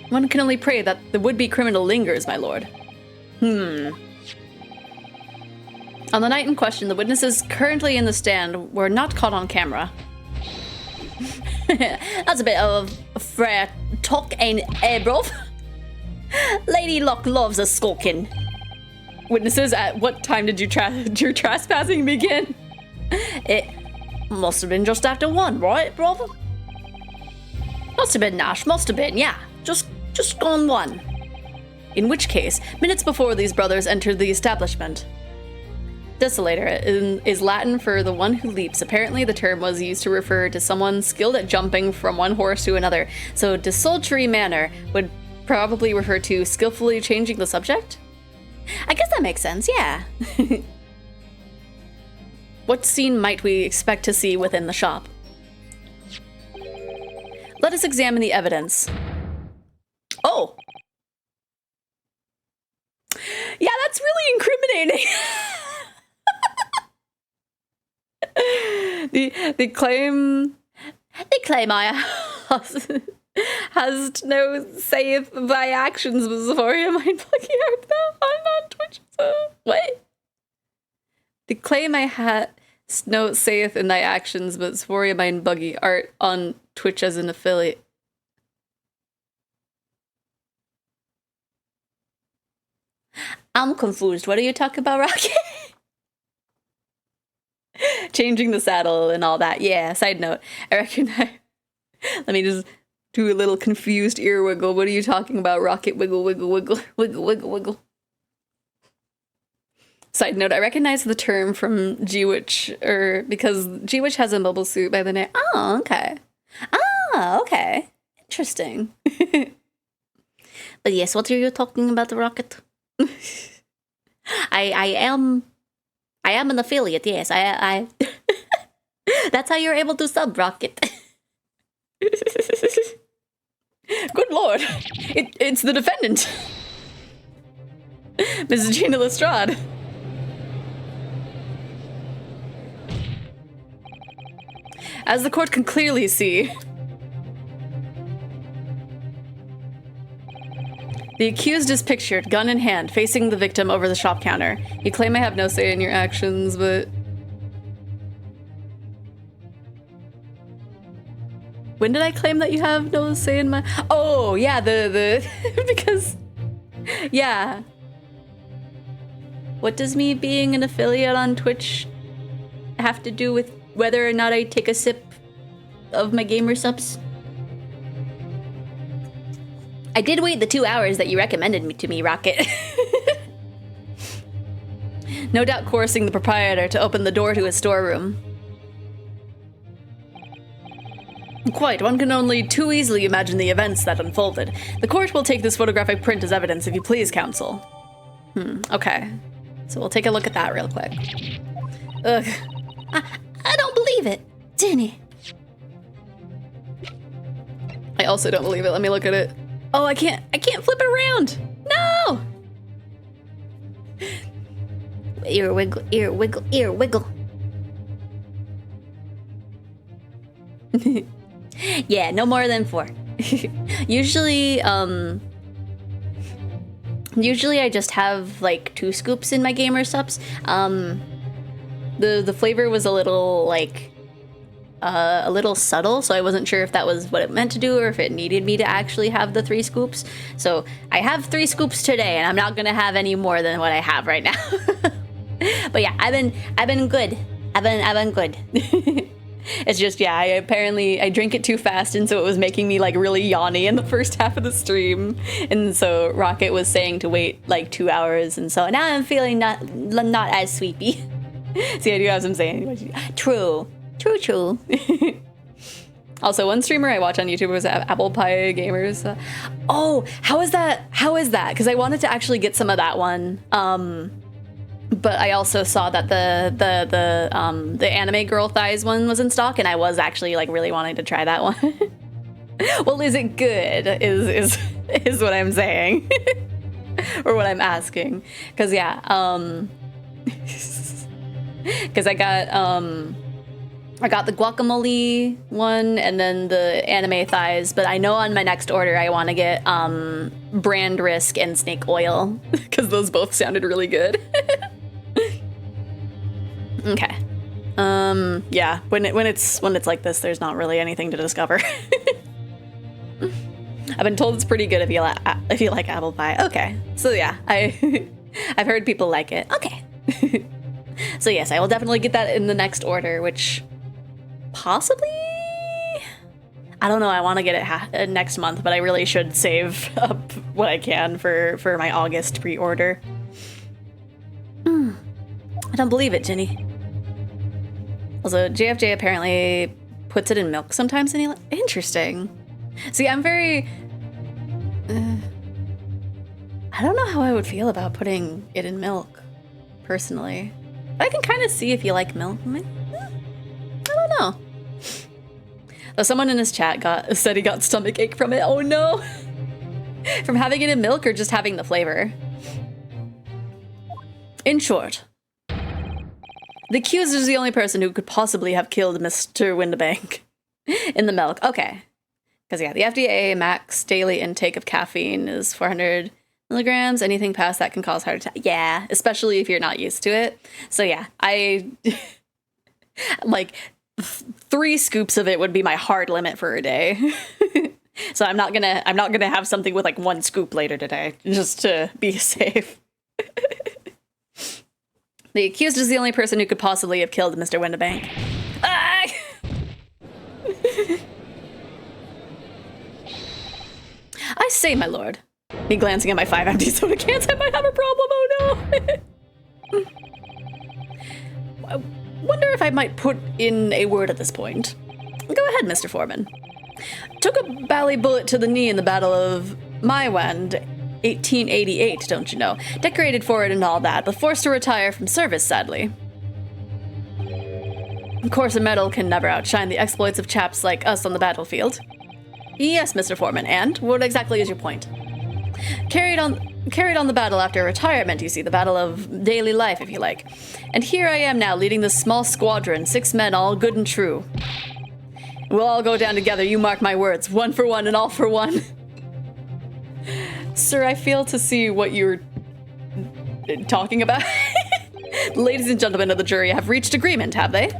One can only pray that the would-be criminal lingers, my lord. On the night in question, the witnesses currently in the stand were not caught on camera. That's a bit of fair talk, ain't it, bruv? Lady Luck loves a skulking. Witnesses, at what time did your trespassing begin? It must have been just after 1, right, brother? Must have been, Nash. Must have been, yeah. Just gone 1. In which case, minutes before these brothers entered the establishment. Desolator is Latin for the one who leaps. Apparently, the term was used to refer to someone skilled at jumping from one horse to another, so desultory manner would probably refer to skillfully changing the subject? I guess that makes sense, yeah. What scene might we expect to see within the shop? Let us examine the evidence. Oh! Yeah, that's really incriminating! They claim I has no saith by actions, but Xephoria mind plucking art though on Twitch. So what? They claim I had no saith in thy actions, but Xephoria mind buggy art on Twitch as an affiliate. I'm confused. What are you talking about, Rocket? Changing the saddle and all that. Yeah, side note. I reckon let me just do a little confused ear wiggle. What are you talking about, Rocket? Wiggle, wiggle, wiggle, wiggle, wiggle, wiggle. Side note, I recognize the term from G-Witch, because G-Witch has a mobile suit by the name. Oh, okay. Ah, okay. Interesting. But yes, what are you talking about, Rocket? I am an affiliate, yes. I That's how you're able to sub, Rocket. Good lord. It's the defendant. Mrs. Gina Lestrade. As the court can clearly see, the accused is pictured, gun in hand, facing the victim over the shop counter. You claim I have no say in your actions, but... When did I claim that you have no say in my... Oh, yeah, the because... Yeah. What does me being an affiliate on Twitch have to do with whether or not I take a sip of my gamer subs? I did wait the 2 hours that you recommended to me, Rocket. No doubt coercing the proprietor to open the door to his storeroom. Quite, one can only too easily imagine the events that unfolded. The court will take this photographic print as evidence, if you please, counsel. Okay. So we'll take a look at that real quick. Ugh. I don't believe it. Jenny. I also don't believe it. Let me look at it. Oh, I can't flip it around. No! Ear wiggle, ear wiggle, ear wiggle. Yeah, no more than 4. Usually, usually I just have like 2 scoops in my gamer subs. The flavor was a little like a little subtle, so I wasn't sure if that was what it meant to do or if it needed me to actually have the 3 scoops. So I have 3 scoops today, and I'm not gonna have any more than what I have right now. But yeah, I've been good. I've been good. It's just, yeah, I drink it too fast, and so it was making me like really yawny in the first half of the stream. And so Rocket was saying to wait like 2 hours, and so now I'm feeling not as sleepy. See, I do have some saying. True. Also, one streamer I watch on YouTube was Apple Pie Gamers. Oh, how is that? Because I wanted to actually get some of that one. But I also saw that the anime girl thighs one was in stock, and I was actually like really wanting to try that one. Well, is it good? Is what I'm saying, or what I'm asking? Because yeah, because I got the guacamole one and then the anime thighs, but I know on my next order I want to get brand risk and snake oil because those both sounded really good. Okay. Yeah, when it's like this, there's not really anything to discover. I've been told it's pretty good if you like apple pie. Okay. So yeah, I've heard people like it. Okay. So yes, I will definitely get that in the next order, which possibly, I don't know, I want to get it next month, but I really should save up what I can for my August pre-order. I don't believe it, Jenny. Also, JFJ apparently puts it in milk sometimes, and interesting. See, I'm very... I don't know how I would feel about putting it in milk, personally. But I can kind of see if you like milk. I don't know. Though someone in his chat said he got stomach ache from it. Oh no! From having it in milk or just having the flavor? In short, the accused is the only person who could possibly have killed Mr. Windibank in the milk. Okay. Because yeah, the FDA max daily intake of caffeine is 400 milligrams. Anything past that can cause heart attack. Yeah, especially if you're not used to it. So yeah, I like 3 scoops of it would be my hard limit for a day. So I'm not gonna have something with like 1 scoop later today, just to be safe. The accused is the only person who could possibly have killed Mr. Windibank. Ah! I say, my lord. Me glancing at my 5 empty soda cans, I might have a problem, oh no! I wonder if I might put in a word at this point. Go ahead, Mr. Foreman. Took a bally bullet to the knee in the Battle of Maiwand, 1888, don't you know? Decorated for it and all that, but forced to retire from service, sadly. Of course, a medal can never outshine the exploits of chaps like us on the battlefield. Yes, Mr. Foreman, and what exactly is your point? Carried on the battle after retirement, you see, the battle of daily life, if you like. And here I am now, leading this small squadron, 6 men, all good and true. We'll all go down together, you mark my words, 1 for 1 and all for 1. Sir, I fail to see what you're talking about. Ladies and gentlemen of the jury have reached agreement, have they?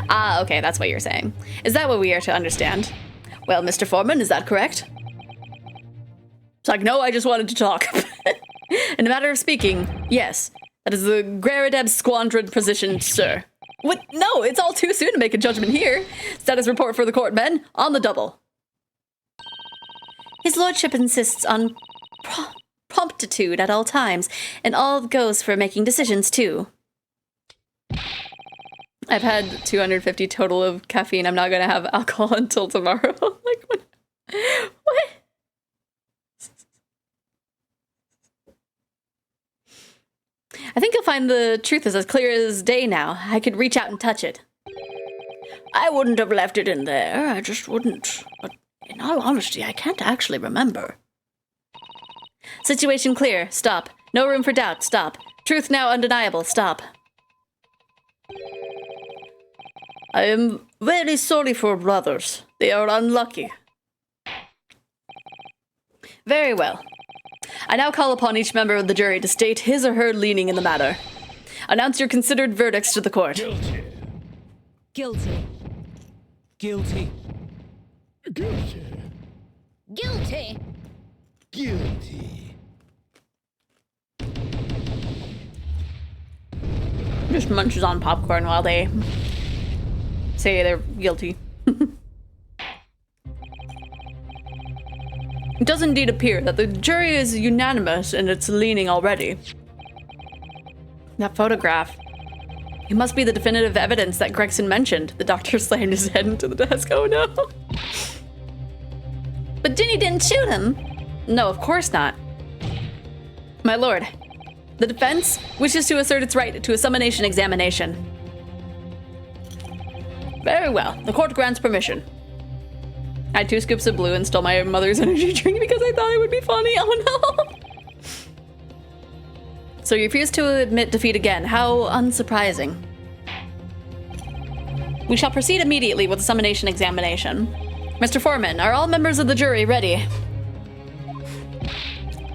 Ah, okay, that's what you're saying. Is that what we are to understand? Well, Mr. Foreman, is that correct? It's like, no, I just wanted to talk. In a matter of speaking, yes. That is the Grarideb Squadron position, sir. What? No, it's all too soon to make a judgment here. Status report for the court, men. On the double. His lordship insists on promptitude at all times, and all goes for making decisions, too. I've had 250 total of caffeine. I'm not going to have alcohol until tomorrow. Like, what? I think you'll find the truth is as clear as day now. I could reach out and touch it. I wouldn't have left it in there. I just wouldn't. But In all honesty, I can't actually remember. Situation clear. Stop. No room for doubt. Stop. Truth now undeniable. Stop. I am very sorry for brothers. They are unlucky. Very well. I now call upon each member of the jury to state his or her leaning in the matter. Announce your considered verdicts to the court. Guilty. Guilty. Guilty. Guilty. Guilty. Just munches on popcorn while they say they're guilty. It does indeed appear that the jury is unanimous in its leaning already. That photograph. It must be the definitive evidence that Gregson mentioned. The doctor slammed his head into the desk. Oh no. But Ginny didn't shoot him. No, of course not. My lord, the defense wishes to assert its right to a summonation examination. Very well. The court grants permission. I had 2 scoops of blue and stole my mother's energy drink because I thought it would be funny. Oh no. So you refuse to admit defeat again. How unsurprising. We shall proceed immediately with the summonation examination. Mr. Foreman, are all members of the jury ready?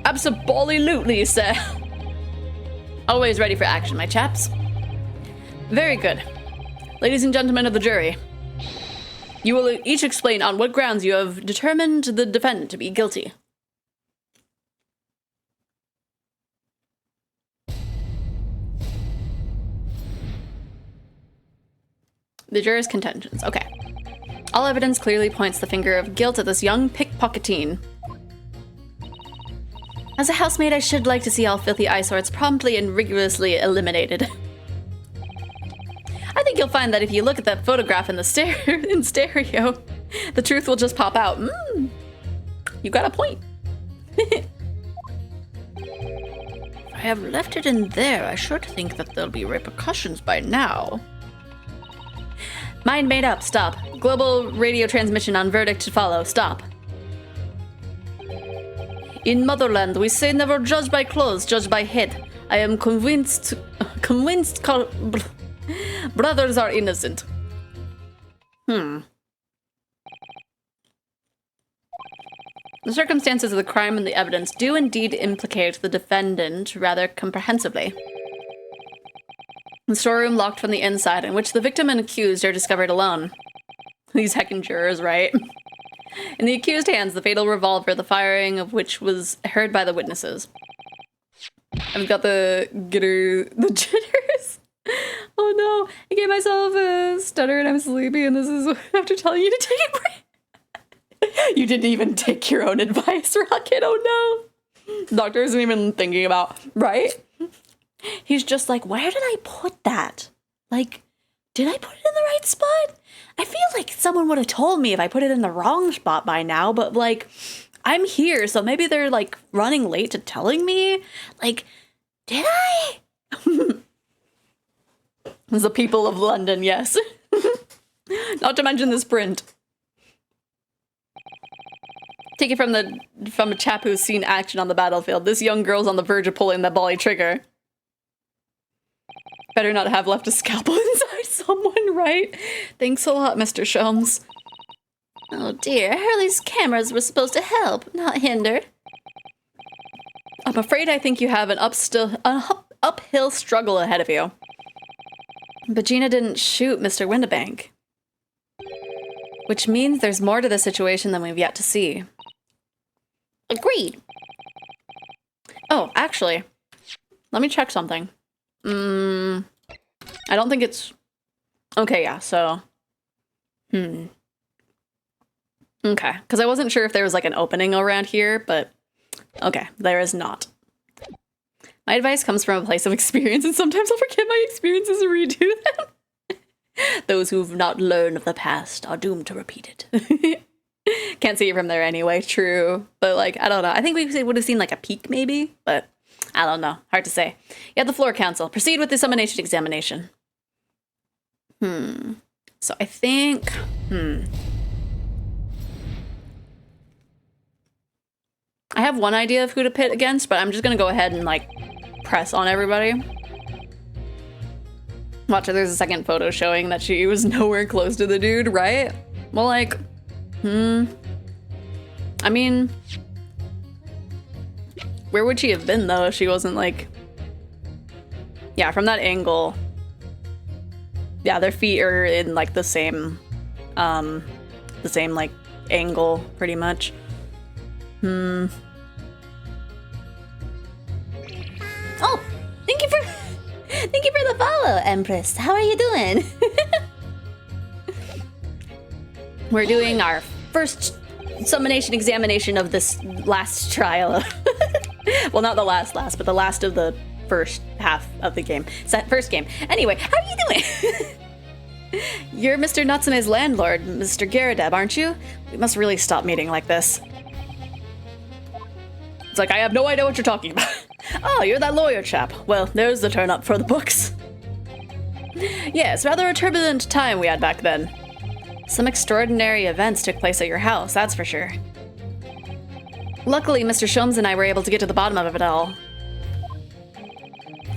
Absolutely, sir. Always ready for action, my chaps. Very good. Ladies and gentlemen of the jury, you will each explain on what grounds you have determined the defendant to be guilty. The jurors' contentions. Okay. All evidence clearly points the finger of guilt at this young pickpocketine. As a housemaid, I should like to see all filthy eyesores promptly and rigorously eliminated. I think you'll find that if you look at that photograph in the in stereo, the truth will just pop out. You got a point. If I have left it in there, I should think that there'll be repercussions by now. Mind made up. Stop. Global radio transmission on verdict to follow. Stop. In Motherland, we say never judge by clothes, judge by head. I am convinced brothers are innocent. The circumstances of the crime and the evidence do indeed implicate the defendant rather comprehensively. The storeroom locked from the inside, in which the victim and accused are discovered alone. These heckin' jurors, right? In the accused hands, the fatal revolver, the firing of which was heard by the witnesses. I've got the jitters. Oh no, I gave myself a stutter and I'm sleepy, and this is after telling you to take a break. You didn't even take your own advice, Rocket. Oh no. The doctor isn't even thinking about, right? He's just like, where did I put that? Like, did I put it in the right spot? I feel like someone would have told me if I put it in the wrong spot by now, but like, I'm here, so maybe they're like running late to telling me. Like, did I? The people of London, yes. Not to mention this print. Take it from a chap who's seen action on the battlefield. This young girl's on the verge of pulling the bally trigger. Better not have left a scalpel inside someone, right? Thanks a lot, Mr. Sholmes. Oh dear, Hurley's cameras were supposed to help, not hinder. I'm afraid I think you have an uphill struggle ahead of you. But Gina didn't shoot Mr. Windibank. Which means there's more to the situation than we've yet to see. Agreed. Oh, actually, let me check something. I don't think it's... Okay, yeah, so... Okay, because I wasn't sure if there was like an opening around here, but... Okay, there is not. My advice comes from a place of experience, and sometimes I'll forget my experiences and redo them. Those who've not learned of the past are doomed to repeat it. Can't see it from there anyway, true. But like, I don't know. I think we would have seen like a peek maybe, but I don't know. Hard to say. You have the floor, counsel. Proceed with the summonation examination. So I think... I have one idea of who to pit against, but I'm just gonna go ahead and like press on everybody. Watch, there's a second photo showing that she was nowhere close to the dude, right? Well, like, I mean, where would she have been though if she wasn't like, yeah, from that angle. Yeah, their feet are in like the same like angle pretty much. Oh, Thank you for the follow, Empress. How are you doing? we're doing our first summonation examination of this last trial. Well, not the last, but the last of the first half of the game. First game. Anyway, how are you doing? You're Mr. Natsume's landlord, Mr. Garadeb, aren't you? We must really stop meeting like this. It's like, I have no idea what you're talking about. Oh, you're that lawyer chap. Well, there's the turn up for the books. Yes, rather a turbulent time we had back then. Some extraordinary events took place at your house, that's for sure. Luckily, Mr. Sholmes and I were able to get to the bottom of it all.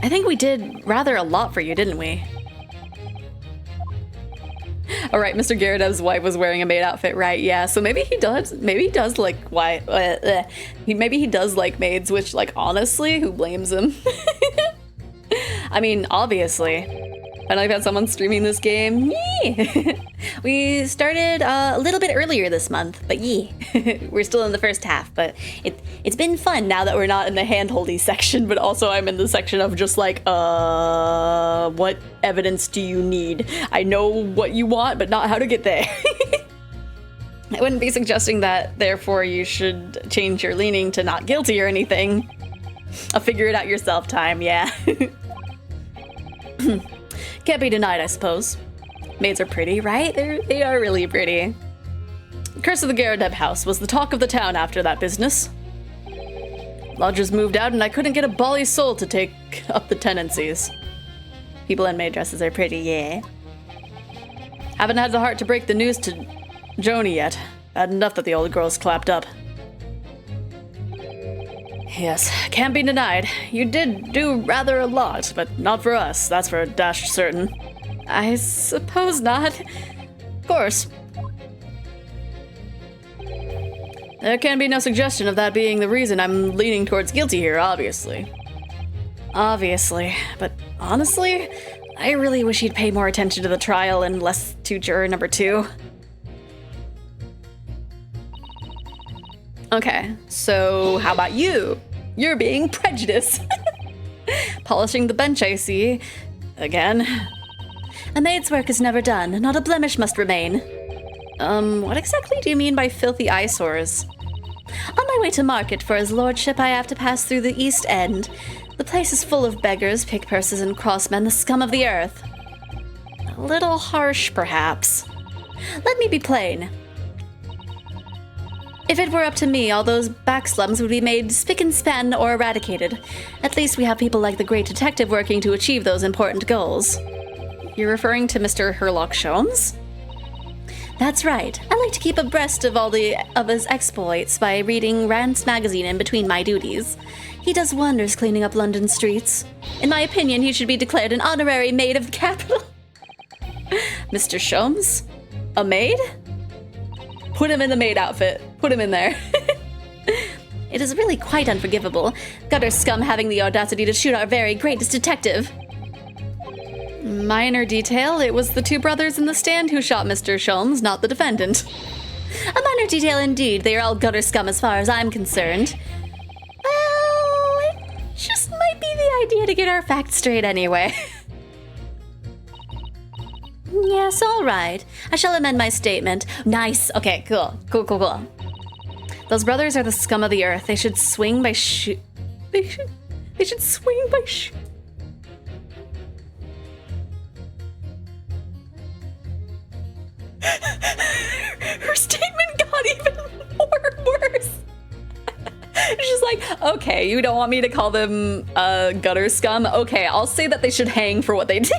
I think we did rather a lot for you, didn't we? All right, Mr. Garadeb's wife was wearing a maid outfit, right? Yeah, so maybe he does like maybe he does like maids, which, like, honestly, who blames him? I mean, obviously. I like that someone's streaming this game. Yee! We started a little bit earlier this month, but yee. We're still in the first half, but it's been fun now that we're not in the hand-holdy section, but also I'm in the section of just like, what evidence do you need? I know what you want, but not how to get there. I wouldn't be suggesting that, therefore you should change your leaning to not guilty or anything. I'll figure it out yourself time, yeah. Can't be denied, I suppose. Maids are pretty, right? They are really pretty. Curse of the Garadeb house was the talk of the town after that business. Lodgers moved out and I couldn't get a bally soul to take up the tenancies. People in maid dresses are pretty, yeah. Haven't had the heart to break the news to Joni yet. Bad enough that the old girl's clapped up. Yes, can't be denied. You did do rather a lot, but not for us, that's for a dash certain. I suppose not. Of course. There can be no suggestion of that being the reason I'm leaning towards guilty here, obviously. Obviously, but honestly, I really wish he'd pay more attention to the trial and less to juror number 2. Okay, so how about you? You're being prejudiced. Polishing the bench, I see. Again. A maid's work is never done. Not a blemish must remain. What exactly do you mean by filthy eyesores? On my way to market for his lordship, I have to pass through the East End. The place is full of beggars, pickpursers, and crossmen, the scum of the earth. A little harsh, perhaps. Let me be plain. If it were up to me, all those backslums would be made spick and span or eradicated. At least we have people like the great detective working to achieve those important goals. You're referring to Mr. Herlock Sholmes? That's right. I like to keep abreast of all of his exploits by reading Rand's magazine in between my duties. He does wonders cleaning up London streets. In my opinion, he should be declared an honorary maid of the capital. Mr. Sholmes? A maid? Put him in the maid outfit. Put him in there. It is really quite unforgivable. Gutter scum having the audacity to shoot our very greatest detective. Minor detail, it was the 2 brothers in the stand who shot Mr. Sholmes, not the defendant. A minor detail indeed. They are all gutter scum as far as I'm concerned. Well, it just might be the idea to get our facts straight anyway. Yes, all right. I shall amend my statement. Nice. Okay, cool. Cool. Those brothers are the scum of the earth. They should swing by They should swing by Her statement got even worse. She's like, okay, you don't want me to call them gutter scum? Okay, I'll say that they should hang for what they did.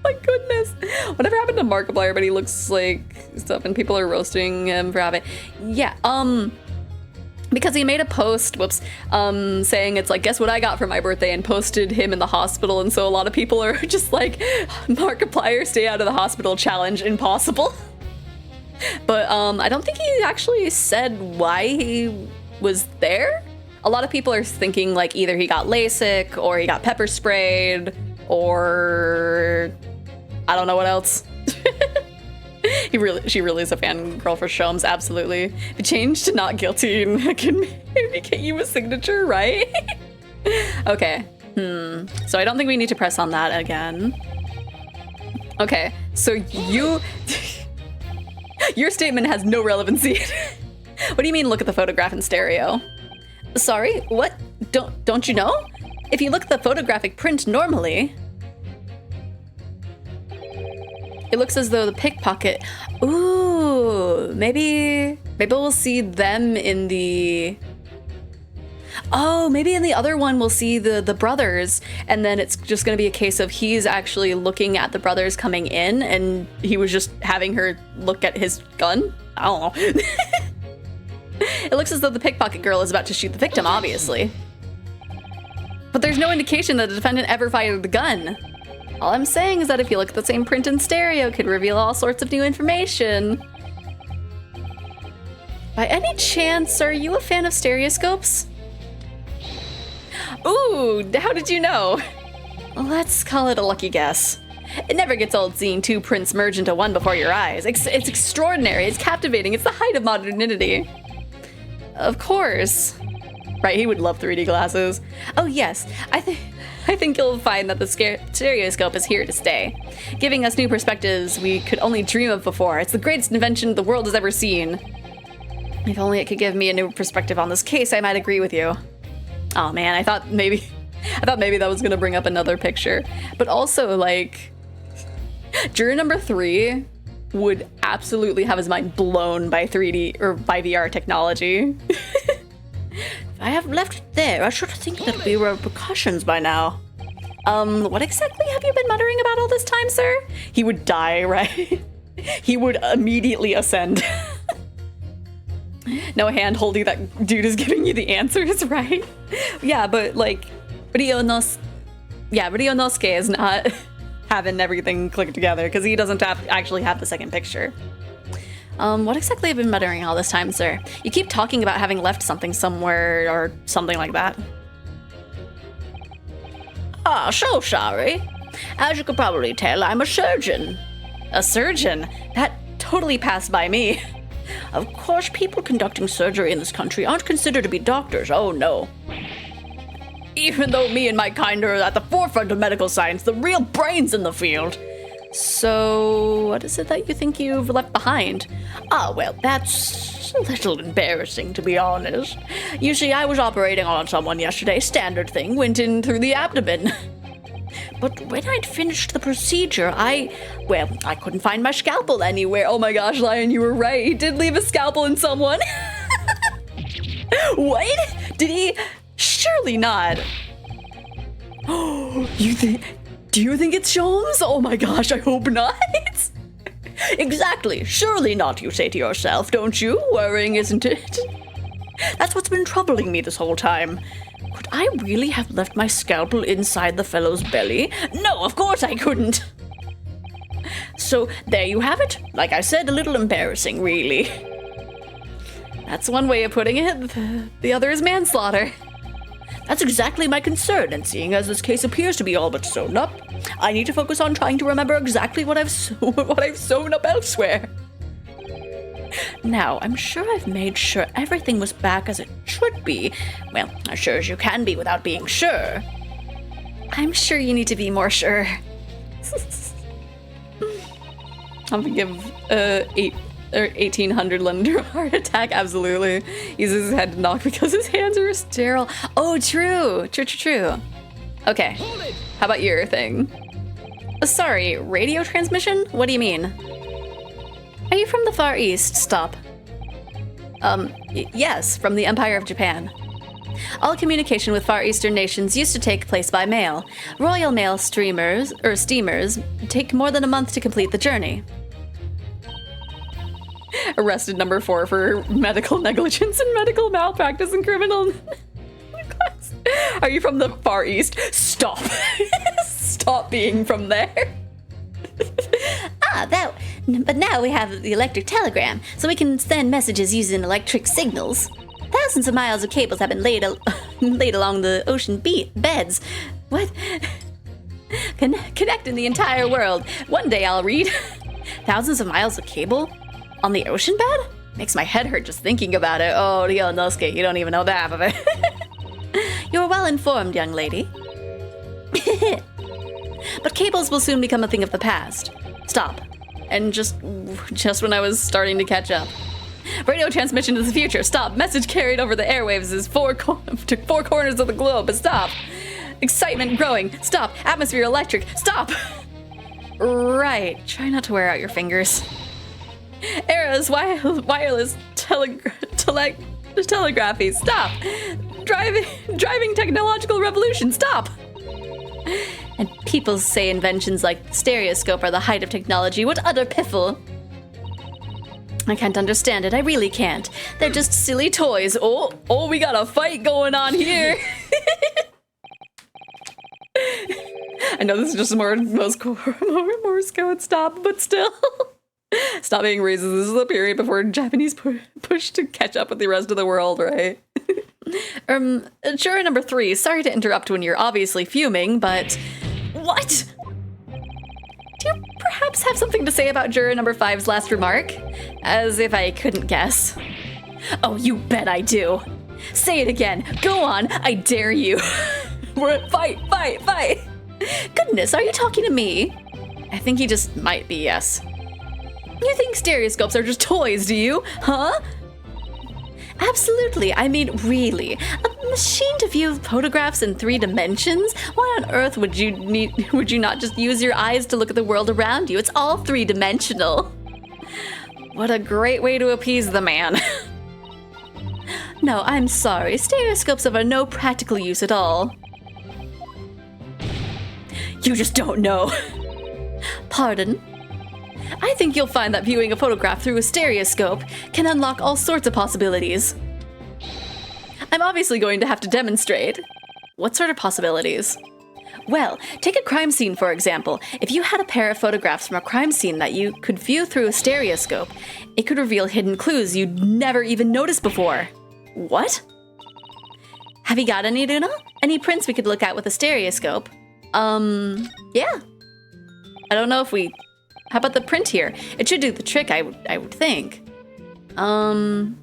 My goodness. Whatever happened to Markiplier, but he looks like stuff and people are roasting him for having. Yeah, because he made a post, saying it's like, guess what I got for my birthday, and posted him in the hospital, and so a lot of people are just like, Markiplier stay out of the hospital challenge impossible. But I don't think he actually said why he was there. A lot of people are thinking like either he got LASIK or he got pepper sprayed or I don't know what else. She really is a fangirl for Shomes, absolutely. If you change to not guilty and I can maybe get you a signature, right? Okay. So I don't think we need to press on that again. Okay, so your statement has no relevancy. What do you mean look at the photograph in stereo? Sorry, what? Don't you know? If you look at the photographic print normally, it looks as though the pickpocket. Ooh, maybe we'll see them in the. Oh, maybe in the other one we'll see the brothers, and then it's just gonna be a case of he's actually looking at the brothers coming in, and he was just having her look at his gun. I don't know. It looks as though the pickpocket girl is about to shoot the victim, obviously. But there's no indication that the defendant ever fired the gun. All I'm saying is that if you look at the same print in stereo, it could reveal all sorts of new information. By any chance, are you a fan of stereoscopes? Ooh, how did you know? Let's call it a lucky guess. It never gets old seeing two prints merge into one before your eyes. It's extraordinary, it's captivating, it's the height of modernity. Of course. Right, he would love 3D glasses. Oh yes, I think you'll find that the stereoscope is here to stay, giving us new perspectives we could only dream of before. It's the greatest invention the world has ever seen. If only it could give me a new perspective on this case, I might agree with you. Oh man, I thought maybe that was gonna bring up another picture. But also, like, juror number 3 would absolutely have his mind blown by 3D or by VR technology. If I have left it there, I should think that we were precautions by now. What exactly have you been muttering about all this time, sir? He would die, right? He would immediately ascend. No hand holding, that dude is giving you the answers, right? Yeah, but like, Ryonosuke is not having everything click together because he doesn't actually have the second picture. What exactly have you been muttering all this time, sir? You keep talking about having left something somewhere or something like that. Ah, so sorry. As you could probably tell, I'm a surgeon. A surgeon? That totally passed by me. Of course, people conducting surgery in this country aren't considered to be doctors, oh no. Even though me and my kind are at the forefront of medical science, the real brains in the field. So, what is it that you think you've left behind? Ah, well, that's a little embarrassing, to be honest. You see, I was operating on someone yesterday, standard thing, went in through the abdomen. But when I'd finished the procedure, I couldn't find my scalpel anywhere. Oh my gosh, Lion, you were right. He did leave a scalpel in someone. What? Did he? Surely not. Oh, do you think it's Shomes? Oh my gosh, I hope not. Exactly. Surely not, you say to yourself, don't you? Worrying, isn't it? That's what's been troubling me this whole time. Could I really have left my scalpel inside the fellow's belly? No, of course I couldn't. So there you have it. Like I said, a little embarrassing, really. That's one way of putting it. The other is manslaughter. That's exactly my concern, and seeing as this case appears to be all but sewn up, I need to focus on trying to remember exactly what I've sewn up elsewhere. Now, I'm sure I've made sure everything was back as it should be. Well, as sure as you can be without being sure. I'm sure you need to be more sure. I'm gonna give 1800 Lender a heart attack, absolutely. Uses his head to knock because his hands are sterile. Oh, true. Okay, how about your thing? Sorry, radio transmission? What do you mean? Are you from the Far East? Stop. Yes, from the Empire of Japan. All communication with Far Eastern nations used to take place by mail. Royal Mail steamers take more than a month to complete the journey. Arrested number 4 for medical negligence and medical malpractice and criminal class. Are you from the Far East? Stop. Stop being from there. But now we have the electric telegram, so we can send messages using electric signals. Thousands of miles of cables have been laid along the ocean beds. What? Connecting the entire world. One day I'll read. Thousands of miles of cable on the ocean bed? Makes my head hurt just thinking about it. Oh, Yonosuke, you don't even know the half of it. You're well informed, young lady. But cables will soon become a thing of the past. Stop. And just when I was starting to catch up. Radio transmission to the future. Stop. Message carried over the airwaves is to 4 corners of the globe. But stop. Excitement growing. Stop. Atmosphere electric. Stop. Right. Try not to wear out your fingers. Era's wireless telegraphy. Stop. Driving technological revolution. Stop. And people say inventions like the stereoscope are the height of technology. What utter piffle. I can't understand it. I really can't. They're just silly toys. Oh, we got a fight going on here. I know this is just Morse code stop, but still. Stop being racist. This is the period before Japanese push to catch up with the rest of the world, right? Juror number 3. Sorry to interrupt when you're obviously fuming, but... What? Do you perhaps have something to say about juror number 5's last remark? As if I couldn't guess. Oh, you bet I do. Say it again. Go on. I dare you. Fight. Goodness, are you talking to me? I think he just might be, yes. You think stereoscopes are just toys, do you? Huh? Absolutely. I mean, really. A machine to view photographs in 3 dimensions? Why on earth would you not just use your eyes to look at the world around you? It's all 3-dimensional. What a great way to appease the man. No, I'm sorry. Stereoscopes are of no practical use at all. You just don't know. Pardon? I think you'll find that viewing a photograph through a stereoscope can unlock all sorts of possibilities. I'm obviously going to have to demonstrate. What sort of possibilities? Well, take a crime scene, for example. If you had a pair of photographs from a crime scene that you could view through a stereoscope, it could reveal hidden clues you'd never even noticed before. What? Have you got any, Luna? Any prints we could look at with a stereoscope? Yeah. I don't know if we... How about the print here? It should do the trick, I would think. I'm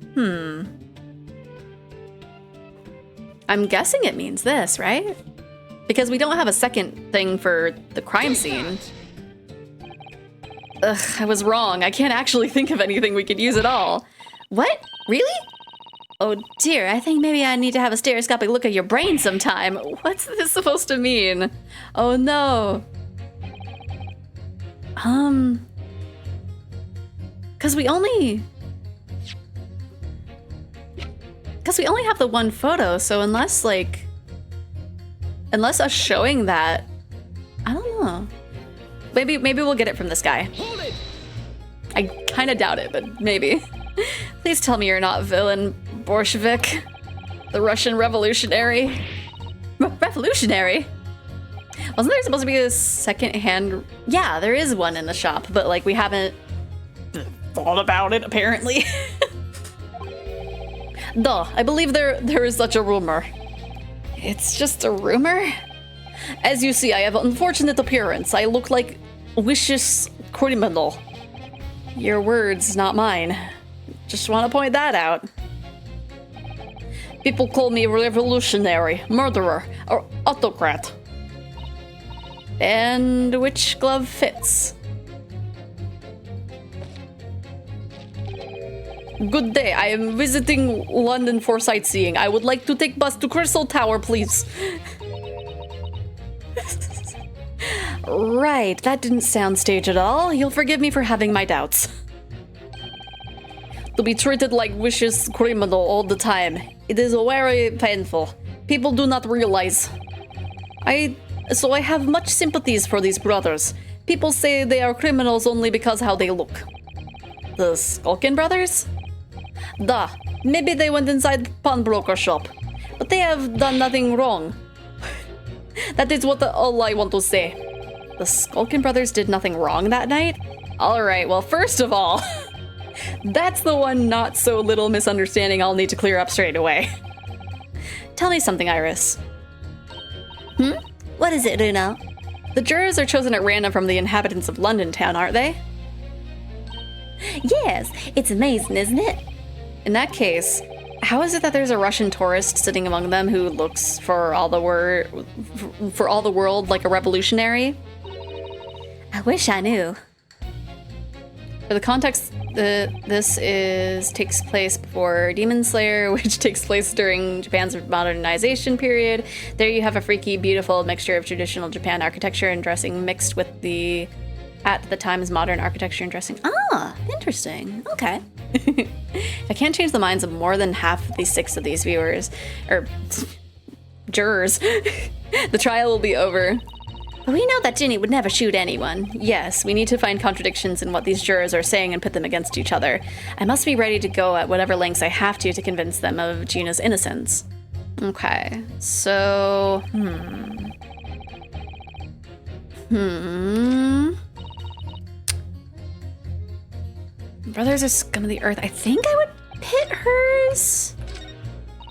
guessing it means this, right? Because we don't have a second thing for the crime scene. Ugh, I was wrong. I can't actually think of anything we could use at all. What? Really? Oh dear, I think maybe I need to have a stereoscopic look at your brain sometime. What's this supposed to mean? Oh no. Cause we only have the one photo, so unless us showing that, I don't know. Maybe we'll get it from this guy. I kind of doubt it, but maybe. Please tell me you're not villain Bolshevik, the Russian revolutionary. Revolutionary? Wasn't there supposed to be a second-hand? Yeah, there is one in the shop, but like we haven't thought about it apparently. Duh, I believe there is such a rumor. It's just a rumor? As you see, I have an unfortunate appearance. I look like a vicious criminal. Your words, not mine. Just want to point that out. People call me revolutionary, murderer, or autocrat. And which glove fits? Good day, I am visiting London for sightseeing. I would like to take bus to Crystal Tower, please. Right, that didn't sound staged at all. You'll forgive me for having my doubts. To be treated like vicious criminal all the time. It is very painful. People do not realize. So I have much sympathies for these brothers. People say they are criminals only because how they look. The Skulkin brothers? Duh, maybe they went inside the pawnbroker shop, but they have done nothing wrong. That is all I want to say. The Skulkin brothers did nothing wrong that night? Alright, well, first of all, that's the one not so little misunderstanding I'll need to clear up straight away. Tell me something, Iris. What is it, Luna? The jurors are chosen at random from the inhabitants of London town, aren't they? Yes, it's amazing, isn't it? In that case, how is it that there's a Russian tourist sitting among them who looks for all the world like a revolutionary? I wish I knew. For the context, this takes place before Demon Slayer, which takes place during Japan's modernization period. There you have a freaky, beautiful mixture of traditional Japan architecture and dressing mixed with the, at the time's modern architecture and dressing. Ah, interesting. Okay. If I can't change the minds of more than half of these 6 of these viewers, or jurors, the trial will be over. But we know that Ginny would never shoot anyone. Yes, we need to find contradictions in what these jurors are saying and pit them against each other. I must be ready to go at whatever lengths I have to convince them of Gina's innocence. Okay, so... Brothers are scum of the earth. I think I would pit hers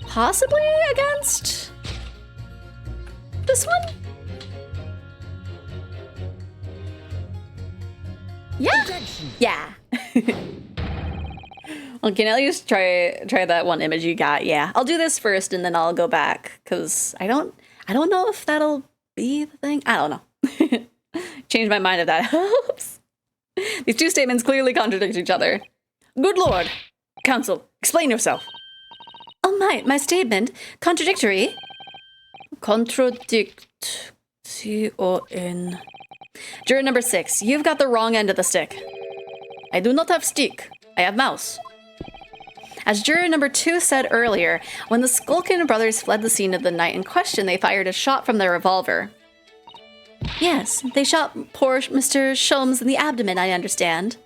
possibly against this one? Yeah. Yeah. Well, can at least try that one image you got. Yeah. I'll do this first and then I'll go back cuz I don't know if that'll be the thing. I don't know. Change my mind if that helps. These 2 statements clearly contradict each other. Good lord. Counsel, explain yourself. Oh my statement? Contradictory? Contradiction. Juror number 6, you've got the wrong end of the stick. I do not have stick. I have mouse. As juror number 2 said earlier, when the Skulkin brothers fled the scene of the night in question, they fired a shot from their revolver. Yes, they shot poor Mr. Sholmes in the abdomen, I understand.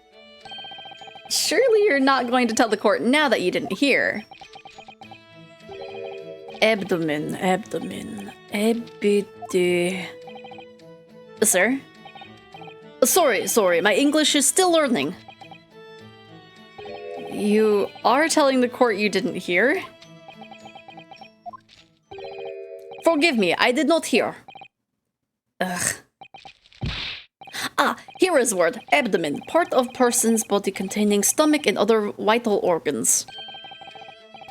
Surely you're not going to tell the court now that you didn't hear. Abdomen. Sir? Sorry, my English is still learning. You are telling the court you didn't hear? Forgive me, I did not hear. Ugh. Ah, here is word. Abdomen, part of person's body containing stomach and other vital organs.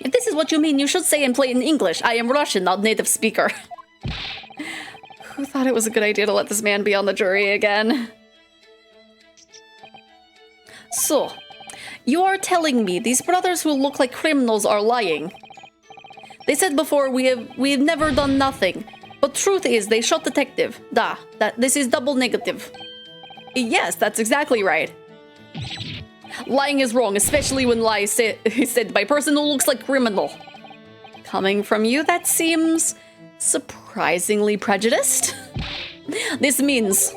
If this is what you mean, you should say in plain English. I am Russian, not native speaker. Who thought it was a good idea to let this man be on the jury again? So, you are telling me these brothers who look like criminals are lying. They said before we have never done nothing. But truth is, they shot detective. This is double negative. Yes, that's exactly right. Lying is wrong, especially when lies said by a person who looks like criminal. Coming from you, that seems surprisingly prejudiced. This means,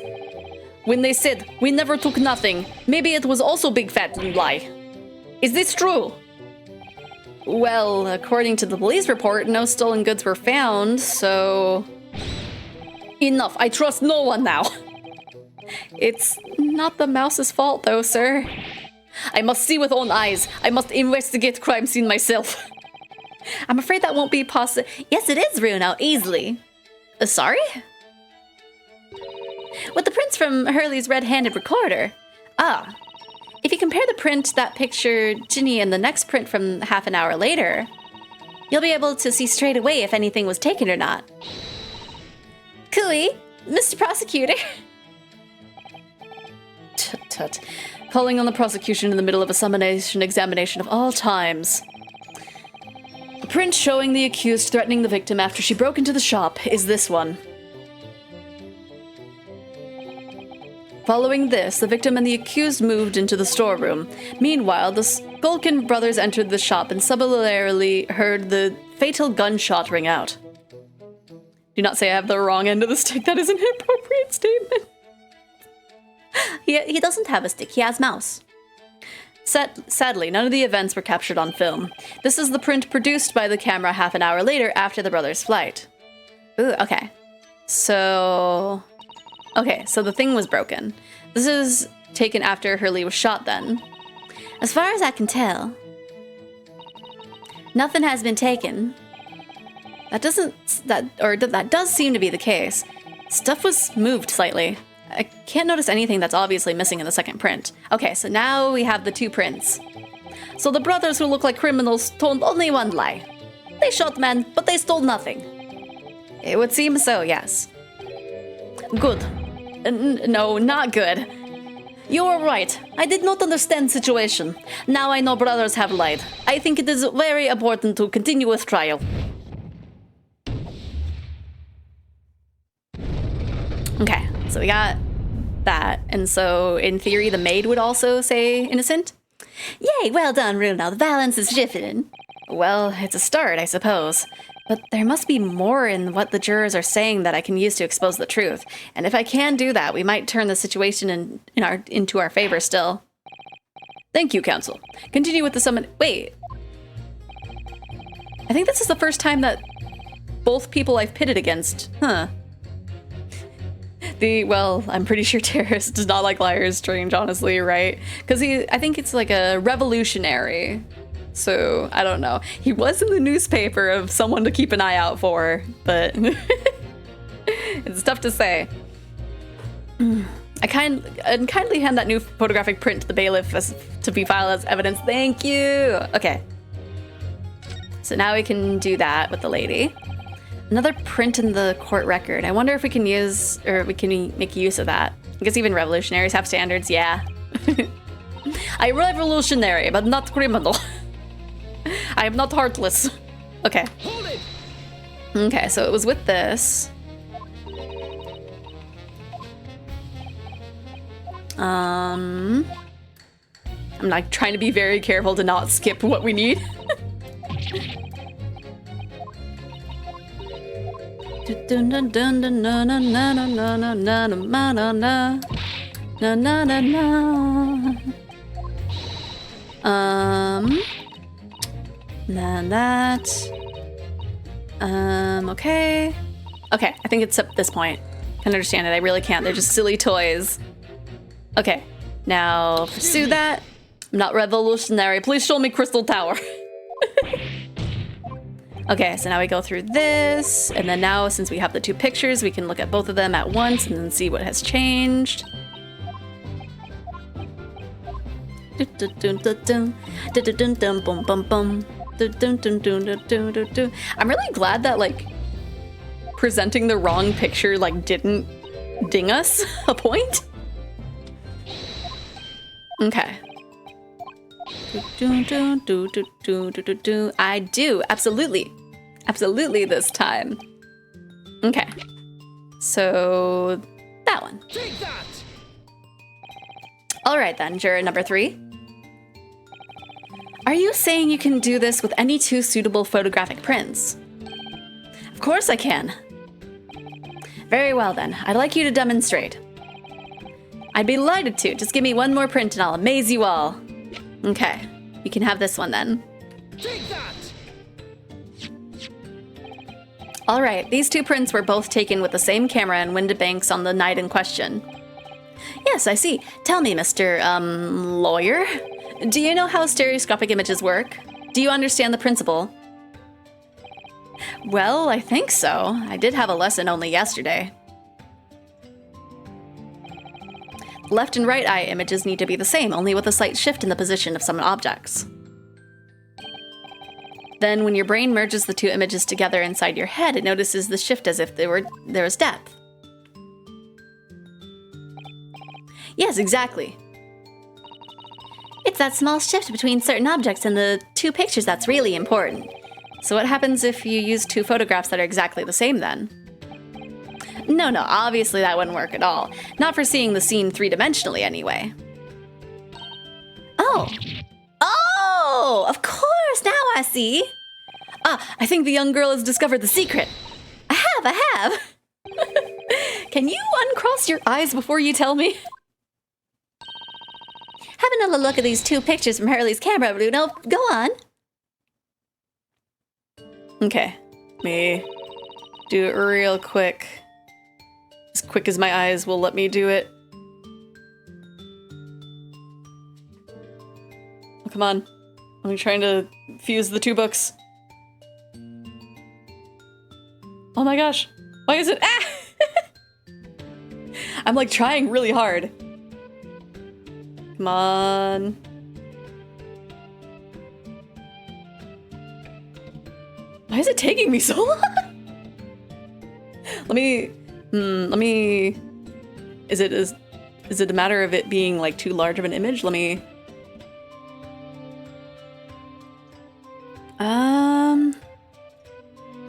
when they said we never took nothing, maybe it was also big fat lie. Is this true? Well, according to the police report, no stolen goods were found, so... Enough, I trust no one now. It's not the mouse's fault though, sir. I must see with own eyes. I must investigate crime scene myself. I'm afraid that won't be possible. Yes, it is, Runo, easily. Sorry? With the prints from Hurley's red-handed recorder. Ah. If you compare the print that pictured Ginny and the next print from half an hour later, you'll be able to see straight away if anything was taken or not. Cooey, Mr. Prosecutor. Tut. Calling on the prosecution in the middle of a summation examination of all times. The print showing the accused threatening the victim after she broke into the shop is this one. Following this, the victim and the accused moved into the storeroom. Meanwhile, the Skulkin brothers entered the shop and subliminally heard the fatal gunshot ring out. Do not say I have the wrong end of the stick. That is an inappropriate statement. He doesn't have a stick. He has mouse. Sadly, none of the events were captured on film. This is the print produced by the camera half an hour later after the brothers' flight. Ooh, okay. So the thing was broken. This is taken after Hurley was shot then. As far as I can tell, nothing has been taken. That does seem to be the case. Stuff was moved slightly. I can't notice anything that's obviously missing in the second print. Okay, so now we have the two prints. So the brothers who look like criminals told only one lie. They shot men, but they stole nothing. It would seem so, yes. Good. No, not good. You are right. I did not understand the situation. Now I know brothers have lied. I think it is very important to continue with trial. Okay, so we got that. And so, in theory, the maid would also say innocent? Yay, well done, Runa. The balance is shifting. Well, it's a start, I suppose. But there must be more in what the jurors are saying that I can use to expose the truth. And if I can do that, we might turn the situation into our favor still. Thank you, counsel. Continue with the summon. Wait. I think this is the first time that both people I've pitted against. Huh. Well, I'm pretty sure Terrace does not like liars, Strange, honestly, right? Because I think it's like a revolutionary. So, I don't know. He was in the newspaper of someone to keep an eye out for, but it's tough to say. I kindly hand that new photographic print to the bailiff to be filed as evidence. Thank you! Okay. So now we can do that with the lady. Another print in the court record. I wonder if we can use, or we can make use of that. I guess even revolutionaries have standards, yeah. I'm revolutionary, but not criminal. I am not heartless. Okay. Okay, so it was with this. I'm like trying to be very careful to not skip what we need. Then that. Okay. Okay, I think it's at this point. Can understand it. I really can't. They're just silly toys. Okay, now pursue that. I'm not revolutionary. Please show me Crystal Tower. Okay, so now we go through this, and then now since we have the two pictures, we can look at both of them at once and then see what has changed. I'm really glad that like presenting the wrong picture like didn't ding us a point. Okay. I do, absolutely. Absolutely this time. Okay. So that one. Take that! All right then, juror number 3. Are you saying you can do this with any two suitable photographic prints? Of course I can. Very well then, I'd like you to demonstrate. I'd be delighted to. Just give me one more print and I'll amaze you all. Okay, you can have this one then. Take that! All right, these two prints were both taken with the same camera in Windibanks on the night in question. Yes, I see. Tell me, Mr. Lawyer, do you know how stereoscopic images work? Do you understand the principle? Well, I think so. I did have a lesson only yesterday. Left and right eye images need to be the same, only with a slight shift in the position of some objects. Then when your brain merges the two images together inside your head, it notices the shift as if there was depth. Yes, exactly. It's that small shift between certain objects in the two pictures that's really important. So what happens if you use two photographs that are exactly the same then? No, obviously that wouldn't work at all. Not for seeing the scene three-dimensionally anyway. Oh, of course, now I see. Ah, I think the young girl has discovered the secret. I have. Can you uncross your eyes before you tell me? Having another look at these two pictures from Hurley's camera, Bruno. Go on. Okay. Let me do it real quick. As quick as my eyes will let me do it. Oh, come on. I'm trying to fuse the two books. Oh my gosh. Why is it? Ah! I'm like trying really hard. Come on. Why is it taking me so long? Let me... Is it a matter of it being like too large of an image? Let me...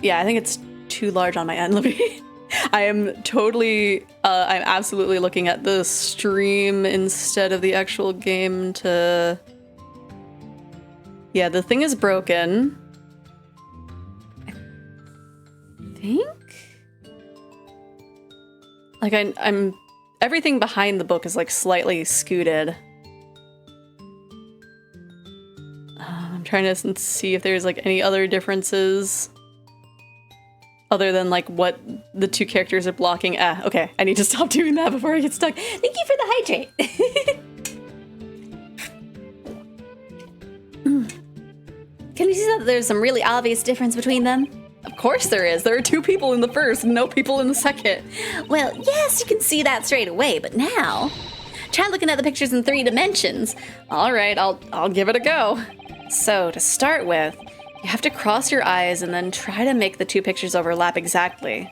Yeah, I think it's too large on my end. Let me... I am totally... I'm absolutely looking at the stream instead of the actual game to... Yeah, the thing is broken. I think? Like, I'm... Everything behind the book is, like, slightly scooted. I'm trying to see if there's, like, any other differences. Other than, like, what the two characters are blocking. Okay. I need to stop doing that before I get stuck. Thank you for the hydrate. Can you see that there's some really obvious difference between them? Of course there is. There are two people in the first, no people in the second. Well, yes, you can see that straight away, but now... Try looking at the pictures in 3 dimensions. All right, I'll give it a go. So, to start with, you have to cross your eyes and then try to make the two pictures overlap exactly.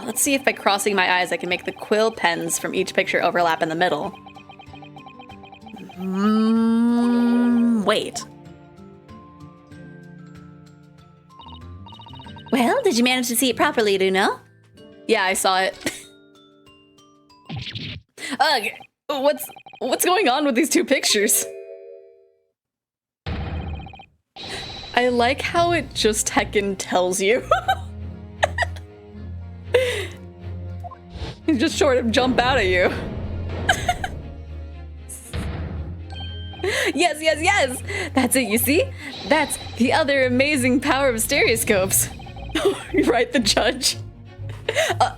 Let's see if by crossing my eyes I can make the quill pens from each picture overlap in the middle. Wait. Well, did you manage to see it properly, Duno? Yeah, I saw it. Ugh, what's going on with these two pictures? I like how it just heckin' tells you. It just sort of jump out at you. Yes! That's it, you see? That's the other amazing power of stereoscopes. Right, the judge.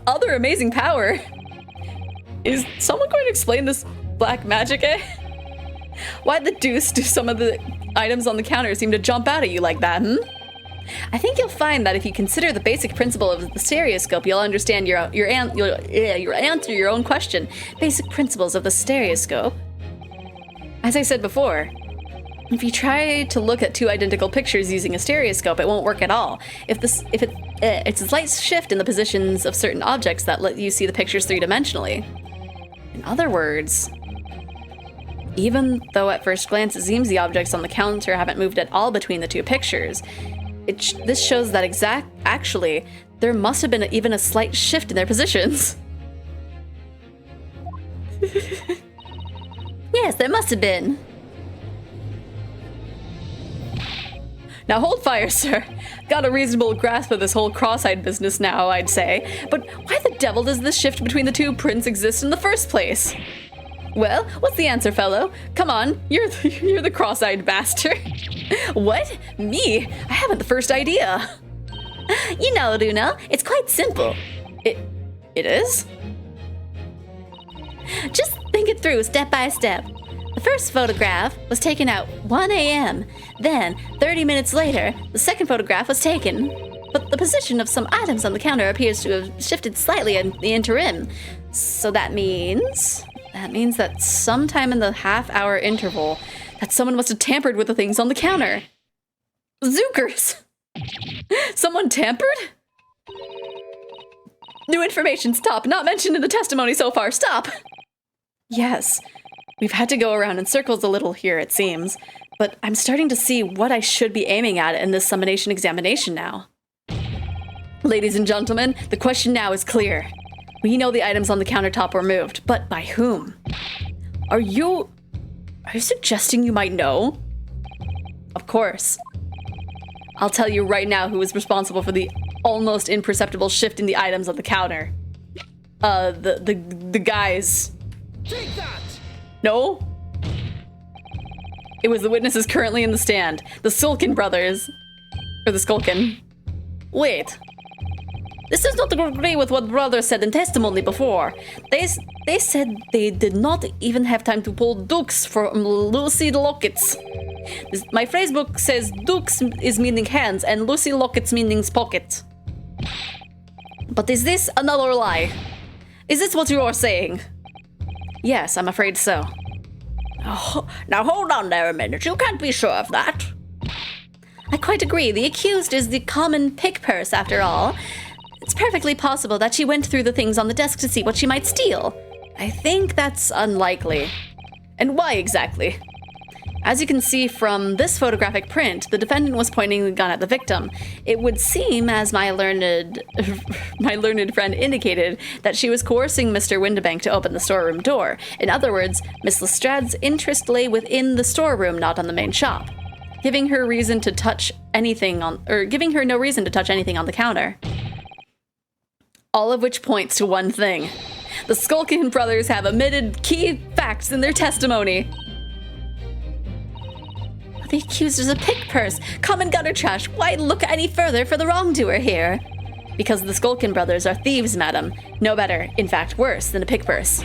Other amazing power. Is someone going to explain this black magic, eh? Why the deuce do some of the items on the counter seem to jump out at you like that, I think you'll find that if you consider the basic principle of the stereoscope, you'll understand you'll answer your own question. Basic principles of the stereoscope. As I said before, if you try to look at two identical pictures using a stereoscope, it won't work at all. It's a slight shift in the positions of certain objects that let you see the pictures three-dimensionally. In other words, even though at first glance it seems the objects on the counter haven't moved at all between the two pictures, this shows that actually, there must have been even a slight shift in their positions. Yes, there must have been. Now hold fire, sir. Got a reasonable grasp of this whole cross-eyed business now, I'd say. But why the devil does this shift between the two prints exist in the first place? Well, what's the answer, fellow? Come on, you're the cross-eyed bastard. What? Me? I haven't the first idea. You know, Duno, it's quite simple. It is? Just think it through step by step. The first photograph was taken at 1 a.m. Then, 30 minutes later, the second photograph was taken. But the position of some items on the counter appears to have shifted slightly in the interim. So that means that sometime in the half-hour interval, that someone must have tampered with the things on the counter. Zookers! Someone tampered? New information, stop. Not mentioned in the testimony so far, stop! Yes. We've had to go around in circles a little here, it seems, but I'm starting to see what I should be aiming at in this summonation examination now. Ladies and gentlemen, the question now is clear. We know the items on the countertop were moved, but by whom? Are you suggesting you might know? Of course. I'll tell you right now who was responsible for the almost imperceptible shift in the items on the counter. The guys Take that! No? It was the witnesses currently in the stand. The Skulkin brothers. Or the Skulkin. Wait. This does not agree with what brothers said in testimony before. They said they did not even have time to pull dukes from Lucy Lockets. My phrasebook says dukes is meaning hands and Lucy Lockets means pocket. But is this another lie? Is this what you are saying? Yes, I'm afraid so. Oh, now hold on there a minute. You can't be sure of that. I quite agree. The accused is the common pick purse after all. It's perfectly possible that she went through the things on the desk to see what she might steal. I think that's unlikely. And why exactly? As you can see from this photographic print, the defendant was pointing the gun at the victim. It would seem, as my learned friend indicated, that she was coercing Mr. Windibank to open the storeroom door. In other words, Miss Lestrad's interest lay within the storeroom, not on the main shop, giving her no reason to touch anything on the counter. All of which points to one thing. The Skulkin brothers have omitted key facts in their testimony. The accused is a pick purse, common gutter trash. Why look any further for the wrongdoer here? Because the Skulkin brothers are thieves, madam. No better, in fact worse, than a pick purse.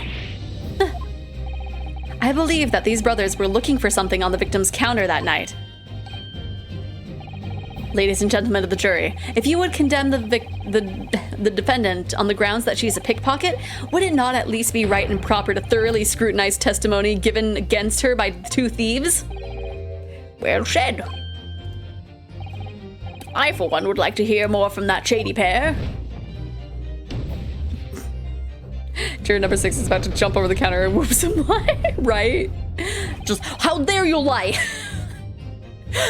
I believe that these brothers were looking for something on the victim's counter that night. Ladies and gentlemen of the jury, if you would condemn the defendant on the grounds that she's a pickpocket, would it not at least be right and proper to thoroughly scrutinize testimony given against her by two thieves? Well said. I, for one, would like to hear more from that shady pair. Juror number 6 is about to jump over the counter and whoop some lie, right? Just, how dare you lie?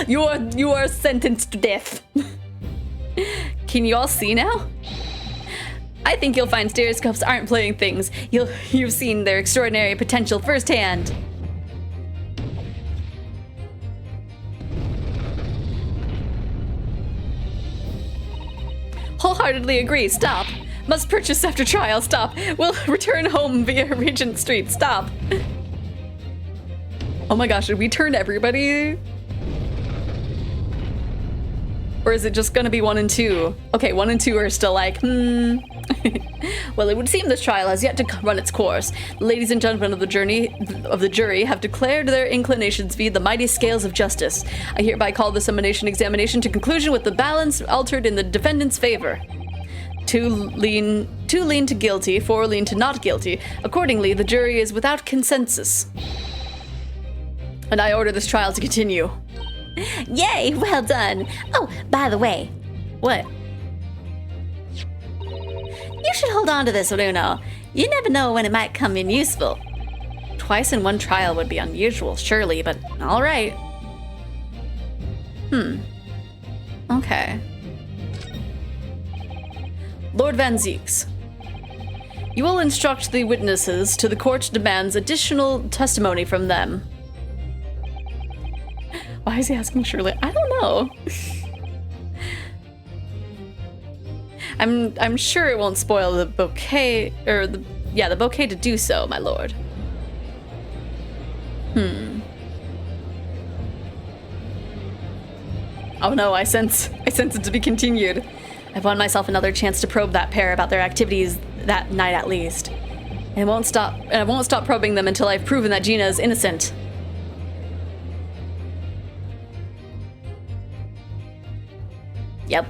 You are sentenced to death. Can you all see now? I think you'll find stereoscopes aren't playing things. You've seen their extraordinary potential firsthand. Wholeheartedly agree. Stop. Must purchase after trial. Stop. Will return home via Regent Street. Stop. Oh my gosh, did we turn everybody? Or is it just gonna be 1 and 2? Okay, 1 and 2 are still like, Well, it would seem this trial has yet to run its course. The ladies and gentlemen of the jury have declared their inclinations via the mighty scales of justice. I hereby call this examination to conclusion with the balance altered in the defendant's favor. 2 lean to guilty, 4 lean to not guilty. Accordingly, the jury is without consensus. And I order this trial to continue. Yay, well done. Oh, by the way. What? You should hold on to this, Bruno. You never know when it might come in useful. Twice in one trial would be unusual, surely, but all right. Okay. Lord Van Zeeks. You will instruct the witnesses to the court demands additional testimony from them. Why is he asking Shirley? I don't know. I'm sure it won't spoil the bouquet, or the bouquet to do so, my lord. Oh no, I sense it to be continued. I've won myself another chance to probe that pair about their activities that night at least. And I won't stop probing them until I've proven that Gina is innocent. Yep.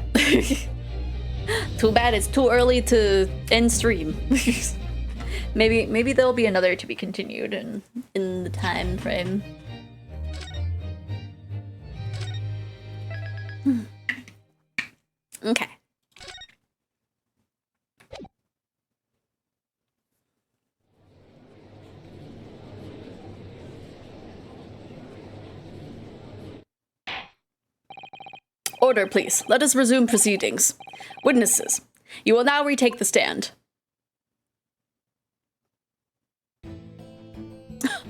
Too bad it's too early to end stream. maybe there'll be another to be continued in the time frame. Okay. Order, please. Let us resume proceedings. Witnesses, you will now retake the stand.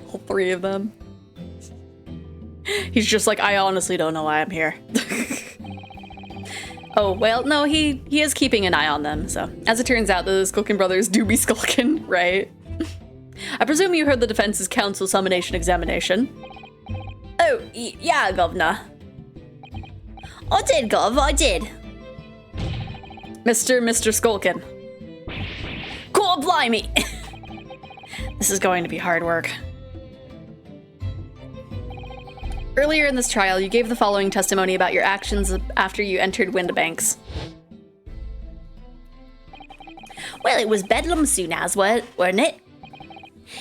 All 3 of them. He's just like, I honestly don't know why I'm here. Oh, well, no, he is keeping an eye on them, so. As it turns out, the Skulkin brothers do be Skulkin, right? I presume you heard the defense's counsel summonation examination. Oh, yeah, Governor. I did, Gov, I did. Mr. Skulkin. God blimey. This is going to be hard work. Earlier in this trial, you gave the following testimony about your actions after you entered Windibanks. Well, it was bedlam soon as, weren't it?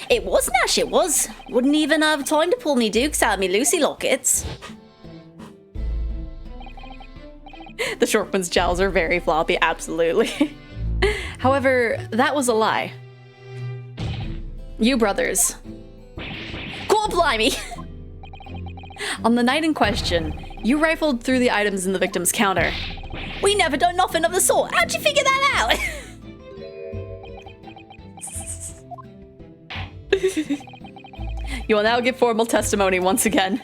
It was, Nash, it was. Wouldn't even have time to pull me dukes out of me Lucy lockets. The Shortman's jowls are very floppy, absolutely. However, that was a lie. You brothers. God blimey. On the night in question, you rifled through the items in the victim's counter. We never done nothing of the sort. How'd you figure that out? You will now give formal testimony once again.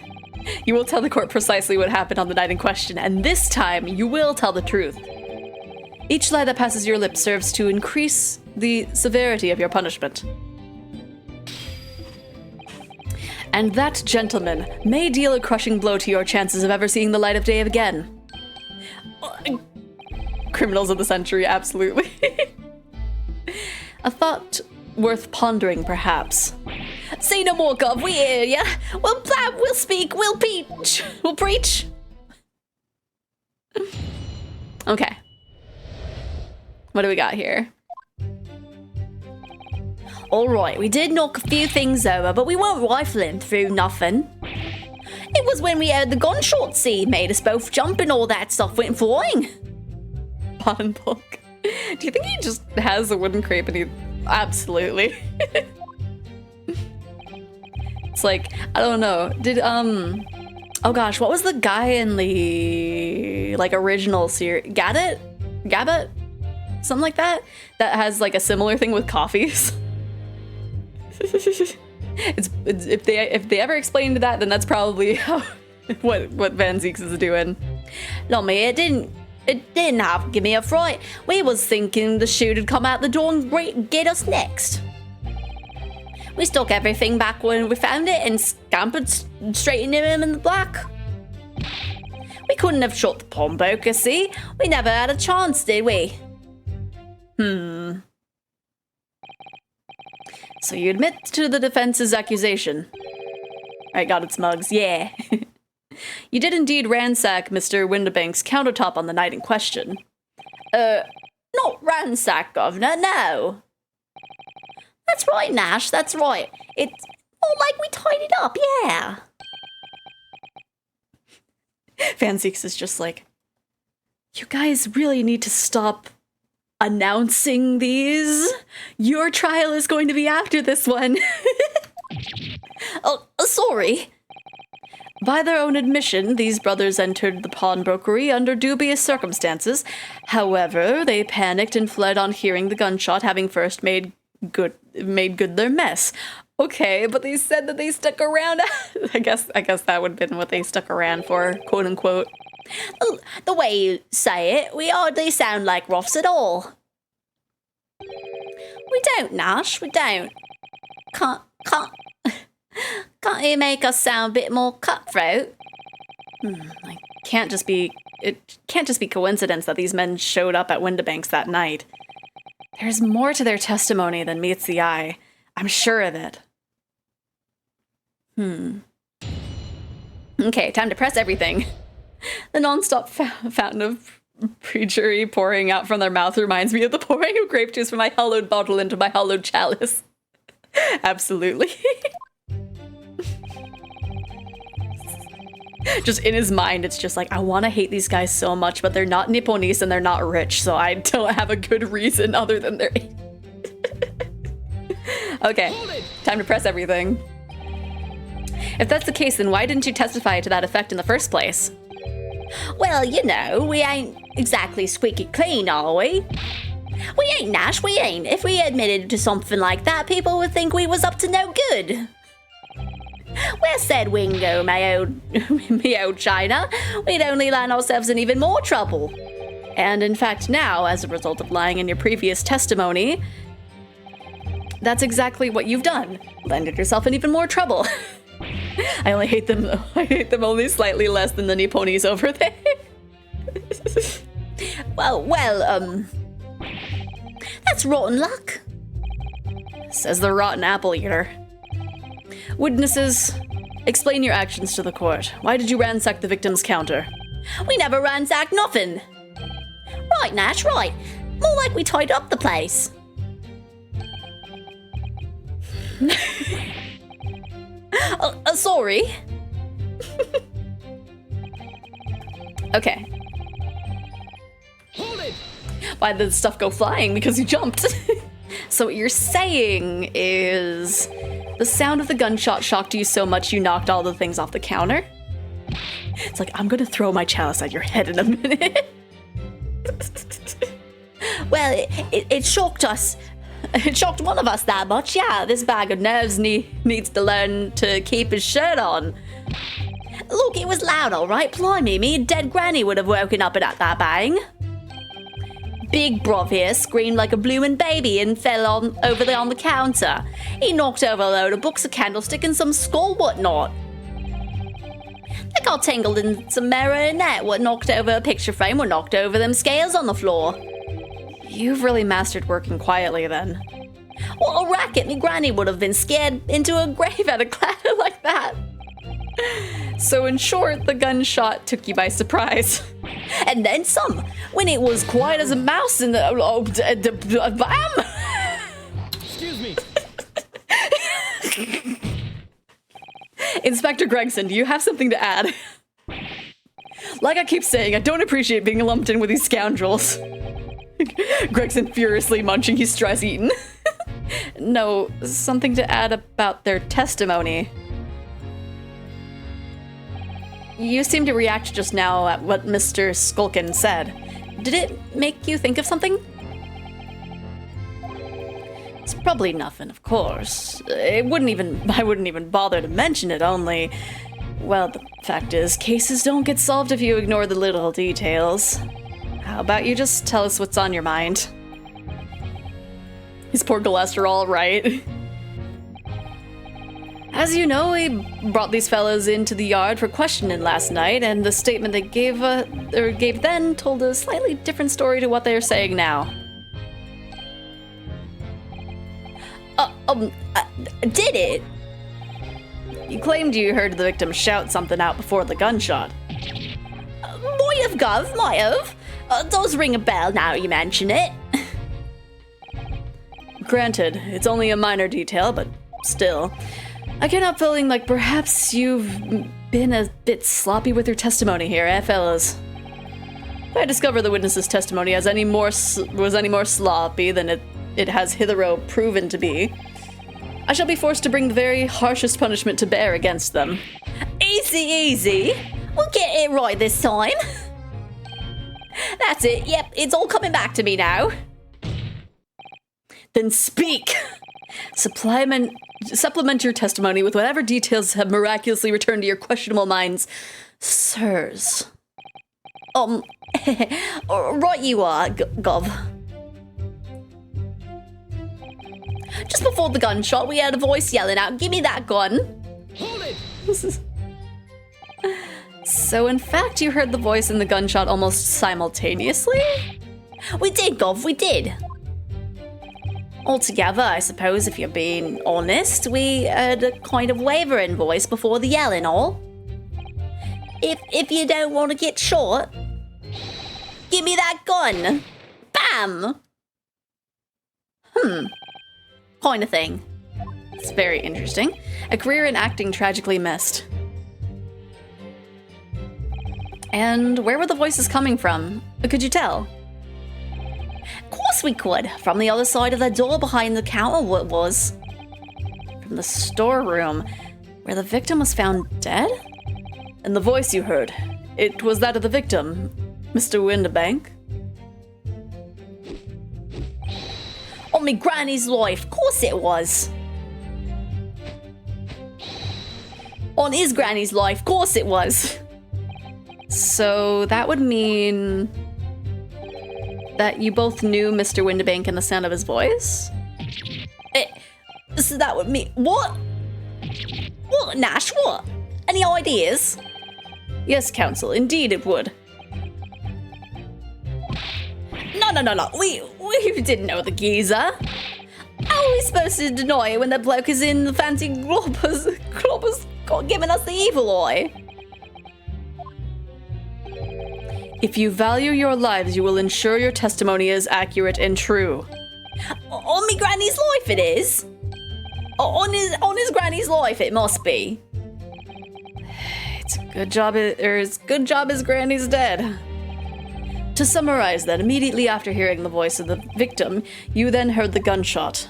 You will tell the court precisely what happened on the night in question, and this time you will tell the truth. Each lie that passes your lips serves to increase the severity of your punishment. And that, gentlemen, may deal a crushing blow to your chances of ever seeing the light of day again. Criminals of the century, absolutely. A thought worth pondering, perhaps. Say no more, Gov, we hear ya. We'll plan, we'll speak, we'll preach. We'll preach. Okay. What do we got here? Alright, we did knock a few things over, but we weren't rifling through nothing. It was when we heard the gunshot scene made us both jump and all that stuff went flying. Bottom bulk. Do you think he just has a wooden crepe and he... Absolutely. It's like, I don't know. Did, oh gosh, what was the guy in the, like, original series? Gabbett? Something like that? That has, like, a similar thing with coffees. It's if they ever explained that, then that's probably what Van Zeeks is doing. Lummy, it didn't have to give me a fright. We was thinking the chute had come out the door and get us next. We stuck everything back when we found it and scampered straight into him in the black. We couldn't have shot the pawnbroker, see? We never had a chance, did we? So you admit to the defense's accusation. I got its mugs, yeah. You did indeed ransack Mr. Windibank's countertop on the night in question. Not ransack, Governor, no. That's right, Nash, that's right. It's more like we tidied up, yeah. Van Zeeks is just like, you guys really need to stop announcing these. Your trial is going to be after this one. Oh, sorry. By their own admission, these brothers entered the pawnbrokery under dubious circumstances. However, they panicked and fled on hearing the gunshot, having first made good their mess. Okay, but they said that they stuck around. I guess that would have been what they stuck around for, quote unquote. The way you say it, we hardly sound like roughs at all. We don't, Nash, we don't. Can't you make us sound a bit more cutthroat? It can't just be coincidence that these men showed up at Windibanks that night. There's more to their testimony than meets the eye. I'm sure of it. Okay, time to press everything. The non-stop fountain of pre-jury pouring out from their mouth reminds me of the pouring of grape juice from my hollowed bottle into my hollowed chalice. Absolutely. Just in his mind, it's just like, I want to hate these guys so much, but they're not Nipponese and they're not rich, so I don't have a good reason other than their... Okay, time to press everything. If that's the case, then why didn't you testify to that effect in the first place? Well, you know, we ain't exactly squeaky clean, are we? We ain't, Nash, we ain't. If we admitted to something like that, people would think we was up to no good. Where said Wingo, my old China? We'd only land ourselves in even more trouble. And in fact now, as a result of lying in your previous testimony, That's exactly what you've done. Landed yourself in even more trouble. I hate them only slightly less than the Nipponis over there. Well, that's rotten luck. Says the rotten apple eater. Witnesses, explain your actions to the court. Why did you ransack the victim's counter? We never ransacked nothing. Right, Nash, right. More like we tied up the place. Sorry. Okay. Hold it! Why did the stuff go flying? Because you jumped. So what you're saying is the sound of the gunshot shocked you so much you knocked all the things off the counter? It's like, I'm gonna throw my chalice at your head in a minute. Well, it shocked us. It shocked one of us that much, yeah. This bag of nerves needs to learn to keep his shirt on. Look, it was loud, all right. Blimey, me and dead granny would have woken up at that bang. Big bruv here screamed like a bloomin' baby and fell on the counter. He knocked over a load of books, a candlestick, and some skull whatnot. They got tangled in some marionette, what knocked over a picture frame, what knocked over them scales on the floor. You've really mastered working quietly then. What a racket, me granny would have been scared into a grave at a clatter like that. So in short, the gunshot took you by surprise. And then some, when it was quiet as a mouse in the bam! Excuse me. Inspector Gregson, do you have something to add? Like I keep saying, I don't appreciate being lumped in with these scoundrels. Gregson furiously munching his stress eaten. No, something to add about their testimony. You seemed to react just now at what Mr. Skulkin said. Did it make you think of something? It's probably nothing, of course. I wouldn't even bother to mention it, only... Well, the fact is, cases don't get solved if you ignore the little details. How about you just tell us what's on your mind? His poor cholesterol, right? As you know, we brought these fellows into the yard for questioning last night, and the statement they gave then told a slightly different story to what they are saying now. Did it? You claimed you heard the victim shout something out before the gunshot. Might have, Gov, might have. Does ring a bell now you mention it. Granted, it's only a minor detail, but still. I can't help feeling like perhaps you've been a bit sloppy with your testimony here, eh, fellas? If I discover the witness's testimony was any more sloppy than it has hitherto proven to be, I shall be forced to bring the very harshest punishment to bear against them. Easy, easy. We'll get it right this time. That's it. Yep, it's all coming back to me now. Then speak! Supplement your testimony with whatever details have miraculously returned to your questionable minds, sirs. Right you are, Gov. Just before the gunshot, we heard a voice yelling out, "Give me that gun!" Hold it! So in fact, you heard the voice and the gunshot almost simultaneously? We did, Gov, we did. Altogether, I suppose, if you're being honest, we heard a kind of wavering voice before the yelling all. If you don't want to get shot, give me that gun. Bam! Kind of thing. It's very interesting. A career in acting tragically missed. And where were the voices coming from? Could you tell? Of course we could. From the other side of the door behind the counter, what was? From the storeroom, where the victim was found dead? And the voice you heard, it was that of the victim, Mr. Windibank? On me granny's life, of course it was. On his granny's life, of course it was. So that would mean that you both knew Mr. Windibank and the sound of his voice? So that would mean... What? What, Nash? What? Any ideas? Yes, Counsel, indeed it would. No. We didn't know the geezer. How are we supposed to deny it when that bloke is in the fancy globbers got giving us the evil eye? If you value your lives, you will ensure your testimony is accurate and true. On me granny's life it is. On his granny's life it must be. It's a good job his granny's dead. To summarize then, immediately after hearing the voice of the victim, you then heard the gunshot,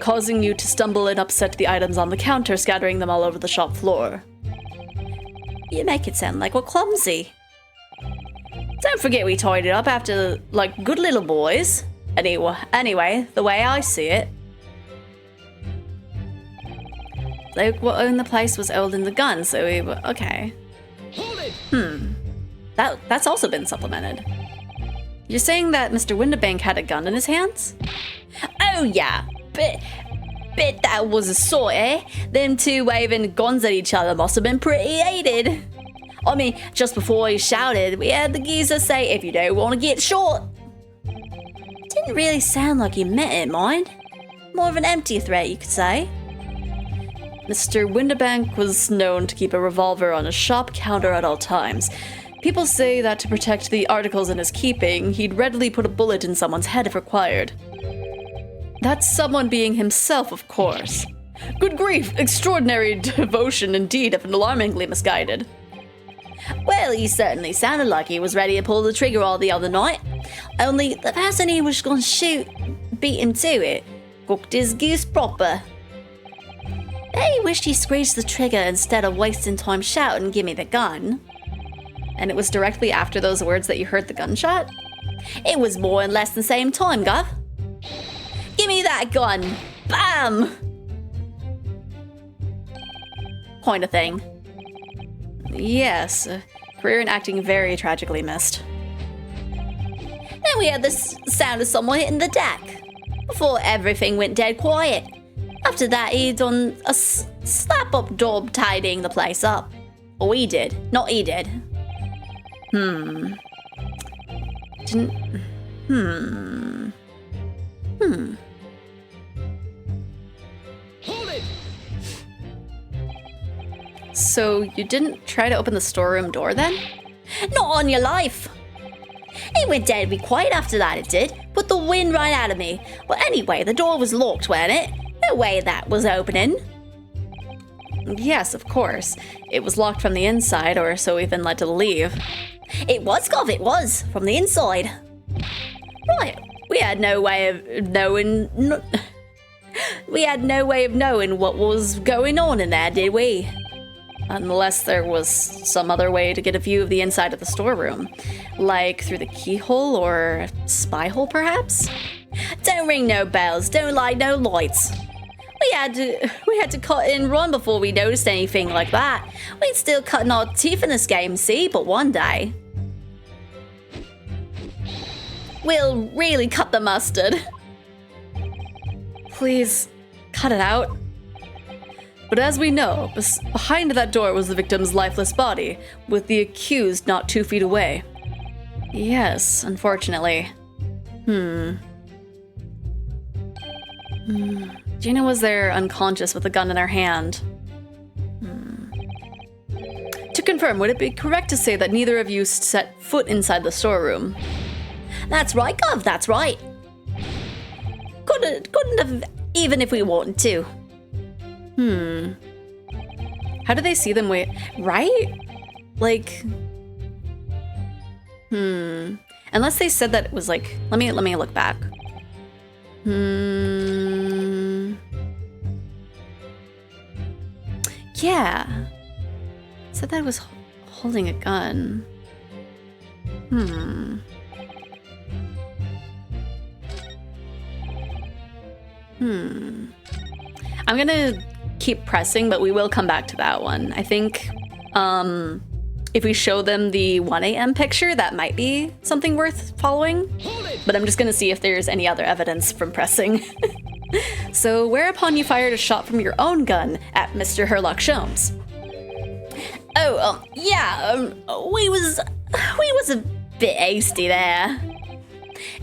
causing you to stumble and upset the items on the counter, scattering them all over the shop floor. You make it sound like we're clumsy. Don't forget we tied it up after, like, good little boys. Anyway, the way I see it, like, what owned the place was holding the gun, so we were... Okay. Hold it! That's also been supplemented. You're saying that Mr. Windibank had a gun in his hands? Oh yeah, bet that was a sort, eh? Them two waving guns at each other must have been pretty heated. I mean, just before he shouted, we had the geezer say, if you don't want to get shot. Didn't really sound like he meant it, mind. More of an empty threat, you could say. Mr. Windibank was known to keep a revolver on his shop counter at all times. People say that to protect the articles in his keeping, he'd readily put a bullet in someone's head if required. That's someone being himself, of course. Good grief, extraordinary devotion indeed, if alarmingly misguided. Well, he certainly sounded like he was ready to pull the trigger all the other night. Only the person he was going to shoot beat him to it. Cooked his goose proper. I wished he squeezed the trigger instead of wasting time shouting, "Give me the gun." And it was directly after those words that you heard the gunshot? It was more in less than the same time, Gov. Give me that gun! Bam! Kind of thing. Yes, career in acting very tragically missed. Then we had the sound of someone hitting the deck. Before everything went dead quiet. After that, he done a slap-up job tidying the place up. Or we did, not he did. Hold it! So you didn't try to open the storeroom door then? Not on your life. It went deadly quiet after that, it did. Put the wind right out of me. Well, anyway, the door was locked, wasn't it? No way that was opening. Yes, of course. It was locked from the inside, or so we've been led to believe. It was, Gov, it was. From the inside. Right. We had no way of knowing... We had no way of knowing what was going on in there, did we? Unless there was some other way to get a view of the inside of the storeroom. Like through the keyhole or spy hole, perhaps? Don't ring no bells, don't light no lights. We had to cut and run before we noticed anything like that. We'd still cutting our teeth in this game, see? But one day... we'll really cut the mustard. Please, cut it out. But as we know, behind that door was the victim's lifeless body, with the accused not 2 feet away. Yes, unfortunately. Gina was there unconscious with a gun in her hand. To confirm, would it be correct to say that neither of you set foot inside the storeroom? That's right, Gov, that's right. Couldn't have, even if we wanted to. How do they see them right? Like... Unless they said that it was like... Let me look back. Yeah. Said that it was holding a gun. I'm gonna keep pressing, but we will come back to that one. I think if we show them the 1 a.m. picture, that might be something worth following. But I'm just gonna see if there's any other evidence from pressing. So whereupon you fired a shot from your own gun at Mr. Herlock Sholmes. Oh, we was a bit hasty there.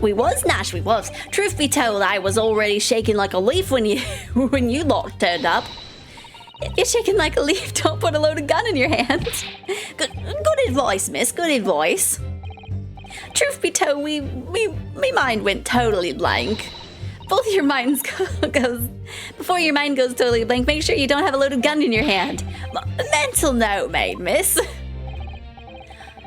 We was, Nash, we was. Truth be told, I was already shaking like a leaf when you lot turned up. If you're shaking like a leaf, don't put a loaded gun in your hand. Good advice, miss, good advice. Truth be told, me mind went totally blank. Both your minds goes... Before your mind goes totally blank, make sure you don't have a loaded gun in your hand. Mental note made, miss.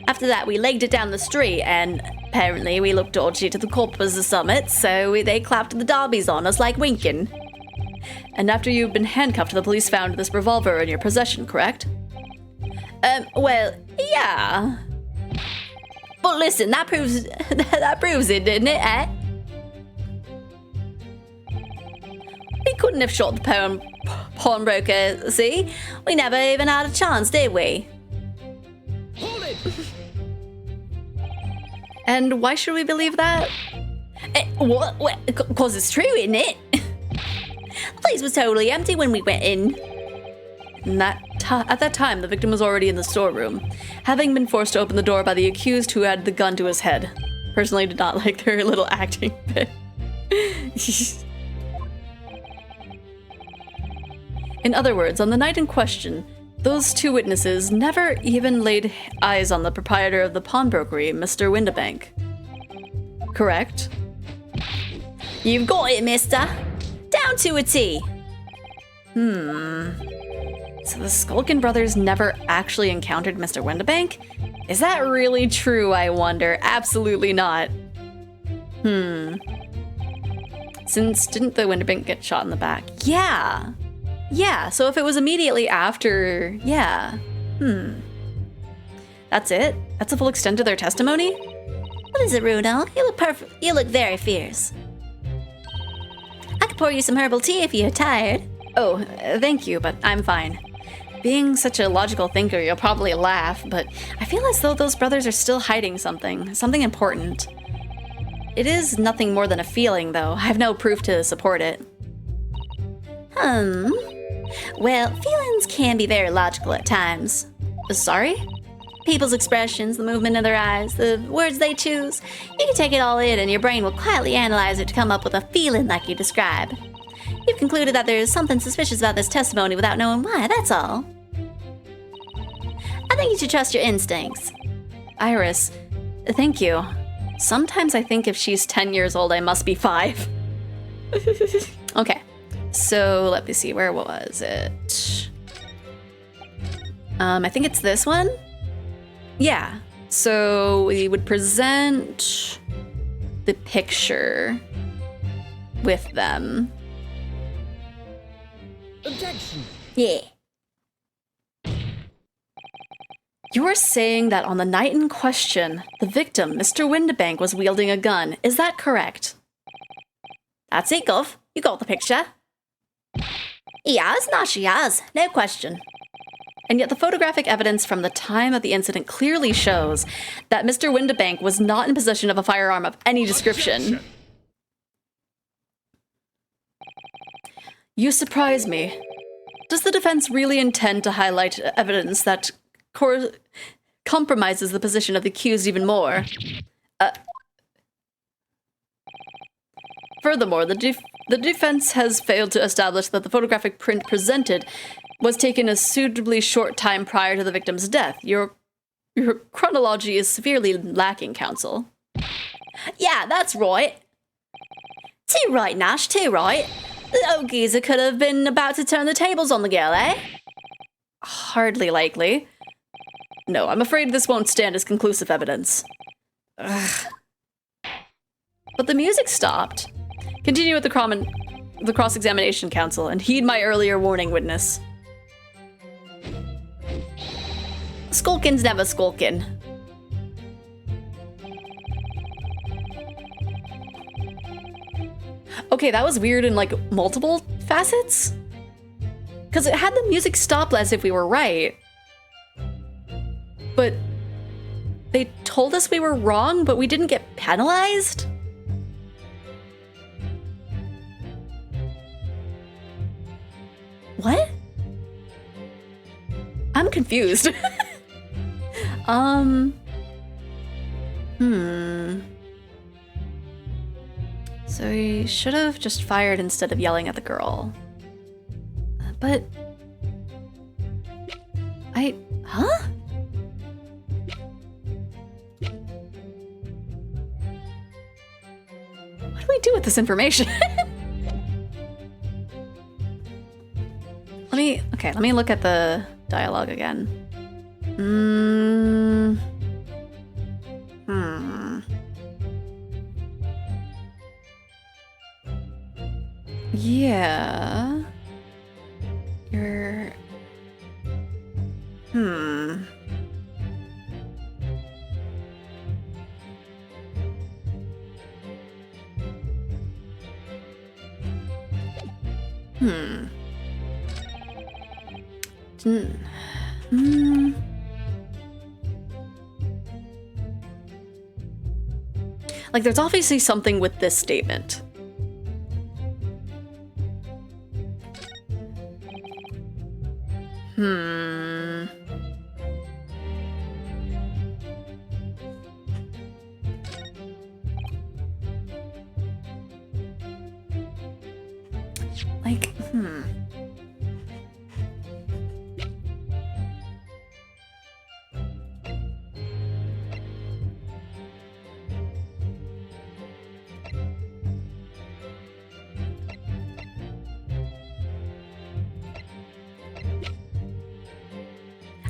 After that, we legged it down the street, and apparently we looked dodgy to the corpers of summit, so they clapped the derbies on us like winking. And after you've been handcuffed, the police found this revolver in your possession, correct? Well, yeah. But listen, that proves it, didn't it, eh? We couldn't have shot the pawnbroker, see? We never even had a chance, did we? Hold it! And why should we believe that? What? 'Cause it's true, isn't it? The place was totally empty when we went in. And at that time, the victim was already in the storeroom, having been forced to open the door by the accused who had the gun to his head. Personally, did not like their little acting bit. In other words, on the night in question, those two witnesses never even laid eyes on the proprietor of the pawnbrokery, Mr. Windibank. Correct? You've got it, mister. Down to a T. So the Skulkin brothers never actually encountered Mr. Windibank? Is that really true, I wonder? Absolutely not. Since didn't the Windibank get shot in the back? Yeah. Yeah, so if it was immediately after, yeah. That's it? That's the full extent of their testimony? What is it, Bruno? You look perfect. You look very fierce. I could pour you some herbal tea if you're tired. Oh, thank you, but I'm fine. Being such a logical thinker, you'll probably laugh, but I feel as though those brothers are still hiding something important. It is nothing more than a feeling, though. I have no proof to support it. Well, feelings can be very logical at times. Sorry? People's expressions, the movement of their eyes, the words they choose. You can take it all in and your brain will quietly analyze it to come up with a feeling like you describe. You've concluded that there is something suspicious about this testimony without knowing why, that's all. I think you should trust your instincts. Iris, thank you. Sometimes I think if she's 10 years old, I must be 5. Okay, so let me see, where was it? I think it's this one? Yeah, so we would present the picture with them. Objection! Yeah. You're saying that on the night in question, the victim, Mr. Windibank, was wielding a gun. Is that correct? That's it, Gov. You got the picture. He has, Nash, he has. No question. And yet the photographic evidence from the time of the incident clearly shows that Mr. Windibank was not in possession of a firearm of any description. Objection. You surprise me. Does the defense really intend to highlight evidence that compromises the position of the accused even more? Furthermore, the defense has failed to establish that the photographic print presented was taken a suitably short time prior to the victim's death. Your chronology is severely lacking, counsel. Yeah, that's right. Too right, Nash, too right. The old geezer could have been about to turn the tables on the girl, eh? Hardly likely. No, I'm afraid this won't stand as conclusive evidence. Ugh. But the music stopped. Continue with the cross-examination, counsel, and heed my earlier warning, witness. Skulkin's never skulkin'. Okay, that was weird in like multiple facets? Because it had the music stop as if we were right. But they told us we were wrong, but we didn't get penalized? I'm confused. So he should have just fired instead of yelling at the girl. But... Huh? What do we do with this information? Let me look at the dialogue again. Yeah. You're... Like, there's obviously something with this statement.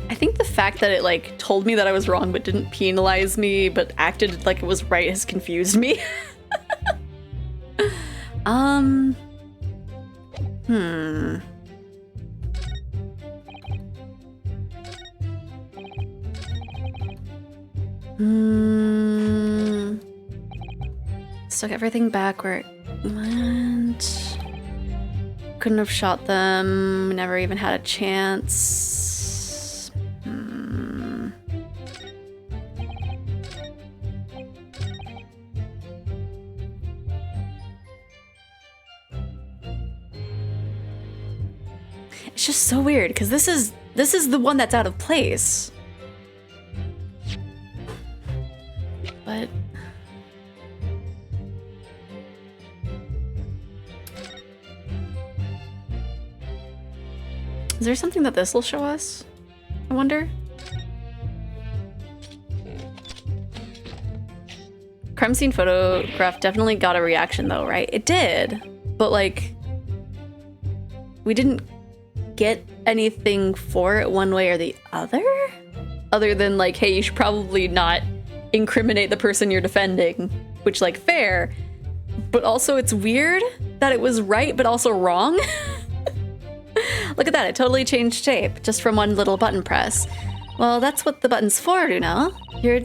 I think the fact that it, like, told me that I was wrong but didn't penalize me but acted like it was right has confused me. Stuck everything back where it went. Couldn't have shot them. Never even had a chance. It's just so weird because this is the one that's out of place. But is there something that this will show us? I wonder. Crime scene photograph definitely got a reaction though, right? It did, but like we didn't get anything for it one way or the other than like, hey, you should probably not incriminate the person you're defending, which, like, fair, but also it's weird that it was right but also wrong. Look at that, it totally changed shape just from one little button press. Well, that's what the button's for, you know? You're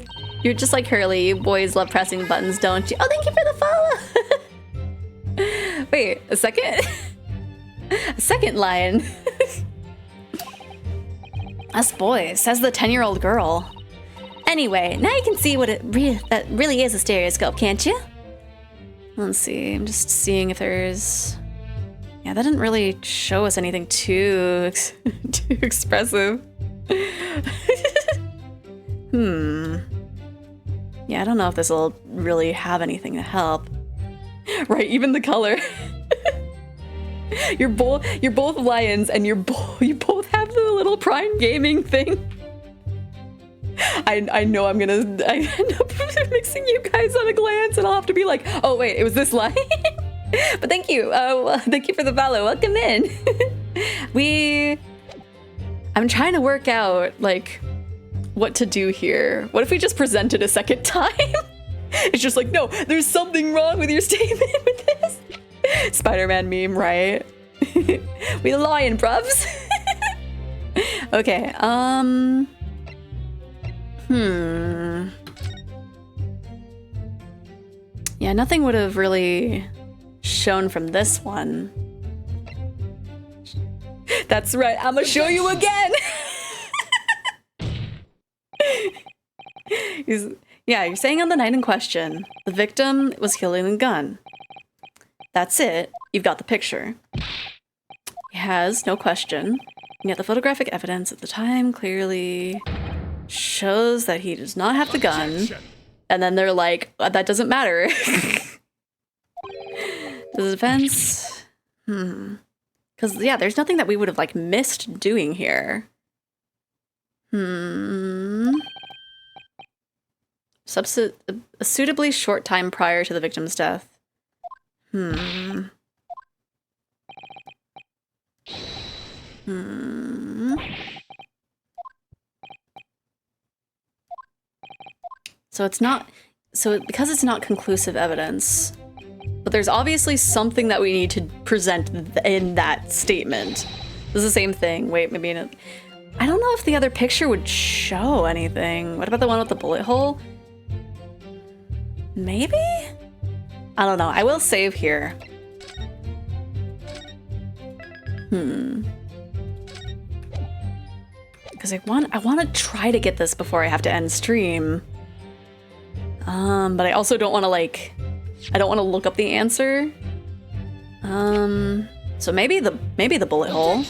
just like Hurley, you boys love pressing buttons, don't you? Oh, thank you for the follow! Wait, a second? A second lion. Us boys, says the 10-year-old girl. Anyway, now you can see what that really is a stereoscope, can't you? Let's see, I'm just seeing if there's... Yeah, that didn't really show us anything too expressive. Yeah, I don't know if this will really have anything to help. Right, even the color. You're both lions, and you both have the little Prime Gaming thing. I know I end up mixing you guys on a glance, and I'll have to be like, oh wait, it was this line. But thank you. Thank you for the follow. Welcome in. I'm trying to work out like what to do here. What if we just present it a second time? It's just like, no, there's something wrong with your statement with this. Spider-Man meme, right? We lion, bruvs. Okay, yeah, nothing would have really shown from this one. That's right, I'm gonna show you again. Yeah, you're saying on the night in question, the victim was holding a gun. That's it. You've got the picture. He has, no question. And yet the photographic evidence at the time clearly shows that he does not have the gun. And then they're like, that doesn't matter. The defense... Because, yeah, there's nothing that we would have, like, missed doing here. A suitably short time prior to the victim's death. So it's not... So because it's not conclusive evidence... But there's obviously something that we need to present in that statement. This is the same thing. Wait, maybe in a... I don't know if the other picture would show anything. What about the one with the bullet hole? Maybe? I don't know. I will save here. Because I want to try to get this before I have to end stream. But I also don't want to, like... I don't want to look up the answer. So maybe the bullet hole.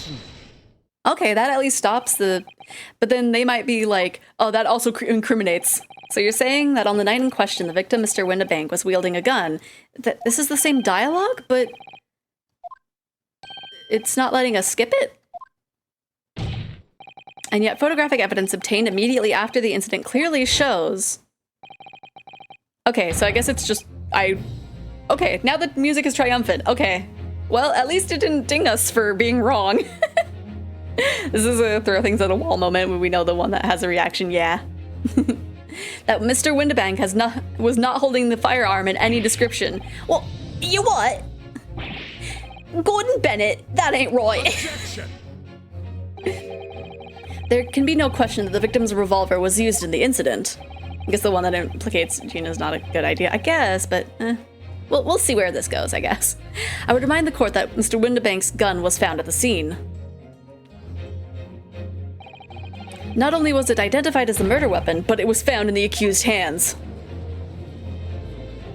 Okay, that at least stops the... But then they might be like, oh, that also incriminates. So you're saying that on the night in question, the victim, Mr. Windibank, was wielding a gun. That this is the same dialogue, but... It's not letting us skip it? And yet photographic evidence obtained immediately after the incident clearly shows... Okay, so I guess it's just... Okay, now the music is triumphant. Okay. Well, at least it didn't ding us for being wrong. This is a throw things at a wall moment when we know the one that has a reaction, yeah. That Mr. Windibank was not holding the firearm in any description. Well, you what? Gordon Bennett, that ain't right. There can be no question that the victim's revolver was used in the incident. I guess the one that implicates Gina's not a good idea, I guess, but we'll see where this goes, I guess. I would remind the court that Mr. Windibank's gun was found at the scene. Not only was it identified as the murder weapon, but it was found in the accused's hands.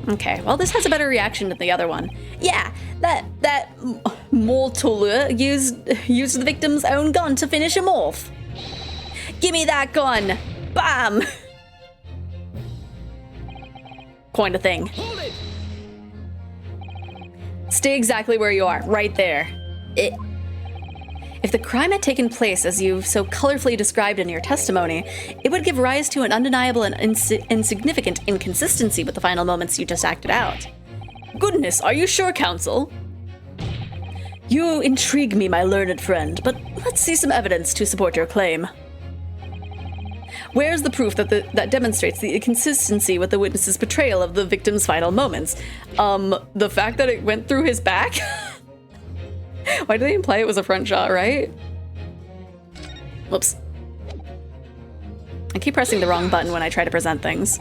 Okay, well, this has a better reaction than the other one. Yeah, that mortal used the victim's own gun to finish him off. Give me that gun! Bam! Kind of thing. Stay exactly where you are, right there. If the crime had taken place as you've so colorfully described in your testimony, it would give rise to an undeniable and insignificant inconsistency with the final moments you just acted out. Goodness, are you sure, counsel? You intrigue me, my learned friend, but let's see some evidence to support your claim. Where's the proof that demonstrates the inconsistency with the witness's portrayal of the victim's final moments? The fact that it went through his back? Why do they imply it was a front shot, right? Whoops. I keep pressing the wrong button when I try to present things.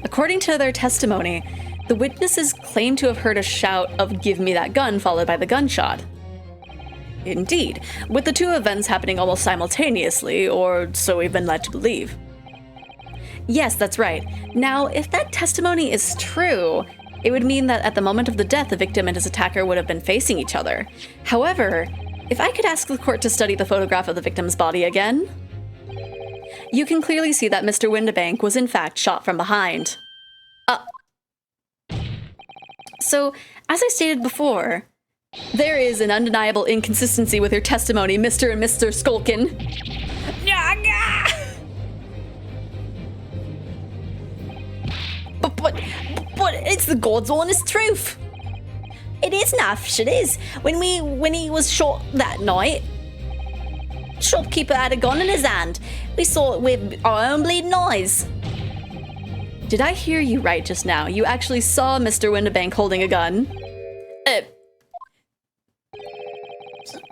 According to their testimony, the witnesses claim to have heard a shout of "Give me that gun," followed by the gunshot. Indeed, with the two events happening almost simultaneously, or so we've been led to believe. Yes, that's right. Now, if that testimony is true, it would mean that at the moment of the death, the victim and his attacker would have been facing each other. However, if I could ask the court to study the photograph of the victim's body again, you can clearly see that Mr. Windibank was in fact shot from behind. So, as I stated before, there is an undeniable inconsistency with your testimony, Mr. and Mr. Skulkin. But it's the God's honest truth. It is, Nash, it is. When he was shot that night, shopkeeper had a gun in his hand. We saw it with our own bleeding eyes. Did I hear you right just now? You actually saw Mr. Windibank holding a gun?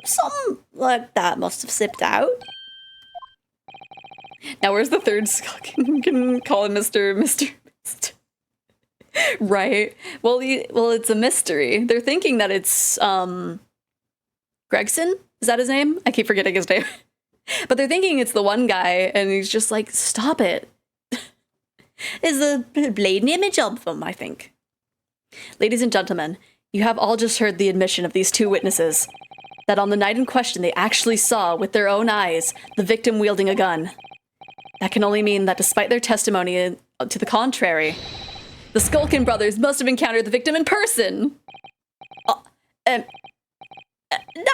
Something like that must have slipped out. Now where's the third Skulkin? Can call him Mr. Right. Well, it's a mystery. They're thinking that it's Gregson? Is that his name? I keep forgetting his name. But they're thinking it's the one guy, and he's just like, stop it. There's a blatant image of him, I think. Ladies and gentlemen, you have all just heard the admission of these two witnesses. that on the night in question they actually saw, with their own eyes, the victim wielding a gun. That can only mean that despite their testimony to the contrary, the Skulkin brothers must have encountered the victim in person.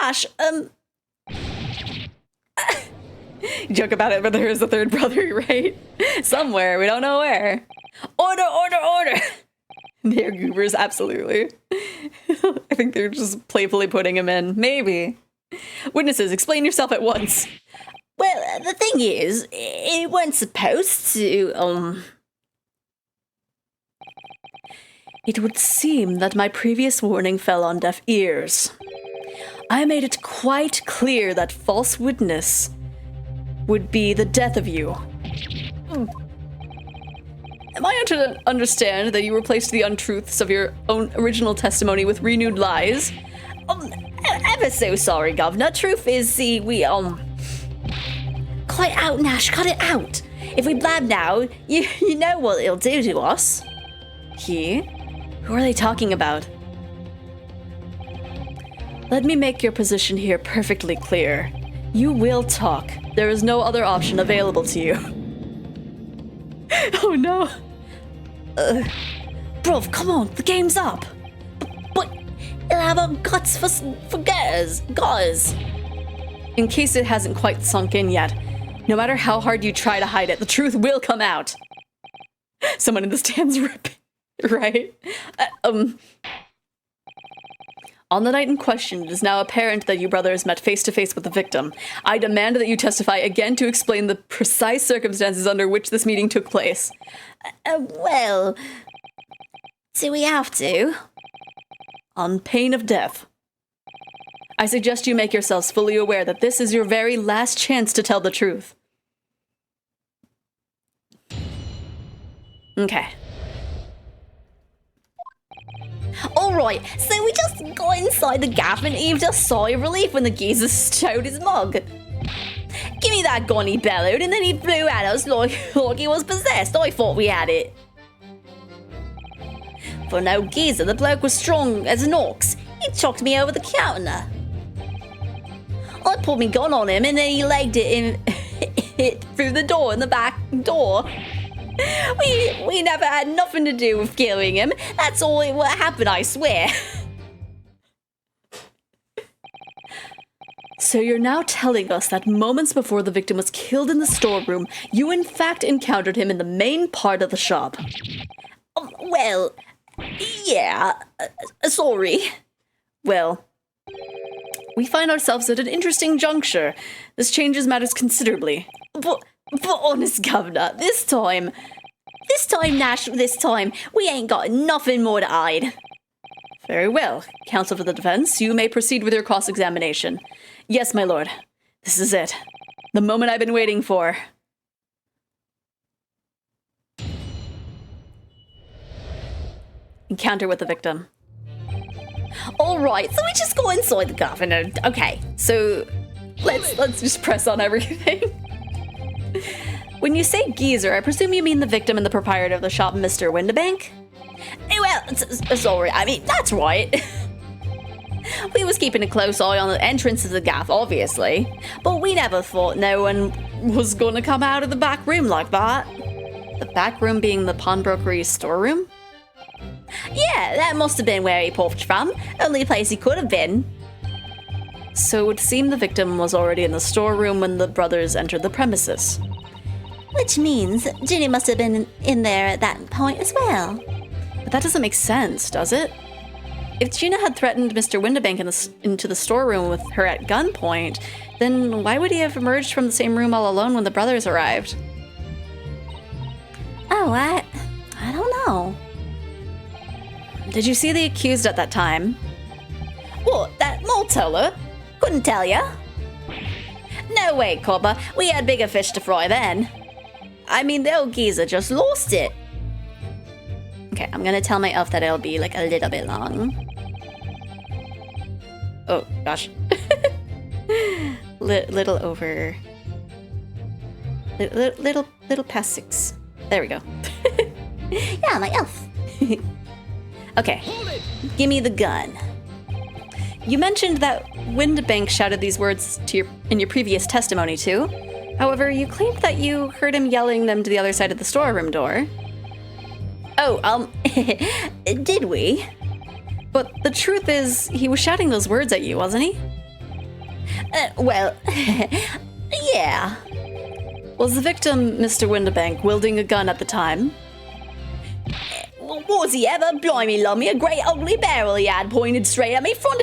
Nash, Joke about it, but there is a third brother, right? Somewhere, we don't know where. Order, order, order! They're goobers, absolutely. I think they're just playfully putting him in. Maybe. Witnesses, explain yourself at once. well, the thing is, it weren't supposed to, It would seem that my previous warning fell on deaf ears. I made it quite clear that false witness would be the death of you. Am I to understand that you replaced the untruths of your own original testimony with renewed lies? Ever so sorry, Governor. Truth is, see, we, Cut it out, Nash, cut it out. If we blab now, you know what it'll do to us. He? Who are they talking about? Let me make your position here perfectly clear. You will talk. There is no other option available to you. Oh no. Bruv, come on, the game's up. But it'll have our guts for guys. In case it hasn't quite sunk in yet, no matter how hard you try to hide it, the truth will come out. Someone in the stands right? On the night in question, it is now apparent that you brothers met face to face with the victim. I demand that you testify again to explain the precise circumstances under which this meeting took place. Well, do we have to? On pain of death. I suggest you make yourselves fully aware that this is your very last chance to tell the truth. Okay. Alright, so we just got inside the gaff and heaved a sigh of relief when the geezer showed his mug. Give me that gun, he bellowed, and then he flew at us like he was possessed. I thought we had it. For no geezer, the bloke was strong as an ox. He chucked me over the counter. I pulled me gun on him and then he legged it in through the door in the back door. We never had nothing to do with killing him. That's all what happened, I swear. So you're now telling us that moments before the victim was killed in the storeroom, you in fact encountered him in the main part of the shop. Well, yeah, sorry. Well, we find ourselves at an interesting juncture. This changes matters considerably. But honest, Governor, this time, Nash, we ain't got nothing more to hide. Very well. Counsel for the defense, you may proceed with your cross-examination. Yes, my lord. This is it. The moment I've been waiting for. Encounter with the victim. Alright, so we just go inside the Governor. Okay, so let's just press on everything. When you say geezer, I presume you mean the victim and the proprietor of the shop, Mr. Windibank? Well, sorry, I mean, that's right. We was keeping a close eye on the entrance of the gaff, obviously. But we never thought no one was gonna come out of the back room like that. The back room being the pawnbrokery storeroom? Yeah, that must have been where he popped from. Only place he could have been. So it would seem the victim was already in the storeroom when the brothers entered the premises. Which means Ginny must have been in there at that point as well. But that doesn't make sense, does it? If Gina had threatened Mr. Windibank into the storeroom with her at gunpoint, then why would he have emerged from the same room all alone when the brothers arrived? Oh, I don't know. Did you see the accused at that time? What, that mole teller? Couldn't tell ya. No way, Copper. We had bigger fish to fry then. I mean, the old geezer just lost it. Okay, I'm gonna tell my elf that it'll be like a little bit long. Oh, gosh. Little over... Little past 6. There we go. Yeah, my elf. Okay, give me the gun. You mentioned that Windabank shouted these words in your previous testimony too. However, you claimed that you heard him yelling them to the other side of the storeroom door. Oh, did we? But the truth is, he was shouting those words at you, wasn't he? Well, yeah. Was the victim, Mr. Windabank, wielding a gun at the time? Was he ever? Blimey, lummy, a great ugly barrel he had pointed straight at me front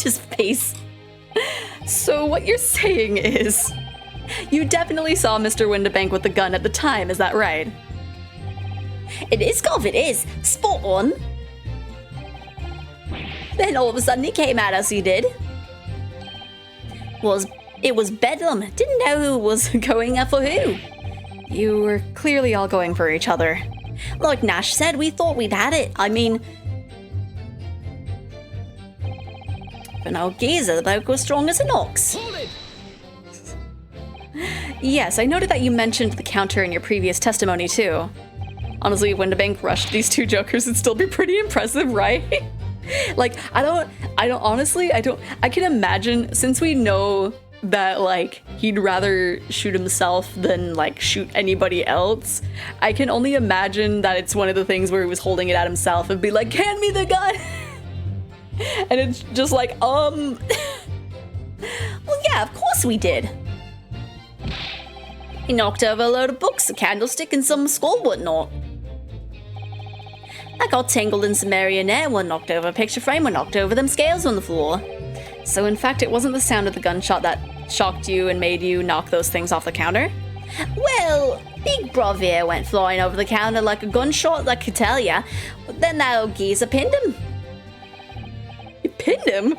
his face. So what you're saying is, you definitely saw Mr. Windabank with the gun at the time, is that right? It is, Gov, it is. Spot on. Then all of a sudden he came at us, he did. It was bedlam. Didn't know who was going for who. You were clearly all going for each other. Like Nash said, we thought we'd had it. I mean, for an old geezer, the bloke was strong as an ox. Hold it! Yes, I noted that you mentioned the counter in your previous testimony too. Honestly, if Windabank rushed these two jokers, it'd still be pretty impressive, right? Like, I can imagine, since we know that, like, he'd rather shoot himself than, like, shoot anybody else, I can only imagine that it's one of the things where he was holding it at himself and be like, hand me the gun! And it's just like, Well, yeah, of course we did. He knocked over a load of books, a candlestick, and some skull whatnot. I got tangled in some marionette, one knocked over a picture frame, one knocked over them scales on the floor. so in fact it wasn't the sound of the gunshot that shocked you and made you knock those things off the counter? Well, Big Brovere went flying over the counter like a gunshot, I could tell ya. But then that old geezer pinned him. You pinned him?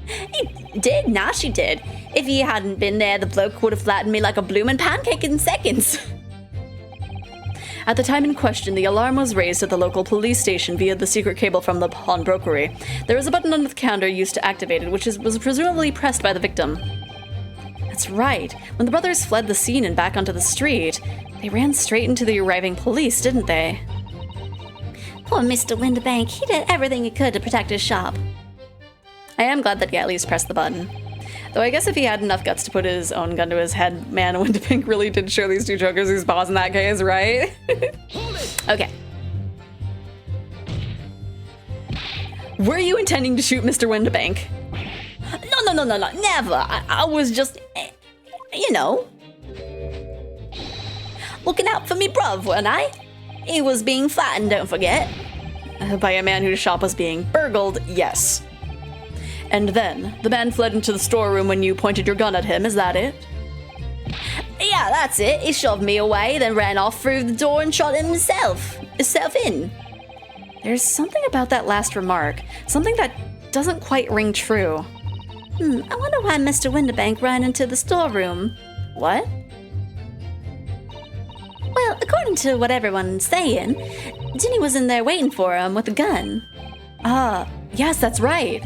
He did, Nash he did. If he hadn't been there, the bloke would have flattened me like a bloomin' pancake in seconds. At the time in question, the alarm was raised at the local police station via the secret cable from the pawnbrokery. There was a button under the counter used to activate it, which was presumably pressed by the victim. That's right. When the brothers fled the scene and back onto the street, they ran straight into the arriving police, didn't they? Poor Mr. Windabank, he did everything he could to protect his shop. I am glad that he at least pressed the button. Though I guess if he had enough guts to put his own gun to his head, man, Windabank really did show these two jokers who's boss in that case, right? Okay. Were you intending to shoot Mr. Windabank? No, never. I was just, you know, looking out for me bruv, wasn't I? He was being flattened, don't forget. By a man whose shop was being burgled, yes. And then, the man fled into the storeroom when you pointed your gun at him, is that it? Yeah, that's it. He shoved me away, then ran off through the door and shot himself in. There's something about that last remark, something that doesn't quite ring true. I wonder why Mr. Windabank ran into the storeroom. What? Well, according to what everyone's saying, Ginny was in there waiting for him with a gun. Ah, yes, that's right.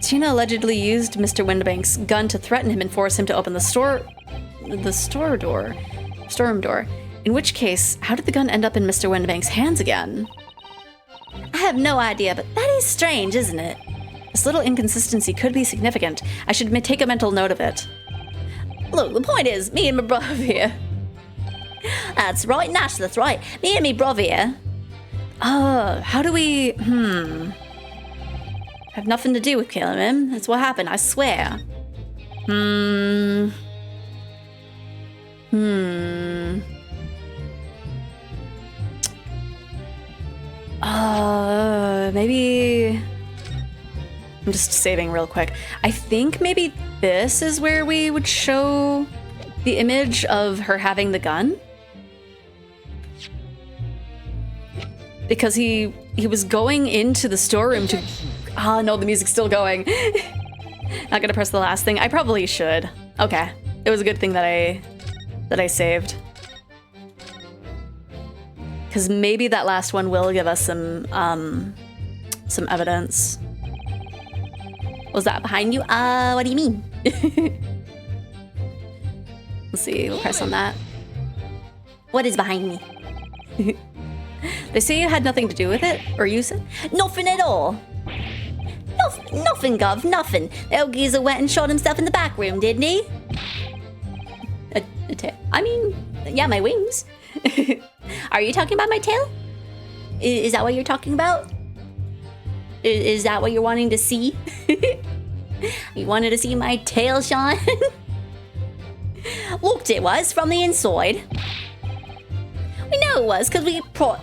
Tina allegedly used Mr. Windabank's gun to threaten him and force him to open the storeroom door. In which case, how did the gun end up in Mr. Windabank's hands again? I have no idea, but that is strange, isn't it? This little inconsistency could be significant. I should take a mental note of it. Look, the point is, me and my brother here. That's right, Nash, that's right. Me and me brother here. How do we... Have nothing to do with killing him. That's what happened, I swear. Maybe... I'm just saving real quick. I think maybe this is where we would show the image of her having the gun. Because he was going into the storeroom to... Ah, no, the music's still going. Not gonna press the last thing. I probably should. Okay. It was a good thing that I saved. Because maybe that last one will give us some evidence. Was that behind you? What do you mean? Let's see, we'll press on that. What is behind me? They say you had nothing to do with it? Or use it? Nothing at all. Nothing, Gov, nothing. The old geezer went and shot himself in the back room, didn't he? I mean, yeah, my wings. Are you talking about my tail? Is that what you're talking about? Is that what you're wanting to see? You wanted to see my tail, Sean? Looked, it was from the inside. We know it was because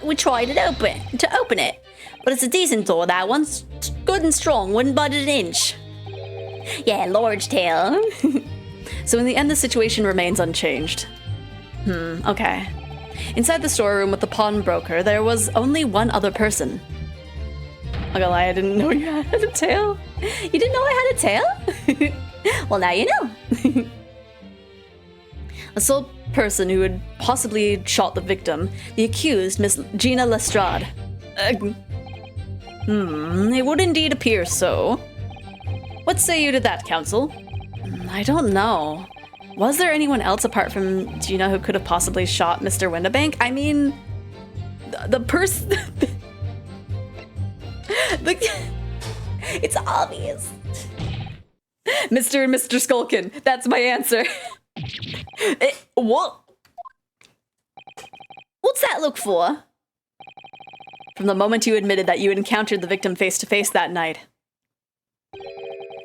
we tried to open it. But it's a decent door, that one's good and strong, wouldn't budge an inch. Yeah, large tail. So in the end, the situation remains unchanged. Okay. Inside the storeroom with the pawnbroker, there was only one other person. I'm not gonna lie, I didn't know you had a tail. You didn't know I had a tail? Well, now you know. A sole person who had possibly shot the victim, the accused, Miss Gina Lestrade. It would indeed appear so. What say you to that, counsel? I don't know. Was there anyone else apart from Gina who could have possibly shot Mr. Windibank? I mean, the person... It's obvious. Mr. and Mr. Skulkin, that's my answer. What? What's that look for? From the moment you admitted that you had encountered the victim face to face that night.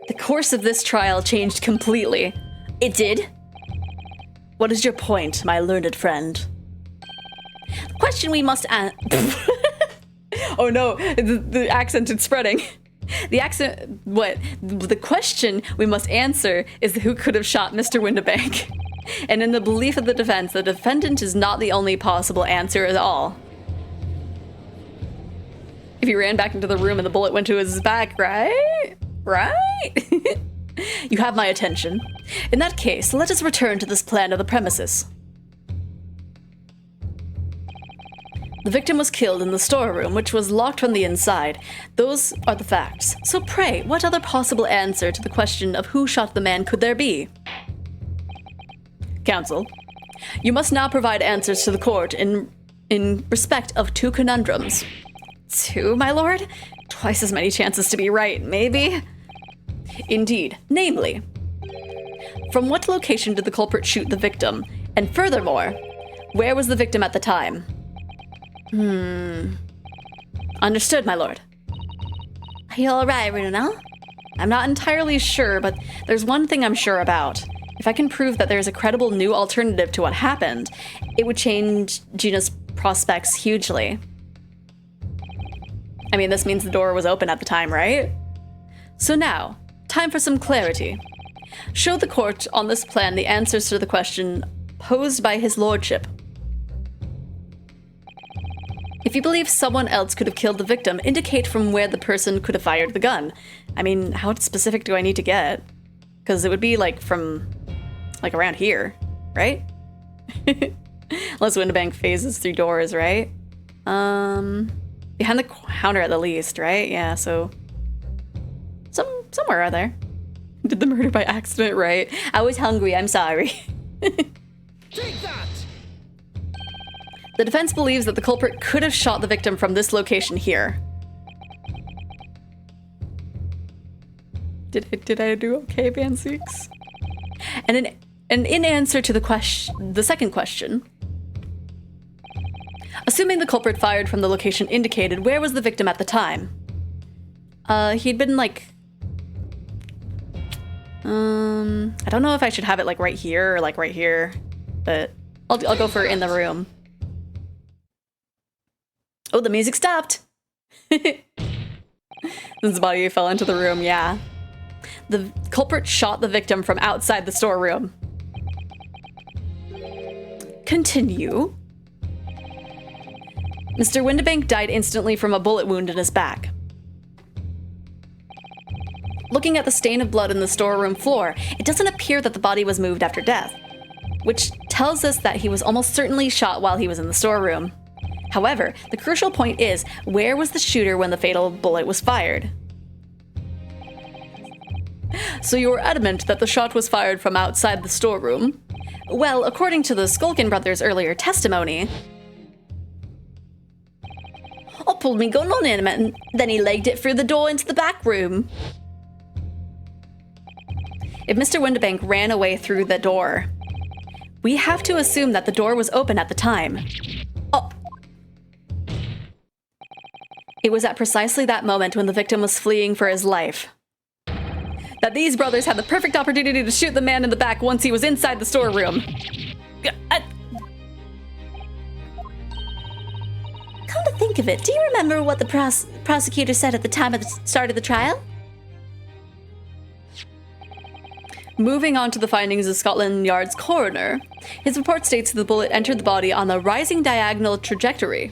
The course of this trial changed completely. It did? What is your point, my learned friend? The question we must Oh no, the accent is spreading. The question we must answer is who could have shot Mr. Windibank. And in the belief of the defense, the defendant is not the only possible answer at all. If he ran back into the room and the bullet went to his back, right? Right? You have my attention. In that case, let us return to this plan of the premises. The victim was killed in the storeroom, which was locked from the inside. Those are the facts. So pray, what other possible answer to the question of who shot the man could there be? Counsel, you must now provide answers to the court in respect of two conundrums. Two, my lord? Twice as many chances to be right, maybe? Indeed. Namely, from what location did the culprit shoot the victim? And furthermore, where was the victim at the time? Understood, my lord. Are you alright, Bruno? I'm not entirely sure, but there's one thing I'm sure about. If I can prove that there's a credible new alternative to what happened, it would change Gina's prospects hugely. I mean, this means the door was open at the time, right? So now, time for some clarity. Show the court on this plan the answers to the question posed by his lordship. If you believe someone else could have killed the victim, indicate from where the person could have fired the gun. I mean, how specific do I need to get? Because it would be like from, like around here, right? Unless Windibank phases through doors, right? Behind the counter at the least, right? Yeah, so somewhere out there. Did the murder by accident, right? I was hungry, I'm sorry. Take that! The defense believes that the culprit could have shot the victim from this location here. Did I do okay, Band 6? And in answer to the second question, assuming the culprit fired from the location indicated, where was the victim at the time? He'd been like... I don't know if I should have it like right here or like right here, but I'll go for in the room. Oh, the music stopped! His body fell into the room, yeah. The culprit shot the victim from outside the storeroom. Continue. Mr. Windibank died instantly from a bullet wound in his back. Looking at the stain of blood in the storeroom floor, it doesn't appear that the body was moved after death, which tells us that he was almost certainly shot while he was in the storeroom. However, the crucial point is, where was the shooter when the fatal bullet was fired? So you were adamant that the shot was fired from outside the storeroom? Well, according to the Skulkin brothers' earlier testimony... Oh, pulled me gun on him and then he legged it through the door into the back room. If Mr. Windibank ran away through the door, we have to assume that the door was open at the time. Oh. It was at precisely that moment when the victim was fleeing for his life that these brothers had the perfect opportunity to shoot the man in the back once he was inside the storeroom. Come to think of it, do you remember what the prosecutor said at the time of the start of the trial? Moving on to the findings of Scotland Yard's coroner, his report states that the bullet entered the body on a rising diagonal trajectory.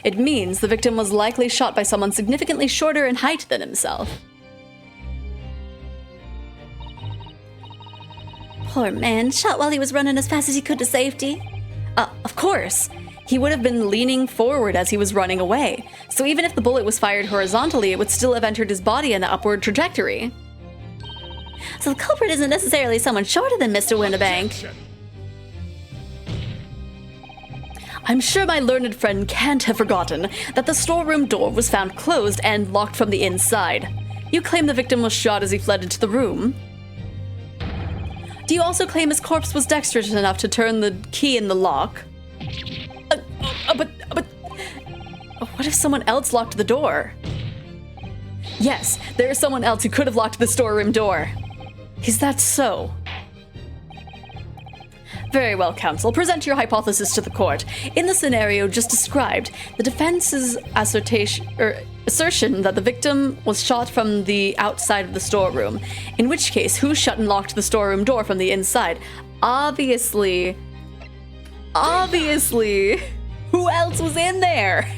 It means the victim was likely shot by someone significantly shorter in height than himself. Poor man, shot while he was running as fast as he could to safety. Of course. He would have been leaning forward as he was running away, so even if the bullet was fired horizontally, it would still have entered his body in the upward trajectory. So the culprit isn't necessarily someone shorter than Mr. Windibank. I'm sure my learned friend can't have forgotten that the storeroom door was found closed and locked from the inside. You claim the victim was shot as he fled into the room. Do you also claim his corpse was dexterous enough to turn the key in the lock? But what if someone else locked the door? Yes, there is someone else who could have locked the storeroom door. Is that so? Very well, counsel. Present your hypothesis to the court. In the scenario just described, the defense's assertion that the victim was shot from the outside of the storeroom. In which case, who shut and locked the storeroom door from the inside? Obviously, who else was in there?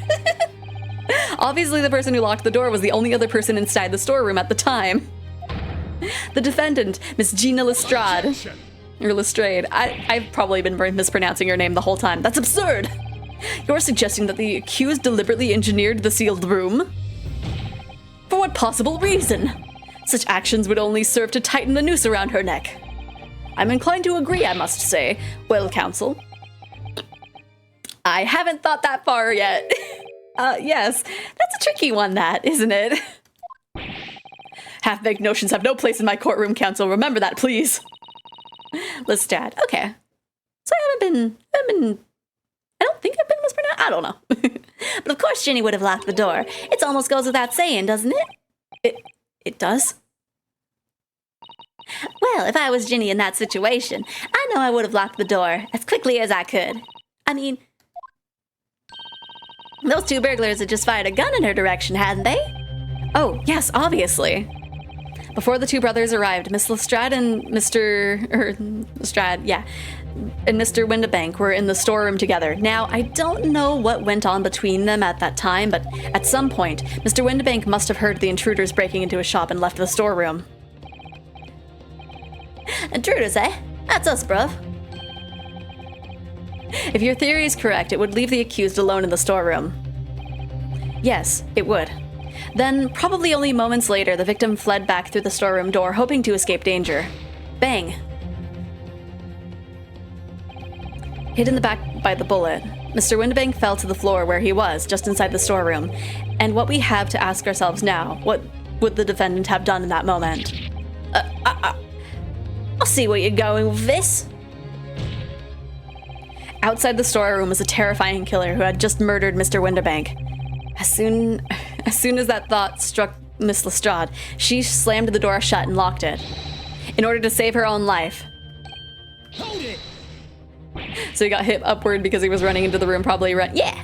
Obviously, the person who locked the door was the only other person inside the storeroom at the time. The defendant, Miss Gina Lestrade. Or Lestrade. I've probably been mispronouncing your name the whole time. That's absurd! You're suggesting that the accused deliberately engineered the sealed room? For what possible reason? Such actions would only serve to tighten the noose around her neck. I'm inclined to agree, I must say. Well, counsel, I haven't thought that far yet. Yes, that's a tricky one, that, isn't it? Half-baked notions have no place in my courtroom, counsel. Remember that, please. Lestrade. Okay. So I don't think I've been mispronounced. I don't know. But of course Ginny would have locked the door. It almost goes without saying, doesn't it? It does? Well, if I was Ginny in that situation, I know I would have locked the door as quickly as I could. I mean, those two burglars had just fired a gun in her direction, hadn't they? Oh, yes, obviously. Before the two brothers arrived, Miss Lestrade and Mr. Windibank were in the storeroom together. Now, I don't know what went on between them at that time, but at some point, Mr. Windibank must have heard the intruders breaking into his shop and left the storeroom. Intruders, eh? That's us, bruv. If your theory is correct, it would leave the accused alone in the storeroom. Yes, it would. Then, probably only moments later, the victim fled back through the storeroom door, hoping to escape danger. Bang! Hit in the back by the bullet, Mr. Windibank fell to the floor where he was, just inside the storeroom. And what we have to ask ourselves now, what would the defendant have done in that moment? I'll see where you're going with this. Outside the storeroom was a terrifying killer who had just murdered Mr. Windibank. As soon as that thought struck Miss Lestrade, she slammed the door shut and locked it, in order to save her own life. Hold it! So he got hit upward because he was running into the room, probably right. Yeah.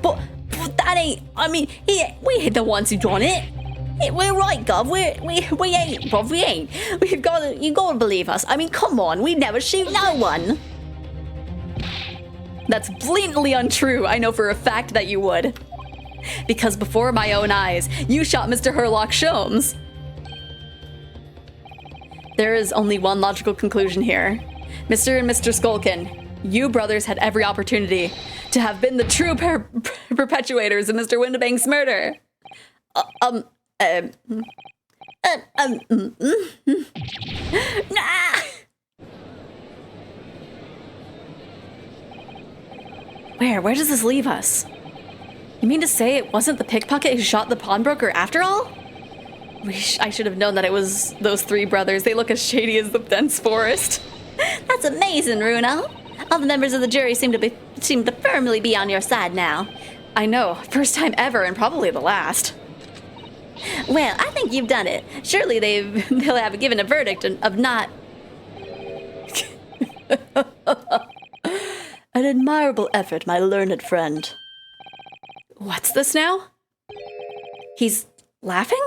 but that ain't. I mean, we ain't the ones who done it. We're right, Gov. We ain't, bruv. We ain't. You gotta believe us. I mean, come on. We never shoot no one. That's blatantly untrue. I know for a fact that you would. Because before my own eyes, you shot Mr. Herlock Sholmes. There is only one logical conclusion here. Mr. and Mr. Skulkin, you brothers had every opportunity to have been the true perpetuators of Mr. Windibank's murder. Where does this leave us? You mean to say it wasn't the pickpocket who shot the pawnbroker after all? I should have known that it was those three brothers. They look as shady as the dense forest. That's amazing, Runo. All the members of the jury seem to firmly be on your side now. I know, first time ever and probably the last. Well, I think you've done it. Surely they'll have given a verdict of not. An admirable effort, my learned friend. What's this now? He's laughing?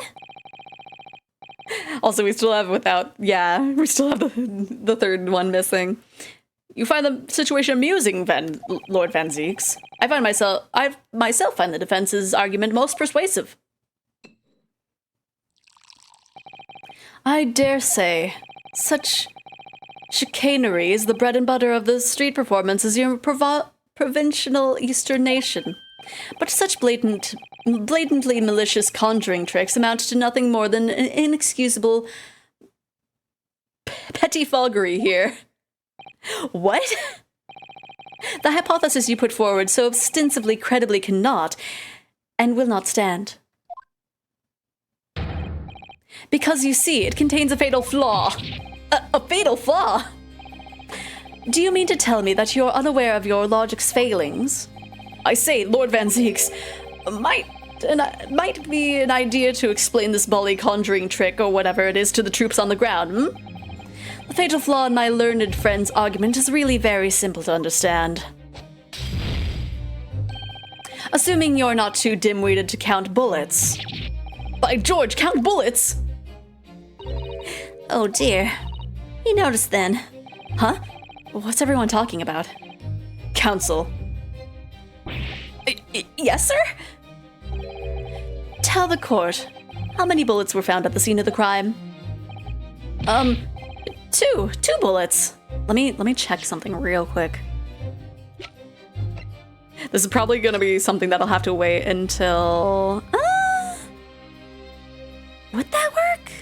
Also, we still have the third one missing. You find the situation amusing, Lord Van Zeeks. I myself find the defense's argument most persuasive. I dare say, such chicanery is the bread and butter of the street performances in your provincial eastern nation. But such blatantly malicious conjuring tricks amount to nothing more than an inexcusable pettifoggery here. What? The hypothesis you put forward so ostensibly credibly cannot and will not stand. Because you see, it contains a fatal flaw. A fatal flaw? Do you mean to tell me that you're unaware of your logic's failings? I say, Lord Van Zeeks, might be an idea to explain this bully conjuring trick or whatever it is to the troops on the ground, The fatal flaw in my learned friend's argument is really very simple to understand. Assuming you're not too dim-witted to count bullets. By George, count bullets! Oh dear. You noticed then. Huh? What's everyone talking about? Counsel. Yes, sir? Tell the court, how many bullets were found at the scene of the crime? Two bullets. Let me check something real quick. This is probably gonna be something that'll have to wait until... would that work?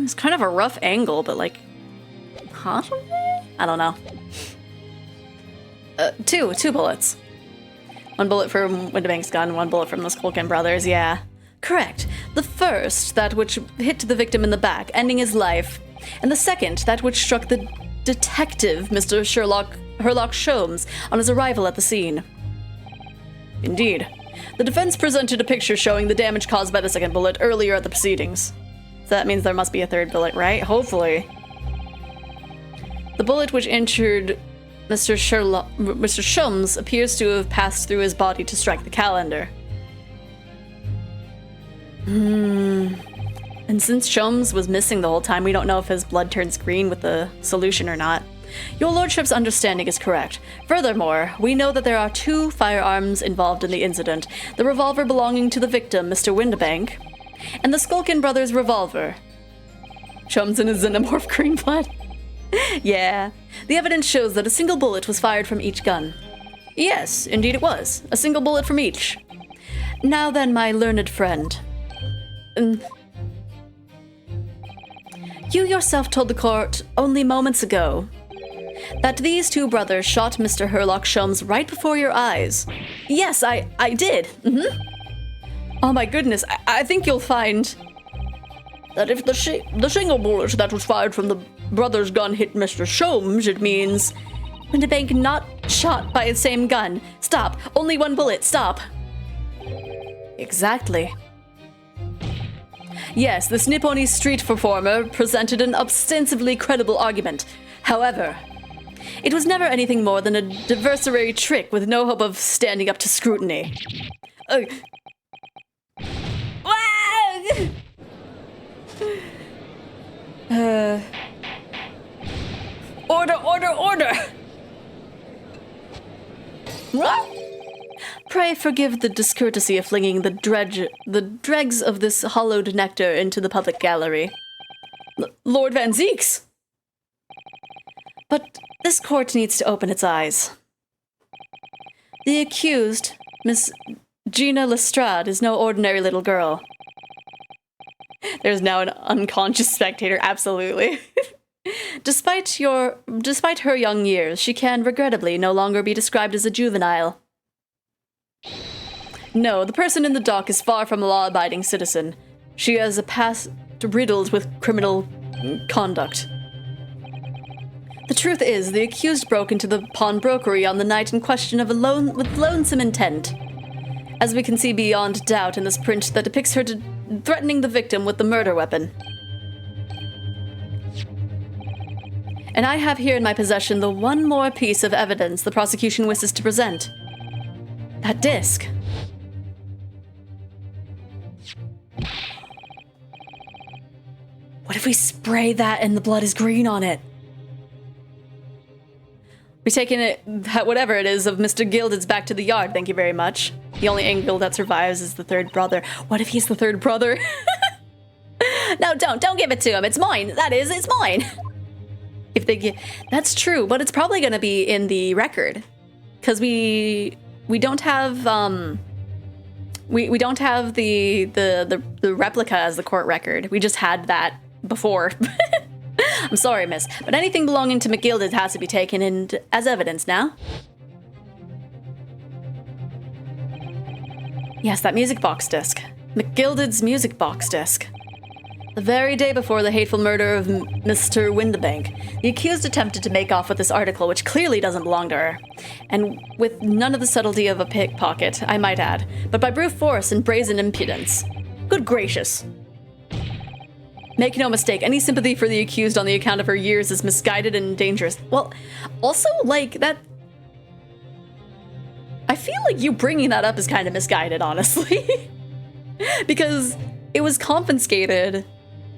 It's kind of a rough angle, but like... possibly? I don't know. Two bullets. One bullet from Windibank's gun, one bullet from the Skulkin brothers, yeah. Correct. The first, that which hit the victim in the back, ending his life. And the second, that which struck the detective, Mr. Herlock Sholmes, on his arrival at the scene. Indeed. The defense presented a picture showing the damage caused by the second bullet earlier at the proceedings. So that means there must be a third bullet, right? Hopefully. The bullet which injured Mr. Sholmes appears to have passed through his body to strike the calendar. And since Sholmes was missing the whole time, we don't know if his blood turns green with the solution or not. Your lordship's understanding is correct. Furthermore, we know that there are two firearms involved in the incident. The revolver belonging to the victim, Mr. Windibank, and the Skulkin brothers' revolver. Sholmes in his xenomorph green blood. Yeah. The evidence shows that a single bullet was fired from each gun. Yes, indeed it was. A single bullet from each. Now then, my learned friend. You yourself told the court only moments ago that these two brothers shot Mr. Herlock Sholmes right before your eyes. Yes, I did. Oh my goodness, I think you'll find that if the single bullet that was fired from the brother's gun hit Mr. Sholmes, it means Windibank not shot by the same gun. Stop. Only one bullet. Stop. Exactly. Yes, this Nipponi street performer presented an ostensibly credible argument. However, it was never anything more than a diversionary trick with no hope of standing up to scrutiny. Order! Pray forgive the discourtesy of flinging the dregs of this hollowed nectar into the public gallery. Lord Van Zeeks! But this court needs to open its eyes. The accused, Miss Gina Lestrade, is no ordinary little girl. There's now an unconscious spectator, absolutely. Despite her young years, she can, regrettably, no longer be described as a juvenile. No, the person in the dock is far from a law-abiding citizen. She has a past riddled with criminal conduct. The truth is, the accused broke into the pawnbrokery on the night in question with lonesome intent. As we can see beyond doubt in this print that depicts her threatening the victim with the murder weapon. And I have here in my possession the one more piece of evidence the prosecution wishes to present. That disc. What if we spray that and the blood is green on it? We're taking it, whatever it is, of Mr. Gilded's back to the yard, thank you very much. The only angle that survives is the third brother. What if he's the third brother? No, don't give it to him. It's mine. It's mine. If they get, that's true, but it's probably going to be in the record, because we don't have we don't have the replica as the court record. We just had that before. I'm sorry, miss, but anything belonging to McGilded has to be taken in as evidence now. Yes, that music box disc. McGilded's music box disc. The very day before the hateful murder of Mr. Windibank, the accused attempted to make off with this article, which clearly doesn't belong to her. And with none of the subtlety of a pickpocket, I might add, but by brute force and brazen impudence. Good gracious. Make no mistake, any sympathy for the accused on the account of her years is misguided and dangerous. Well, also, like, that... I feel like you bringing that up is kind of misguided, honestly. Because it was confiscated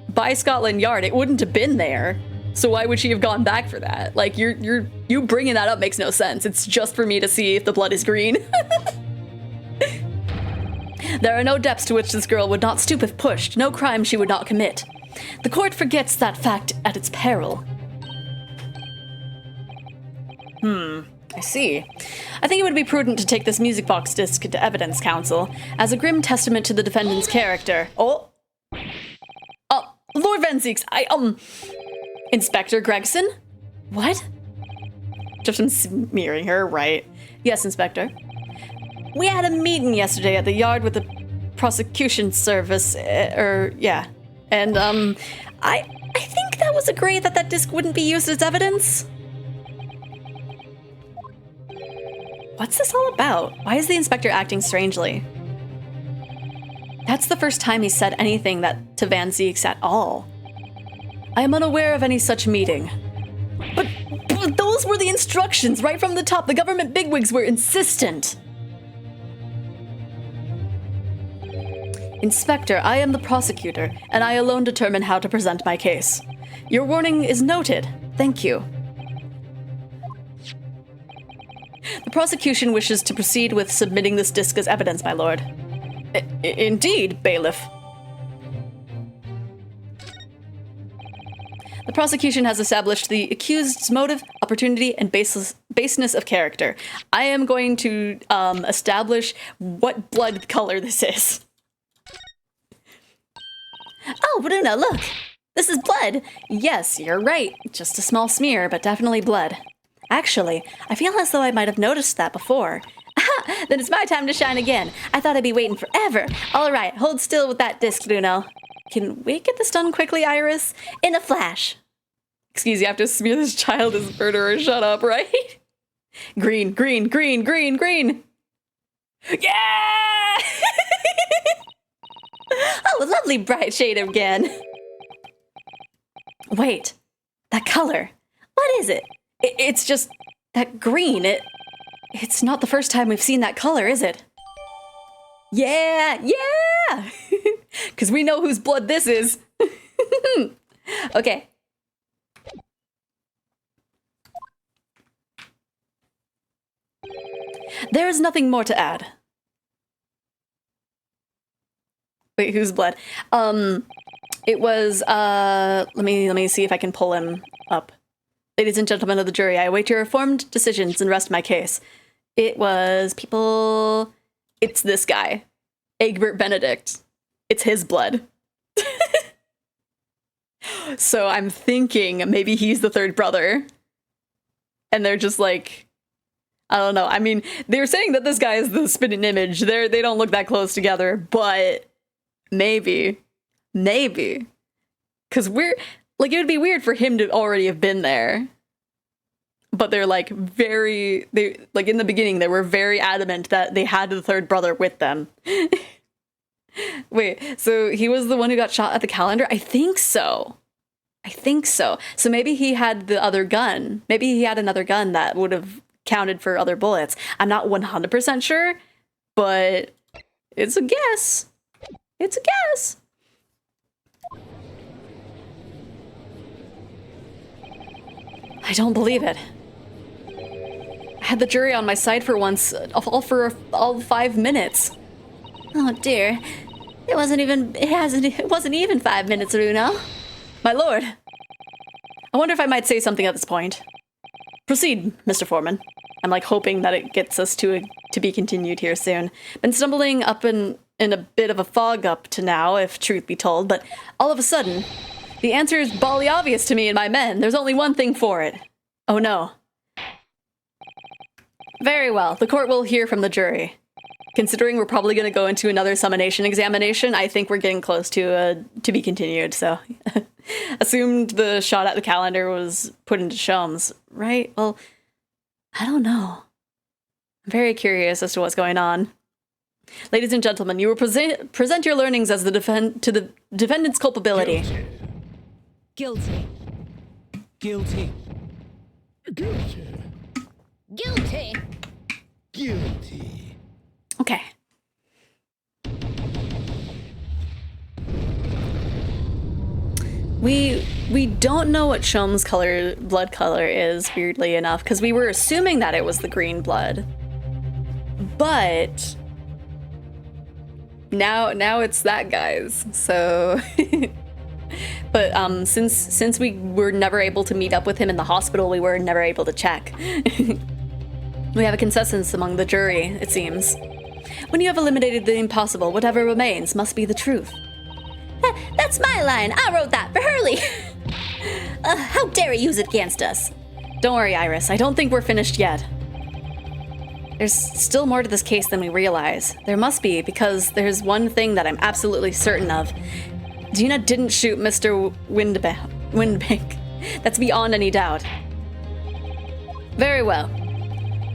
by Scotland Yard. It wouldn't have been there. So why would she have gone back for that? Like, you bringing that up makes no sense. It's just for me to see if the blood is green. There are no depths to which this girl would not stoop if pushed, no crime she would not commit. The court forgets that fact at its peril. I see. I think it would be prudent to take this music box disc to evidence, counsel, as a grim testament to the defendant's character. Oh, Lord Venseeks, Inspector Gregson? What? Just I'm smearing her, right? Yes, Inspector. We had a meeting yesterday at the yard with the prosecution service, yeah. And, I think that was agreed that disc wouldn't be used as evidence. What's this all about? Why is the inspector acting strangely? That's the first time he said anything that to Van Zeeks at all. I am unaware of any such meeting. But those were the instructions right from the top. The government bigwigs were insistent. Inspector, I am the prosecutor, and I alone determine how to present my case. Your warning is noted. Thank you. The prosecution wishes to proceed with submitting this disc as evidence, my lord. Indeed, bailiff. The prosecution has established the accused's motive, opportunity, and baseness of character. I am going to establish what blood color this is. Oh, Bruno, look! This is blood! Yes, you're right. Just a small smear, but definitely blood. Actually, I feel as though I might have noticed that before. Then it's my time to shine again. I thought I'd be waiting forever. All right, hold still with that disc, Bruno. Can we get this done quickly, Iris? In a flash. Excuse, you have to smear this child as murderer. Shut up, right? Green, green, green, green, green. Yeah! Oh, lovely bright shade again. Wait, that color. What is it? It's just that green. It's not the first time we've seen that color, is it? Yeah, yeah! Because we know whose blood this is. Okay. There is nothing more to add. Wait, whose blood? It was, let me see if I can pull him up. Ladies and gentlemen of the jury, I await your informed decisions and rest my case. It was it's this guy. Egbert Benedict. It's his blood. So I'm thinking maybe he's the third brother. And they're just like, I don't know. I mean, they're saying that this guy is the spitting image. They don't look that close together, but maybe. Because we're, like, it would be weird for him to already have been there. But they're like like in the beginning, they were very adamant that they had the third brother with them. Wait, so he was the one who got shot at the calendar? I think so. So maybe he had the other gun. Maybe he had another gun that would have counted for other bullets. I'm not 100% sure, but it's a guess. I don't believe it. I had the jury on my side for once, all 5 minutes. Oh dear. It wasn't even 5 minutes, Bruno. My lord. I wonder if I might say something at this point. Proceed, Mr. Foreman. I'm like hoping that it gets us to be continued here soon. Been stumbling up in a bit of a fog up to now, if truth be told, but all of a sudden, the answer is bally obvious to me and my men. There's only one thing for it. Oh no. Very well, the court will hear from the jury. Considering we're probably going to go into another summonation examination, I think we're getting close to be continued, so... Assumed the shot at the calendar was put into Shelms, right? Well, I don't know. I'm very curious as to what's going on. Ladies and gentlemen, you will present your learnings as to the defendant's culpability. Guilty. Guilty. Guilty. Guilty. Okay. We don't know what Shelm's blood color is, weirdly enough, because we were assuming that it was the green blood. But now it's that guy's. So but since we were never able to meet up with him in the hospital, we were never able to check. We have a consensus among the jury, it seems. When you have eliminated the impossible, whatever remains must be the truth. That's my line. I wrote that for Hurley. How dare he use it against us? Don't worry, Iris. I don't think we're finished yet. There's still more to this case than we realize. There must be, because there's one thing that I'm absolutely certain of. Gina didn't shoot Mr. Windbank. That's beyond any doubt. Very well.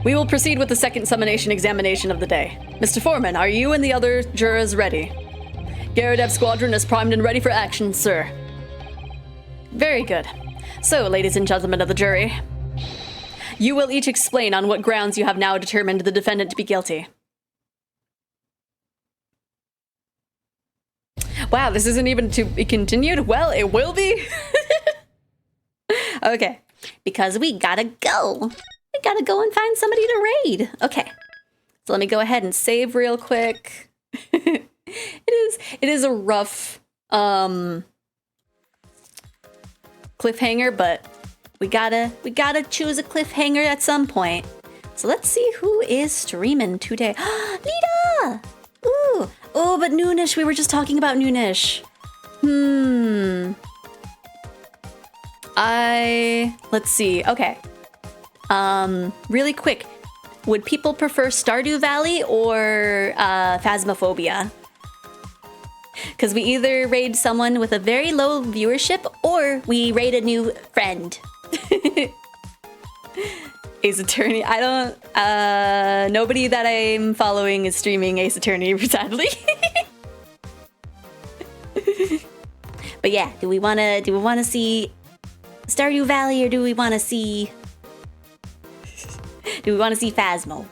We will proceed with the second summonation examination of the day. Mr. Foreman, are you and the other jurors ready? Garadev's squadron is primed and ready for action, sir. Very good. So, ladies and gentlemen of the jury, you will each explain on what grounds you have now determined the defendant to be guilty. Wow, this isn't even to be continued? Well, it will be. Okay. Because we gotta go. We gotta go and find somebody to raid. Okay. So let me go ahead and save real quick. It is a rough cliffhanger, but we gotta choose a cliffhanger at some point. So let's see who is streaming today. Nita! Ooh. Oh, but Noonish, we were just talking about Noonish. Let's see. Okay. Really quick. Would people prefer Stardew Valley or Phasmophobia? Because we either raid someone with a very low viewership or we raid a new friend. Ace Attorney. I don't... nobody that I'm following is streaming Ace Attorney, sadly. But yeah, do we wanna see Stardew Valley or do we wanna see Phasmo?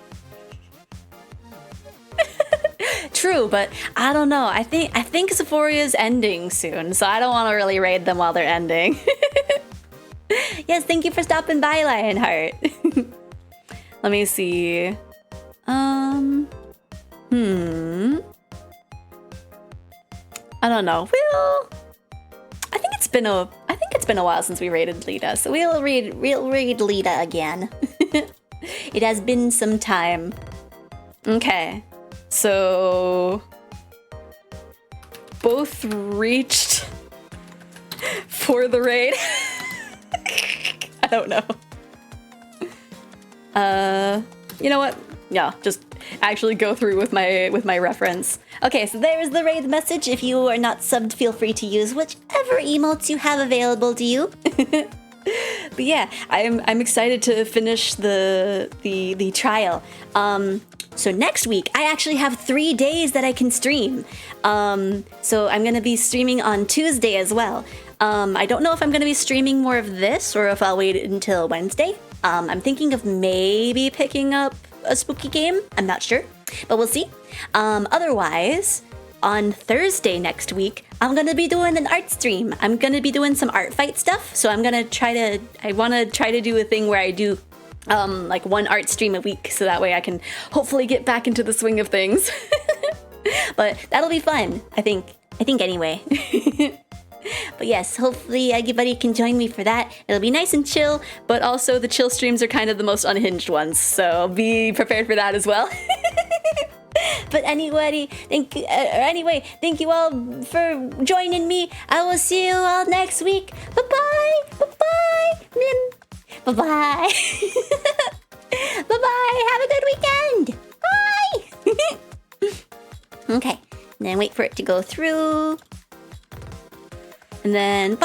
True, but I don't know. I think Xephoria's ending soon, so I don't want to really raid them while they're ending. Yes, thank you for stopping by, Lionheart. Let me see. I don't know. I think it's been a while since we raided Lita, so we'll raid Lita again. It has been some time. Okay. So both reached for the raid. I don't know. You know what? Yeah, just actually go through with my reference. Okay, so there's the raid message. If you are not subbed, feel free to use whichever emotes you have available to you. But yeah, I'm excited to finish the trial. So next week I actually have 3 days that I can stream. So I'm gonna be streaming on Tuesday as well. I don't know if I'm gonna be streaming more of this or if I'll wait until Wednesday. I'm thinking of maybe picking up a spooky game. I'm not sure, but we'll see. Otherwise, on Thursday next week, I'm gonna be doing an art stream. I'm gonna be doing some art fight stuff. So I wanna try to do a thing where I do like one art stream a week, so that way I can hopefully get back into the swing of things. But that'll be fun, I think anyway. But yes, hopefully everybody can join me for that. It'll be nice and chill, but also the chill streams are kind of the most unhinged ones, so be prepared for that as well. But anyway, thank you all for joining me. I will see you all next week. Bye-bye. Bye-bye. Bye-bye. Bye-bye. Have a good weekend. Bye. Okay. Then wait for it to go through. And then